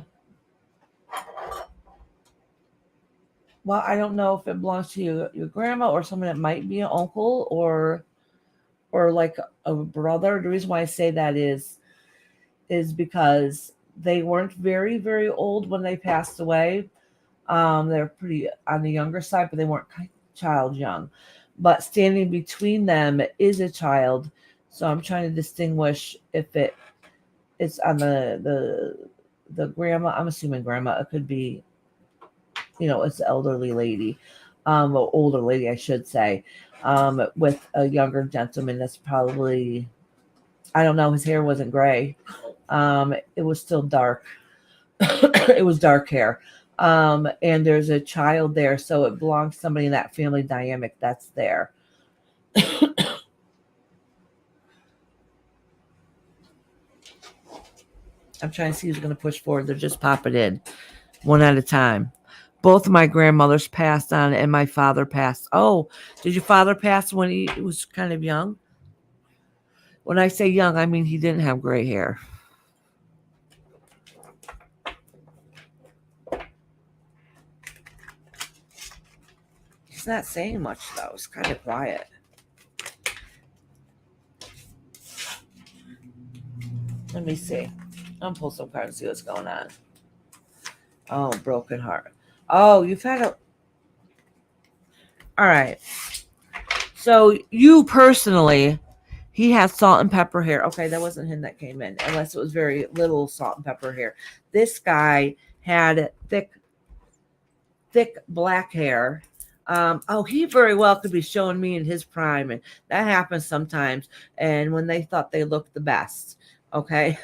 well, I don't know if it belongs to your grandma or someone that might be an uncle or like a brother. The reason why I say that is because they weren't very, very old when they passed away. They're pretty on the younger side, but they weren't child young. But standing between them is a child. So I'm trying to distinguish if it's on the grandma. I'm assuming grandma. It could be, it's an elderly lady, or older lady, I should say, with a younger gentleman that's probably, I don't know, his hair wasn't gray. It was still dark. It was dark hair. And there's a child there, so it belongs to somebody in that family dynamic that's there. I'm trying to see who's going to push forward. They're just popping in one at a time. Both of my grandmothers passed on, and my father passed. Oh, did your father pass when he was kind of young? When I say young, I mean he didn't have gray hair. He's not saying much, though. It's kind of quiet. Let me see. I'll pull some cards and see what's going on. Oh, broken heart. Oh, you've had a... All right. So you personally, he has salt and pepper hair. Okay, that wasn't him that came in, unless it was very little salt and pepper hair. This guy had thick black hair. He very well could be showing me in his prime, and that happens sometimes. And when they thought they looked the best, okay.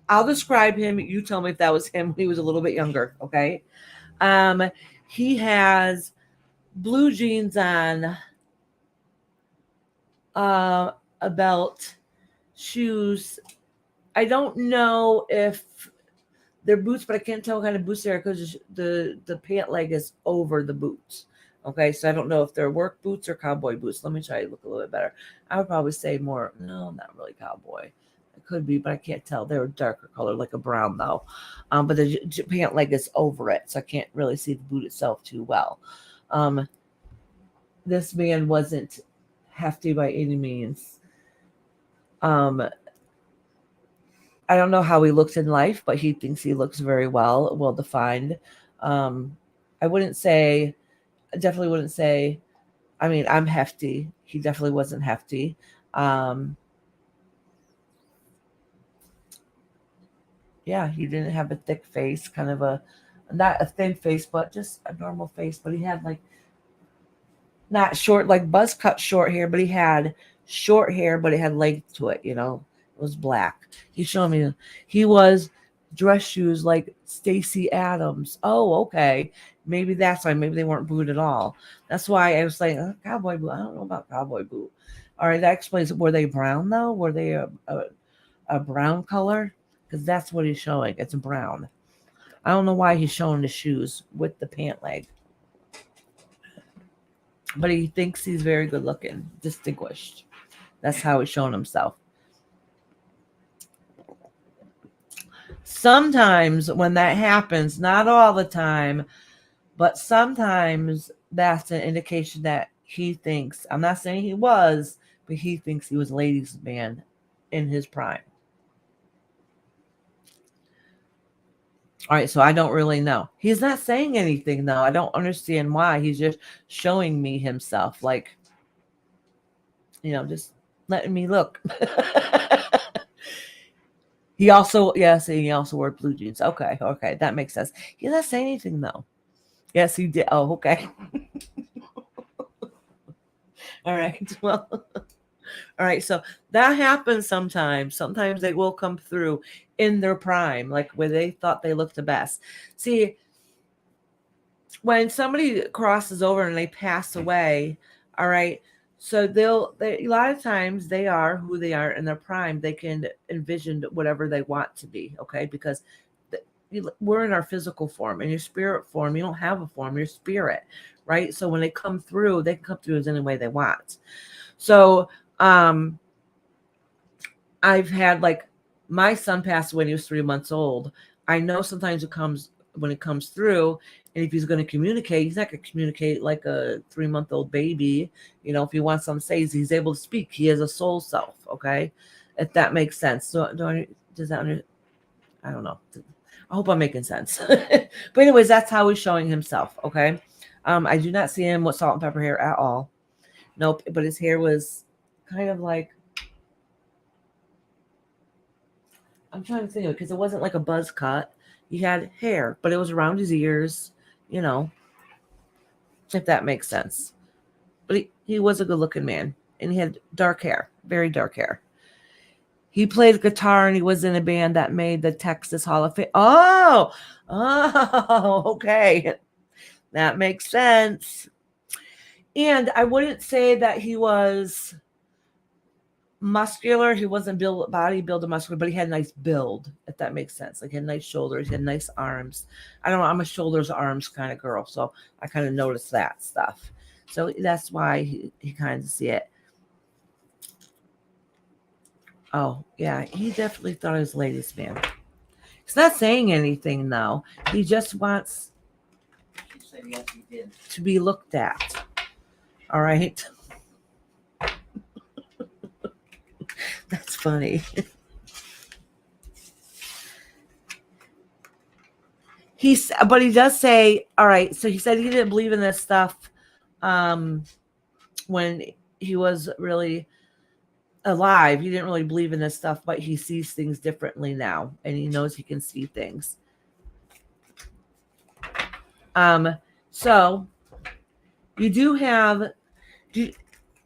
I'll describe him. You tell me if that was him when he was a little bit younger, okay. He has blue jeans on, a belt, shoes. I don't know if they're boots, but I can't tell what kind of boots they are because the pant leg is over the boots. Okay, so I don't know if they're work boots or cowboy boots. Let me try to look a little bit better. I would probably say more, no, not really cowboy. It could be, but I can't tell. They're darker color, like a brown though. But the pant leg is over it, so I can't really see the boot itself too well. This man wasn't hefty by any means. I don't know how he looks in life, but he thinks he looks very well defined. I definitely wouldn't say, I mean, I'm hefty. He definitely wasn't hefty. Yeah, he didn't have a thick face, kind of not a thin face, but just a normal face. But he had like, not short, like buzz cut short hair, but he had short hair, but it had length to it, It was black. He showed me he was dress shoes like Stacy Adams. Oh, okay. Maybe that's why. Maybe they weren't boot at all. That's why I was like, cowboy boot. I don't know about cowboy boot. All right, that explains it. Were they brown though? Were they a brown color? Because that's what he's showing. It's brown. I don't know why he's showing the shoes with the pant leg. But he thinks he's very good looking, distinguished. That's how he's shown himself. Sometimes when that happens, not all the time, but sometimes that's an indication that he thinks, I'm not saying he was, but he thinks he was a ladies' man in his prime. All right, so I don't really know. He's not saying anything though. I don't understand why. He's just showing me himself, like, just letting me look. He also, yes, and he also wore blue jeans. Okay, that makes sense. He's not saying anything though. Yes, he did. Oh, okay. All right. Well, all right. So that happens sometimes. Sometimes they will come through in their prime, like where they thought they looked the best. See, when somebody crosses over and they pass away, all right, so a lot of times they are who they are in their prime. They can envision whatever they want to be, okay, because we're in our physical form. In your spirit form, you don't have a form, you're spirit, right? So when they come through, they can come through as any way they want. So I've had, like, my son passed when he was 3 months old. I know sometimes when it comes through, and if he's going to communicate, he's not going to communicate like a 3-month-old baby. If he wants something to say, he's able to speak. He has a soul self, okay? If that makes sense. So does that I don't know. I hope I'm making sense. But anyways, that's how he's showing himself, okay? I do not see him with salt and pepper hair at all. Nope. But his hair was kind of like, I'm trying to think of it, because it wasn't like a buzz cut. He had hair, but it was around his ears, if that makes sense. But he was a good looking man, and he had dark hair, very dark hair. He played guitar, and he was in a band that made the Texas Hall of Fame. Oh, okay. That makes sense. And I wouldn't say that he was muscular. He wasn't bodybuilder muscular, but he had a nice build, if that makes sense. Like, he had nice shoulders, he had nice arms. I don't know, I'm a shoulders arms kind of girl, so I kind of noticed that stuff. So that's why he kind of see it. Oh yeah, he definitely thought he was a ladies' man. He's not saying anything though. He just wants Yes, he did. to be looked at. All right. That's funny. But he does say, all right, so he said he didn't believe in this stuff when he was really alive. He didn't really believe in this stuff, but he sees things differently now, and he knows he can see things. So you do have,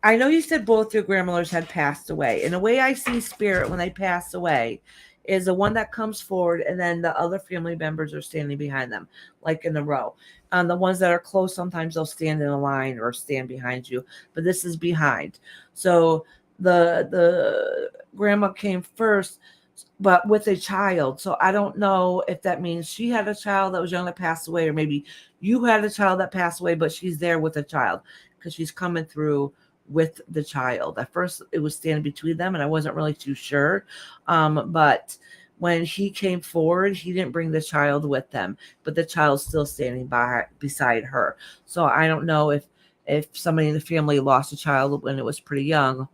I know you said both your grandmothers had passed away. And the way I see spirit when they pass away is the one that comes forward, and then the other family members are standing behind them, like in a row. The ones that are close, sometimes they'll stand in a line or stand behind you, but this is behind. So the grandma came first, but with a child. So I don't know if that means she had a child that was young that passed away, or maybe you had a child that passed away, but she's there with a child because she's coming through with the child. At first, it was standing between them, and I wasn't really too sure. But when he came forward, he didn't bring the child with them, but the child's still standing beside her. So I don't know if somebody in the family lost a child when it was pretty young.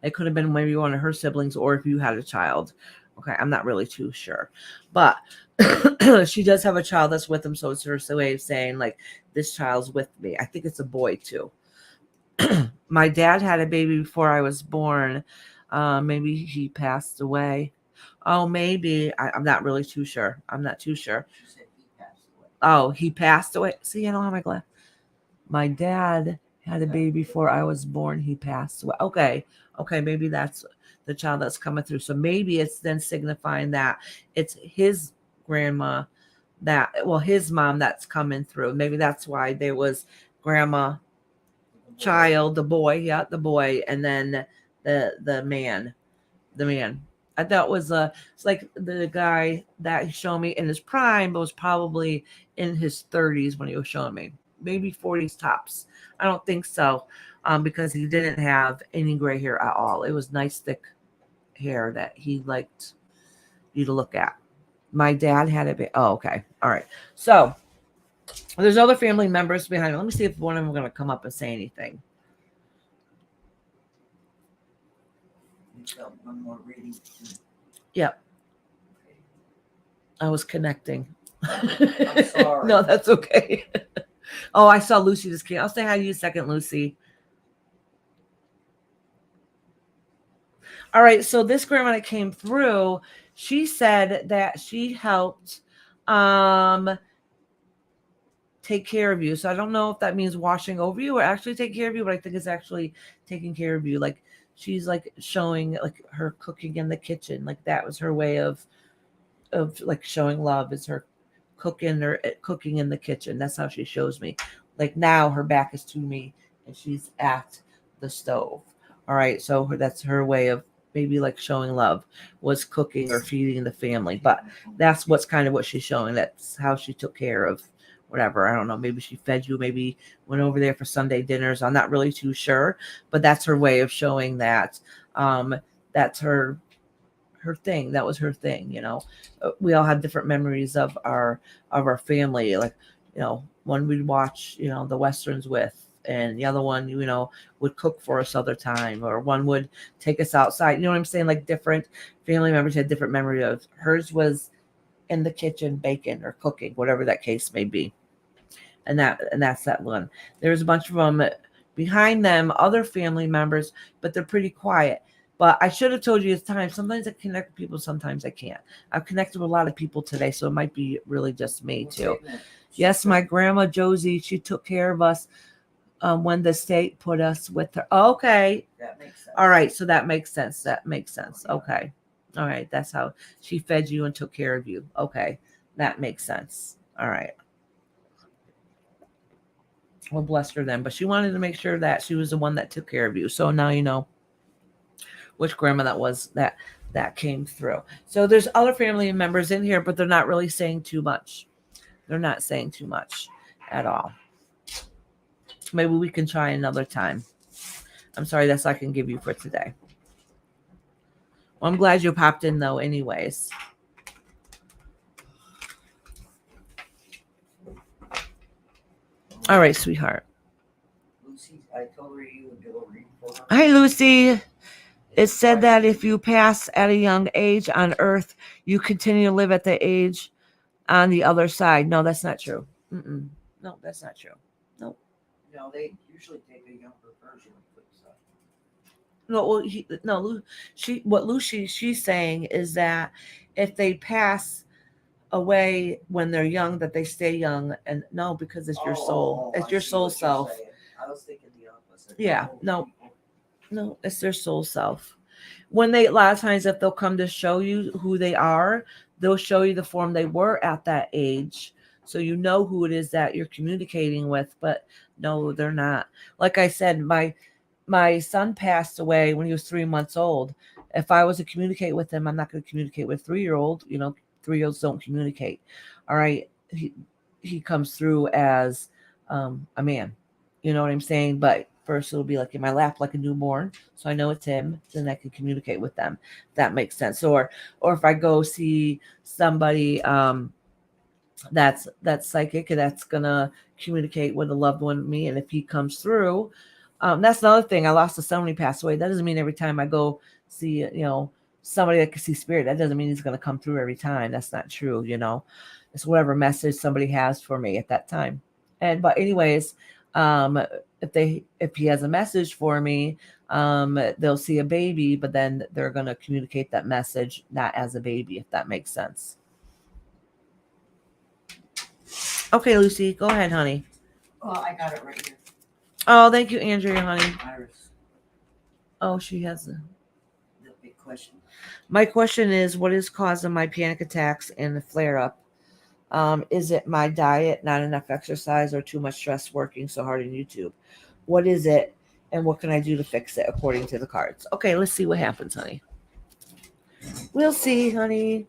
It could have been maybe one of her siblings, or if you had a child. Okay, I'm not really too sure. But she does have a child that's with him, so it's her way of saying, like, this child's with me. I think it's a boy, too. My dad had a baby before I was born. Maybe he passed away. Oh, maybe. I'm not really too sure. I'm not too sure. She said he passed away. Oh, he passed away. See, I don't have my glass. My dad had a baby before I was born. He passed away. Okay, maybe that's the child that's coming through. So maybe it's then signifying that it's his grandma his mom that's coming through. Maybe that's why there was grandma, child, the boy, and then the man. I thought was it's like the guy that he showed me in his prime, but was probably in his 30s when he was showing me. Maybe 40s tops. I don't think so, because he didn't have any gray hair at all. It was nice thick hair that he liked, you to look at. My dad had it. Oh, okay. All right. So there's other family members behind me. Let me see if one of them are going to come up and say anything. You've got one more reading. Yep. Okay. I was connecting. I'm sorry. No, that's okay. Oh, I saw Lucy just came. I'll say hi to you a second, Lucy. All right. So this grandma that came through, she said that she helped take care of you. So I don't know if that means washing over you or actually take care of you, but I think it's actually taking care of you. Like she's like showing like her cooking in the kitchen. Like that was her way of like showing love, is her cooking in the kitchen. That's how she shows me. Like now her back is to me and she's at the stove. All right. So that's her way of maybe like showing love, was cooking or feeding the family. But that's what's kind of what she's showing. That's how she took care of whatever. I don't know. Maybe she fed you, maybe went over there for Sunday dinners. I'm not really too sure, but that's her way of showing that. That's her thing. That was her thing. We all have different memories of our family. Like, one we'd watch, the Westerns with, and the other one, would cook for us other time, or one would take us outside. You know what I'm saying? Like different family members had different memories of. Hers was in the kitchen baking or cooking, whatever that case may be. And that's that one. There's a bunch of them behind them, other family members, but they're pretty quiet. But I should have told you at the time. Sometimes I connect with people, sometimes I can't. I've connected with a lot of people today, so it might be really just me too. Yes, my grandma Josie, she took care of us when the state put us with her. Okay. That makes sense. All right, so that makes sense. That makes sense. Okay. All right, that's how she fed you and took care of you. Okay, that makes sense. All right. Well, bless her then. But she wanted to make sure that she was the one that took care of you. So now you know which grandma that was that came through. So there's other family members in here, but they're not really saying too much. They're not saying too much at all. Maybe we can try another time. I'm sorry, that's all I can give you for today. Well, I'm glad you popped in though anyways. All right, sweetheart. Lucy, I told her you would do a read for her. Hi, Lucy. It said that if you pass at a young age on Earth, you continue to live at the age on the other side. No, that's not true. No, that's not true. No. No, they usually take a younger version of quick stuff. No, well, what she's saying is that if they pass away when they're young, that they stay young, and no, because it's your soul. It's your soul self. I was thinking the opposite. Yeah, no, it's their soul self. When a lot of times, if they'll come to show you who they are, they'll show you the form they were at that age. So you know who it is that you're communicating with, but no, they're not. Like I said, my son passed away when he was 3 months old. If I was to communicate with him, I'm not going to communicate with a 3-year-old. 3-year-olds don't communicate. All right. He comes through as a man. You know what I'm saying? But first it'll be like in my lap like a newborn. So I know it's him. Then I can communicate with them. That makes sense. Or if I go see somebody that's psychic and that's gonna communicate with a loved one with me. And if he comes through, that's another thing. I lost a son when he passed away. That doesn't mean every time I go see, somebody that can see spirit, that doesn't mean he's going to come through every time. That's not true. It's whatever message somebody has for me at that time. But anyways, if he has a message for me, they'll see a baby, but then they're going to communicate that message not as a baby, if that makes sense. Okay, Lucy, go ahead, honey. Well, I got it right here. Oh, thank you, Andrea, honey. Iris. Oh, she has the big question. My question is, what is causing my panic attacks and the flare up? Is it my diet, not enough exercise, or too much stress working so hard on YouTube? What is it, and what can I do to fix it according to the cards? Okay, let's see what happens, honey. We'll see, honey.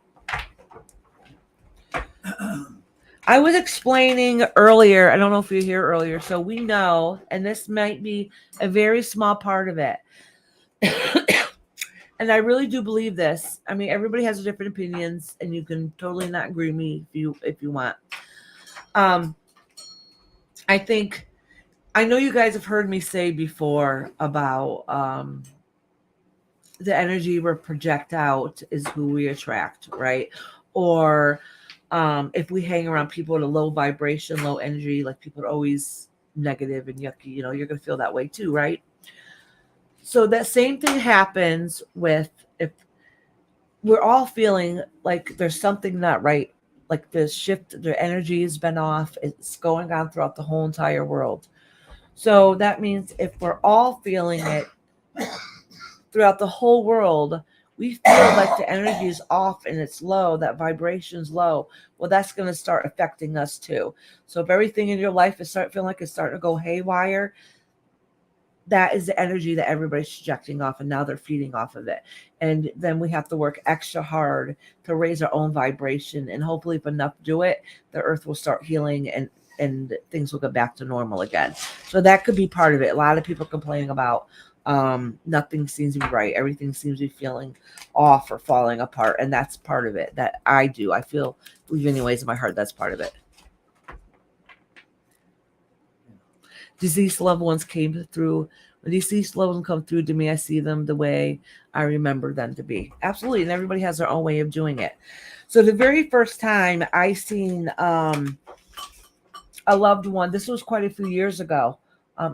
I was explaining earlier, I don't know if you were here earlier, so we know, and this might be a very small part of it, And I really do believe this. I mean, everybody has different opinions, and you can totally not agree with me if you want. Um, I think I know you guys have heard me say before about the energy we project out is who we attract, right? Or if we hang around people at a low vibration, low energy, like people are always negative and yucky, you're going to feel that way too, right? So that same thing happens with if we're all feeling like there's something not right, like the shift, the energy has been off, it's going on throughout the whole entire world. So that means if we're all feeling it throughout the whole world, we feel like the energy is off and it's low, that vibration's low. Well, that's going to start affecting us too. So if everything in your life is start feeling like it's starting to go haywire, that is the energy that everybody's projecting off, and now they're feeding off of it. And then we have to work extra hard to raise our own vibration, and hopefully if enough do it, the earth will start healing, and things will get back to normal again. So that could be part of it. A lot of people complaining about nothing seems to be right, everything seems to be feeling off or falling apart, and that's part of it. That I do, I believe anyways in my heart, that's part of it. Deceased loved ones came through. When deceased loved ones come through to me, I see them the way I remember them to be. Absolutely. And everybody has their own way of doing it. So the very first time I seen a loved one, this was quite a few years ago.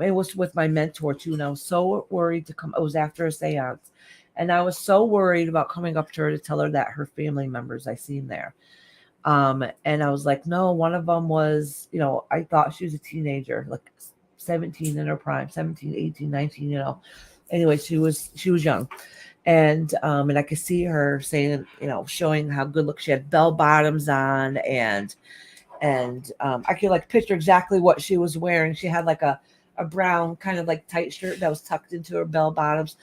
It was with my mentor too. And I was so worried to come. It was after a seance. And I was so worried about coming up to her to tell her that her family members I seen there. And I was like, no, one of them was, I thought she was a teenager, like 17 in her prime, 17, 18, 19, Anyway, she was young. And I could see her saying, showing how good look she had, bell bottoms on, and I could like picture exactly what she was wearing. She had like a brown kind of like tight shirt that was tucked into her bell bottoms,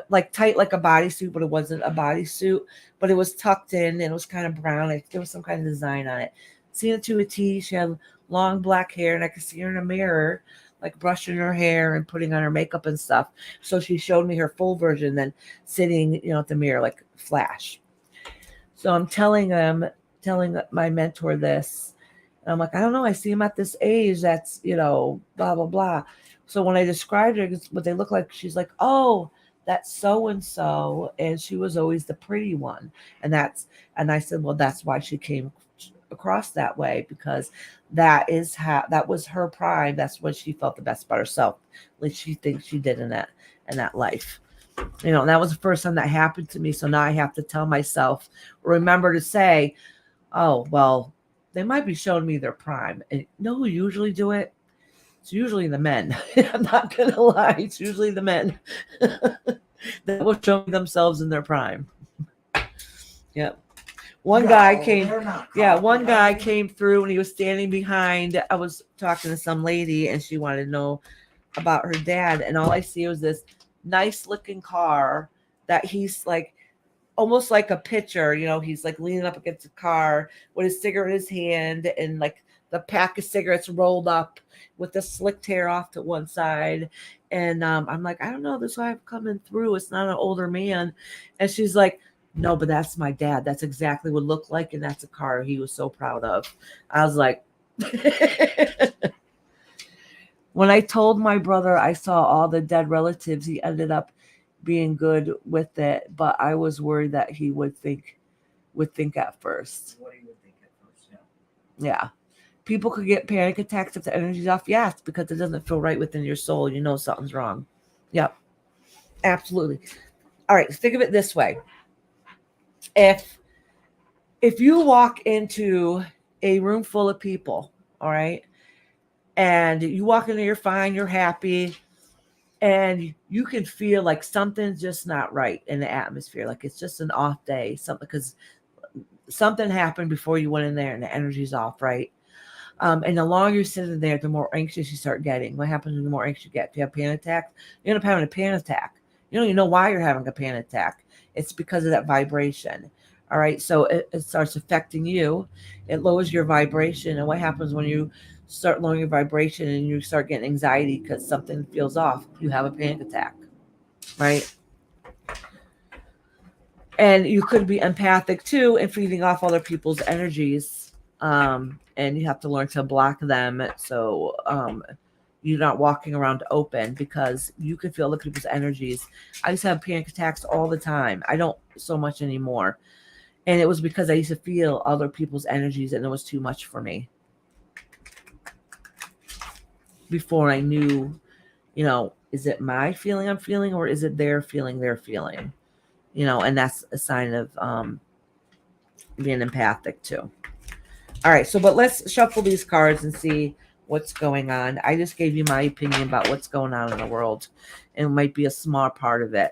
like tight like a bodysuit, but it wasn't a bodysuit, but it was tucked in and it was kind of brown. There was some kind of design on it. Seeing it to a T. She had long black hair, and I could see her in a mirror, like brushing her hair and putting on her makeup and stuff. So she showed me her full version, then sitting, at the mirror like flash. So I'm telling my mentor this. And I'm like, I don't know. I see him at this age. That's, blah, blah, blah. So when I described her, what they look like, she's like, oh, that's so and so, and she was always the pretty one, and I said, well, that's why she came across that way, because that was her pride. That's when she felt the best about herself. At least she thinks she did in that life. And that was the first time that happened to me. So now I have to tell myself, remember to say, oh, well, they might be showing me their prime. And you know who usually do it? It's usually the men. I'm not going to lie. It's usually the men that will show me themselves in their prime. Yep. One guy came, yeah, one guy came through and he was standing behind. I was talking to some lady and she wanted to know about her dad. And all I see was this nice looking car that he's like, almost like a pitcher, he's like leaning up against the car with his cigarette in his hand, and like the pack of cigarettes rolled up with the slicked hair off to one side. And I'm like, I don't know, this guy coming through, it's not an older man. And she's like, no, but that's my dad. That's exactly what it looked like, and that's a car he was so proud of. I was like, when I told my brother I saw all the dead relatives, he ended up being good with it, but I was worried that he would think at first. What he would think at first, Yeah. People could get panic attacks if the energy's off. Yes, because it doesn't feel right within your soul. You know something's wrong. Yep. Absolutely. All right, think of it this way. If you walk into a room full of people, all right, and you walk in there, you're fine, you're happy, and you can feel like something's just not right in the atmosphere, like it's just an off day, something, because something happened before you went in there and the energy's off, right? And the longer you're sitting there, the more anxious you start getting. What happens when the more anxious you get? If you have panic attacks, you end up having a panic attack. You don't even know why you're having a panic attack. It's because of that vibration. All right. So it starts affecting you. It lowers your vibration. And what happens when you start lowering your vibration and you start getting anxiety because something feels off? You have a panic attack. Right. And you could be empathic too and feeding off other people's energies. And you have to learn to block them. So you're not walking around open because you can feel other people's energies. I used to have panic attacks all the time. I don't so much anymore. And it was because I used to feel other people's energies and it was too much for me. Before I knew, is it my feeling I'm feeling or is it their feeling they're feeling? And that's a sign of being empathic too. All right, but let's shuffle these cards and see what's going on. I just gave you my opinion about what's going on in the world, and it might be a small part of it.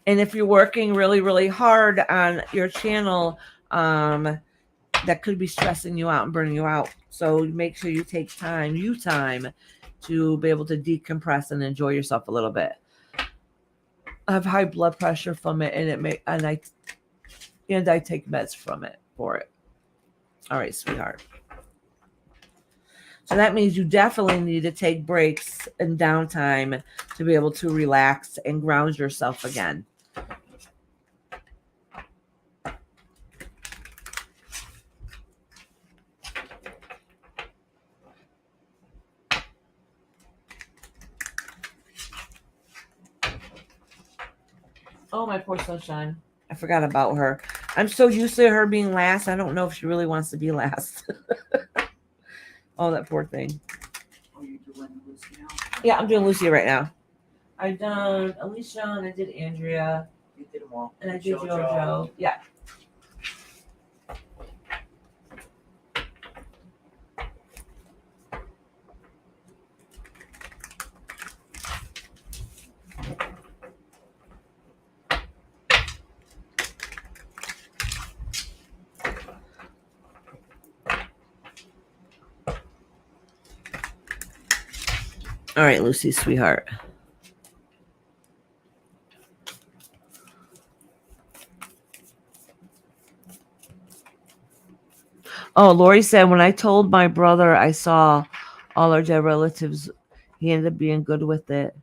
And if you're working really, really hard on your channel, that could be stressing you out and burning you out. So make sure you take time to be able to decompress and enjoy yourself a little bit. I have high blood pressure from it, and I take meds for it. All right, sweetheart. So that means you definitely need to take breaks and downtime to be able to relax and ground yourself again. Oh, my poor sunshine. I forgot about her. I'm so used to her being last. I don't know if she really wants to be last. Oh, that poor thing. Are you doing Lucy now? Yeah, I'm doing Lucy right now. I've done Alicia and I did Andrea. You did them all. And I did JoJo. Yeah. All right, Lucy, sweetheart. Oh, Lori said, when I told my brother I saw all our dead relatives, he ended up being good with it,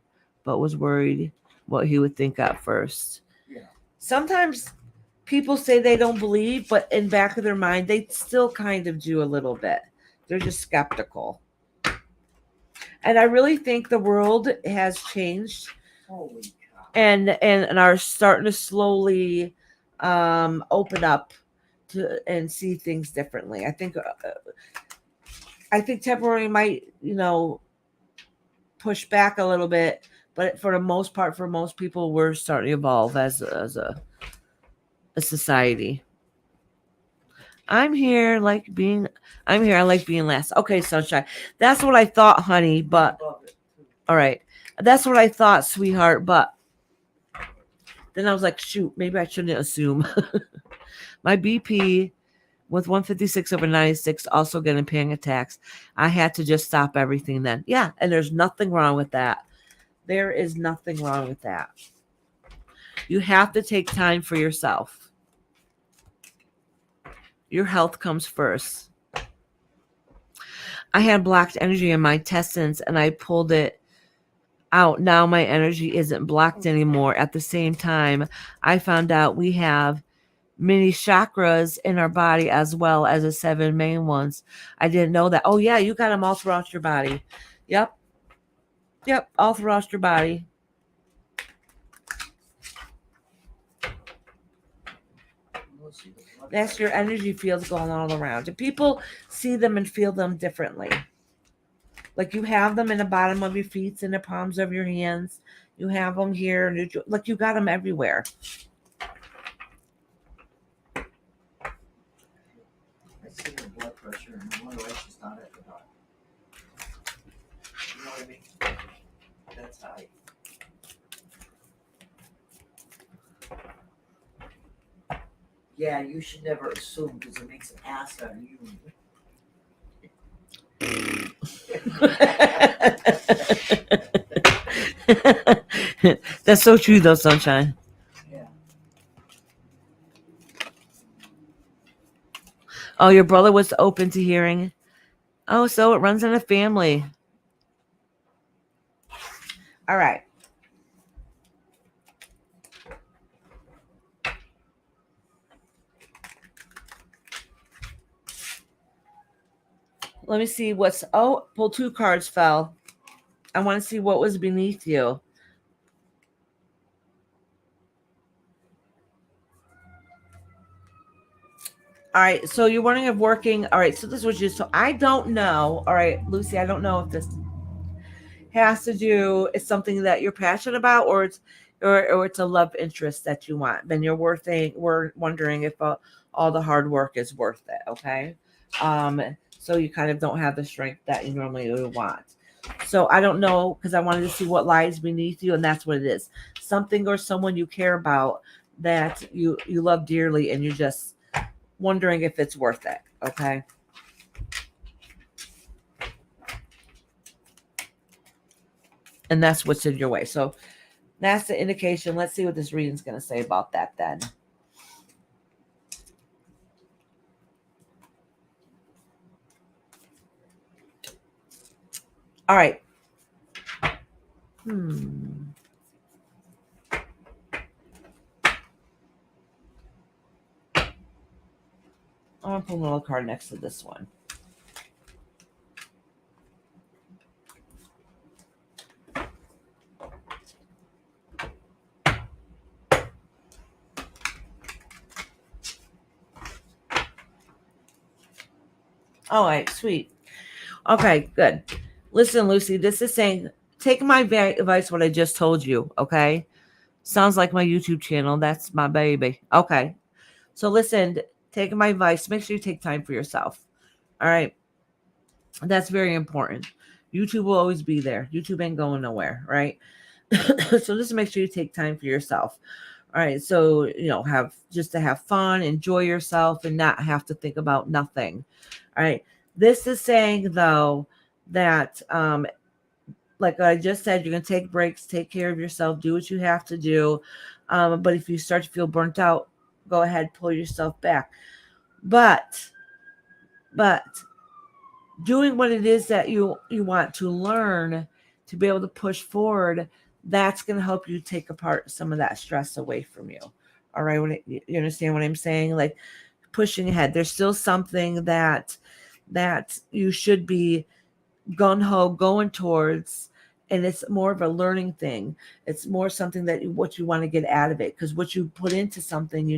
but was worried what he would think at first. Yeah. Sometimes people say they don't believe, but in back of their mind, they still kind of do a little bit. They're just skeptical. And I really think the world has changed. Holy cow. And are starting to slowly open up and see things differently. I think temporary might, push back a little bit, but for the most part, for most people, we're starting to evolve as a society. I'm here. I like being last. Okay, sunshine. That's what I thought, honey. But all right, that's what I thought, sweetheart. But then I was like, shoot, maybe I shouldn't assume. My BP with 156/96, also getting panic attacks. I had to just stop everything then. Yeah, and there's nothing wrong with that. There is nothing wrong with that. You have to take time for yourself. Your health comes first. I had blocked energy in my intestines and I pulled it out. Now my energy isn't blocked anymore. At the same time, I found out we have many chakras in our body as well as the 7 main ones. I didn't know that. Oh yeah, you got them all throughout your body. Yep, all throughout your body. That's your energy fields going all around. And people see them and feel them differently. Like you have them in the bottom of your feet, in the palms of your hands. You have them here. Like you got them everywhere. I see her blood pressure and I wonder why she's not at the doctor. You know what I mean? That's high. Yeah, you should never assume because it makes an ass out of you. That's so true, though, sunshine. Yeah. Oh, your brother was open to hearing. Oh, so it runs in a family. All right. Let me see what's. Oh, pull 2 cards fell. I want to see what was beneath you. All right, so you're wondering if working. All right, so this was just. So I don't know. All right, Lucy, I don't know if this has to do it's something that you're passionate about, or it's a love interest that you want. Then we're wondering if all the hard work is worth it. Okay, so you kind of don't have the strength that you normally would want. So I don't know, because I wanted to see what lies beneath you, and that's what it is. Something or someone you care about that you love dearly, and you're just wondering if it's worth it. Okay. And that's what's in your way. So that's the indication. Let's see what this reading's going to say about that then. All right. I'm going to put a little card next to this one. All right, sweet. Okay, good. Listen, Lucy, this is saying, take my advice, what I just told you, okay? Sounds like my YouTube channel. That's my baby. Okay. So listen, take my advice. Make sure you take time for yourself. All right. That's very important. YouTube will always be there. YouTube ain't going nowhere, right? So just make sure you take time for yourself. All right. So, have just to have fun, enjoy yourself, and not have to think about nothing. All right. This is saying, though, that like I just said, you're going to take breaks, take care of yourself, do what you have to do. But if you start to feel burnt out, go ahead, pull yourself back. But doing what it is that you want to learn to be able to push forward, that's going to help you take apart some of that stress away from you. All right. You understand what I'm saying? Like pushing ahead. There's still something that you should be gung-ho going towards, and it's more of a learning thing. It's more something that what you want to get out of it, because what you put into something,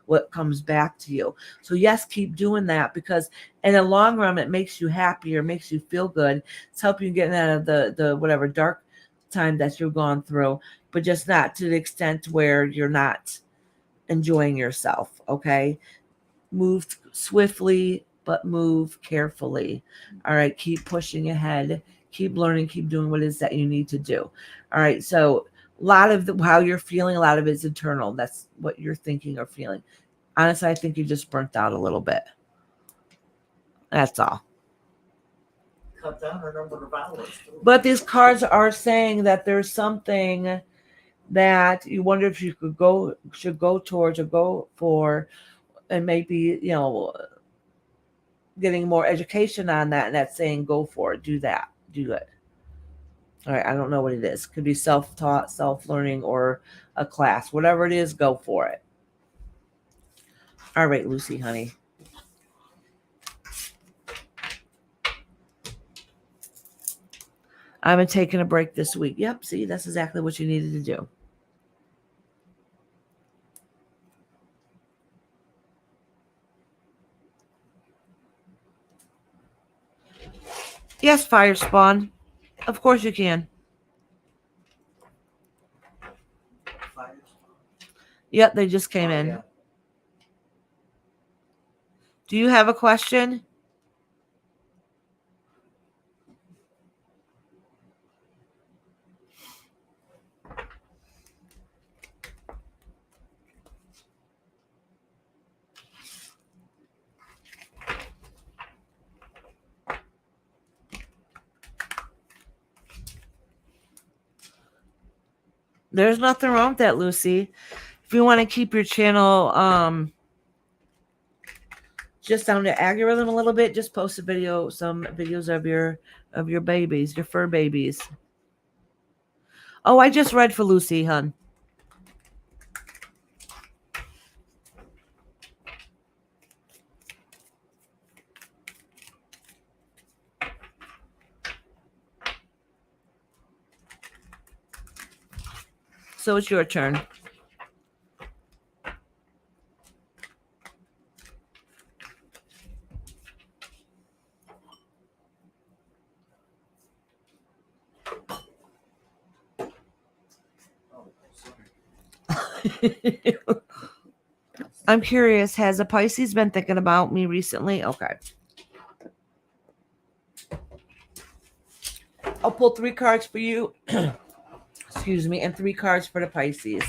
what comes back to you. So yes, keep doing that, because in the long run it makes you happier, makes you feel good. It's helping you get out of the whatever dark time that you've gone through, but just not to the extent where you're not enjoying yourself. Okay, move swiftly, but move carefully. All right, keep pushing ahead, keep learning, keep doing what it is that you need to do. All right, so a lot of how you're feeling, a lot of it's internal. That's what you're thinking or feeling. Honestly, I think you just burnt out a little bit. That's all. Cut down her number of hours. But these cards are saying that there's something that you wonder if you should go towards or go for, and maybe getting more education on that, and that's saying go for it, do that, do it. All right, I don't know what it is. Could be self-taught, self-learning, or a class. Whatever it is, go for it. All right, Lucy, honey. I've been taking a break this week. Yep, see, that's exactly what you needed to do. Yes, Fire Spawn. Of course you can. Yep, they just came in. Yeah. Do you have a question? There's nothing wrong with that, Lucy. If you want to keep your channel just on the algorithm a little bit, just post some videos of your babies, your fur babies. Oh, I just read for Lucy, hun. So it's your turn. Oh, sorry. I'm curious, has a Pisces been thinking about me recently? Okay. I'll pull 3 cards for you. Excuse me, and 3 cards for the Pisces.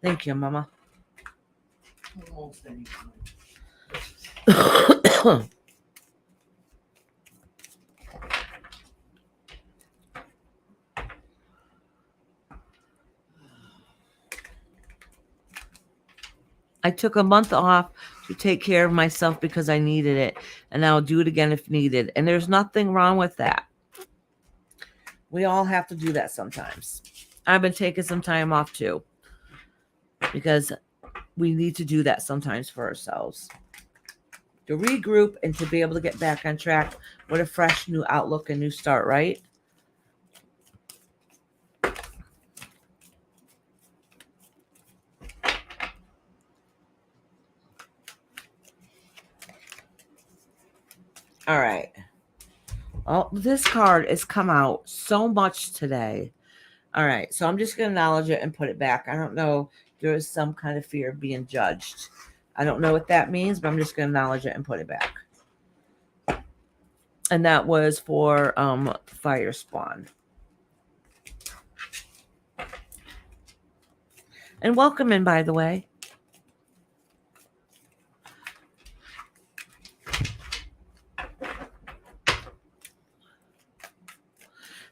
Thank you, Mama. Almost any time. I took a month off to take care of myself because I needed it, and I'll do it again if needed. And there's nothing wrong with that. We all have to do that sometimes. I've been taking some time off too, because we need to do that sometimes for ourselves. To regroup and to be able to get back on track with a fresh new outlook and new start, right? All right. Well, this card has come out so much today. All right. So I'm just going to acknowledge it and put it back. I don't know. There is some kind of fear of being judged. I don't know what that means, but I'm just going to acknowledge it and put it back. And that was for Fire Spawn. And welcome in, by the way.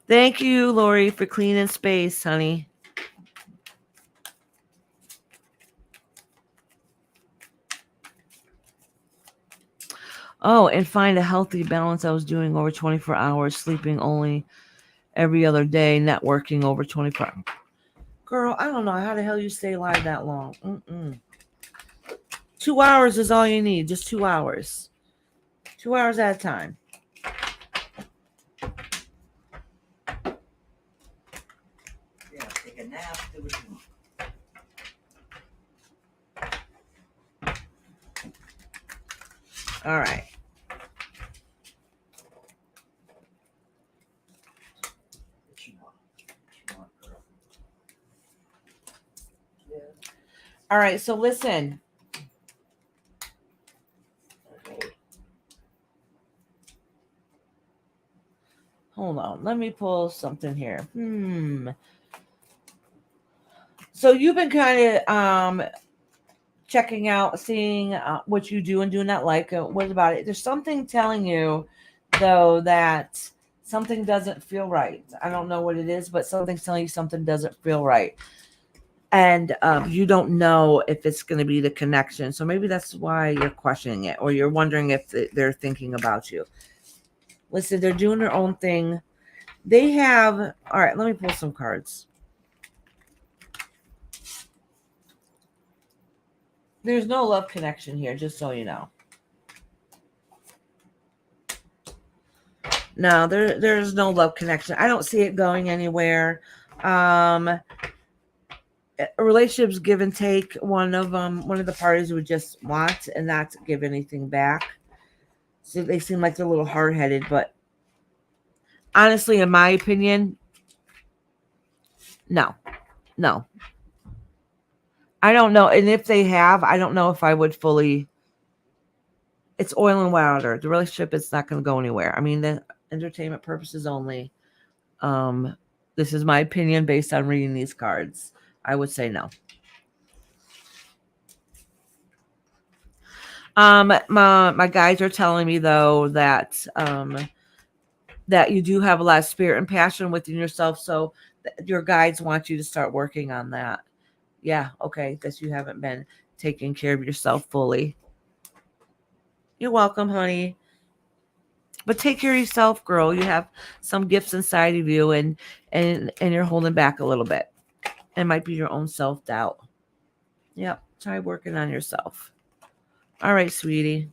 Thank you, Lori, for cleaning space, honey. Oh, and find a healthy balance. I was doing over 24 hours, sleeping only every other day, networking over 24 hours. Girl, I don't know how the hell you stay alive that long. 2 hours is all you need. Just 2 hours. 2 hours at a time. Yeah, take a nap, do what you want. All right. What you want. What you want, girl. Yeah. All right. So listen. Hold on. Let me pull something here. So you've been kind of checking out, seeing what you do and doing that. Like, what about it? There's something telling you, though, that something doesn't feel right. I don't know what it is, but something's telling you something doesn't feel right. And you don't know if it's going to be the connection. So maybe that's why you're questioning it, or you're wondering if they're thinking about you. Listen, they're doing their own thing. They have, all right, let me pull some cards. There's no love connection here, just so you know. No, there's no love connection. I don't see it going anywhere. Relationships give and take. One of the parties would just want and not give anything back. So they seem like they're a little hard-headed, but honestly, in my opinion, no. I don't know. And if they have, I don't know if I would fully. It's oil and water. The relationship is not going to go anywhere. I mean, the entertainment purposes only. This is my opinion based on reading these cards. I would say no. My guides are telling me though that that you do have a lot of spirit and passion within yourself, so your guides want you to start working on that. Yeah, okay, that you haven't been taking care of yourself fully. You're welcome, honey. But take care of yourself, girl. You have some gifts inside of you, and you're holding back a little bit. It might be your own self-doubt. Yep. Try working on yourself. All right, sweetie.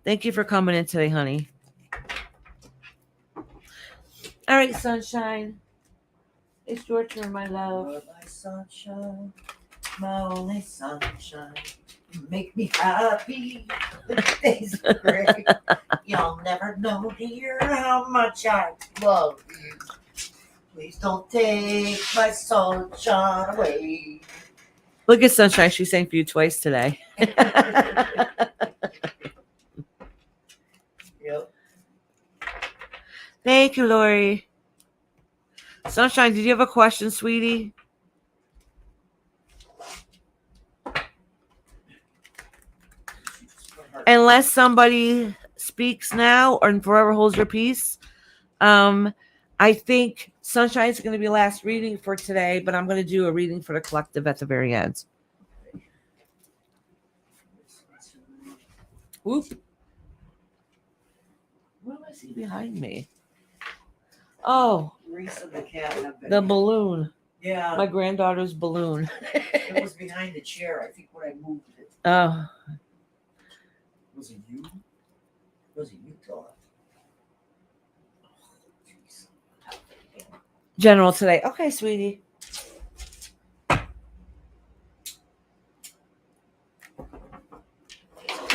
Thank you for coming in today, honey. All right, sunshine. It's your turn, my love. You're my sunshine, my only sunshine. You make me happy. The days are great. You'll never know, dear, how much I love you. Please don't take my sunshine away. Look at Sunshine. She sang for you twice today. Yep. Thank you, Lori. Sunshine, did you have a question, sweetie? Unless somebody speaks now or forever holds your peace, I think Sunshine's going to be last reading for today, but I'm going to do a reading for the collective at the very end. Whoop. What do I see behind me? Oh, Reese and the cat have been. the balloon. Yeah. My granddaughter's balloon. It was behind the chair. I think when I moved it. Oh. Was it you? Was it you, Todd? General today. Okay, sweetie.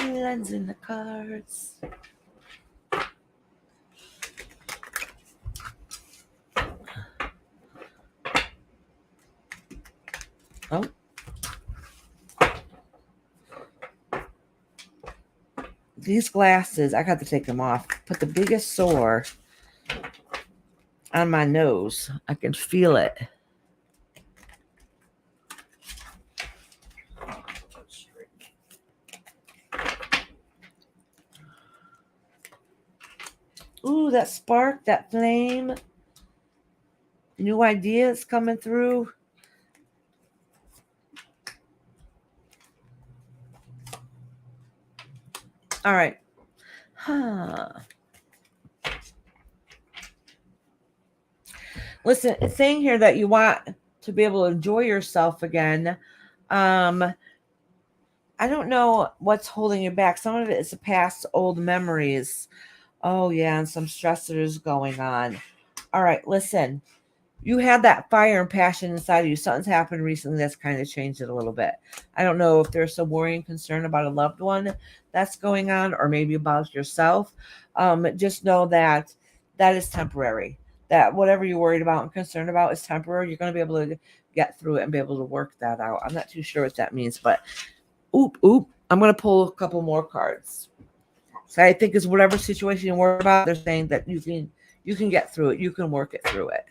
Lens in the cards. Oh. These glasses, I got to take them off. Put the biggest sore on my nose. I can feel it. Ooh, that spark, that flame. New ideas coming through. All right. Listen, it's saying here that you want to be able to enjoy yourself again. I don't know what's holding you back. Some of it is the past old memories. Oh, yeah, and some stressors going on. All right, listen. You had that fire and passion inside of you. Something's happened recently that's kind of changed it a little bit. I don't know if there's some worry and concern about a loved one that's going on, or maybe about yourself. Just know that that is temporary. That whatever you're worried about and concerned about is temporary. You're going to be able to get through it and be able to work that out. I'm not too sure what that means, but oop. I'm going to pull a couple more cards. So I think it's whatever situation you're worried about. They're saying that you can get through it. You can work it through it.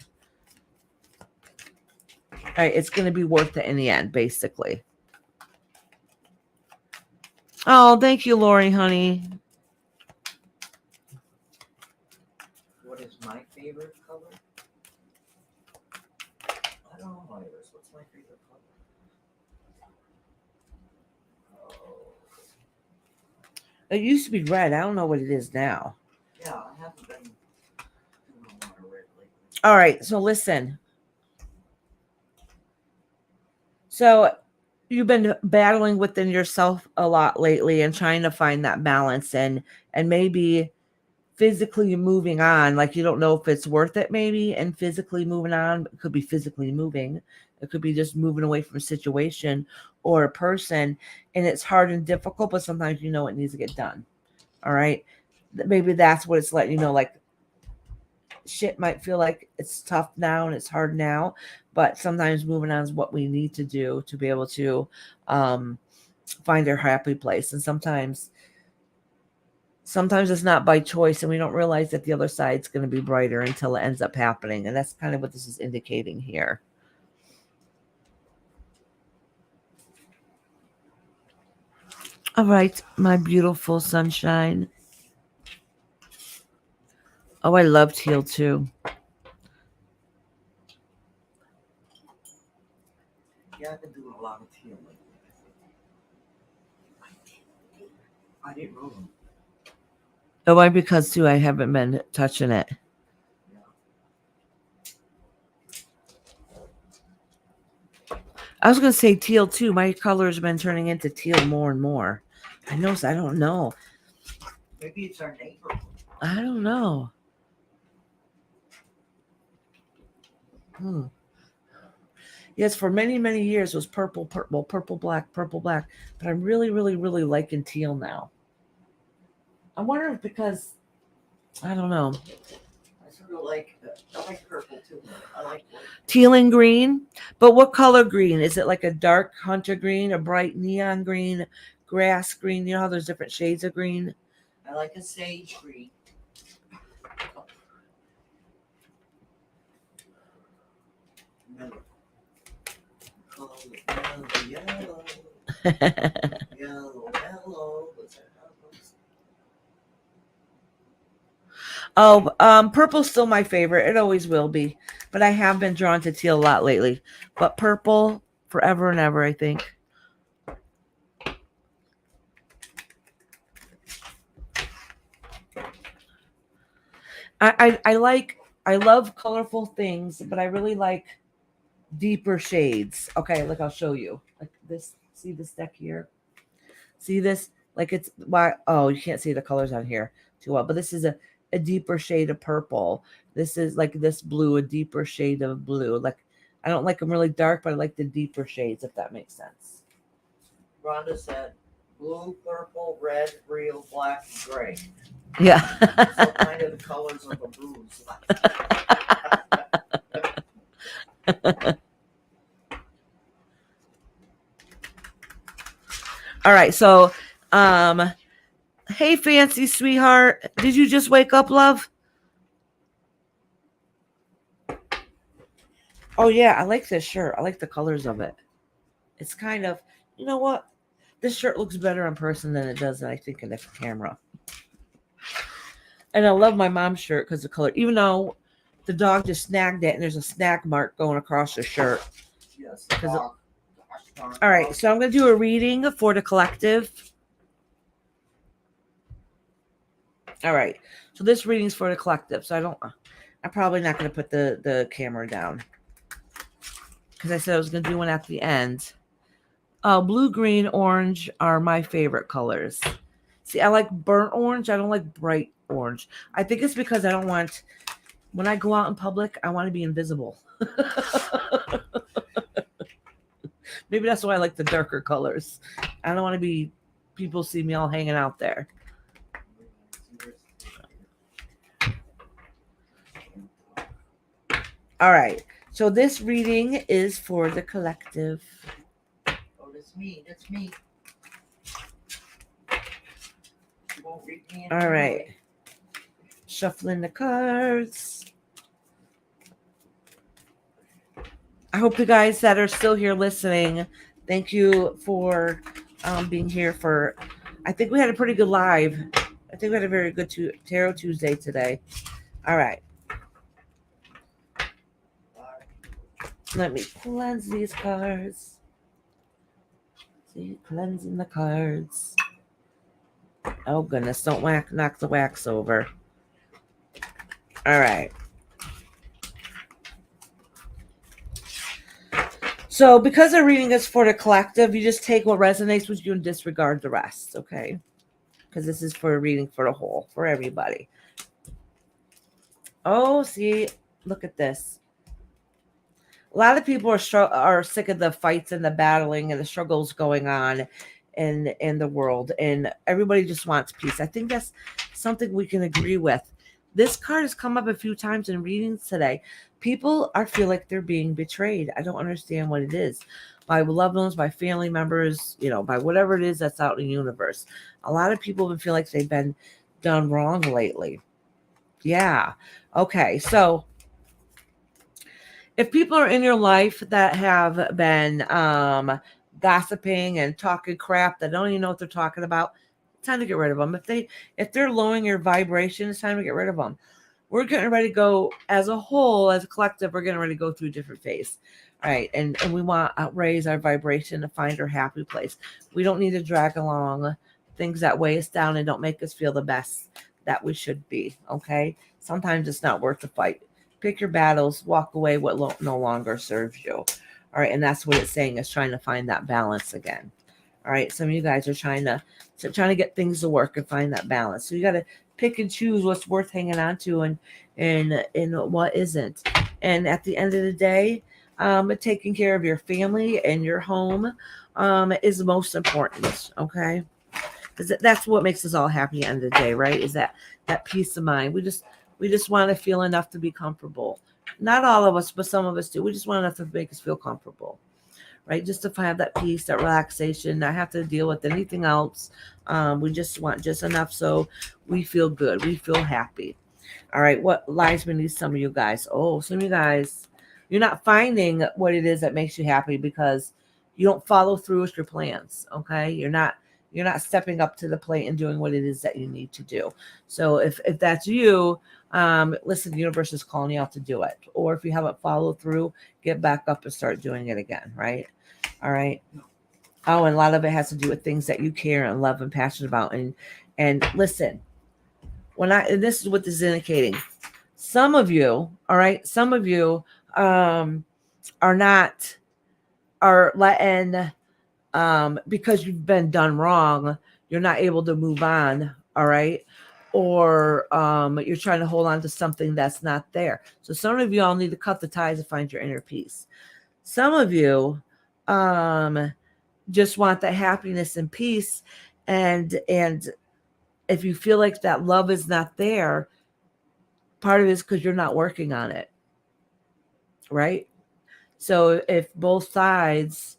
All right, it's going to be worth it in the end, basically. Oh, thank you, Lori, honey. What is my favorite color? I don't know, Iris. What's my favorite color? Oh. It used to be red. I don't know what it is now. Yeah, I haven't been doing a lot of red lately. All right, so listen. So you've been battling within yourself a lot lately and trying to find that balance and maybe physically moving on. Like you don't know if it's worth it maybe, and physically moving on. It could be physically moving. It could be just moving away from a situation or a person, and it's hard and difficult, but sometimes you know it needs to get done. All right. Maybe that's what it's letting you know, like shit might feel like it's tough now and it's hard now, but sometimes moving on is what we need to do to be able to find our happy place. And sometimes it's not by choice, and we don't realize that the other side's going to be brighter until it ends up happening. And that's kind of what this is indicating here. All right, my beautiful sunshine. Oh, I love teal too. Yeah, I've been doing a lot of teal lately. I didn't roll them. Oh, why? Because too, I haven't been touching it. Yeah. I was gonna say teal too. My color's been turning into teal more and more. I don't know. Maybe it's our neighborhood. I don't know. Yes, for many, many years it was purple, purple, purple, black, purple, black. But I'm really, really, really liking teal now. I wonder if because I don't know. I sort of like purple too. I like white. Teal and green. But what color green? Is it like a dark hunter green, a bright neon green, grass green? You know how there's different shades of green? I like a sage green. Remember, yellow, yellow, yellow. What's that? Oh, purple's still my favorite. It always will be. But I have been drawn to teal a lot lately. But purple forever and ever, I think. I love colorful things, but I really like deeper shades. Okay, look, I'll show you. Like this, see this deck here? See this? Like it's why oh, you can't see the colors on here too well, but this is a deeper shade of purple. This is like this blue, a deeper shade of blue. Like I don't like them really dark, but I like the deeper shades, if that makes sense. Rhonda said blue, purple, red, real, black, and gray. Yeah. So kind of the colors of the blues. All right, so hey fancy sweetheart, did you just wake up, love? Oh yeah, I like this shirt. I like the colors of it. It's kind of, you know what? This shirt looks better in person than it does, I think, in the camera. And I love my mom's shirt because the color, even though the dog just snagged it and there's a snag mark going across the shirt. Yes. All right, so I'm going to do a reading for the collective. All right, so this reading's for the collective. So I'm probably not going to put the camera down because I said I was going to do one at the end. Blue, green, orange are my favorite colors. See, I like burnt orange. I don't like bright orange. I think it's because I don't want, when I go out in public, I want to be invisible. Maybe that's why I like the darker colors. I don't want to be, people see me all hanging out there. All right. So this reading is for the collective. Oh, that's me. That's me. You won't read me All right. Shuffling the cards. I hope you guys that are still here listening, thank you for being here for, I think we had a pretty good live. I think we had a very good Tarot Tuesday today. All right. Let me cleanse these cards. See, cleansing the cards. Oh, goodness. Don't knock the wax over. All right. So because the reading is for the collective, you just take what resonates with you and disregard the rest, okay? Because this is for a reading for the whole, for everybody. Oh, see, look at this. A lot of people are sick of the fights and the battling and the struggles going on in the world, and everybody just wants peace. I think that's something we can agree with. This card has come up a few times in readings today. People feel like they're being betrayed. I don't understand what it is. By loved ones, by family members, by whatever it is that's out in the universe. A lot of people feel like they've been done wrong lately. Yeah. Okay. So if people are in your life that have been gossiping and talking crap that don't even know what they're talking about, it's time to get rid of them. If they're lowering your vibration, it's time to get rid of them. We're getting ready to go as a whole, as a collective, we're getting ready to go through a different phase. All right. And we want to raise our vibration to find our happy place. We don't need to drag along things that weigh us down and don't make us feel the best. that we should be. Okay. Sometimes it's not worth the fight. Pick your battles, walk away what no longer serves you. All right. And that's what it's saying, is trying to find that balance again. All right. Some of you guys are trying to get things to work and find that balance. So you got to pick and choose what's worth hanging on to and what isn't. And at the end of the day, taking care of your family and your home is most important. Okay. Because that's what makes us all happy at the end of the day, right? Is that peace of mind. We just want to feel enough to be comfortable. Not all of us, but some of us do. We just want enough to make us feel comfortable, right? Just to have that peace, that relaxation, not have to deal with anything else. We just want just enough so we feel good. We feel happy. All right. What lies beneath some of you guys? Oh, some of you guys, you're not finding what it is that makes you happy because you don't follow through with your plans. Okay. You're not stepping up to the plate and doing what it is that you need to do. So if that's you, listen, the universe is calling you out to do it. Or if you haven't followed through, get back up and start doing it again. Right. All right. Oh, and a lot of it has to do with things that you care and love and passionate about. And listen, and this is what this is indicating. Some of you, all right, some of you are letting because you've been done wrong, you're not able to move on, all right? Or you're trying to hold on to something that's not there. So some of you all need to cut the ties and find your inner peace. Some of you just want that happiness and peace, and if you feel like that love is not there, part of it is because you're not working on it, right? So if both sides,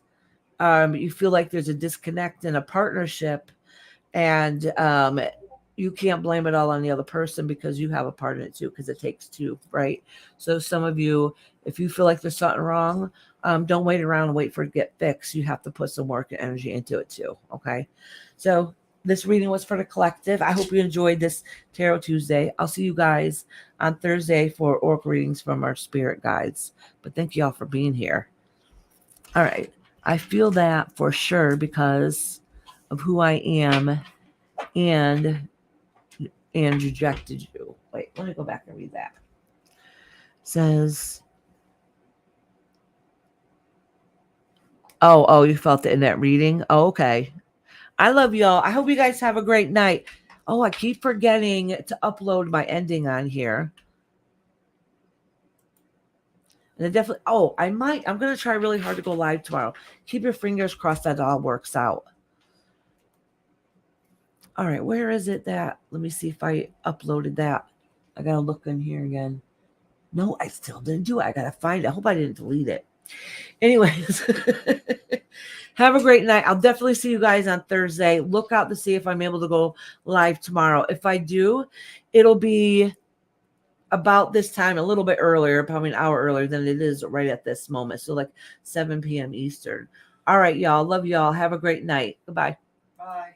you feel like there's a disconnect in a partnership, and you can't blame it all on the other person because you have a part in it too, because it takes two, right? So some of you, if you feel like there's something wrong, don't wait around and wait for it to get fixed. You have to put some work and energy into it too, okay? So this reading was for the collective. I hope you enjoyed this Tarot Tuesday. I'll see you guys on Thursday for oracle readings from our spirit guides. But thank you all for being here. All right. I feel that for sure because of who I am and rejected you. Wait, let me go back and read that. It says, oh, you felt it in that reading? Oh, okay. I love y'all. I hope you guys have a great night. Oh, I keep forgetting to upload my ending on here. And definitely, I'm going to try really hard to go live tomorrow. Keep your fingers crossed that it all works out. All right, where is it that? Let me see if I uploaded that. I got to look in here again. No, I still didn't do it. I got to find it. I hope I didn't delete it. Anyways, have a great night. I'll definitely see you guys on Thursday. Look out to see if I'm able to go live tomorrow. If I do, it'll be about this time, a little bit earlier, probably an hour earlier than it is right at this moment. So like 7 p.m. Eastern. All right, y'all. Love y'all. Have a great night. Goodbye. Bye.